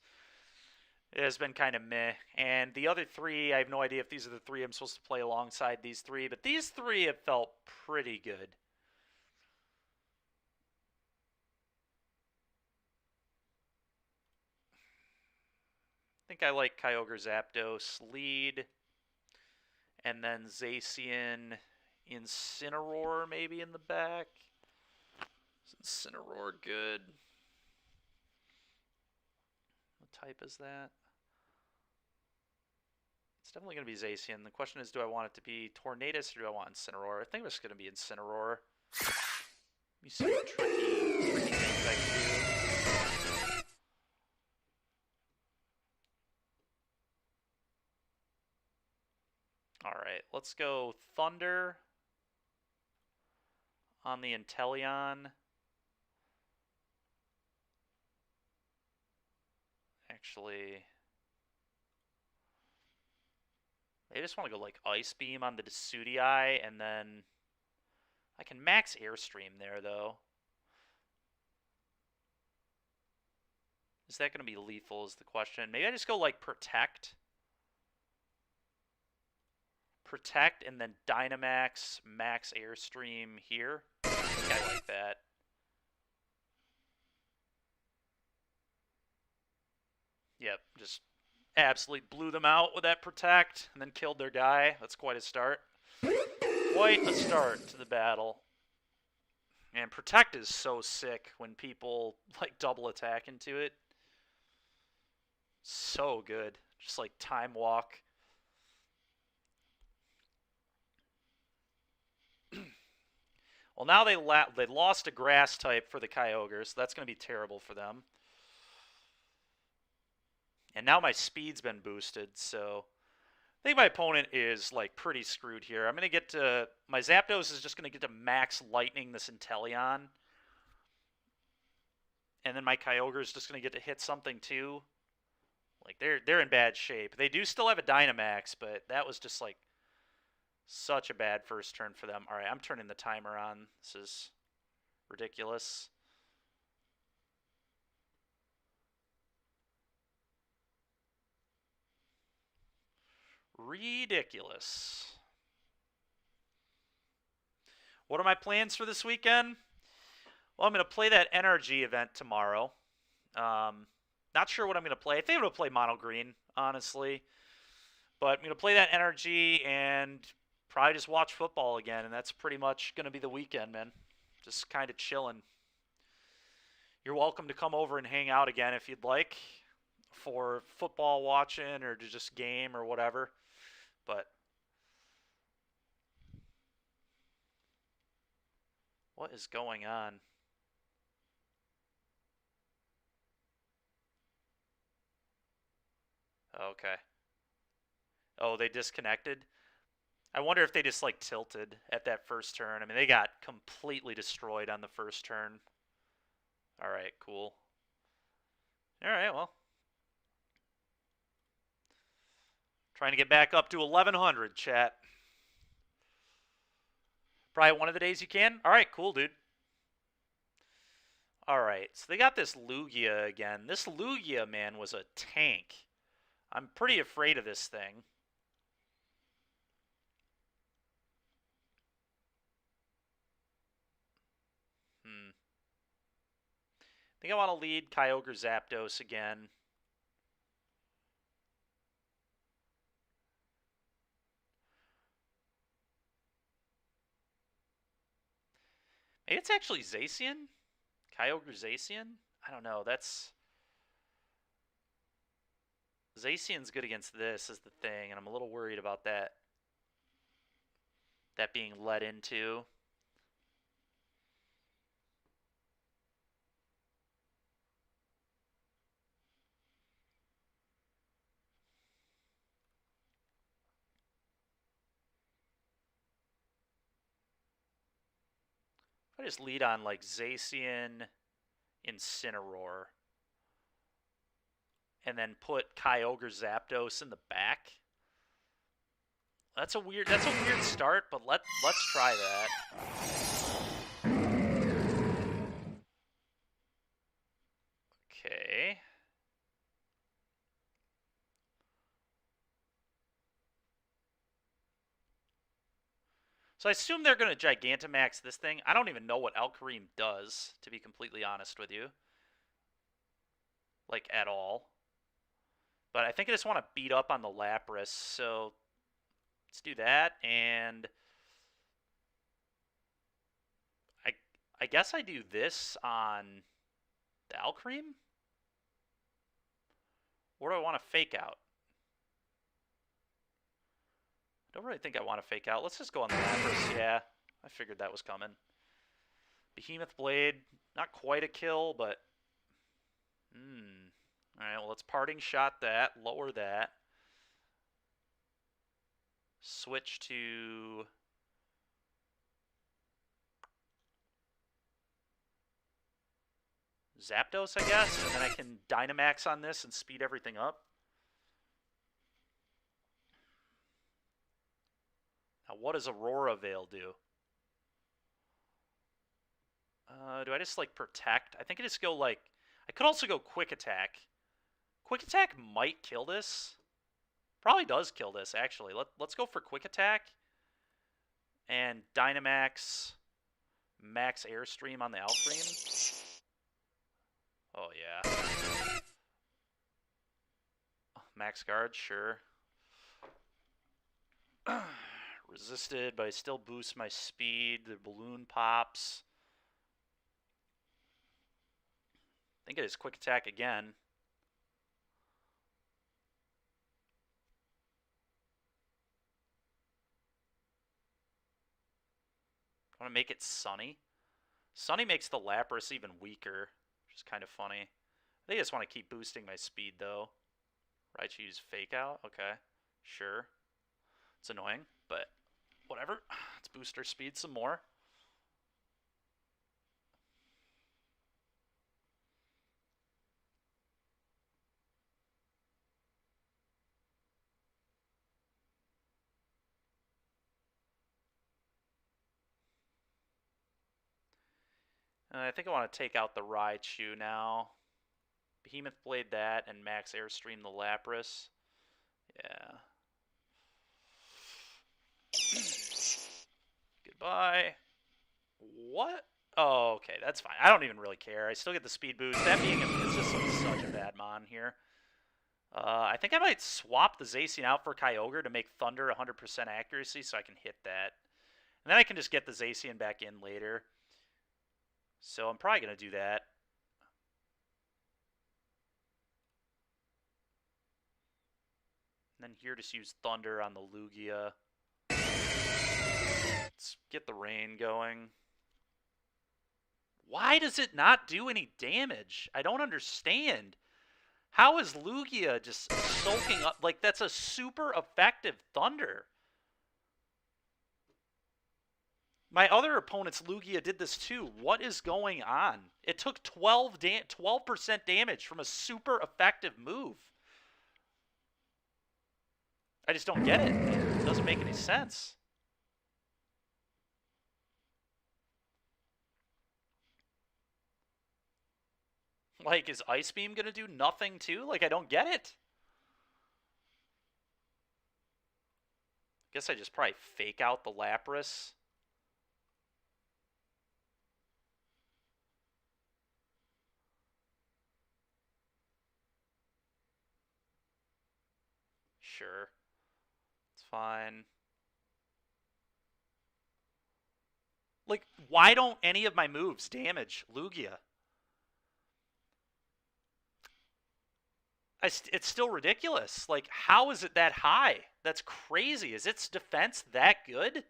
has been kind of meh. And the other three, I have no idea if these are the three I'm supposed to play alongside these three. But these three have felt pretty good. I think I like Kyogre, Zapdos, lead. And then Zacian, Incineroar maybe in the back. Is Incineroar good? What type is that? It's definitely going to be Zacian. The question is, do I want it to be Tornadus or do I want Incineroar? I think it's going to be Incineroar. Let me see what tricky things I can do. Alright, let's go Thunder on the Inteleon. Actually, I just want to go like Ice Beam on the Desudii, and then I can max Airstream there, though. Is that going to be lethal is the question. Maybe I just go like Protect. Protect and then Dynamax, max Airstream here. I think I like that. Yep, just absolutely blew them out with that Protect and then killed their guy. That's quite a start. Quite a start to the battle. And Protect is so sick when people like double attack into it. So good. Just like Time Walk. Well, now they lost a grass type for the Kyogre, so that's going to be terrible for them. And now my speed's been boosted, so I think my opponent is like pretty screwed here. I'm going to get to... My Zapdos is just going to get to max lightning this Inteleon. And then my Kyogre is just going to get to hit something too. Like, they're in bad shape. They do still have a Dynamax, but that was just like such a bad first turn for them. All right, I'm turning the timer on. This is ridiculous. Ridiculous. What are my plans for this weekend? Well, I'm going to play that NRG event tomorrow. Not sure what I'm going to play. I think I'm going to play Mono Green, honestly. But I'm going to play that NRG and probably just watch football again. And that's pretty much going to be the weekend, man. Just kind of chilling. You're welcome to come over and hang out again if you'd like for football watching or to just game or whatever. But what is going on? Okay. Oh, they disconnected? I wonder if they just, like, tilted at that first turn. I mean, they got completely destroyed on the first turn. Alright, cool. Alright, well. Trying to get back up to 1100, chat. Probably one of the days you can? Alright, cool, dude. Alright, so they got this Lugia again. This Lugia, man, was a tank. I'm pretty afraid of this thing. I think I want to lead Kyogre Zapdos again. Maybe it's actually Zacian? Kyogre Zacian? I don't know. That's... Zacian's good against this is the thing, and I'm a little worried about that. That being led into. I just lead on like Zacian, Incineroar, and then put Kyogre Zapdos in the back. That's a weird start, but let's try that. Okay. So I assume they're going to Gigantamax this thing. I don't even know what Alkareem does, to be completely honest with you. Like, at all. But I think I just want to beat up on the Lapras, so let's do that, and I guess I do this on the Alkareem? Or do I want to fake out? I don't really think I want to fake out. Let's just go on the Lapras. Yeah, I figured that was coming. Behemoth Blade, not quite a kill, but... Alright, well, let's Parting Shot that, lower that. Switch to... Zapdos, I guess, and then I can Dynamax on this and speed everything up. Now, what does Aurora Veil do? Do I just, like, Protect? I think I just go, like... I could also go Quick Attack. Quick Attack might kill this. Probably does kill this, actually. Let's go for Quick Attack. And Dynamax, Max Airstream on the Alkareem. Oh, yeah. Max guard, sure. Resisted, but I still boost my speed. The balloon pops. I think it is quick attack again. I want to make it Sunny. Sunny makes the Lapras even weaker, which is kind of funny. I think I just want to keep boosting my speed, though. Right, you use Fake Out? Okay, sure. It's annoying, but whatever. Let's boost our speed some more. I think I want to take out the Raichu now. Behemoth Blade that and Max Airstream the Lapras. Yeah. Goodbye. What? Oh, okay, that's fine. I don't even really care. I still get the speed boost. That being it's just such a bad mon here. I think I might swap the Zacian out for Kyogre to make Thunder 100% accuracy so I can hit that. And then I can just get the Zacian back in later. So I'm probably going to do that. And then here just use Thunder on the Lugia. Let's get the rain going. Why does it not do any damage? I don't understand. How is Lugia just soaking up? Like, that's a super effective Thunder. My other opponent's Lugia did this too. What is going on? It took 12% damage from a super effective move. I just don't get it. It doesn't make any sense. Like, is Ice Beam going to do nothing too? Like, I don't get it. I guess I just probably fake out the Lapras. Sure. It's fine. Like, why don't any of my moves damage Lugia? It's still ridiculous. Like, how is it that high? That's crazy. Is its defense that good?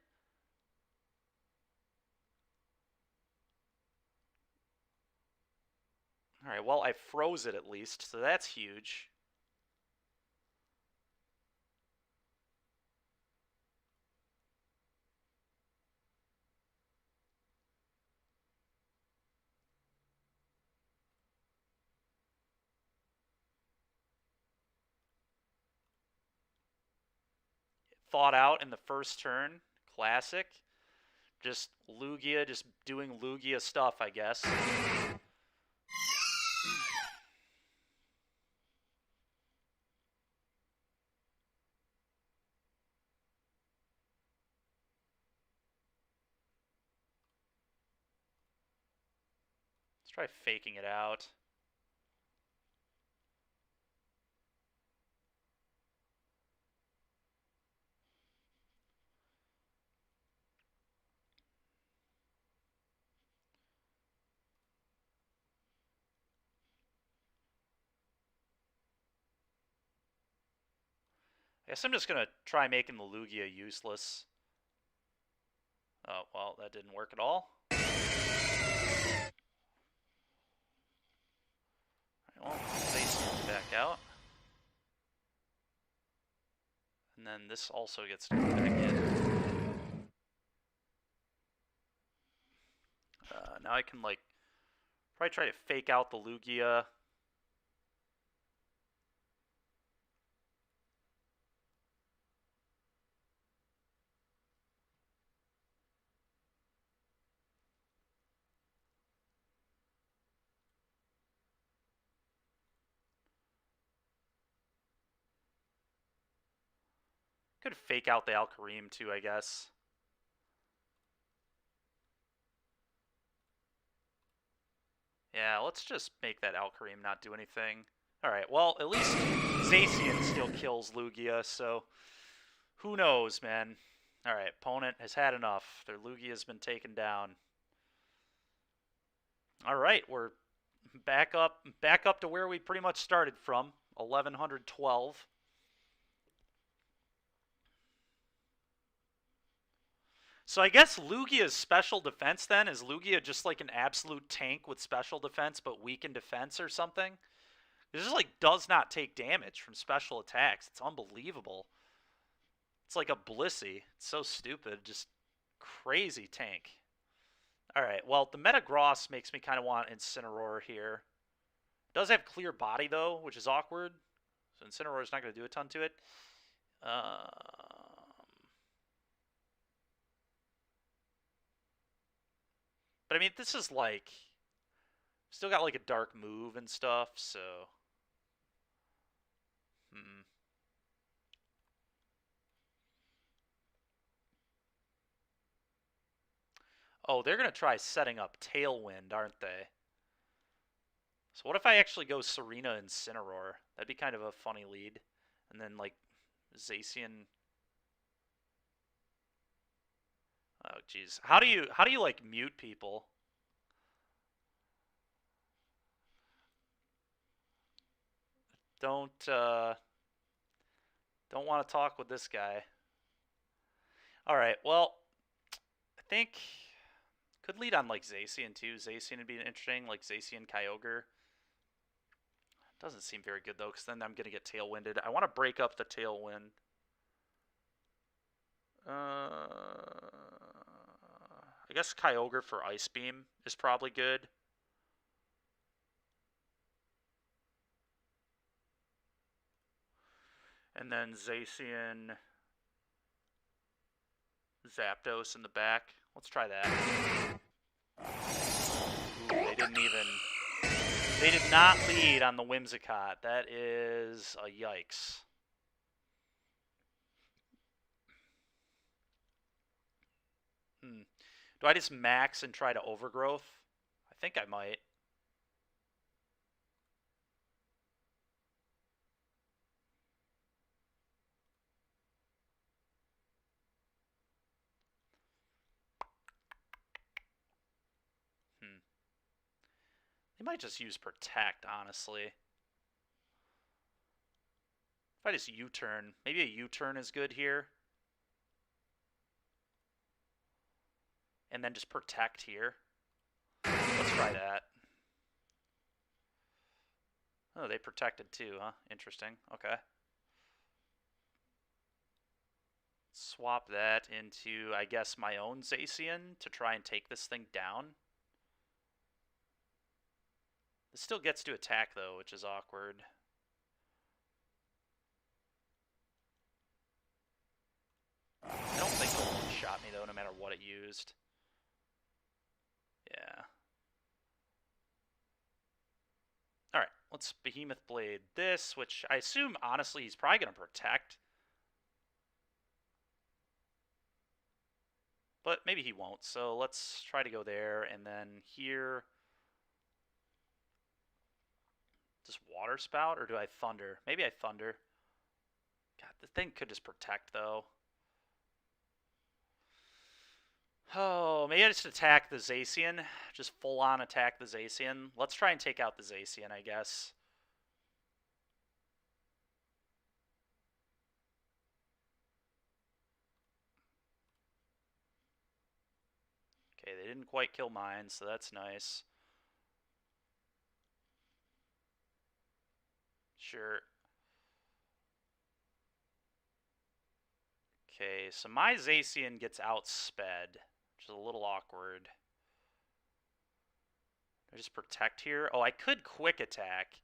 Alright, well, I froze it at least, so that's huge. Thought out in the first turn. Classic. Just Lugia, just doing Lugia stuff, I guess. Let's try faking it out. I guess I'm just going to try making the Lugia useless. Oh, well, that didn't work at all. Alright, well, Zacian's back out. And then this also gets to go back in. Now I can, like, probably try to fake out the Lugia. Could fake out the Alkareem too, I guess. Yeah, let's just make that Alkaream not do anything. Alright, well, at least Zacian still kills Lugia, so who knows, man. All right, opponent has had enough. Their Lugia's been taken down. All right, we're back up to where we pretty much started from, 1112. So I guess Lugia's special defense then, is Lugia just like an absolute tank with special defense but weak in defense or something? It just like does not take damage from special attacks. It's unbelievable. It's like a Blissey. It's so stupid. Just crazy tank. Alright, well, the Metagross makes me kind of want Incineroar here. It does have clear body, though, which is awkward. So Incineroar's not going to do a ton to it. But, I mean, this is like... Still got, like, a dark move and stuff, so... Oh, they're going to try setting up Tailwind, aren't they? So what if I actually go Serena and Incineroar? That'd be kind of a funny lead. And then, like, Zacian... Oh, jeez. How do you, like, mute people? Don't want to talk with this guy. Alright, well, I think... Could lead on, like, Zacian, too. Zacian would be interesting, like Zacian Kyogre. Doesn't seem very good, though, because then I'm going to get Tailwinded. I want to break up the Tailwind. I guess Kyogre for Ice Beam is probably good. And then Zacian... Zapdos in the back. Let's try that. Ooh, they didn't even... They did not lead on the Whimsicott. That is a yikes. Do I just max and try to Overgrowth? I think I might. They might just use Protect, honestly. If I just U-turn, maybe a U-turn is good here. And then just Protect here. Let's try that. Oh, they protected too, huh? Interesting. Okay. Swap that into, I guess, my own Zacian to try and take this thing down. This still gets to attack, though, which is awkward. I don't think it'll one-shot me, though, no matter what it used. Yeah. Alright, let's Behemoth Blade this, which I assume, honestly, he's probably going to protect. But maybe he won't, so let's try to go there, and then here... Just Water Spout, or do I Thunder? Maybe I Thunder. God, the thing could just protect, though. Oh, maybe I just attack the Zacian. Just full-on attack the Zacian. Let's try and take out the Zacian, I guess. Okay, they didn't quite kill mine, so that's nice. Sure. Okay, so my Zacian gets outsped, which is a little awkward. I just protect here. Oh, I could quick attack.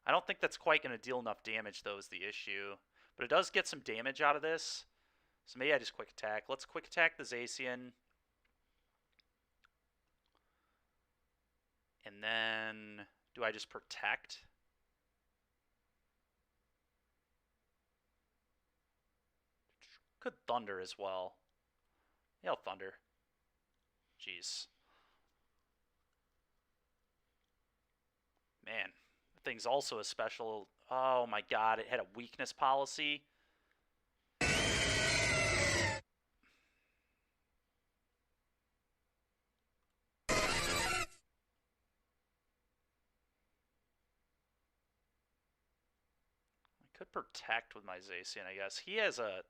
I don't think that's quite going to deal enough damage, though, is the issue. But it does get some damage out of this. So maybe I just quick attack. Let's quick attack the Zacian. And then, do I just protect? Could Thunder as well. Yeah, I'll Thunder. Jeez. Man, the thing's also a special Oh my god, it had a weakness policy. Could protect with my Zacian, I guess. He has a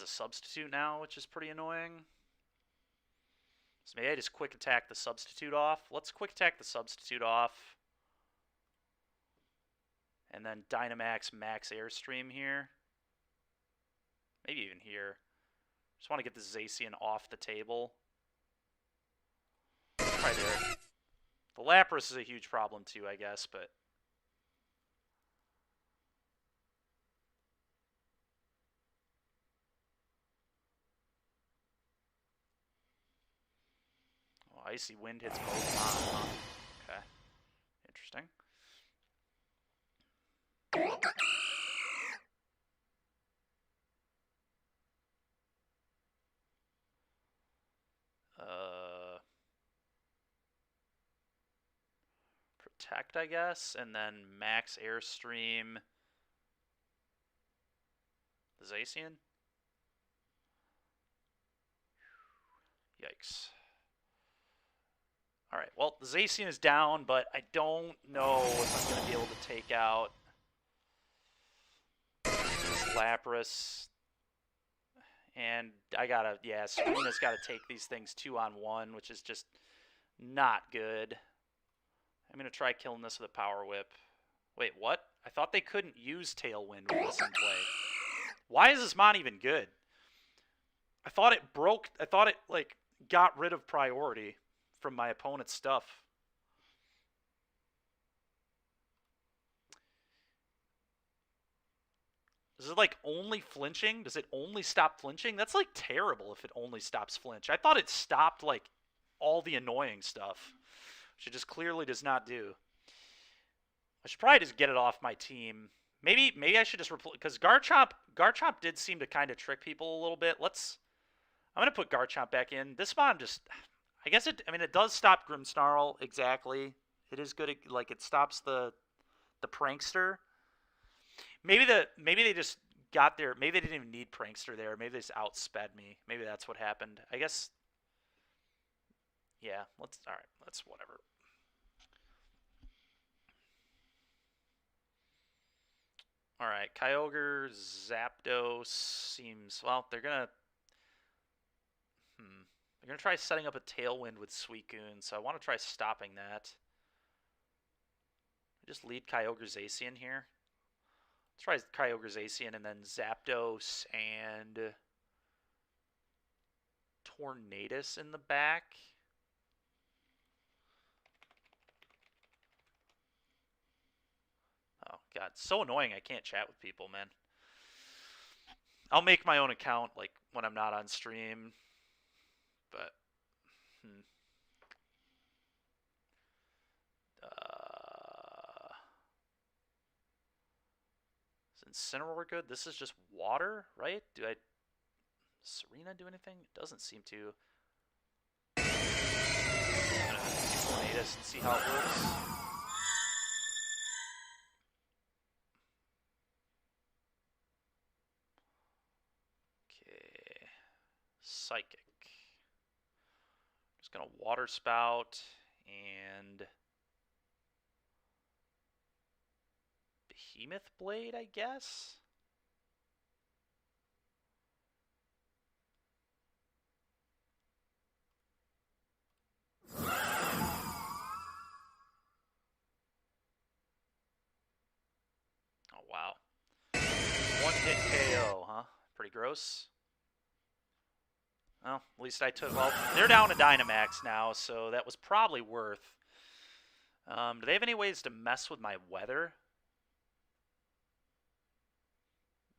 substitute now, which is pretty annoying. So maybe I just quick attack the substitute off. Let's quick attack the substitute off. And then Dynamax max Airstream here. Maybe even here. Just want to get the Zacian off the table. Right there. The Lapras is a huge problem too, I guess, but... Icy Wind hits both on, huh? Okay. Interesting. Protect, I guess, and then max Airstream the Zacian. Yikes. Alright, well, the Zacian is down, but I don't know if I'm going to be able to take out this Lapras. And I gotta, yeah, Serena's got to take these things 2-on-1, which is just not good. I'm going to try killing this with a Power Whip. Wait, what? I thought they couldn't use Tailwind with this in play. Why is this mon even good? I thought it broke, I thought it, like, got rid of priority from my opponent's stuff. Is it like only flinching? Does it only stop flinching? That's like terrible if it only stops flinch. I thought it stopped like all the annoying stuff, which it just clearly does not do. I should probably just get it off my team. Maybe I should just replace, because Garchomp did seem to kind of trick people a little bit. I'm gonna put Garchomp back in. This mon just, I guess it does stop Grimmsnarl, exactly. It is good, like, it stops the Prankster. Maybe they just got there, maybe they didn't even need Prankster there. Maybe they just outsped me. Maybe that's what happened. I guess, yeah, alright, let's whatever. Alright, Kyogre, Zapdos seems, well, they're gonna try setting up a Tailwind with Suicune, so I want to try stopping that. Just lead Kyogre Zacian here. Let's try Kyogre Zacian and then Zapdos and Tornadus in the back. Oh, God. So annoying I can't chat with people, man. I'll make my own account, like, when I'm not on stream. But, is Incineroar good? This is just water, right? Does Serena do anything? It doesn't seem to. I'm gonna Tornadus and see how it works. Okay. Psychic. Just gonna Water Spout and Behemoth Blade, I guess. Oh, wow. One hit KO, huh? Pretty gross. Well, at least I took... Well, they're down to Dynamax now, so that was probably worth. Do they have any ways to mess with my weather?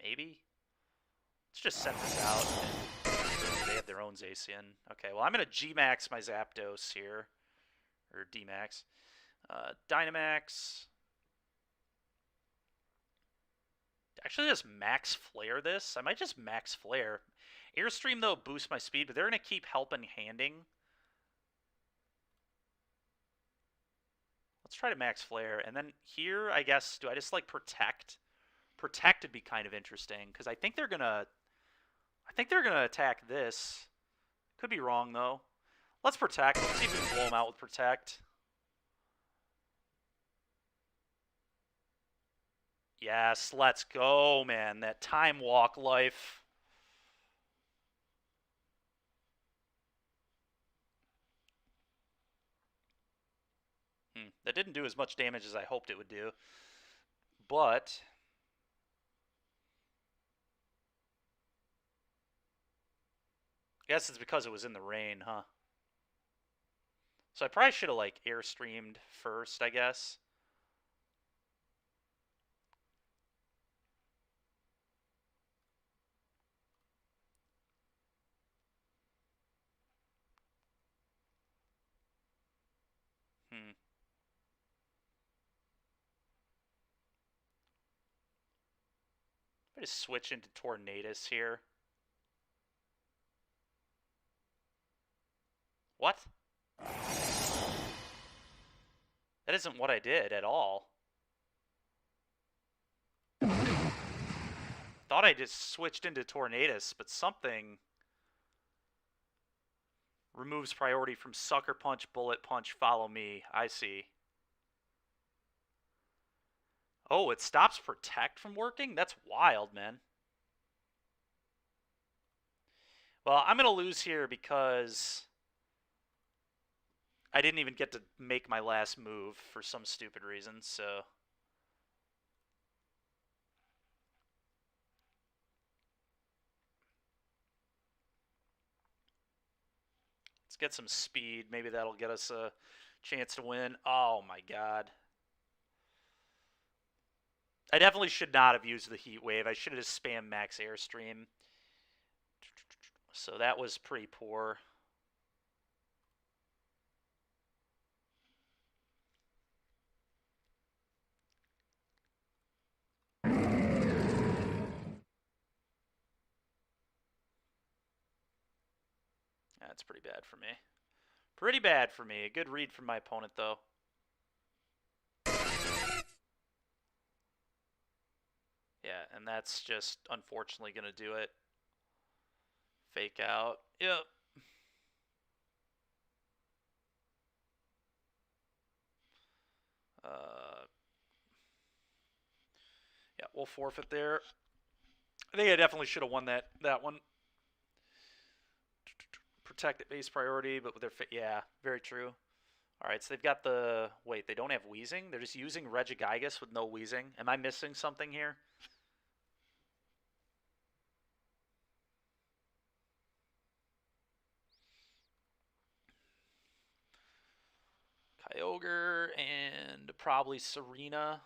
Maybe? Let's just send this out. They have their own Zacian. Okay, well, I'm going to G-Max my Zapdos here. Or D-Max. Dynamax. Actually, just Max Flare this. I might just Max Flare. Airstream, though, boosts my speed, but they're going to keep helping handing. Let's try to max flare. And then here, I guess, do I just like protect? Protect would be kind of interesting because I think they're gonna attack this. Could be wrong though. Let's protect. Let's see if we can blow them out with protect. Yes, let's go, man. That time walk life. That didn't do as much damage as I hoped it would do. But I guess it's because it was in the rain, huh? So I probably should have, like, airstreamed first, I guess. I just switch into Tornadus here. What? That isn't what I did at all. Thought I just switched into Tornadus, but something removes priority from Sucker Punch, Bullet Punch, Follow Me. I see. Oh, it stops Protect from working? That's wild, man. Well, I'm going to lose here because I didn't even get to make my last move for some stupid reason, so... Let's get some speed. Maybe that'll get us a chance to win. Oh, my God. I definitely should not have used the Heat Wave. I should have just spammed Max Airstream. So that was pretty poor. That's pretty bad for me. Pretty bad for me. A good read from my opponent, though. Yeah, and that's just unfortunately going to do it. Fake out. Yep. Yeah, we'll forfeit there. I think I definitely should have won that one. Protect at base priority, but with their... Yeah, very true. All right, so they've got the... Wait, they don't have Wheezing? They're just using Regigigas with no Wheezing? Am I missing something here? Kyogre and probably Serena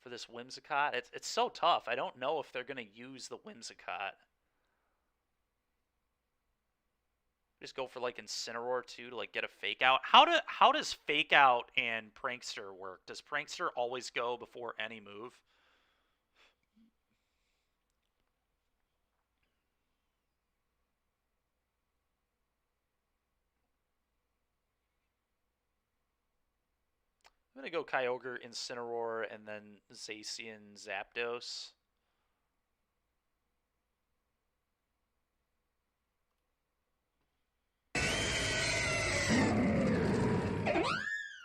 for this Whimsicott. It's so tough. I don't know if they're going to use the Whimsicott. Just go for like Incineroar too to like get a fake out. How does fake out and Prankster work? Does Prankster always go before any move? I'm gonna go Kyogre, Incineroar, and then Zacian, Zapdos.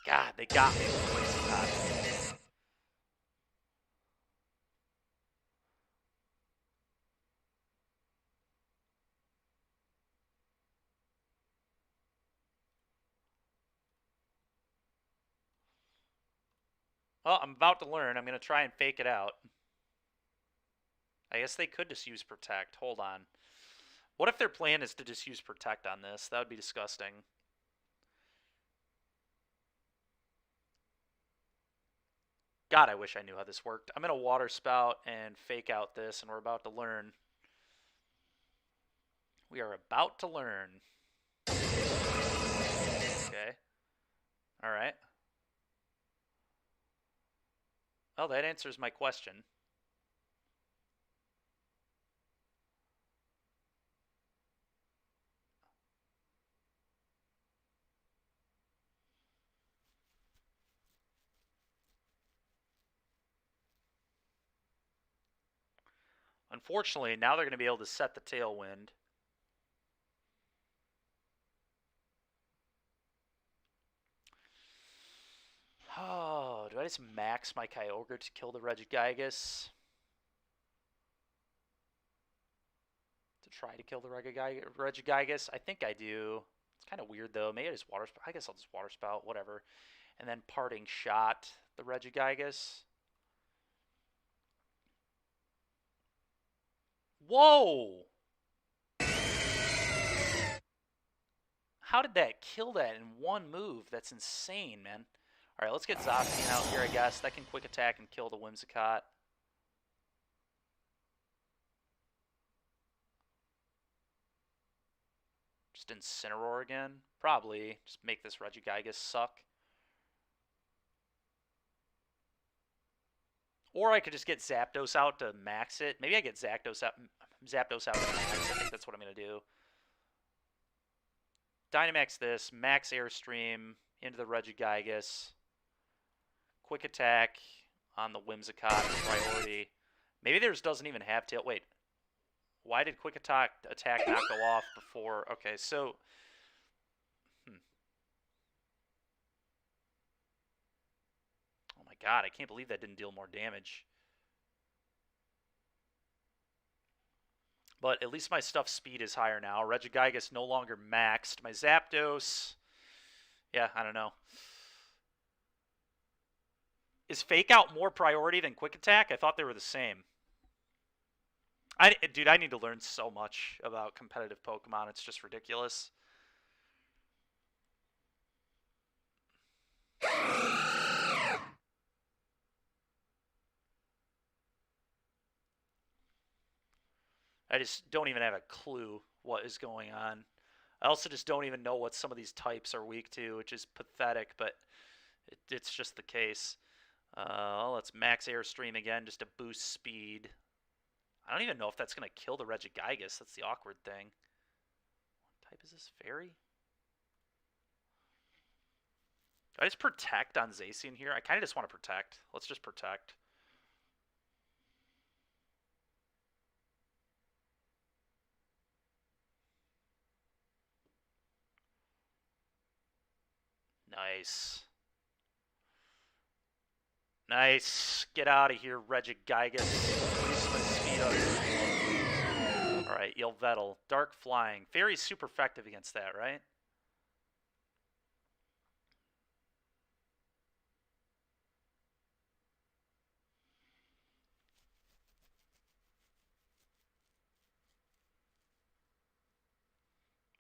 God, they got me with Whimsicott. Well, I'm about to learn. I'm going to try and fake it out. I guess they could just use Protect. Hold on. What if their plan is to just use Protect on this? That would be disgusting. God, I wish I knew how this worked. I'm going to Water Spout and fake out this, and we're about to learn. We are about to learn. Okay. All right. Oh, that answers my question. Unfortunately, now they're going to be able to set the Tailwind. Oh, do I just max my Kyogre to kill the Regigigas? To try to kill the Regigigas? I think I do. It's kind of weird, though. Maybe I just Water Spout. I guess I'll just Water Spout, whatever. And then Parting Shot the Regigigas. Whoa! How did that kill that in one move? That's insane, man. All right, let's get Zacian out here, I guess. That can Quick Attack and kill the Whimsicott. Just Incineroar again? Probably. Just make this Regigigas suck. Or I could just get Zapdos out to max it. Maybe I get Zapdos out to max. I think that's what I'm going to do. Dynamax this, max Airstream into the Regigigas. Quick Attack on the Whimsicott priority. Maybe theirs doesn't even have tail. Wait. Why did Quick Attack not go off before? Okay, so... Oh my god, I can't believe that didn't deal more damage. But at least my stuff speed is higher now. Regigigas no longer maxed. My Zapdos... Yeah, I don't know. Is Fake Out more priority than Quick Attack? I thought they were the same. Dude, I need to learn so much about competitive Pokemon. It's just ridiculous. I just don't even have a clue what is going on. I also just don't even know what some of these types are weak to, which is pathetic, but it's just the case. Let's max Airstream again just to boost speed. I don't even know if that's going to kill the Regigigas. That's the awkward thing. What type is this? Fairy? Do I just protect on Zacian here? I kind of just want to protect. Let's just protect. Nice. Nice. Get out of here, Regigigas. Alright, Yelvettle. Dark Flying. Fairy's super effective against that, right?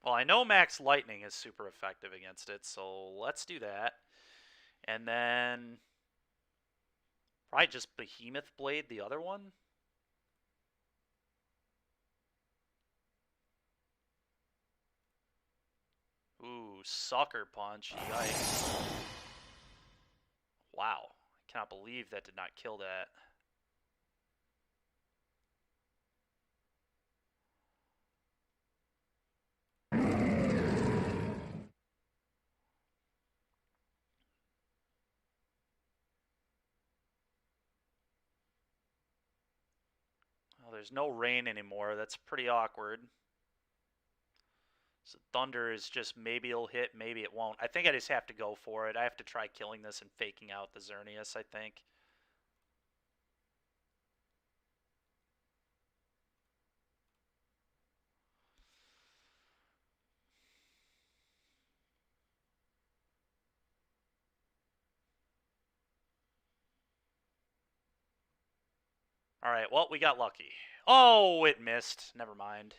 Well, I know Max Lightning is super effective against it, so let's do that. And then... probably just Behemoth Blade the other one? Ooh, Sucker Punch. Yikes. Wow. I cannot believe that did not kill that. Well, there's no rain anymore. That's pretty awkward. So Thunder is just maybe it'll hit, maybe it won't. I think I just have to go for it. I have to try killing this and faking out the Xerneas, I think. Alright, well, we got lucky. Oh, it missed. Never mind.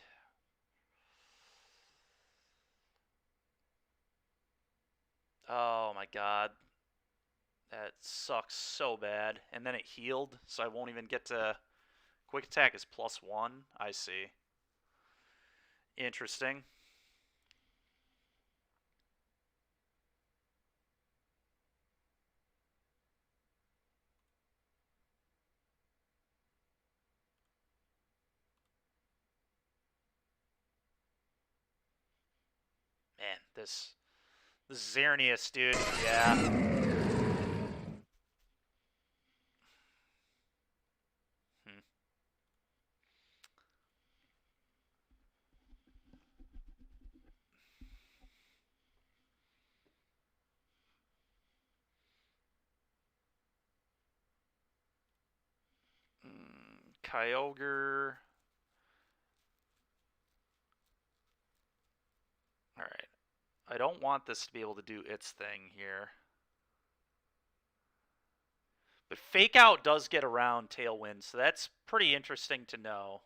Oh my god. That sucks so bad. And then it healed, so I won't even get to... Quick Attack is +1. I see. Interesting. Man, this Xerneas, dude. Yeah. Kyogre. Alright. I don't want this to be able to do its thing here. But Fake Out does get around Tailwind, so that's pretty interesting to know.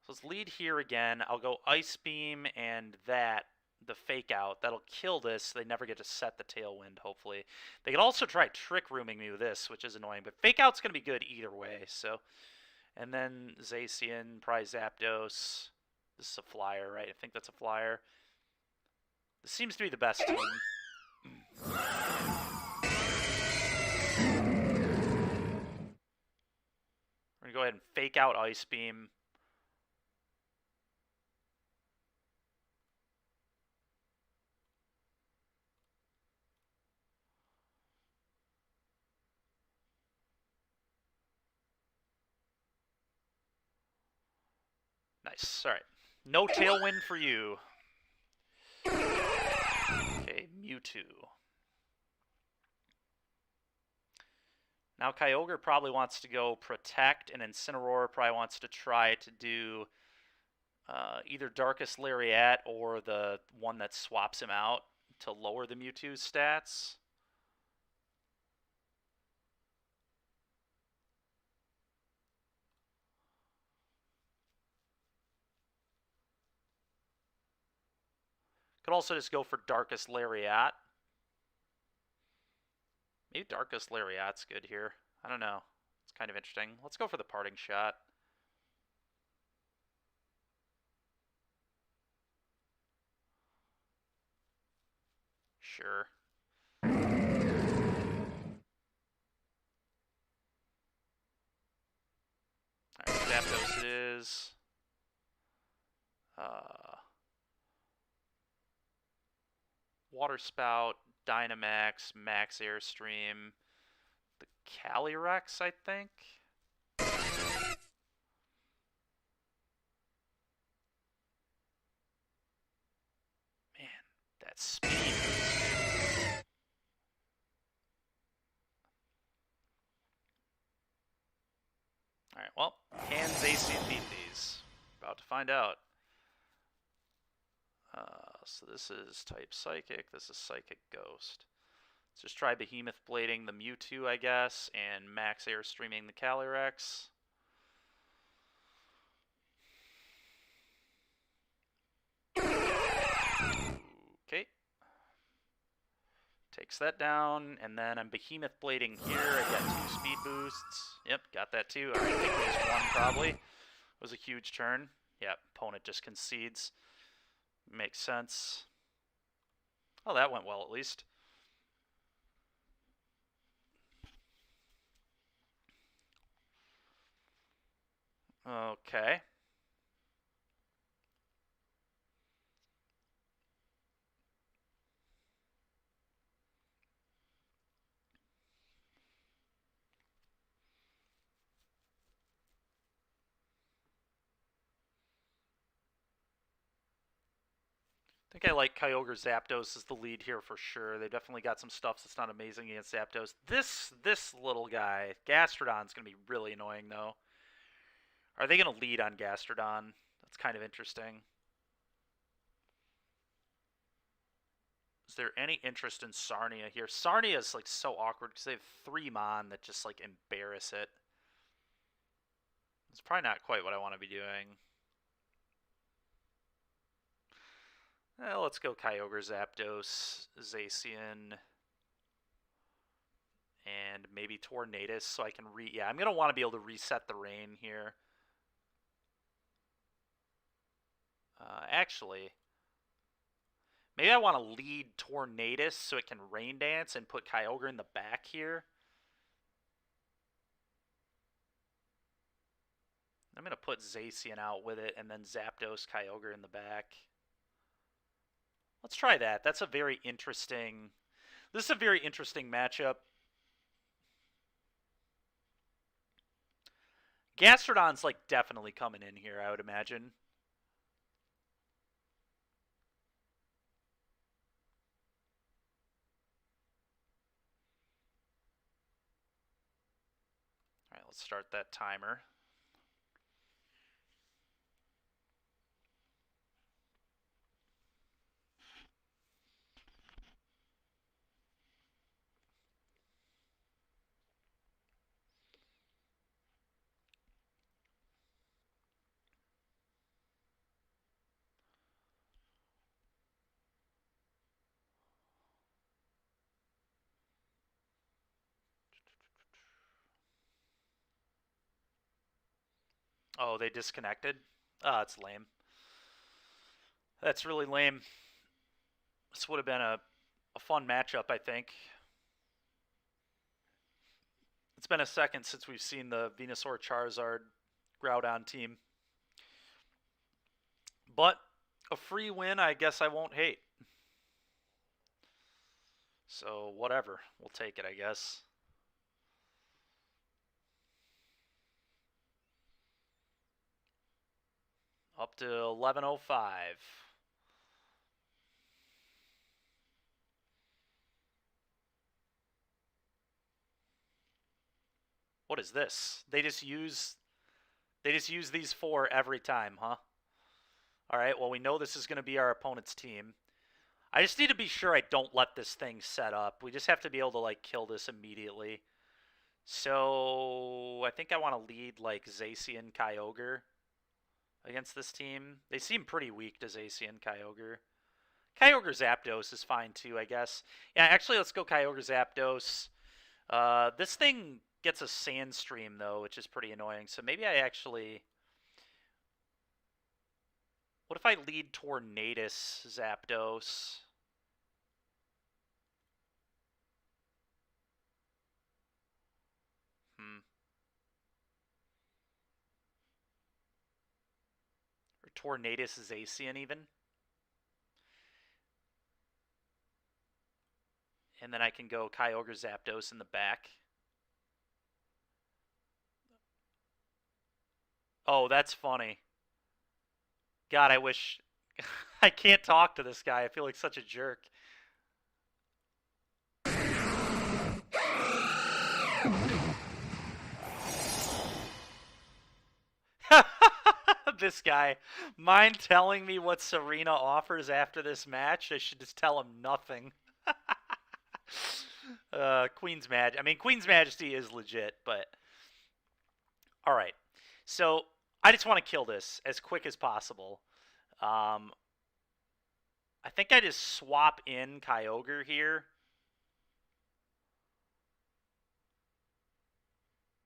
So let's lead here again. I'll go Ice Beam and the Fake Out. That'll kill this, so they never get to set the Tailwind, hopefully. They could also try Trick Rooming me with this, which is annoying. But Fake Out's going to be good either way, so... And then Zacian, probably Zapdos. This is a flyer, right? I think that's a flyer. This seems to be the best team. We're going to go ahead and Fake Out Ice Beam. Nice. All right. No Tailwind for you. Okay, Mewtwo. Now Kyogre probably wants to go Protect, and Incineroar probably wants to try to do either Darkest Lariat or the one that swaps him out to lower the Mewtwo's stats. Could also just go for Darkest Lariat. Maybe Darkest Lariat's good here. I don't know. It's kind of interesting. Let's go for the Parting Shot. Sure. Alright, Zapdos it is. Water Spout, Dynamax, Max Airstream, the Calyrex, I think. Man, that speed. Alright, well, can Zacian beat these? About to find out. So this is type Psychic, this is Psychic Ghost. Let's just try Behemoth Blading the Mewtwo, I guess, and Max Airstreaming the Calyrex. Okay. Takes that down, and then I'm Behemoth Blading here. I got 2 speed boosts. Yep, got that too. Alright, I think it was 1 probably. It was a huge turn. Yep, opponent just concedes. Makes sense. Oh, that went well at least. Okay. I think I like Kyogre Zapdos as the lead here for sure. They definitely got some stuff that's not amazing against Zapdos. This little guy, Gastrodon's going to be really annoying, though. Are they going to lead on Gastrodon? That's kind of interesting. Is there any interest in Sarnia here? Sarnia is like so awkward because they have 3 Mon that just like embarrass it. It's probably not quite what I want to be doing. Let's go Kyogre, Zapdos, Zacian, and maybe Tornadus so I can yeah, I'm going to want to be able to reset the rain here. Actually, maybe I want to lead Tornadus so it can Rain Dance and put Kyogre in the back here. I'm going to put Zacian out with it and then Zapdos, Kyogre in the back. Let's try that. That's a very interesting... This is a very interesting matchup. Gastrodon's like definitely coming in here, I would imagine. Let's start that timer. Oh, they disconnected? Ah, it's lame. That's really lame. This would have been a fun matchup, I think. It's been a second since we've seen the Venusaur Charizard Groudon team. But a free win, I guess I won't hate. So, whatever. We'll take it, I guess. Up to 11:05. What is this? They just use these four every time, huh? All right, well, we know this is going to be our opponent's team. I just need to be sure I don't let this thing set up. We just have to be able to, like, kill this immediately. So, I think I want to lead, like, Zacian Kyogre against this team. They seem pretty weak to Zacian Kyogre. Kyogre Zapdos is fine, too, I guess. Yeah, actually, let's go Kyogre Zapdos. This thing gets a Sandstream, though, which is pretty annoying. So maybe I actually... What if I lead Tornadus Zapdos? Or Tornadus Zacian, even? And then I can go Kyogre Zapdos in the back. Oh, that's funny. God, I wish... I can't talk to this guy. I feel like such a jerk. This guy. Mind telling me what Serena offers after this match? I should just tell him nothing. Queen's Majesty. I mean, Queen's Majesty is legit, but... Alright. So, I just want to kill this as quick as possible. I think I just swap in Kyogre here.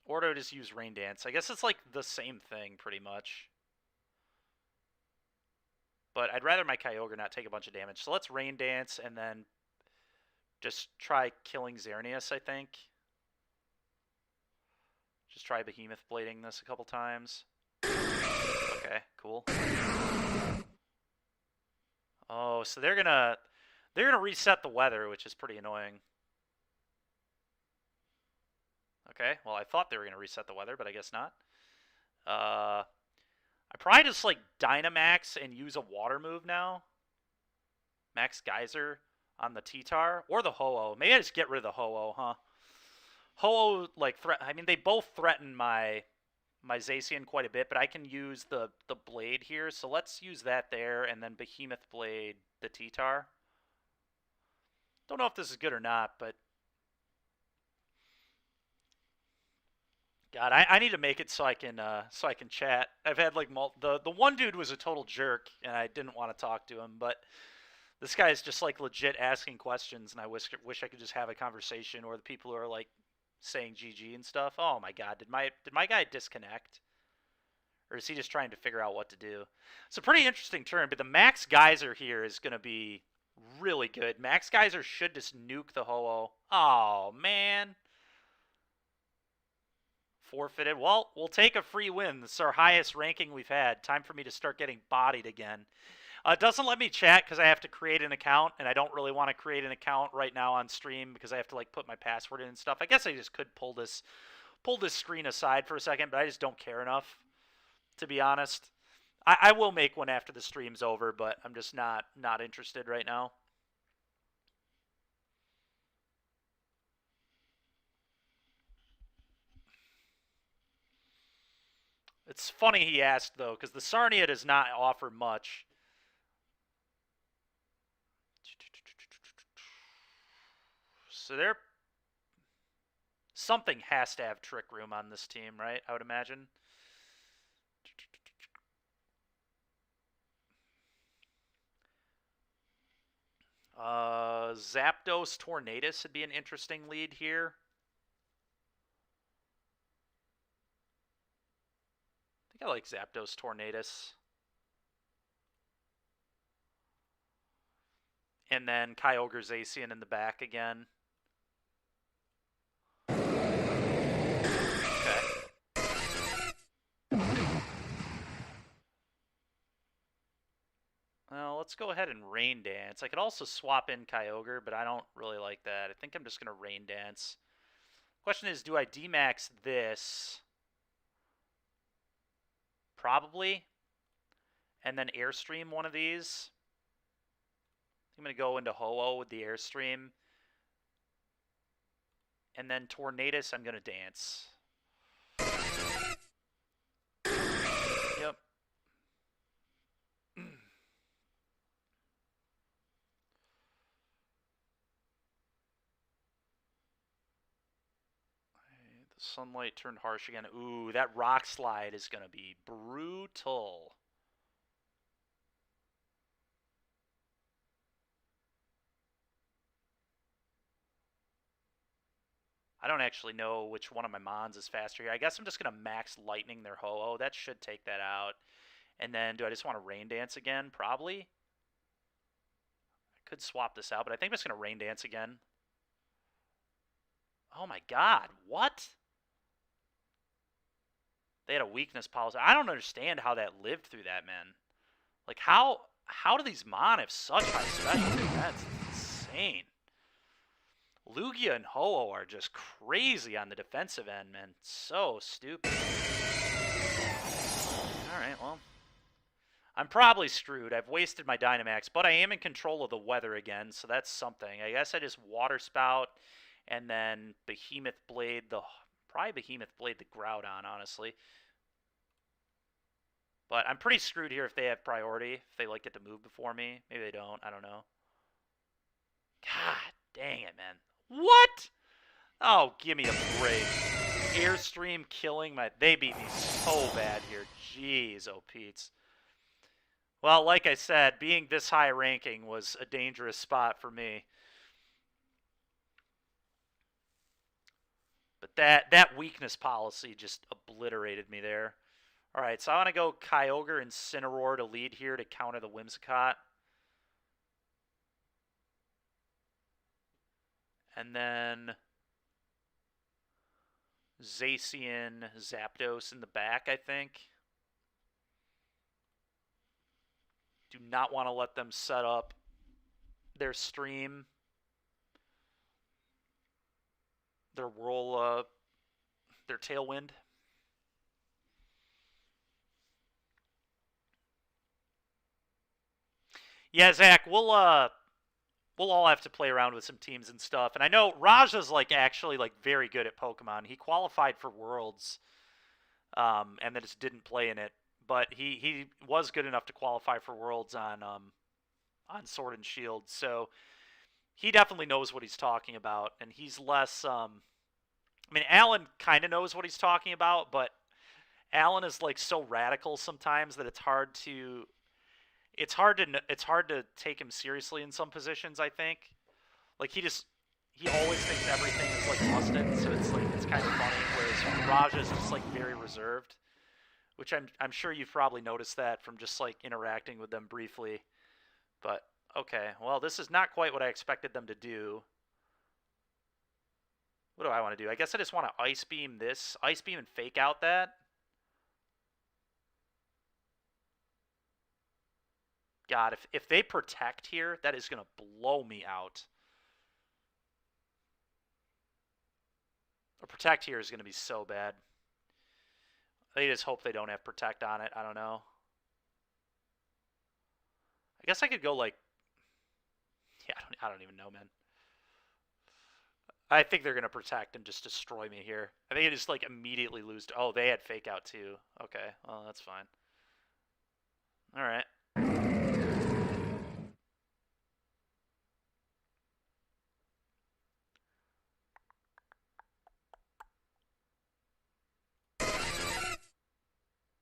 Or do I just use Rain Dance? I guess it's like the same thing, pretty much. But I'd rather my Kyogre not take a bunch of damage. So let's Rain Dance and then just try killing Xerneas, I think. Just try Behemoth Blading this a couple times. Okay, cool. Oh, so they're gonna reset the weather, which is pretty annoying. Okay, well, I thought they were gonna reset the weather, but I guess not. I probably just like Dynamax and use a water move now. Max Geyser on the T-Tar or the Ho-Oh. Maybe I just get rid of the Ho-Oh, huh? Ho-Oh, like, I mean, they both threaten my Zacian quite a bit, but I can use the Blade here. So let's use that there, and then Behemoth Blade the T-Tar. Don't know if this is good or not, but... God, I need to make it so I can chat. I've had like the one dude was a total jerk, and I didn't want to talk to him, but this guy is just like legit asking questions, and I wish I could just have a conversation. Or the people who are like saying GG and stuff. Oh my God, did my guy disconnect, or is he just trying to figure out what to do? It's a pretty interesting turn, but the Max Geyser here is going to be really good. Max Geyser should just nuke the Ho-Oh. Oh man. Forfeited. Well, we'll take a free win. This is our highest ranking we've had. Time for me to start getting bodied again. It doesn't let me chat because I have to create an account, and I don't really want to create an account right now on stream because I have to like put my password in and stuff. I guess I just could pull this screen aside for a second, but I just don't care enough, to be honest. I will make one after the stream's over, but I'm just not interested right now. It's funny he asked, though, because the Sarnia does not offer much. So something has to have Trick Room on this team, right? I would imagine. Zapdos Tornadus would be an interesting lead here. I think I like Zapdos Tornadus. And then Kyogre Zacian in the back again. Okay. Well, let's go ahead and Rain Dance. I could also swap in Kyogre, but I don't really like that. I think I'm just going to Rain Dance. Question is, do I D-Max this? Probably. And then Airstream one of these. I'm going to go into Ho-Oh with the Airstream. And then Tornadus, I'm going to Dance. Yep. The Sunlight turned harsh again. Ooh, that Rock Slide is going to be brutal. I don't actually know which one of my Mons is faster here. I guess I'm just going to max Lightning their Ho-Oh. That should take that out. And then do I just want to Rain Dance again? Probably. I could swap this out, but I think I'm just going to Rain Dance again. Oh my god, what? They had a weakness policy. I don't understand how that lived through that, man. Like, how do these Mon have such high special defense? It's insane. Lugia and Ho-Oh are just crazy on the defensive end, man. So stupid. Alright, well. I'm probably screwed. I've wasted my Dynamax, but I am in control of the weather again, so that's something. I guess I just Water Spout and then Behemoth Blade probably Behemoth Blade the Groudon, honestly. But I'm pretty screwed here if they have priority, if they get to move before me. Maybe they don't, I don't know. God dang it, man. What? Oh, give me a break. Airstream killing my... They beat me so bad here. Jeez, oh Pete's. Well, like I said, being this high ranking was a dangerous spot for me. But that weakness policy just obliterated me there. All right, so I want to go Kyogre and Incineroar to lead here to counter the Whimsicott. And then Zacian, Zapdos in the back, I think. Do not want to let them set up their stream. Their whirl, their Tailwind. Yeah, Zach, we'll all have to play around with some teams and stuff. And I know Raja's actually very good at Pokemon. He qualified for Worlds, and then just didn't play in it. But he was good enough to qualify for Worlds on Sword and Shield. So he definitely knows what he's talking about, and he's less. I mean, Alan kind of knows what he's talking about, but Alan is so radical sometimes that it's hard to take him seriously in some positions. I think, he always thinks everything is busted, so it's kind of funny. Whereas Raja is just very reserved, which I'm sure you've probably noticed that from just interacting with them briefly. But okay, well, this is not quite what I expected them to do. What do I want to do? I guess I just want to Ice Beam this, Ice Beam and Fake Out that. God, if they protect here, that is going to blow me out. Or protect here is going to be so bad. I just hope they don't have protect on it. I don't know. I guess I could go yeah, I don't even know, man. I think they're going to protect and just destroy me here. I think it just, like, immediately lose to... Oh, they had Fake Out, too. Okay, well, that's fine. Alright.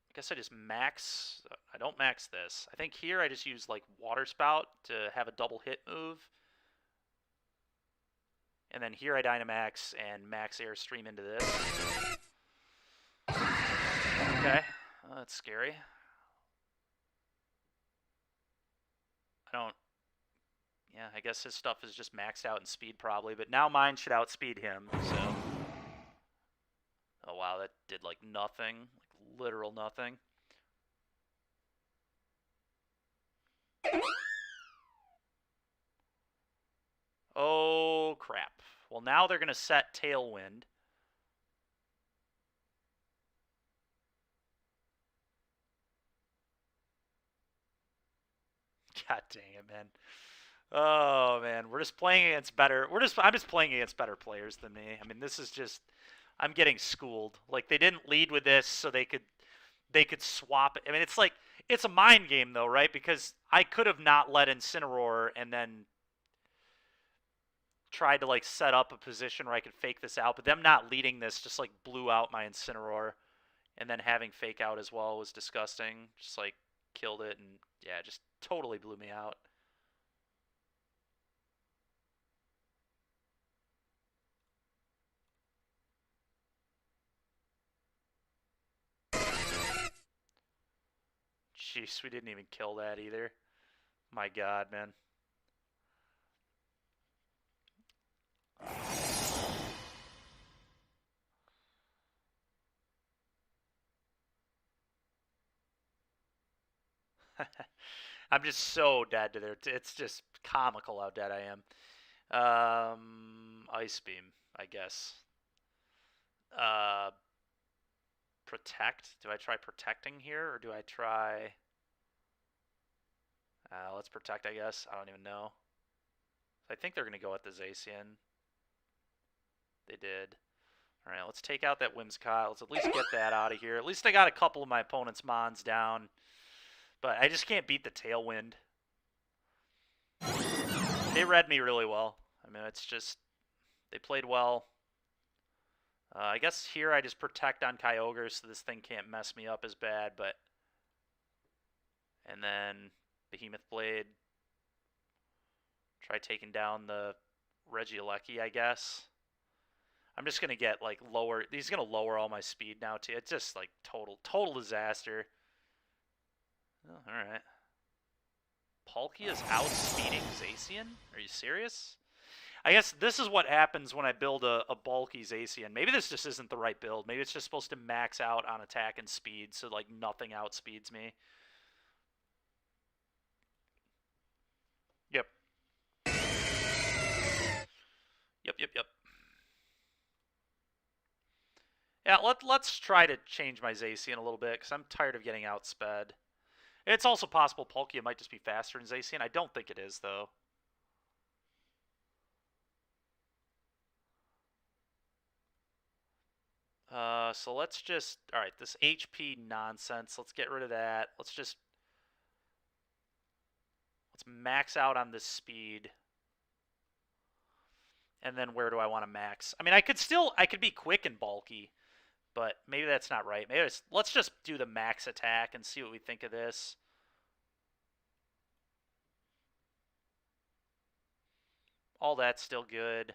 I guess I just max... I don't max this. I think here I just use, like, Water Spout to have a double hit move. And then here I Dynamax and max Airstream into this. Okay, that's scary. I don't... Yeah, I guess his stuff is just maxed out in speed probably, but now mine should outspeed him, so... Oh wow, that did like nothing. Like literal nothing. Oh crap. Well, now they're going to set Tailwind. God dang it, man. Oh man, we're just playing against better. I'm just playing against better players than me. I mean, this is just I'm getting schooled. Like they didn't lead with this so they could swap it. I mean, it's like it's a mind game though, right? Because I could have not let Incineroar and then tried to like set up a position where I could fake this out, but them not leading this just like blew out my Incineroar, and then having Fake Out as well was disgusting. Just like killed it, and yeah, just totally blew me out. Jeez, we didn't even kill that either. My God, man. I'm just so dead to their... It's just comical how dead I am. Ice Beam, I guess. Protect? Do I try protecting here, or do I try... let's protect, I guess. I don't even know. I think they're going to go with the Zacian. They did. Alright, let's take out that Whimsicott. Let's at least get that out of here. At least I got a couple of my opponent's Mons down. But I just can't beat the Tailwind. They read me really well. I mean, it's just... They played well. I guess here I just protect on Kyogre so this thing can't mess me up as bad, but... And then Behemoth Blade. Try taking down the Regieleki, I guess. I'm just going to get, like, lower... He's going to lower all my speed now, too. It's just, like, total disaster. Oh, alright. Palkia's outspeeding Zacian? Are you serious? I guess this is what happens when I build a bulky Zacian. Maybe this just isn't the right build. Maybe it's just supposed to max out on attack and speed, so like nothing outspeeds me. Yep. Yep. Yeah, let's try to change my Zacian a little bit, because I'm tired of getting outsped. It's also possible Palkia might just be faster than Zacian. I don't think it is, though. So let's just... Alright, this HP nonsense. Let's get rid of that. Let's max out on this speed. And then where do I want to max? I mean, I could be quick and bulky, but maybe that's not right. Maybe let's just do the max attack and see what we think of this. All that's still good.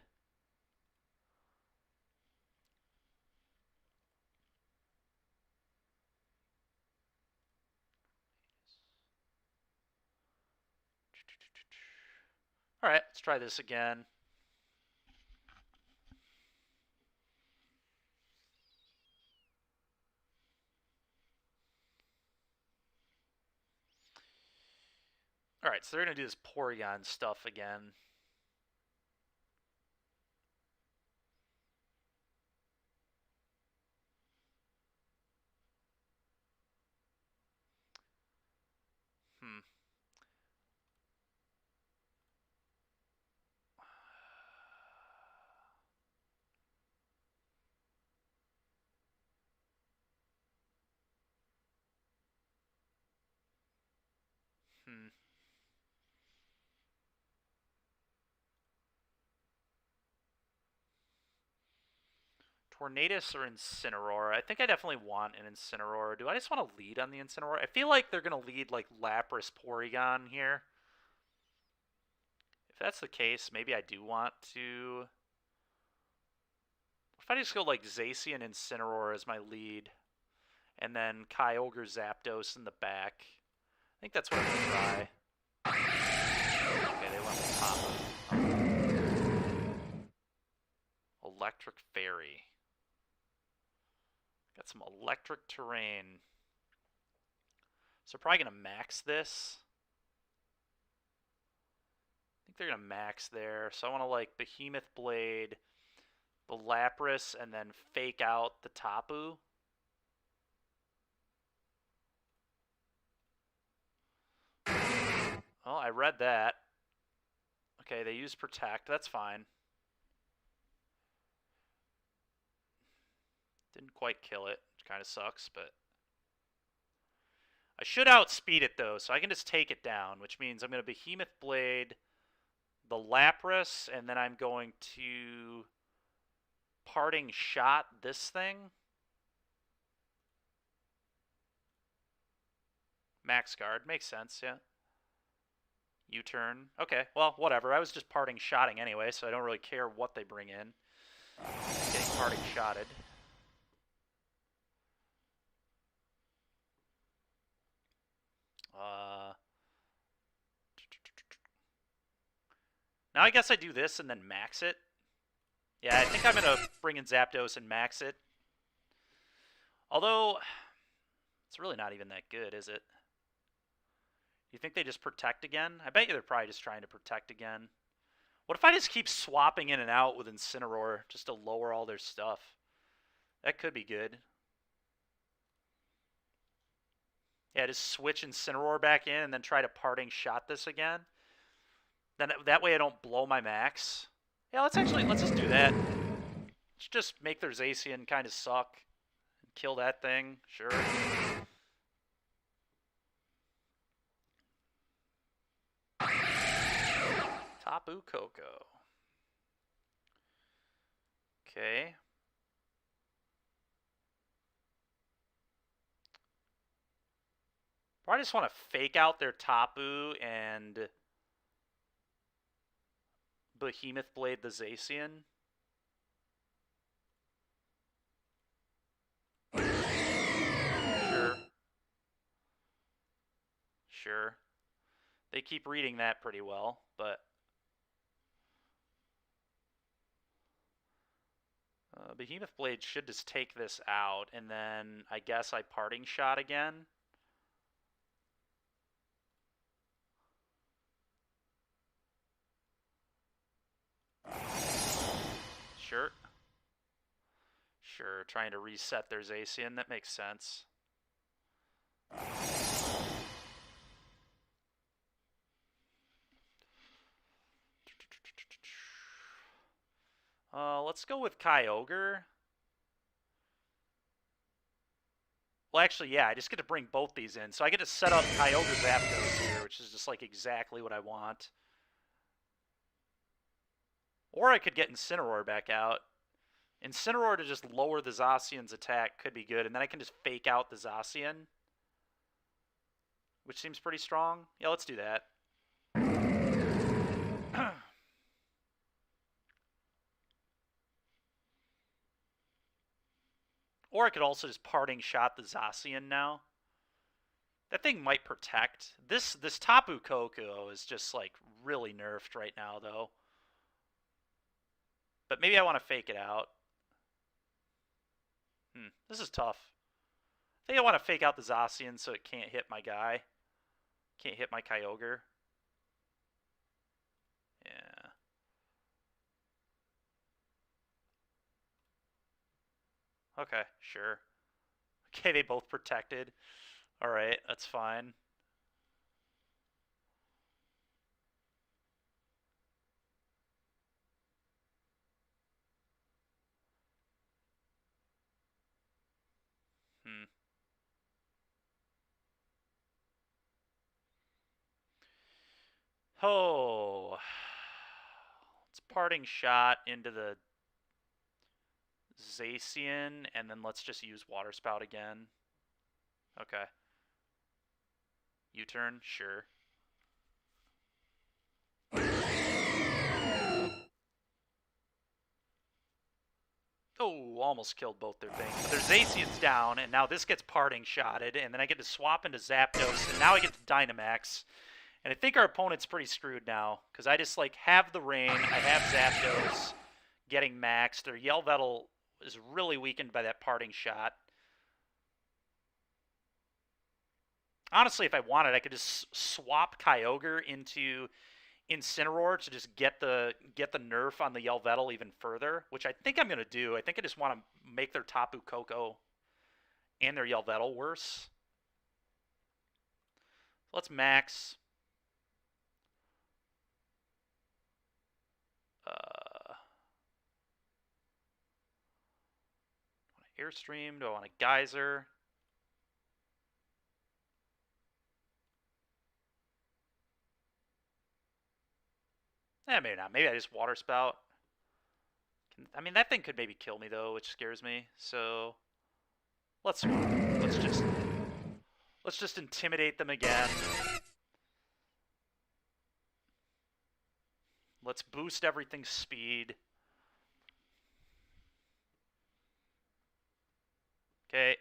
All right, let's try this again. All right, so they're going to do this Porygon stuff again. Tornadus or Incineroar? I think I definitely want an Incineroar. Do I just want to lead on the Incineroar? I feel like they're going to lead like Lapras Porygon here. If that's the case, maybe I do want to... If I just go like Zacian Incineroar as my lead, and then Kyogre Zapdos in the back, I think that's what I'm going to try. Okay, they went with Tapu. Electric Fairy. Got some electric terrain. So probably going to max this. I think they're going to max there. So I want to like Behemoth Blade, the Lapras, and then fake out the Tapu. Well, I read that. Okay, they use Protect. That's fine. Didn't quite kill it, which kind of sucks, but... I should outspeed it, though, so I can just take it down, which means I'm going to Behemoth Blade the Lapras, and then I'm going to Parting Shot this thing. Max Guard. Makes sense, yeah. U-turn. Okay, well, whatever. I was just Parting Shotting anyway, so I don't really care what they bring in. Just getting Parting Shotted. Now I guess I do this and then max it. Yeah, I think I'm going to bring in Zapdos and max it. Although, it's really not even that good, is it? You think they just protect again? I bet you they're probably just trying to protect again. What if I just keep swapping in and out with Incineroar just to lower all their stuff? That could be good. Yeah, just switch Incineroar back in and then try to Parting Shot this again. Then that way I don't blow my max. Yeah, let's just do that. Let's just make their Zacian kind of suck. Kill that thing, sure. Tapu Koko. Okay. Probably just want to fake out their Tapu and Behemoth Blade the Zacian. Sure. They keep reading that pretty well, but... Behemoth Blade should just take this out, and then I guess I Parting Shot again. Sure. Sure, trying to reset their Zacian, that makes sense. Let's go with Kyogre. Well, actually, yeah, I just get to bring both these in. So I get to set up Kyogre Zapdos here, which is just like exactly what I want. Or I could get Incineroar back out. Incineroar to just lower the Zacian's attack could be good, and then I can just fake out the Zacian, which seems pretty strong. Yeah, let's do that. Or I could also just Parting Shot the Zacian now. That thing might protect. This Tapu Koko is just like really nerfed right now, though. But maybe I want to fake it out. This is tough. I think I want to fake out the Zacian so it can't hit my guy. Can't hit my Kyogre. Yeah. Okay, sure. Okay, they both protected. Alright, that's fine. Oh. Let's parting shot into the Zacian, and then let's just use Water Spout again. Okay. U-turn? Sure. Oh, almost killed both their things. But their Zacian's down, and now this gets parting shotted, and then I get to swap into Zapdos, and now I get to Dynamax. And I think our opponent's pretty screwed now, because I just, like, have the rain, I have Zapdos getting maxed. Their Yelvettle is really weakened by that parting shot. Honestly, if I wanted, I could just swap Kyogre into Incineroar to just get the nerf on the Yelvettle even further, which I think I'm going to do. I think I just want to make their Tapu Koko and their Yelvettle worse. Let's max. Airstream? Do I want a Geyser? Maybe not. Maybe I just Water Spout. I mean, that thing could maybe kill me though, which scares me. So let's just intimidate them again. Let's boost everything's speed. Okay.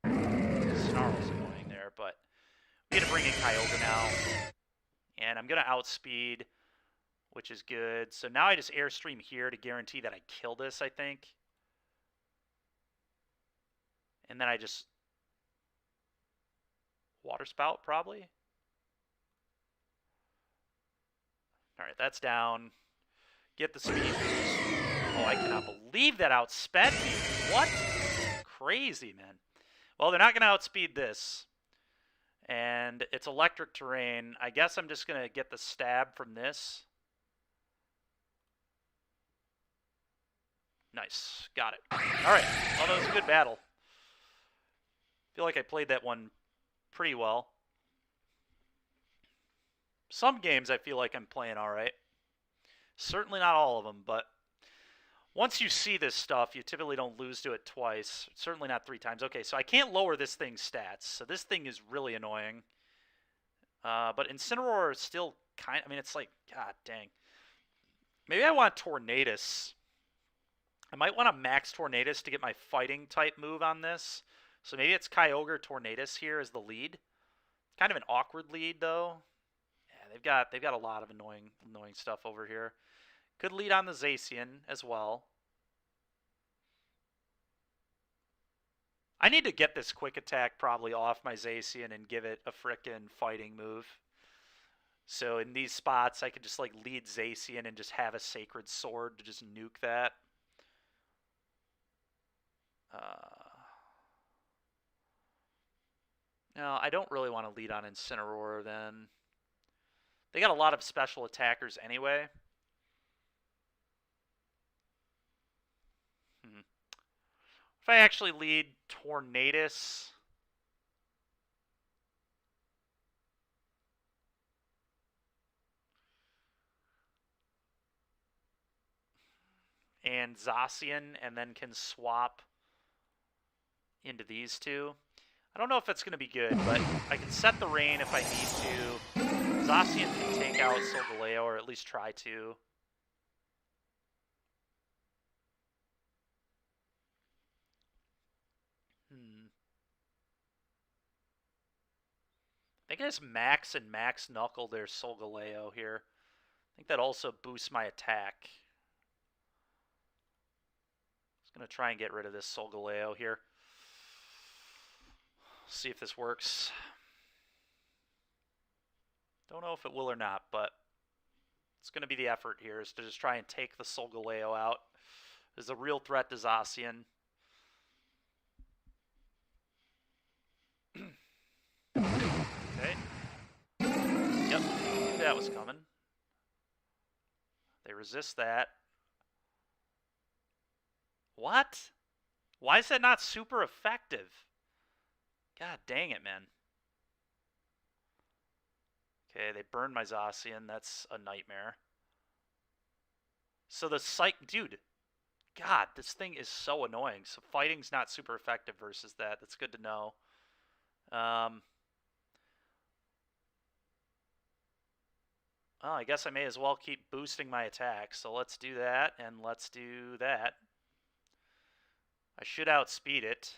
Snarl's annoying there, but we get to bring in Kyogre now. And I'm going to outspeed, which is good. So now I just Airstream here to guarantee that I kill this, I think. And then I just Water Spout, probably. All right, that's down. Get the speed boost. Oh, I cannot believe that outsped me. What? Crazy, man. Well, they're not going to outspeed this. And it's electric terrain. I guess I'm just going to get the stab from this. Nice. Got it. All right. Well, that was a good battle. Feel like I played that one pretty well. Some games I feel like I'm playing all right. Certainly not all of them, but once you see this stuff, you typically don't lose to it twice. Certainly not 3 times. Okay, so I can't lower this thing's stats, so this thing is really annoying. But Incineroar is still kind of... I mean, it's like, god dang. Maybe I want Tornadus. I might want to max Tornadus to get my fighting type move on this. So maybe it's Kyogre Tornadus here as the lead. Kind of an awkward lead, though. Yeah, they've got a lot of annoying stuff over here. Could lead on the Zacian as well. I need to get this quick attack probably off my Zacian and give it a frickin' fighting move. So in these spots, I could just like lead Zacian and just have a Sacred Sword to just nuke that. No, I don't really want to lead on Incineroar then. They got a lot of special attackers anyway. If I actually lead Tornadus... and Zacian, and then can swap into these two. I don't know if that's going to be good, but I can set the rain if I need to. Zacian can take out Solgaleo, or at least try to. I think I just max and max knuckle their Solgaleo here. I think that also boosts my attack. Just going to try and get rid of this Solgaleo here. See if this works. Don't know if it will or not, but it's going to be the effort here, is to just try and take the Solgaleo out. There's a real threat to Zacian. Okay. Yep, knew that was coming. They resist that. What? Why is that not super effective? God dang it, man. Okay, they burned my Zacian. That's a nightmare. So the Psych... Dude, God, this thing is so annoying. So fighting's not super effective versus that. That's good to know. Well, I guess I may as well keep boosting my attack. So let's do that, and let's do that. I should outspeed it.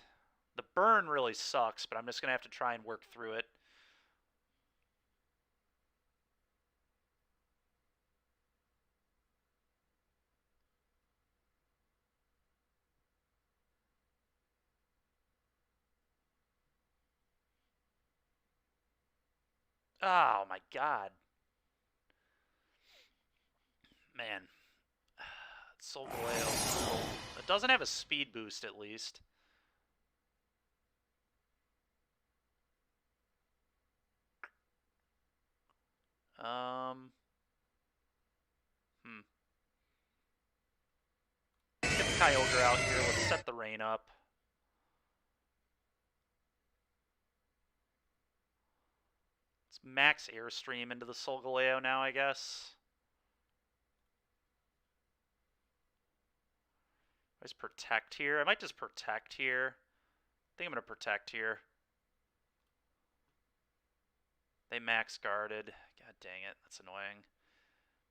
The burn really sucks, but I'm just going to have to try and work through it. Oh, my God. Man. Solgaleo. It doesn't have a speed boost, at least. Let's get the Kyogre out here. Let's set the rain up. Let's max Airstream into the Solgaleo now, I guess. I just protect here. I might just protect here. I think I'm going to protect here. They max guarded. God dang it. That's annoying.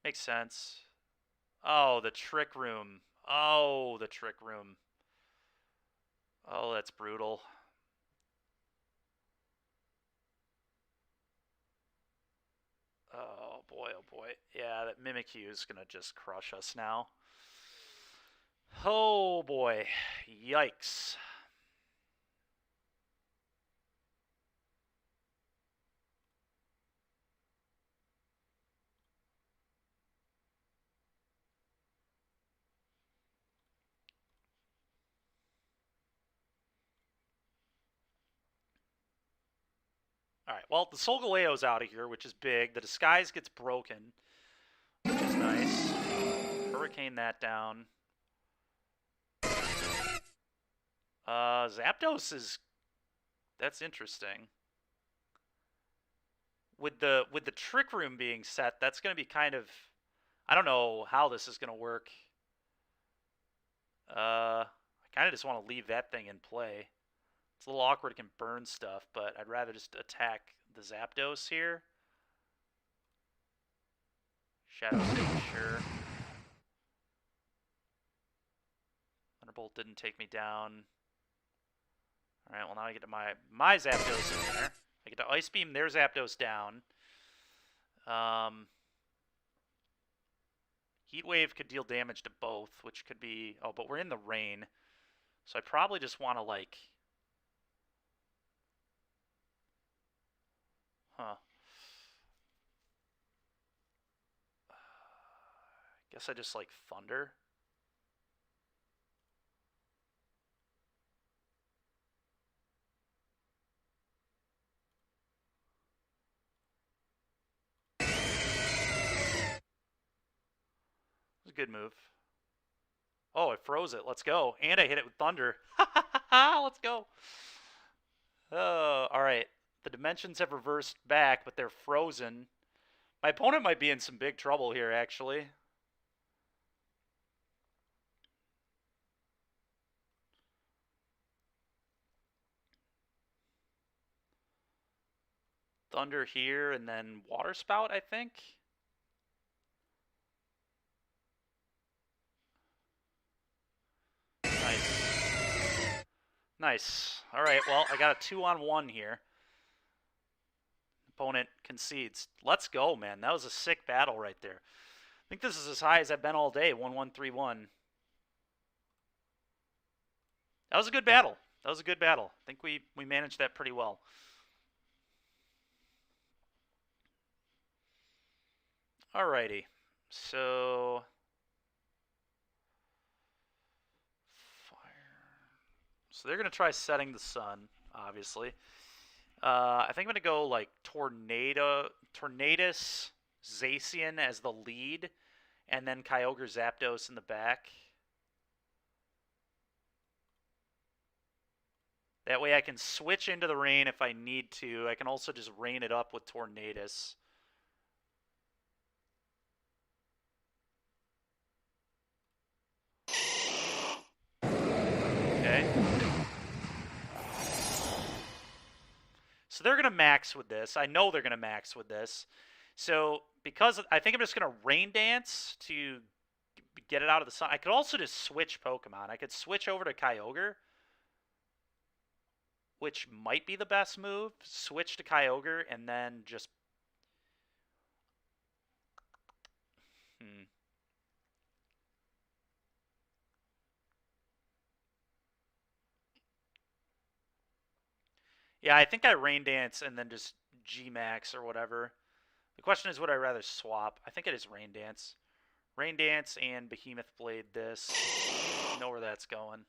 Makes sense. Oh, the Trick Room. Oh, the Trick Room. Oh, that's brutal. Oh, boy, oh, boy. Yeah, that Mimikyu is going to just crush us now. Oh, boy. Yikes. Alright, well, the Solgaleo's out of here, which is big. The Disguise gets broken, which is nice. Hurricane that down. Zapdos is... That's interesting. With the Trick Room being set, that's going to be kind of... I don't know how this is going to work. I kind of just want to leave that thing in play. It's a little awkward, it can burn stuff, but I'd rather just attack the Zapdos here. Shadow Sting, sure. Thunderbolt didn't take me down. Alright, well now I get to my Zapdos in there. I get to Ice Beam their Zapdos down. Heat Wave could deal damage to both, which could be... Oh, but we're in the rain. So I probably just want to, like... Huh. Guess I just like Thunder. It was a good move. Oh, I froze it. Let's go. And I hit it with Thunder. Let's go. Oh, alright. The dimensions have reversed back, but they're frozen. My opponent might be in some big trouble here, actually. Thunder here, and then Water Spout, I think. Nice. Nice. Alright, well, I got a 2-on-1 here. Opponent concedes. Let's go, man. That was a sick battle right there. I think this is as high as I've been all day. 1-1-3-1. That was a good battle. That was a good battle. I think we managed that pretty well. Alrighty. So... So they're going to try setting the sun, obviously. I think I'm going to go like Tornadus, Zacian as the lead, and then Kyogre Zapdos in the back. That way I can switch into the rain if I need to. I can also just rain it up with Tornadus. Okay. So they're going to max with this. I know they're going to max with this. So because I think I'm just going to Rain Dance to get it out of the sun. I could also just switch Pokemon. I could switch over to Kyogre, which might be the best move. Switch to Kyogre and then just... Yeah, I think I Rain Dance and then just G-Max or whatever. The question is, would I rather swap? I think it is Rain Dance. Rain Dance and Behemoth Blade this. You know where that's going.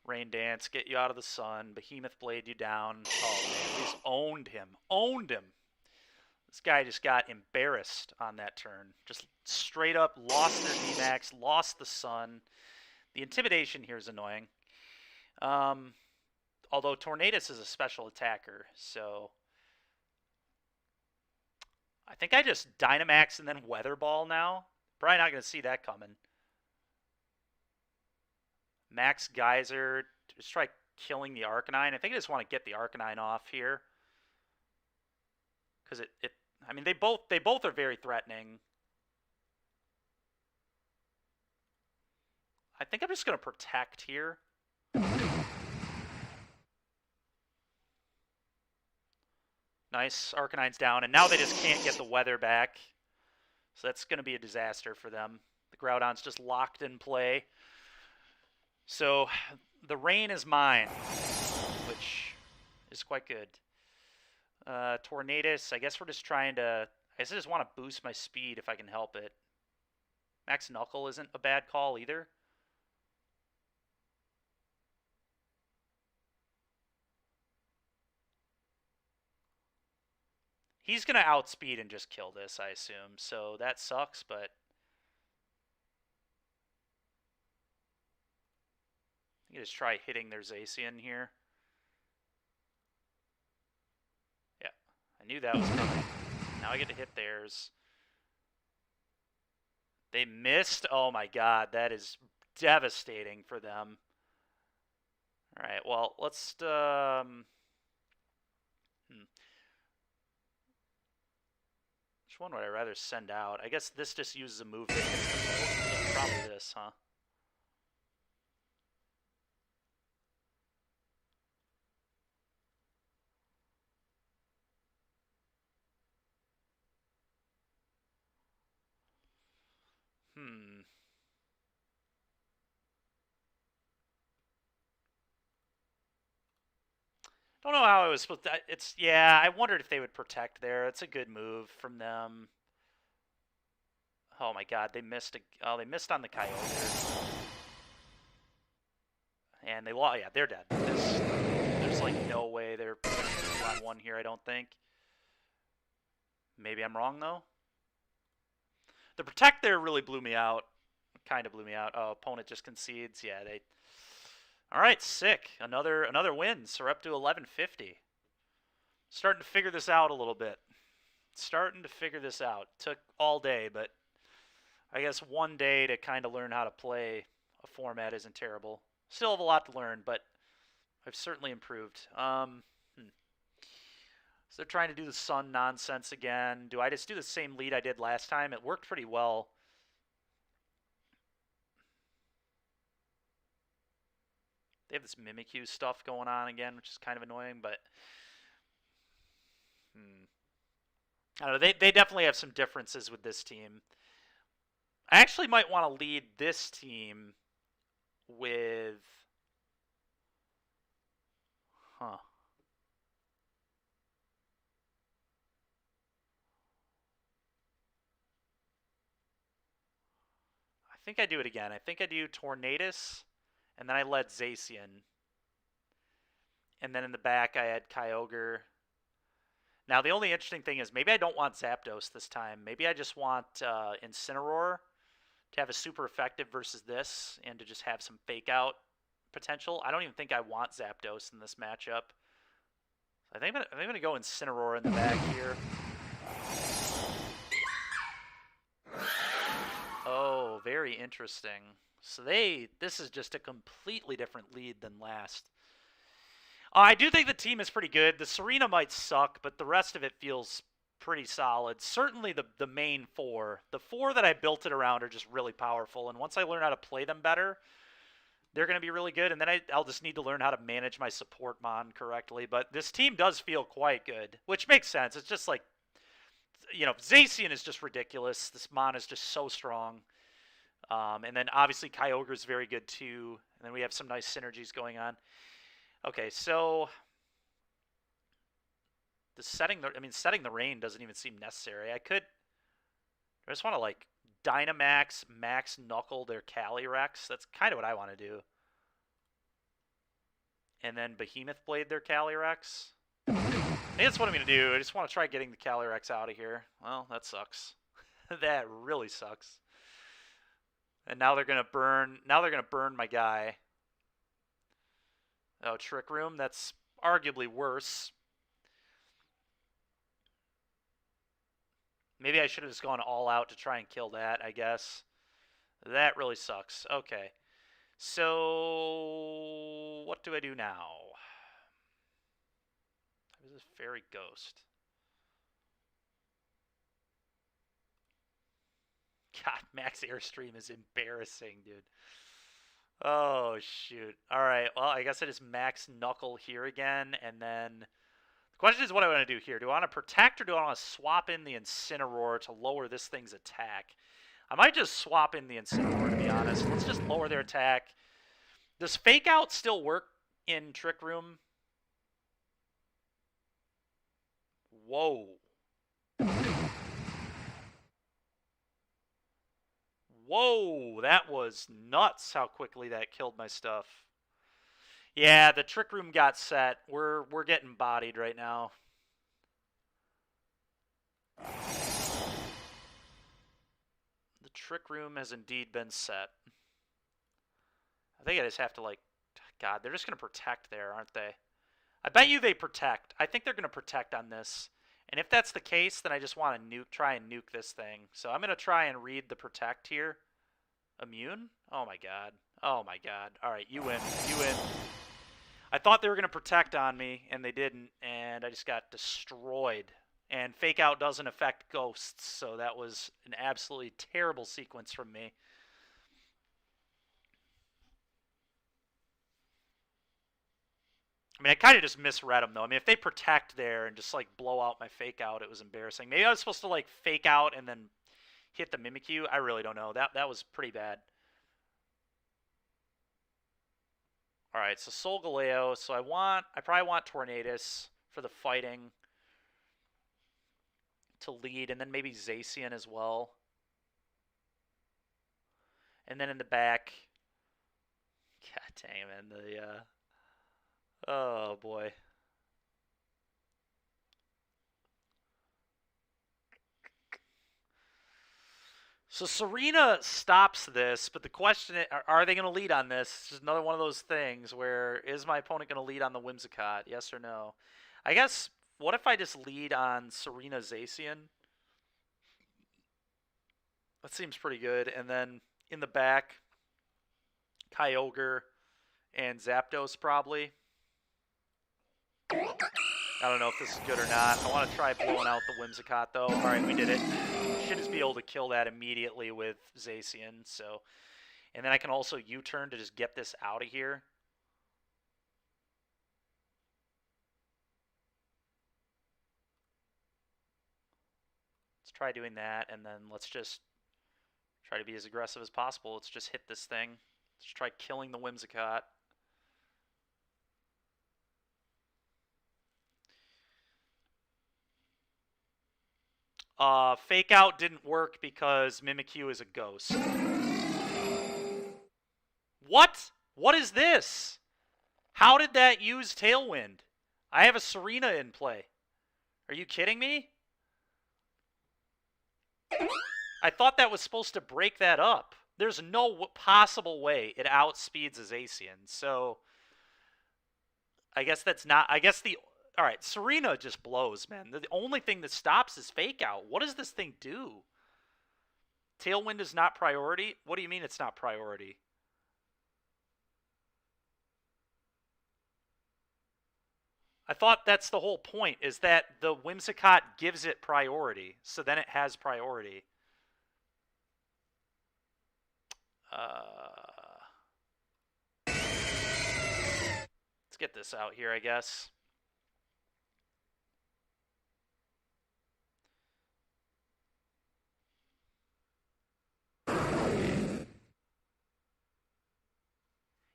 Rain Dance, get you out of the sun. Behemoth Blade you down. Oh, man, we just owned him. Owned him. This guy just got embarrassed on that turn. Just straight up lost their D-Max, lost the sun. The intimidation here is annoying. Although Tornadus is a special attacker, so... I think I just Dynamax and then Weather Ball now. Probably not going to see that coming. Max Geyser. Just try killing the Arcanine. I think I just want to get the Arcanine off here. Because I mean, they both are very threatening. I think I'm just going to protect here. Nice. Arcanine's down, and now they just can't get the weather back. So that's going to be a disaster for them. The Groudon's just locked in play. So the rain is mine, which is quite good. Tornadus, I guess we're just trying to... I guess I just want to boost my speed if I can help it. Max Knuckle isn't a bad call either. He's going to outspeed and just kill this, I assume. So that sucks, but... You just try hitting their Zacian here. Yeah, I knew that was coming. Now I get to hit theirs. They missed? Oh my god, that is devastating for them. Alright, well, let's... Which one would I rather send out? I guess this just uses a move that hits the most. Probably this, huh? Don't know how I was supposed to... It's... Yeah, I wondered if they would protect there. It's a good move from them. Oh my god, they missed they missed on the Kyogre. And they lost... Yeah, they're dead. There's like no way they're on one here, I don't think. Maybe I'm wrong, though. The protect there really blew me out. Kind of blew me out. Oh, opponent just concedes. Yeah, they... All right, sick. Another win. So we're up to 1150. Starting to figure this out a little bit. Starting to figure this out. Took all day, but I guess one day to kind of learn how to play a format isn't terrible. Still have a lot to learn, but I've certainly improved. So they're trying to do the sun nonsense again. Do I just do the same lead I did last time? It worked pretty well. They have this Mimikyu stuff going on again, which is kind of annoying, but... I don't know, they definitely have some differences with this team. I actually might want to lead this team with... I think I do it again. I think I do Tornadus... And then I led Zacian. And then in the back, I had Kyogre. Now, the only interesting thing is maybe I don't want Zapdos this time. Maybe I just want Incineroar to have a super effective versus this and to just have some fake out potential. I don't even think I want Zapdos in this matchup. I think I'm going to go Incineroar in the back here. Oh, very interesting. So this is just a completely different lead than last. I do think the team is pretty good. The Serena might suck, but the rest of it feels pretty solid. Certainly the main four. The four that I built it around are just really powerful, and once I learn how to play them better, they're going to be really good, and then I'll just need to learn how to manage my support mon correctly. But this team does feel quite good, which makes sense. It's just like, you know, Zacian is just ridiculous. This mon is just so strong. And then obviously Kyogre is very good too. And then we have some nice synergies going on. Okay, so setting the rain doesn't even seem necessary. I just want to like Dynamax, Max Knuckle their Calyrex. That's kind of what I want to do. And then Behemoth Blade their Calyrex. I think that's what I'm going to do. I just want to try getting the Calyrex out of here. Well, that sucks. That really sucks. And now they're going to burn. Now they're going to burn my guy. Oh, Trick Room. That's arguably worse. Maybe I should have just gone all out to try and kill that, I guess. That really sucks. Okay. So, what do I do now? This is Fairy Ghost. God, Max Airstream is embarrassing, dude. Oh, shoot. Alright, well, I guess I just Max Knuckle here again, and then the question is what I want to do here. Do I want to protect, or do I want to swap in the Incineroar to lower this thing's attack? I might just swap in the Incineroar, to be honest. Let's just lower their attack. Does Fake Out still work in Trick Room? Whoa. Whoa, that was nuts how quickly that killed my stuff. Yeah, the Trick Room got set. We're getting bodied right now. The Trick Room has indeed been set. I think I just have to, like, God, they're just going to protect there, aren't they? I bet you they protect. I think they're going to protect on this. And if that's the case, then I just want to try and nuke this thing. So I'm going to try and read the protect here. Immune? Oh my god. Oh my god. Alright, you win. You win. I thought they were going to protect on me, and they didn't. And I just got destroyed. And Fake Out doesn't affect ghosts, so that was an absolutely terrible sequence from me. I mean, I kind of just misread them, though. I mean, if they protect there and just, like, blow out my Fake Out, it was embarrassing. Maybe I was supposed to, like, Fake Out and then hit the Mimikyu. I really don't know. That was pretty bad. Alright, so Solgaleo. So I probably want Tornadus for the fighting to lead, and then maybe Zacian as well. And then in the back, god dang, man, oh boy. So Serena stops this, but the question is, are they going to lead on this? It's just another one of those things where, is my opponent going to lead on the Whimsicott? Yes or no? I guess, what if I just lead on Serena Zacian? That seems pretty good. And then in the back, Kyogre and Zapdos probably. I don't know if this is good or not. I want to try blowing out the Whimsicott, though. All right, we did it. Should just be able to kill that immediately with Zacian. So, and then I can also U-turn to just get this out of here. Let's try doing that, and then let's just try to be as aggressive as possible. Let's just hit this thing. Let's try killing the Whimsicott. Fake Out didn't work because Mimikyu is a ghost. What? What is this? How did that use Tailwind? I have a Serena in play. Are you kidding me? I thought that was supposed to break that up. There's no possible way it outspeeds a Zacian. So, I guess that's not... I guess the... Alright, Serena just blows, man. The only thing that stops is Fake Out. What does this thing do? Tailwind is not priority? What do you mean it's not priority? I thought that's the whole point, is that the Whimsicott gives it priority, so then it has priority. Let's get this out here, I guess.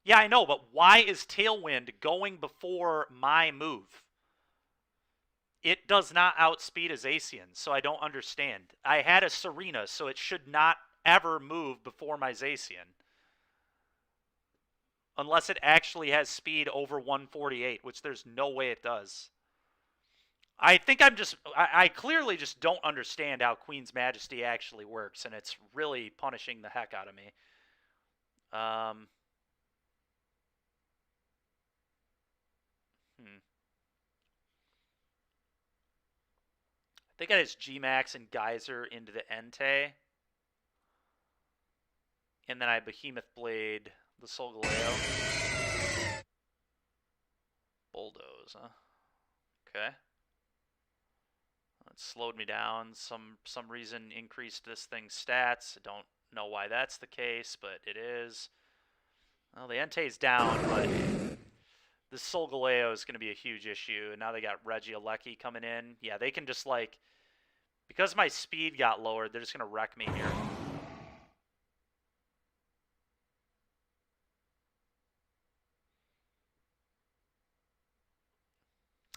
Yeah, I know, but why is Tailwind going before my move? It does not outspeed a Zacian, so I don't understand. I had a Serena, so it should not ever move before my Zacian. Unless it actually has speed over 148, which there's no way it does. I think I clearly just don't understand how Queen's Majesty actually works, and it's really punishing the heck out of me. I think I just G-Max and Geyser into the Entei. And then I Behemoth Blade the Solgaleo. Bulldoze, huh? Okay. It slowed me down. Some reason increased this thing's stats. I don't know why that's the case, but it is. Well, the Entei's down, but the Solgaleo is going to be a huge issue. And now they got Regieleki coming in. Yeah, they can just like... Because my speed got lowered, they're just going to wreck me here.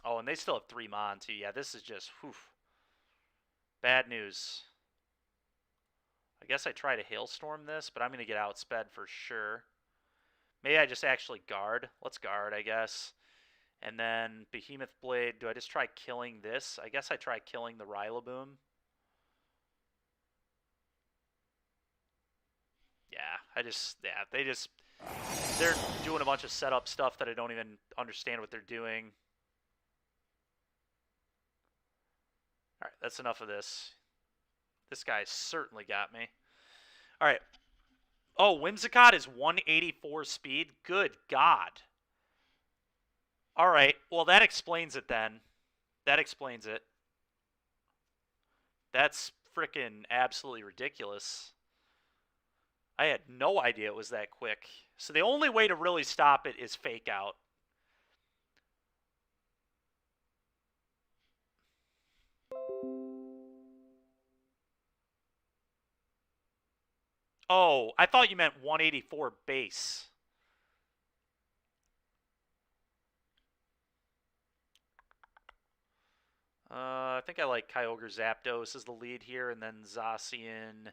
Oh, and they still have 3 Mon, too. Yeah, this is just, whew. Bad news. I guess I try to Hailstorm this, but I'm going to get outsped for sure. Maybe I just actually guard. Let's guard, I guess. And then Behemoth Blade. Do I just try killing this? I guess I try killing the Rillaboom. Yeah, they're doing a bunch of setup stuff that I don't even understand what they're doing. Alright, that's enough of this. This guy certainly got me. Alright. Oh, Whimsicott is 184 speed? Good God. Alright, well that explains it then. That explains it. That's freaking absolutely ridiculous. I had no idea it was that quick. So the only way to really stop it is Fake Out. Oh, I thought you meant 184 base. I think I like Kyogre Zapdos as the lead here, and then Zacian.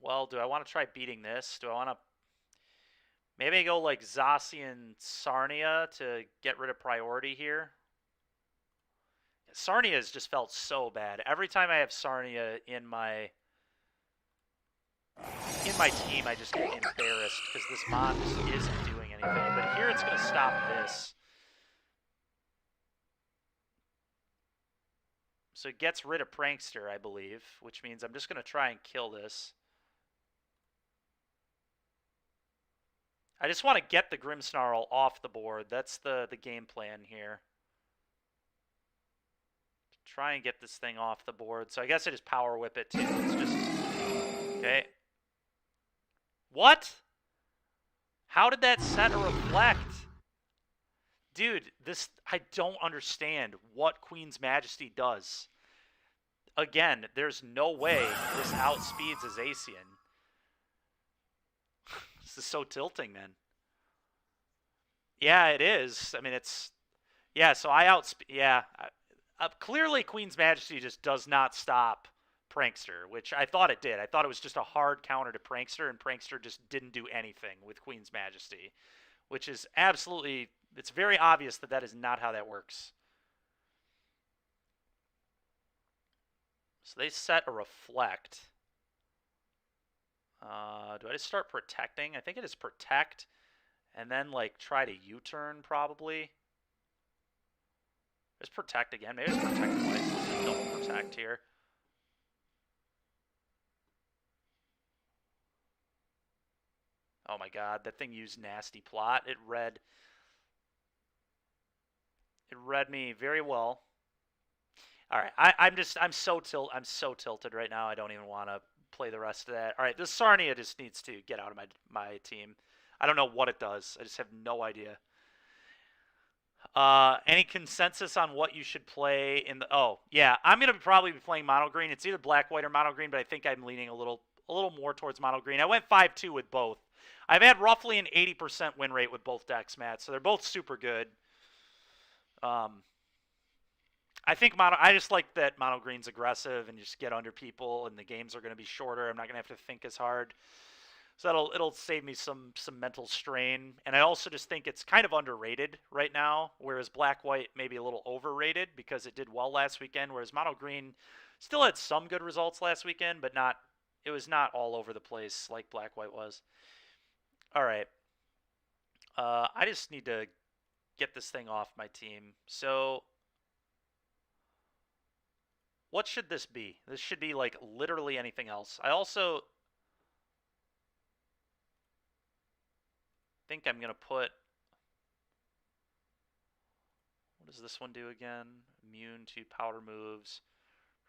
Well, do I want to try beating this? Do I want to maybe go like Zacian Sarnia to get rid of priority here? Sarnia has just felt so bad. Every time I have Sarnia in my team, I just get embarrassed because this Mon just isn't doing anything. But here it's going to stop this. So it gets rid of Prankster, I believe, which means I'm just going to try and kill this. I just want to get the Grimmsnarl off the board. That's the game plan here. Try and get this thing off the board. So I guess I just Power Whip it too. It's just... Okay. What? How did that set a Reflect? Dude, I don't understand what Queen's Majesty does. Again, there's no way this outspeeds a Zacian. This is so tilting, man. Yeah, it is. I mean, it's... Yeah, so I outspeed... Yeah. Clearly, Queen's Majesty just does not stop Prankster, which I thought it did. I thought it was just a hard counter to Prankster, and Prankster just didn't do anything with Queen's Majesty, which is absolutely... It's very obvious that that is not how that works. So they set a Reflect. Do I just start protecting? I think it is protect, and then like try to U-turn probably. Just protect again. Maybe just protect twice. Let's just double protect here. Oh my god, that thing used Nasty Plot. It read me very well. All right, I'm so tilted right now. I don't even want to play the rest of that. All right, this Sarnia just needs to get out of my team. I don't know what it does. I just have no idea. Any consensus on what you should play in the? Oh yeah, I'm gonna probably be playing mono green. It's either black, white, or mono green, but I think I'm leaning a little more towards mono green. I went 5-2 with both. I've had roughly an 80% win rate with both decks, Matt. So they're both super good. I think I just like that mono green's aggressive and you just get under people, and the games are going to be shorter. I'm not going to have to think as hard, so it'll save me some mental strain. And I also just think it's kind of underrated right now, whereas black white maybe a little overrated because it did well last weekend. Whereas mono green still had some good results last weekend, but it was not all over the place like black white was. All right, I just need to get this thing off my team. So what should this be? This should be like literally anything else. I also think I'm going to put... What does this one do again? Immune to powder moves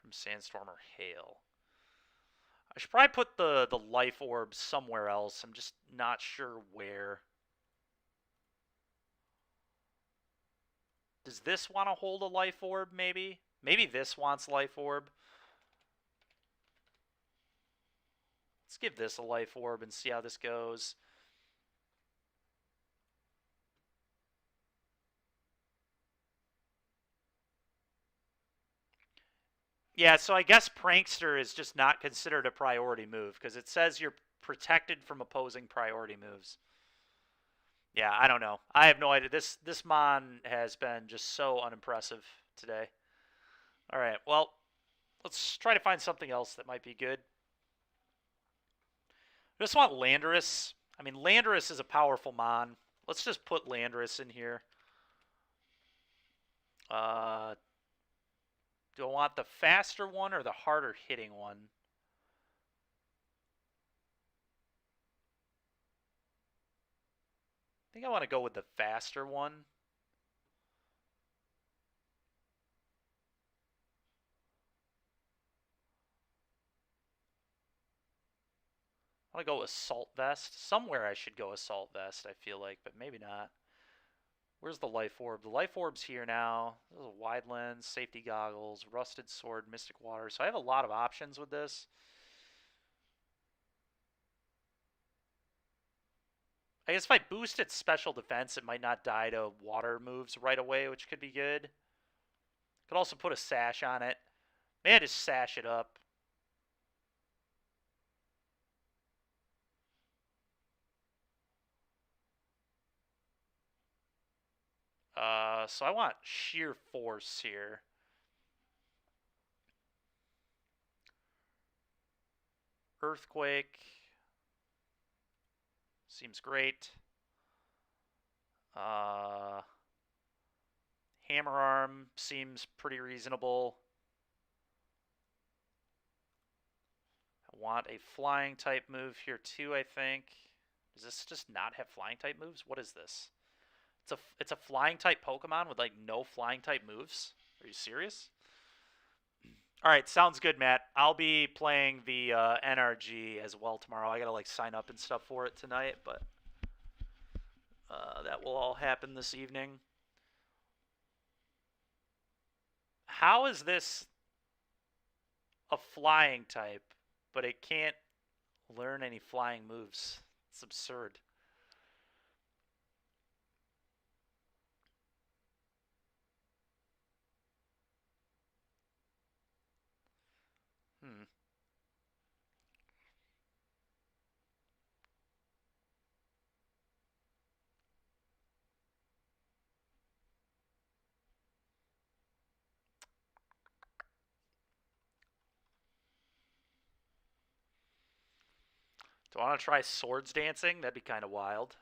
from Sandstorm or Hail. I should probably put the Life Orb somewhere else. I'm just not sure where. Does this want to hold a Life Orb, maybe? Maybe this wants Life Orb. Let's give this a Life Orb and see how this goes. Yeah, so I guess Prankster is just not considered a priority move because it says you're protected from opposing priority moves. Yeah, I don't know. I have no idea. This Mon has been just so unimpressive today. All right, well, let's try to find something else that might be good. I just want Landorus. I mean, Landorus is a powerful Mon. Let's just put Landorus in here. Do I want the faster one or the harder hitting one? I think I want to go with the faster one. I want to go Assault Vest. Somewhere I should go Assault Vest, I feel like, but maybe not. Where's the Life Orb? The Life Orb's here now. There's a Wide Lens, Safety Goggles, Rusted Sword, Mystic Water. So I have a lot of options with this. I guess if I boost its special defense, it might not die to water moves right away, which could be good. Could also put a Sash on it. Maybe I just Sash it up. So I want Sheer Force here. Earthquake. Seems great. Hammer Arm seems pretty reasonable. I want a flying type move here too, I think. Does this just not have flying type moves? What is this? It's a flying type Pokemon with like no flying type moves? Are you serious? All right, sounds good, Matt. I'll be playing the NRG as well tomorrow. I gotta like sign up and stuff for it tonight, but that will all happen this evening. How is this a flying type, but it can't learn any flying moves? It's absurd. Do I want to try Swords Dancing? That'd be kind of wild.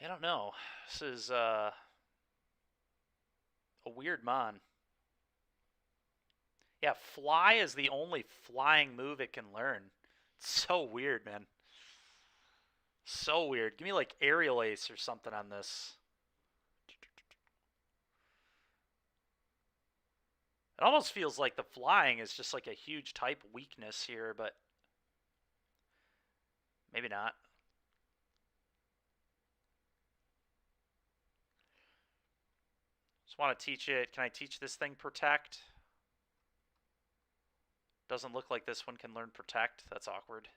I don't know. This is a weird mon. Yeah, fly is the only flying move it can learn. It's so weird, man. So weird. Give me like Aerial Ace or something on this. It almost feels like the flying is just like a huge type weakness here, but maybe not. Just want to teach it. Can I teach this thing Protect? Doesn't look like this one can learn Protect. That's awkward.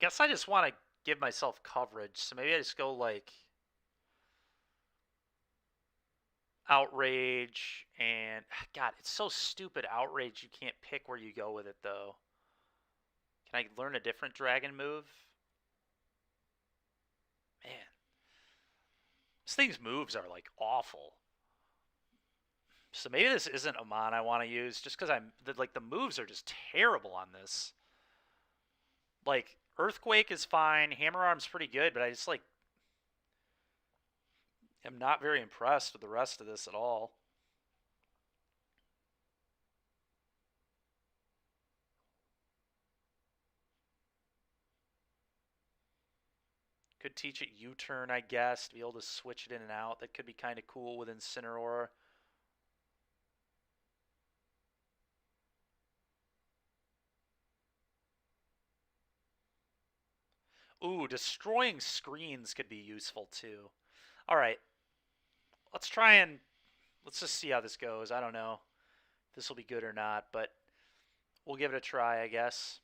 Guess I just want to give myself coverage, so maybe I just go like Outrage and God, it's so stupid. Outrage, you can't pick where you go with it though. Can I learn a different dragon move? Man, this thing's moves are like awful. So maybe this isn't a mon I want to use, just because the moves are just terrible on this. Like Earthquake is fine, Hammer Arm's pretty good, but I just like am not very impressed with the rest of this at all. Could teach it U-turn, I guess, to be able to switch it in and out. That could be kind of cool with Incineroar. Ooh, destroying screens could be useful too. All right, let's just see how this goes. I don't know if this will be good or not, but we'll give it a try, I guess.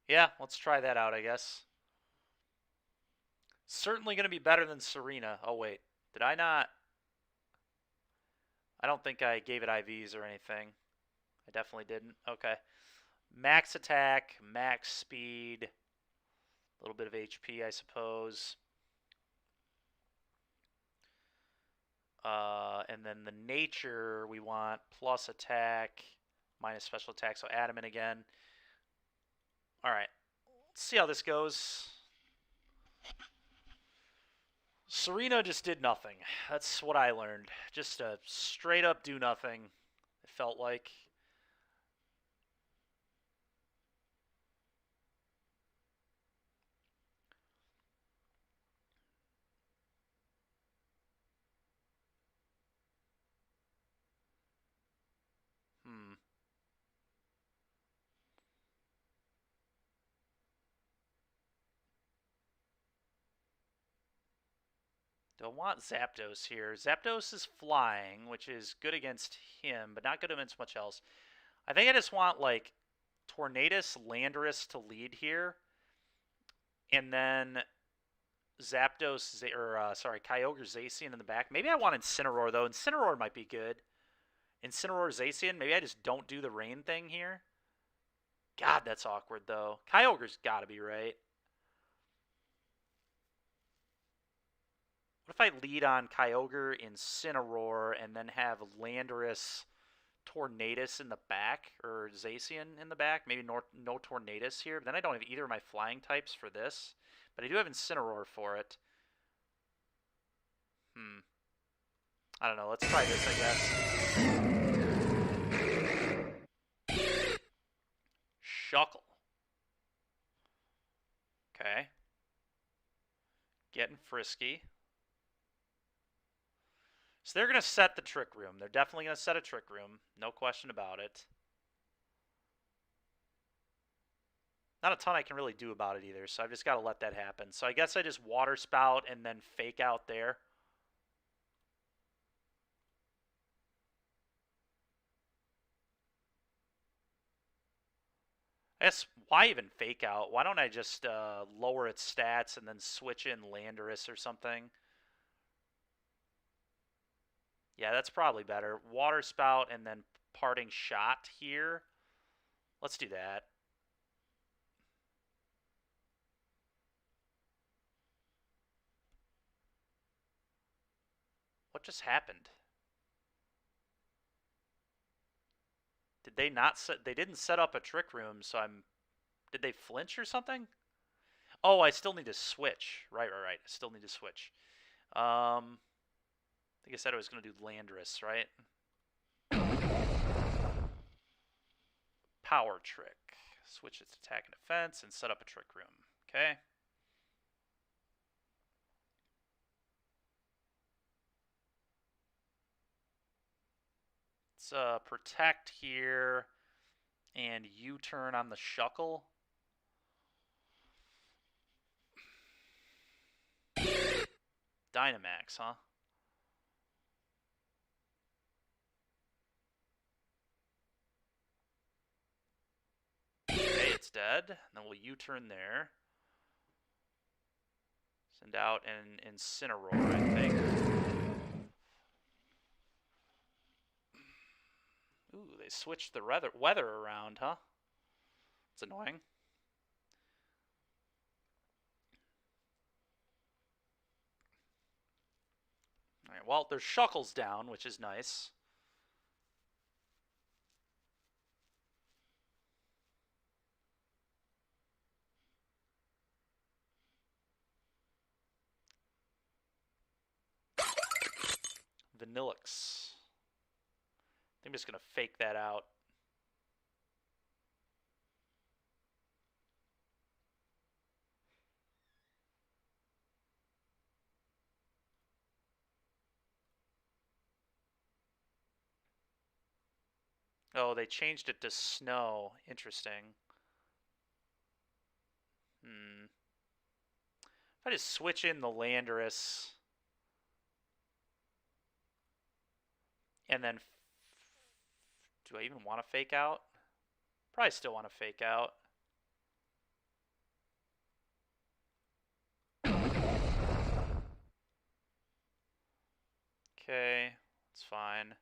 Yeah, let's try that out, I guess. Certainly going to be better than Serena. Oh, wait. Did I not? I don't think I gave it IVs or anything. I definitely didn't. Okay. Max attack, max speed, a little bit of HP, I suppose. And then the nature, we want plus attack, minus special attack, so add him in again. All right. Let's see how this goes. Serena just did nothing. That's what I learned. Just a straight up do nothing, it felt like. Don't want Zapdos here. Zapdos is flying, which is good against him, but not good against much else. I think I just want, like, Tornadus, Landorus to lead here. And then Zapdos, Kyogre, Zacian in the back. Maybe I want Incineroar, though. Incineroar might be good. Incineroar, Zacian. Maybe I just don't do the rain thing here. God, that's awkward, though. Kyogre's got to be right. What if I lead on Kyogre, Incineroar, and then have Landorus, Tornadus in the back, or Zacian in the back? Maybe no Tornadus here. But then I don't have either of my flying types for this. But I do have Incineroar for it. I don't know. Let's try this, I guess. Shuckle. Okay. Getting frisky. So they're going to set the Trick Room. They're definitely going to set a Trick Room. No question about it. Not a ton I can really do about it either, so I've just got to let that happen. So I guess I just Water Spout and then Fake Out there. I guess, why even Fake Out? Why don't I just lower its stats and then switch in Landorus or something? Yeah, that's probably better. Water Spout and then Parting Shot here. Let's do that. What just happened? Did they not set... They didn't set up a Trick Room, so I'm... Did they flinch or something? Oh, I still need to switch. Right. I still need to switch. I think I said I was going to do Landorus, right? Power Trick. Switch its attack and defense and set up a Trick Room. Okay. Let's Protect here and U-turn on the Shuckle. Dynamax, huh? Okay, it's dead. Then we'll U-turn there. Send out an Incineroar, I think. Ooh, they switched the weather around, huh? It's annoying. Alright, well, there's Shuckles down, which is nice. Vanillix. I think I'm just going to fake that out. Oh, they changed it to snow. Interesting. If I just switch in the Landorus and then... Do I even want to fake out? Probably still want to fake out. Okay, it's fine.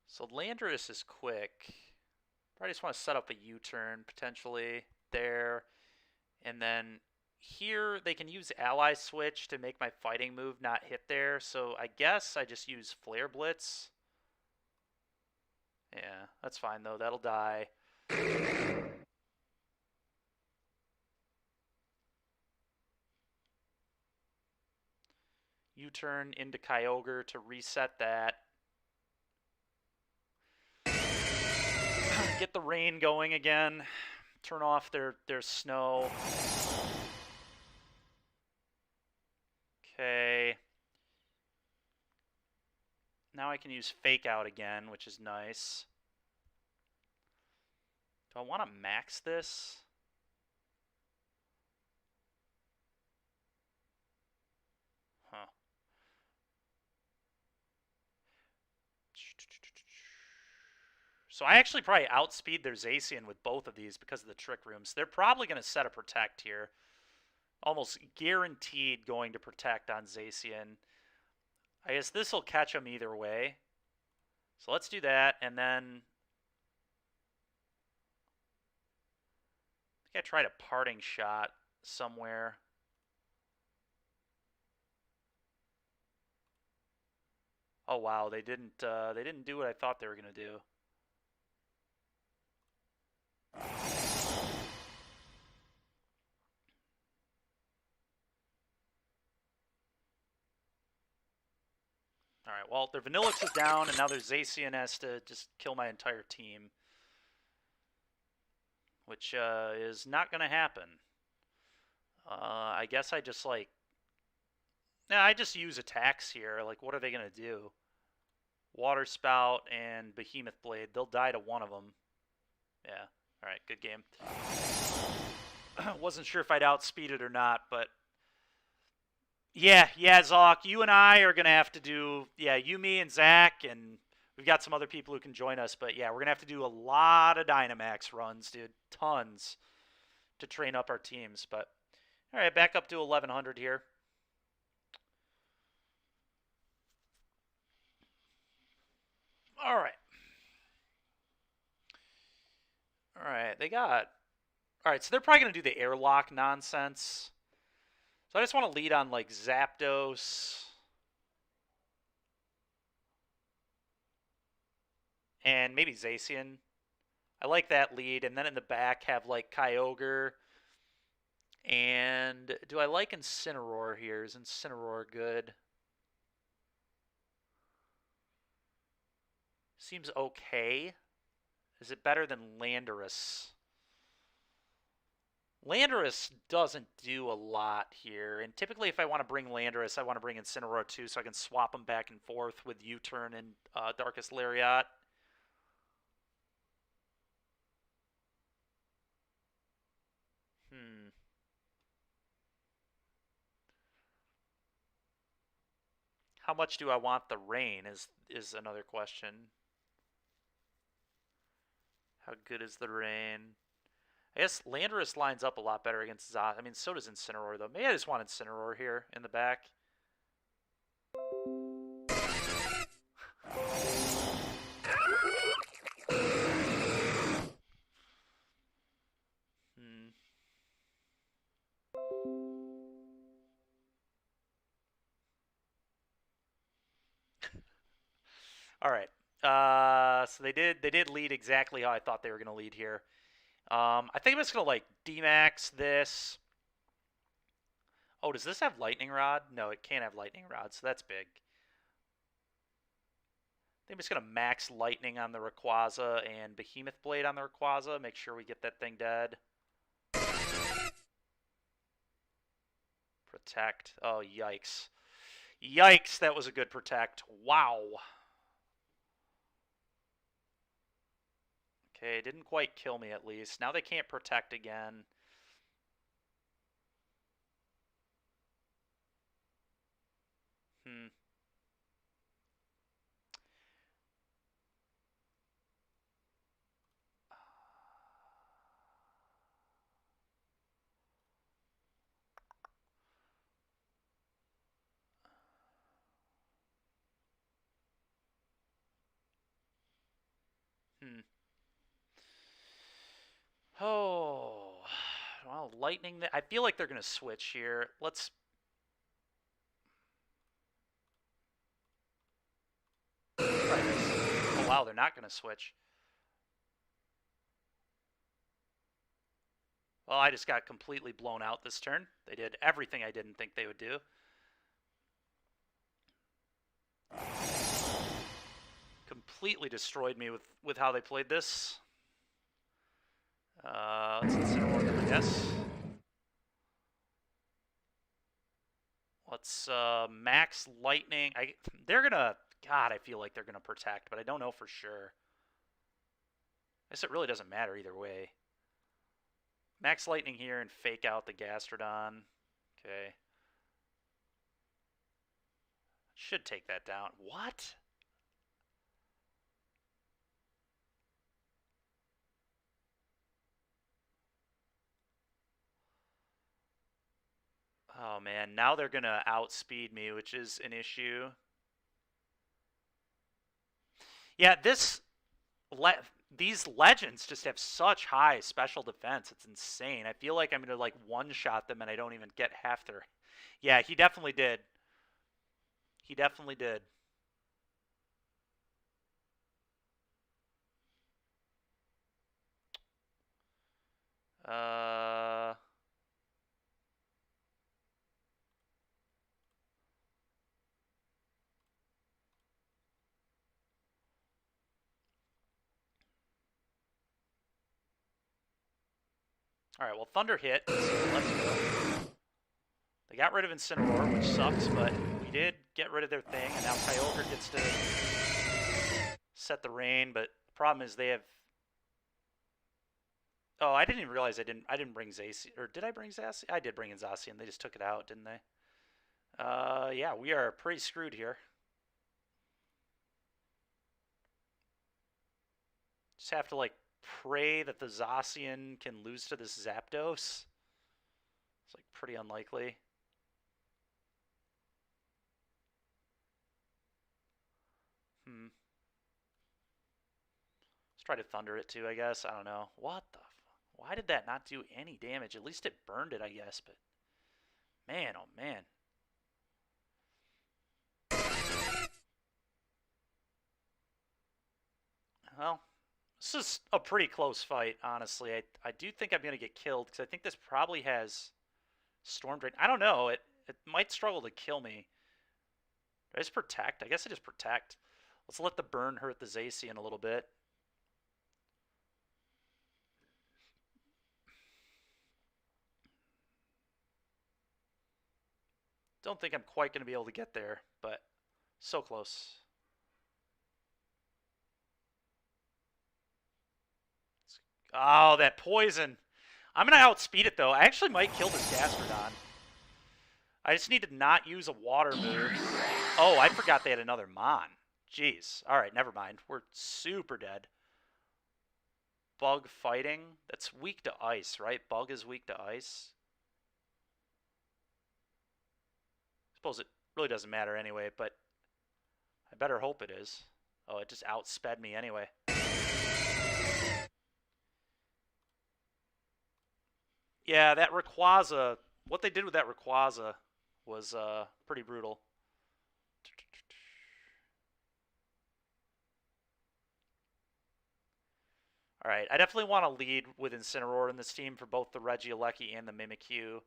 So Landorus is quick. Probably just want to set up a U-turn potentially there. And then here they can use Ally Switch to make my fighting move not hit there. So I guess I just use Flare Blitz. Yeah, that's fine though. That'll die. U-turn into Kyogre to reset that. Get the rain going again. Turn off their snow. Okay. Now I can use Fake Out again, which is nice. Do I want to max this? Huh. So I actually probably outspeed their Zacian with both of these because of the Trick Rooms. They're probably going to set a Protect here. Almost guaranteed going to Protect on Zacian. I guess this will catch them either way. So let's do that, and then... I think I tried a Parting Shot somewhere. Oh wow, they didn't do what I thought they were going to do. Alright, well, their Vanillix is down, and now their Zacian has to just kill my entire team. Which is not going to happen. I guess I just, like... Yeah, I just use attacks here. Like, what are they going to do? Water Spout and Behemoth Blade. They'll die to one of them. Yeah. All right, good game. Wasn't sure if I'd outspeed it or not, but yeah, Zoc, you and I are gonna have to do you, me, and Zach, and we've got some other people who can join us. But yeah, we're gonna have to do a lot of Dynamax runs, dude, tons, to train up our teams. But all right, back up to 1100 here. All right. All right, they got... All right, so they're probably going to do the airlock nonsense. So I just want to lead on, like, Zapdos. And maybe Zacian. I like that lead. And then in the back have, like, Kyogre. And do I like Incineroar here? Is Incineroar good? Seems okay. Is it better than Landorus? Landorus doesn't do a lot here, and typically if I want to bring Landorus, I want to bring Incineroar too, so I can swap them back and forth with U-Turn and Darkest Lariat. How much do I want the rain is another question. How good is the rain? I guess Landorus lines up a lot better against Zot. I mean, so does Incineroar, though. Maybe I just want Incineroar here in the back. All right. So they did lead exactly how I thought they were going to lead here. I think I'm just going to, like, D-Max this. Oh, does this have Lightning Rod? No, it can't have Lightning Rod, so that's big. I think I'm just going to max Lightning on the Rayquaza and Behemoth Blade on the Rayquaza. Make sure we get that thing dead. Protect. Oh, yikes. Yikes, that was a good protect. Wow. Okay, didn't quite kill me at least. Now they can't protect again. Oh, well, Lightning. I feel like they're going to switch here. Let's... try this. Oh, wow, they're not going to switch. Well, I just got completely blown out this turn. They did everything I didn't think they would do. Completely destroyed me with how they played this. Let's Incineroar them, I guess. Let's max Lightning. They're gonna... God, I feel like they're gonna protect, but I don't know for sure. I guess it really doesn't matter either way. Max Lightning here and fake out the Gastrodon. Okay. Should take that down. What? Oh, man. Now they're going to outspeed me, which is an issue. Yeah, these legends just have such high special defense. It's insane. I feel like I'm going to, like, one-shot them and I don't even get half their... Yeah, he definitely did. He definitely did. All right, well, Thunder hit, so let's go. They got rid of Incineroar, which sucks, but we did get rid of their thing, and now Kyogre gets to set the rain, but the problem is they have... Oh, I didn't even realize I didn't bring Zacian. Or did I bring Zacian? I did bring in Zacian. They just took it out, didn't they? Yeah, we are pretty screwed here. Just have to, like, pray that the Zacian can lose to this Zapdos. It's, like, pretty unlikely. Let's try to Thunder it, too, I guess. I don't know. What the fuck? Why did that not do any damage? At least it burned it, I guess, but... Man, oh man. Well, this is a pretty close fight, honestly. I do think I'm going to get killed, because I think this probably has Storm Drain. I don't know. It might struggle to kill me. Do I just Protect? I guess I just Protect. Let's let the burn hurt the Zacian a little bit. Don't think I'm quite going to be able to get there, but so close. Oh, that poison. I'm going to outspeed it, though. I actually might kill this Gastrodon. I just need to not use a water move. Oh, I forgot they had another Mon. Jeez. All right, never mind. We're super dead. Bug fighting. That's weak to ice, right? Bug is weak to ice. I suppose it really doesn't matter anyway, but I better hope it is. Oh, it just outsped me anyway. Yeah, that Rayquaza, what they did with that Rayquaza was pretty brutal. All right, I definitely want to lead with Incineroar in this team for both the Regieleki and the Mimikyu.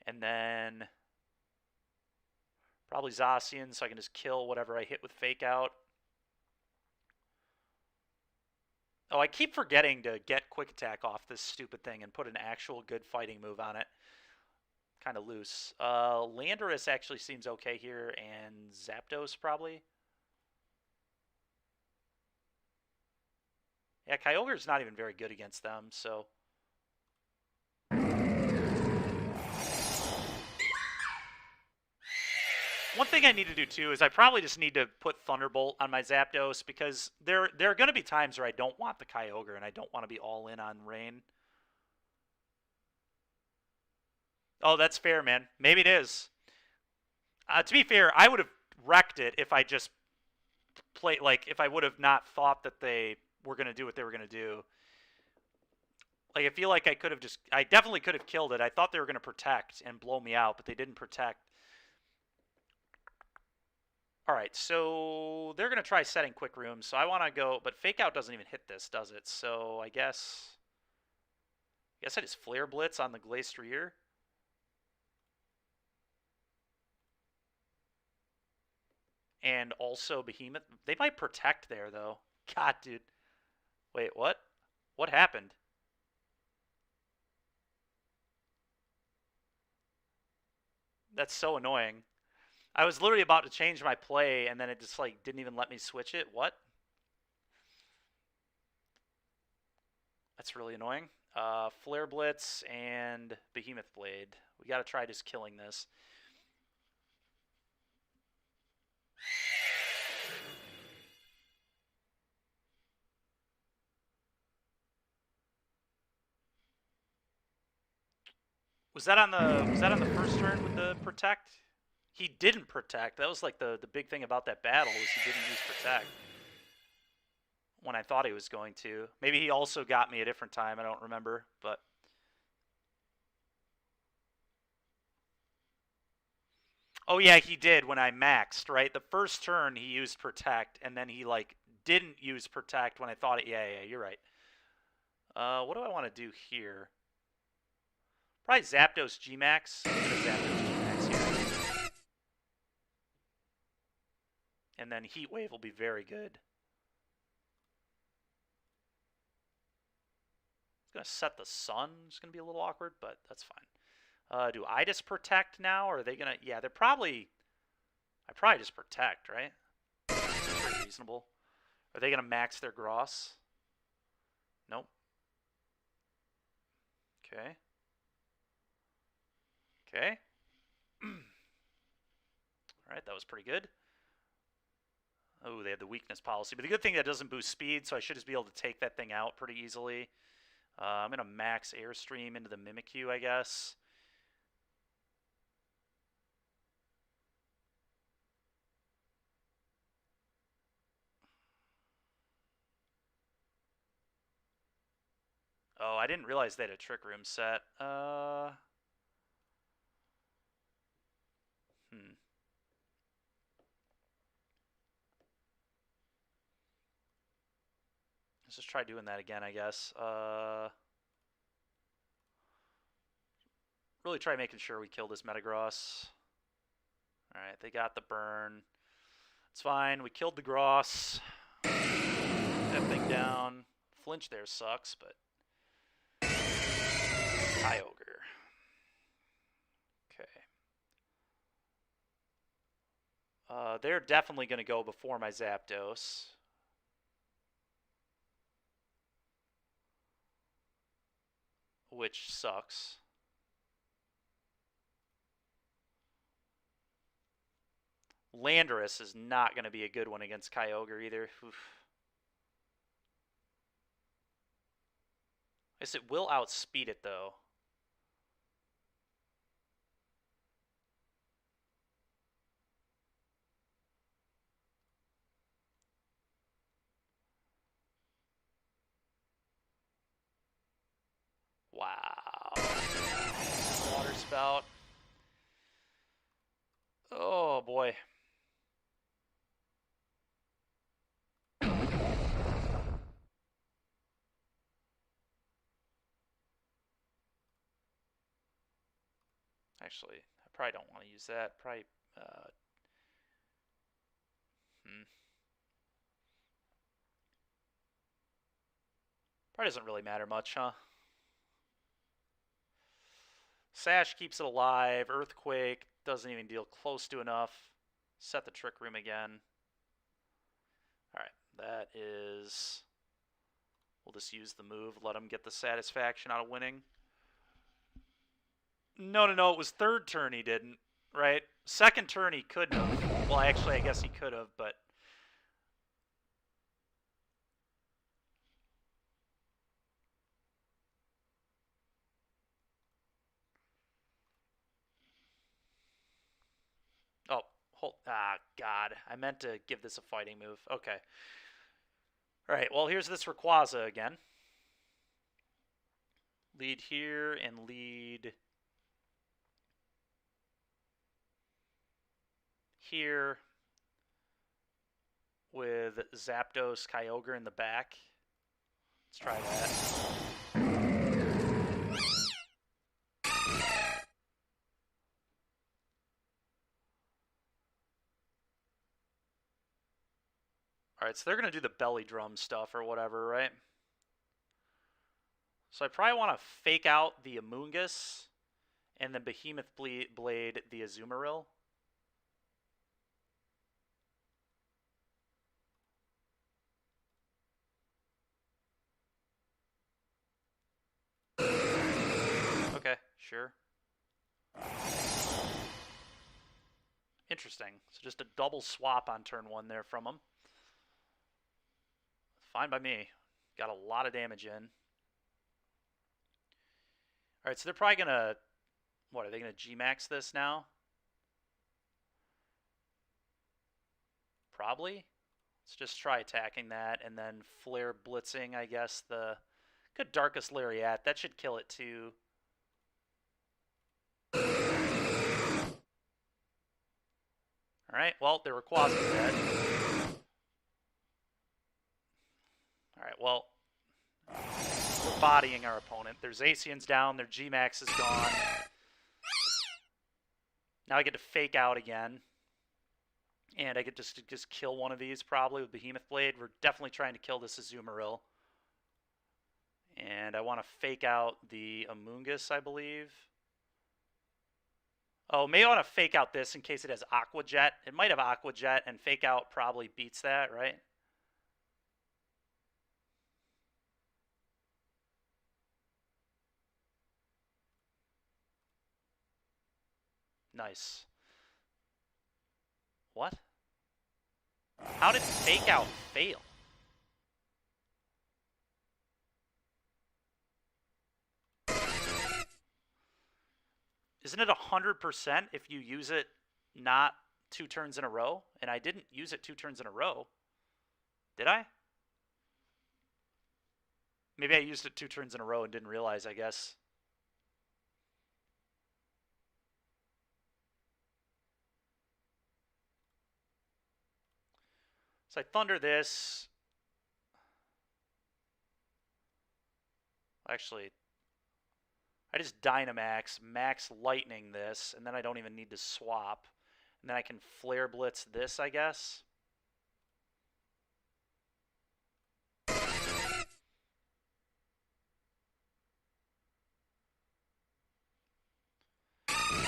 And then probably Zacian, so I can just kill whatever I hit with Fake Out. Oh, I keep forgetting to get Quick Attack off this stupid thing and put an actual good fighting move on it. Kind of loose. Landorus actually seems okay here, and Zapdos probably. Yeah, Kyogre's not even very good against them, so... One thing I need to do, too, is I probably just need to put Thunderbolt on my Zapdos, because there are going to be times where I don't want the Kyogre, and I don't want to be all in on Rain. Oh, that's fair, man. Maybe it is. To be fair, I would have wrecked it if I just played, like, if I would have not thought that they were going to do what they were going to do. Like, I feel like I definitely could have killed it. I thought they were going to protect and blow me out, but they didn't protect. All right, so they're going to try setting Quick Room, so I want to go, but Fake Out doesn't even hit this, does it? So I guess I just Flare Blitz on the Glastrier. And also Behemoth. They might protect there, though. God, dude. Wait, what? What happened? That's so annoying. I was literally about to change my play, and then it just, like, didn't even let me switch it. What? That's really annoying. Flare Blitz and Behemoth Blade. We got to try just killing this. Was that on the first turn with the Protect? He didn't Protect. That was like the big thing about that battle was he didn't use Protect. When I thought he was going to. Maybe he also got me a different time, I don't remember, but oh yeah, he did when I maxed, right? The first turn he used Protect, and then he like didn't use Protect when I thought it. Yeah, you're right. What do I want to do here? Probably Zapdos G-Max. Zapdos G-Max here. And then Heat Wave will be very good. It's going to set the sun. It's going to be a little awkward, but that's fine. Do I just Protect now, or are they going to... Yeah, they're probably... I probably just Protect, right? That's pretty reasonable. Are they going to max their Gross? Nope. Okay. Okay. Alright, that was pretty good. Oh, they had the weakness policy. But the good thing that doesn't boost speed, so I should just be able to take that thing out pretty easily. I'm going to max Airstream into the Mimikyu, I guess. Oh, I didn't realize they had a Trick Room set. Let's just try doing that again, I guess. Really try making sure we kill this Metagross. Alright, they got the burn. It's fine. We killed the Gross. That thing down. Flinch there sucks, but... Kyogre. Okay. They're definitely going to go before my Zapdos. Which sucks. Landorus is not going to be a good one against Kyogre either. Oof. I guess it will outspeed it, though. Wow. Water spout. Oh, boy. Actually, I probably don't want to use that. Probably, Probably doesn't really matter much, huh? Sash keeps it alive. Earthquake doesn't even deal close to enough. Set the Trick Room again. Alright, that is... We'll just use the move. Let him get the satisfaction out of winning. No, it was third turn he didn't, right? Second turn he couldn't have. Well, actually, I guess he could have, but... Oh, God. I meant to give this a fighting move. Okay. Alright, well, here's this Rayquaza again. Lead here and lead... here with Zapdos, Kyogre in the back. Let's try that. Alright, so they're going to do the belly drum stuff or whatever, right? So I probably want to fake out the Amoonguss and then Behemoth Blade the Azumarill. Okay, sure. Interesting. So just a double swap on turn one there from them. Fine by me. Got a lot of damage in. Alright, so they're probably going to... What, are they going to G-Max this now? Probably. Let's just try attacking that and then Flare Blitzing, I guess, the... Good Darkest Lariat. That should kill it too. Alright, well, their Rayquaza's dead. Alright, well, we're bodying our opponent. Their Zacian's down, their G-Max is gone. Now I get to fake out again. And I get to just kill one of these probably with Behemoth Blade. We're definitely trying to kill this Azumarill. And I want to fake out the Amoonguss, I believe. Oh, maybe I want to fake out this in case it has Aqua Jet. It might have Aqua Jet, and fake out probably beats that, right? Nice. What? How did Fake Out fail? Isn't it 100% if you use it not 2 turns in a row? And I didn't use it 2 turns in a row. Did I? Maybe I used it 2 turns in a row and didn't realize, I guess. So I Thunder this. Actually, I just Dynamax, Max Lightning this, and then I don't even need to swap. And then I can Flare Blitz this, I guess.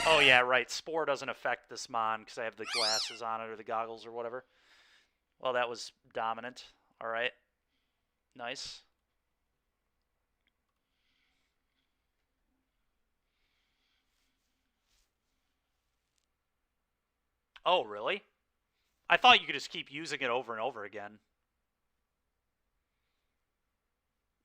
Oh yeah, right. Spore doesn't affect this Mon because I have the glasses on it or the goggles or whatever. Well, that was dominant. All right. Nice. Oh, really? I thought you could just keep using it over and over again.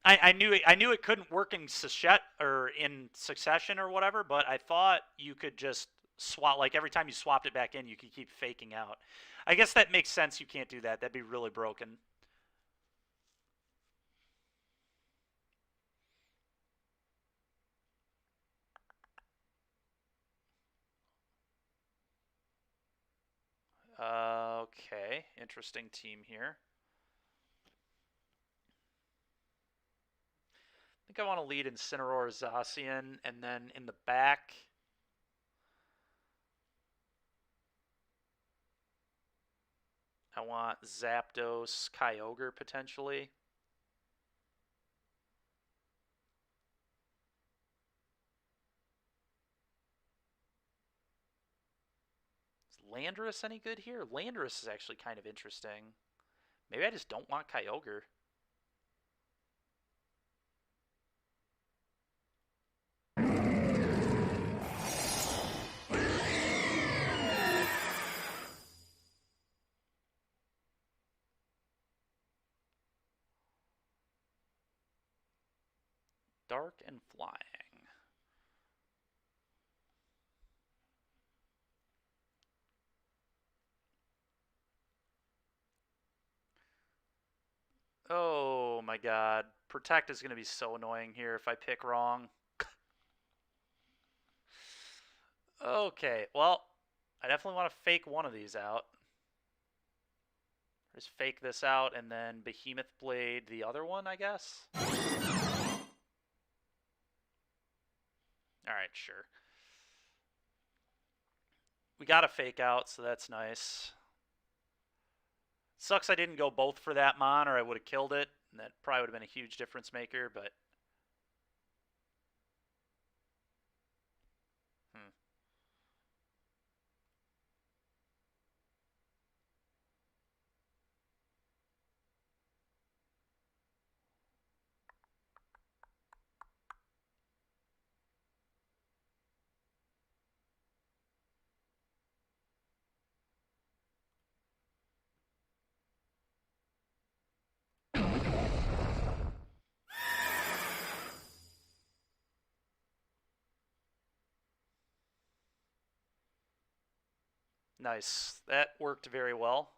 I knew it couldn't work in succession or whatever, but I thought you could just swap, like every time you swapped it back in, you could keep faking out. I guess that makes sense. You can't do that. That'd be really broken. Okay, interesting team here. I think I want to lead Incineroar, Zacian, and then in the back, I want Zapdos, Kyogre potentially. Is Landorus any good here? Landorus is actually kind of interesting. Maybe I just don't want Kyogre. Dark and Flying. Oh my god. Protect is going to be so annoying here if I pick wrong. Okay, well, I definitely want to fake one of these out. Just fake this out and then Behemoth Blade the other one, I guess. Alright, sure. We got a fake out, so that's nice. Sucks I didn't go both for that Mon, or I would have killed it. And that probably would have been a huge difference maker, but... Nice. That worked very well.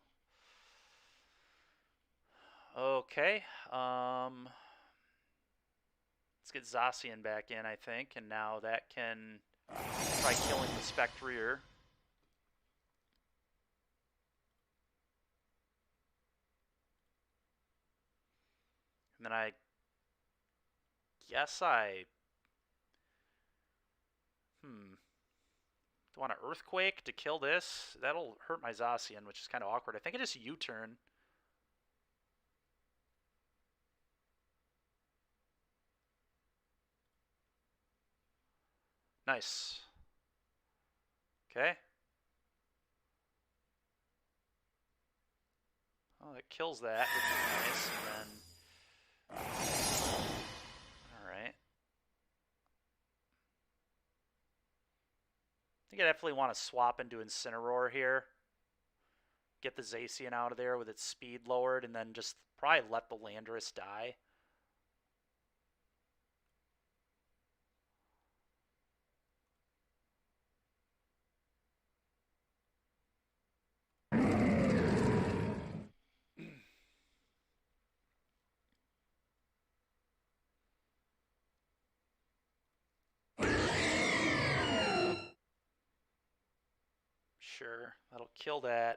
Okay. Let's get Zacian back in, I think, and now that can try killing the Spectrier. And then I guess I... Do I want an Earthquake to kill this? That'll hurt my Zacian, which is kind of awkward. I think I just U-turn. Nice. Okay. Oh, it kills that, which is nice. And then... Alright. think I definitely want to swap into Incineroar here. Get the Zacian out of there with its speed lowered, and then just probably let the Landorus die. Sure, that'll kill that.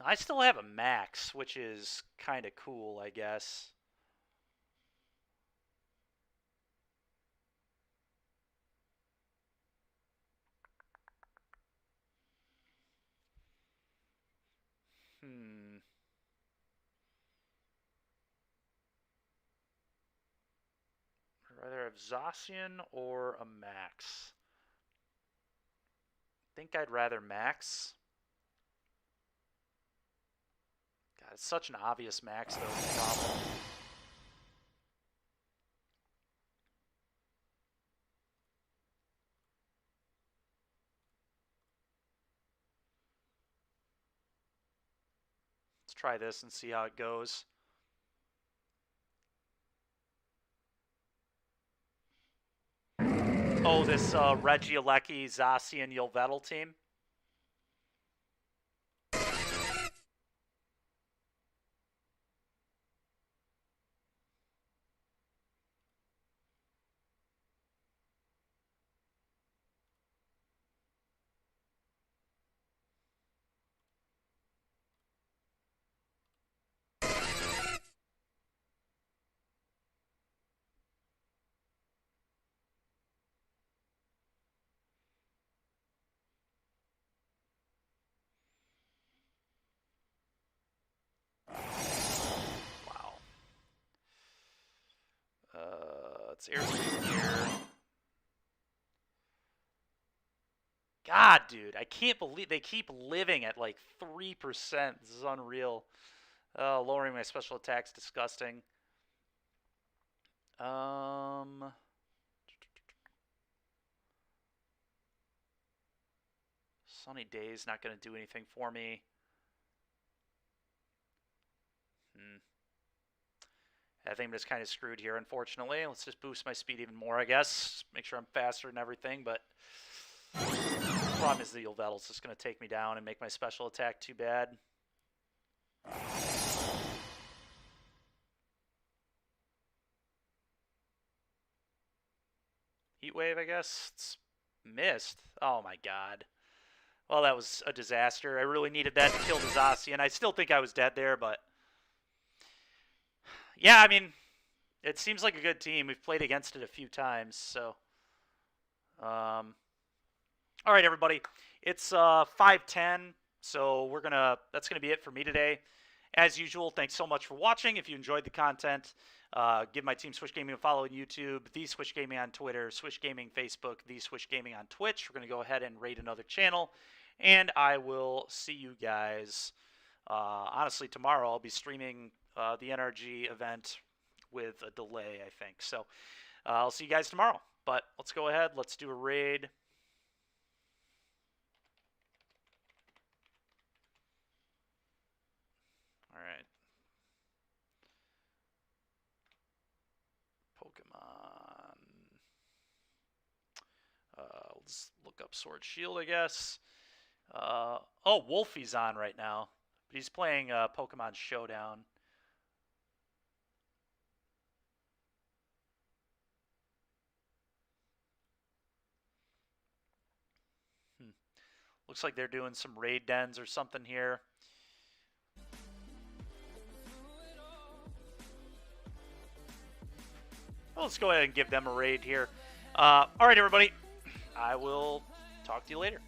I still have a max, which is kind of cool, I guess. I'd rather have Zacian or a max. I think I'd rather max. God, it's such an obvious max, though, is the problem. Let's try this and see how it goes. Oh, this Regieleki, Zacian, Yveltal team. Let's airspeed here. God, dude, I can't believe they keep living at like 3%. This is unreal. Lowering my special attack's disgusting. Sunny Day's not going to do anything for me. I think I'm just kind of screwed here, unfortunately. Let's just boost my speed even more, I guess. Make sure I'm faster and everything, but the problem is the Yveltal's just going to take me down and make my special attack too bad. Heat Wave, I guess. It's missed. Oh, my God. Well, that was a disaster. I really needed that to kill the Zacian. I still think I was dead there, but... yeah, I mean, it seems like a good team. We've played against it a few times, so... all right, everybody. It's 5:10, so that's gonna be it for me today. As usual, thanks so much for watching. If you enjoyed the content, give my team Swish Gaming a follow on YouTube, The Swish Gaming on Twitter, Swish Gaming Facebook, The Swish Gaming on Twitch. We're gonna go ahead and raid another channel, and I will see you guys. Honestly, tomorrow I'll be streaming the NRG event with a delay, I think. So I'll see you guys tomorrow. But let's go ahead. Let's do a raid. All right. Pokemon. Let's look up Sword Shield, I guess. Oh, Wolfie's on right now. But he's playing Pokemon Showdown. Looks like they're doing some raid dens or something here. Well, let's go ahead and give them a raid here. All right, everybody. I will talk to you later.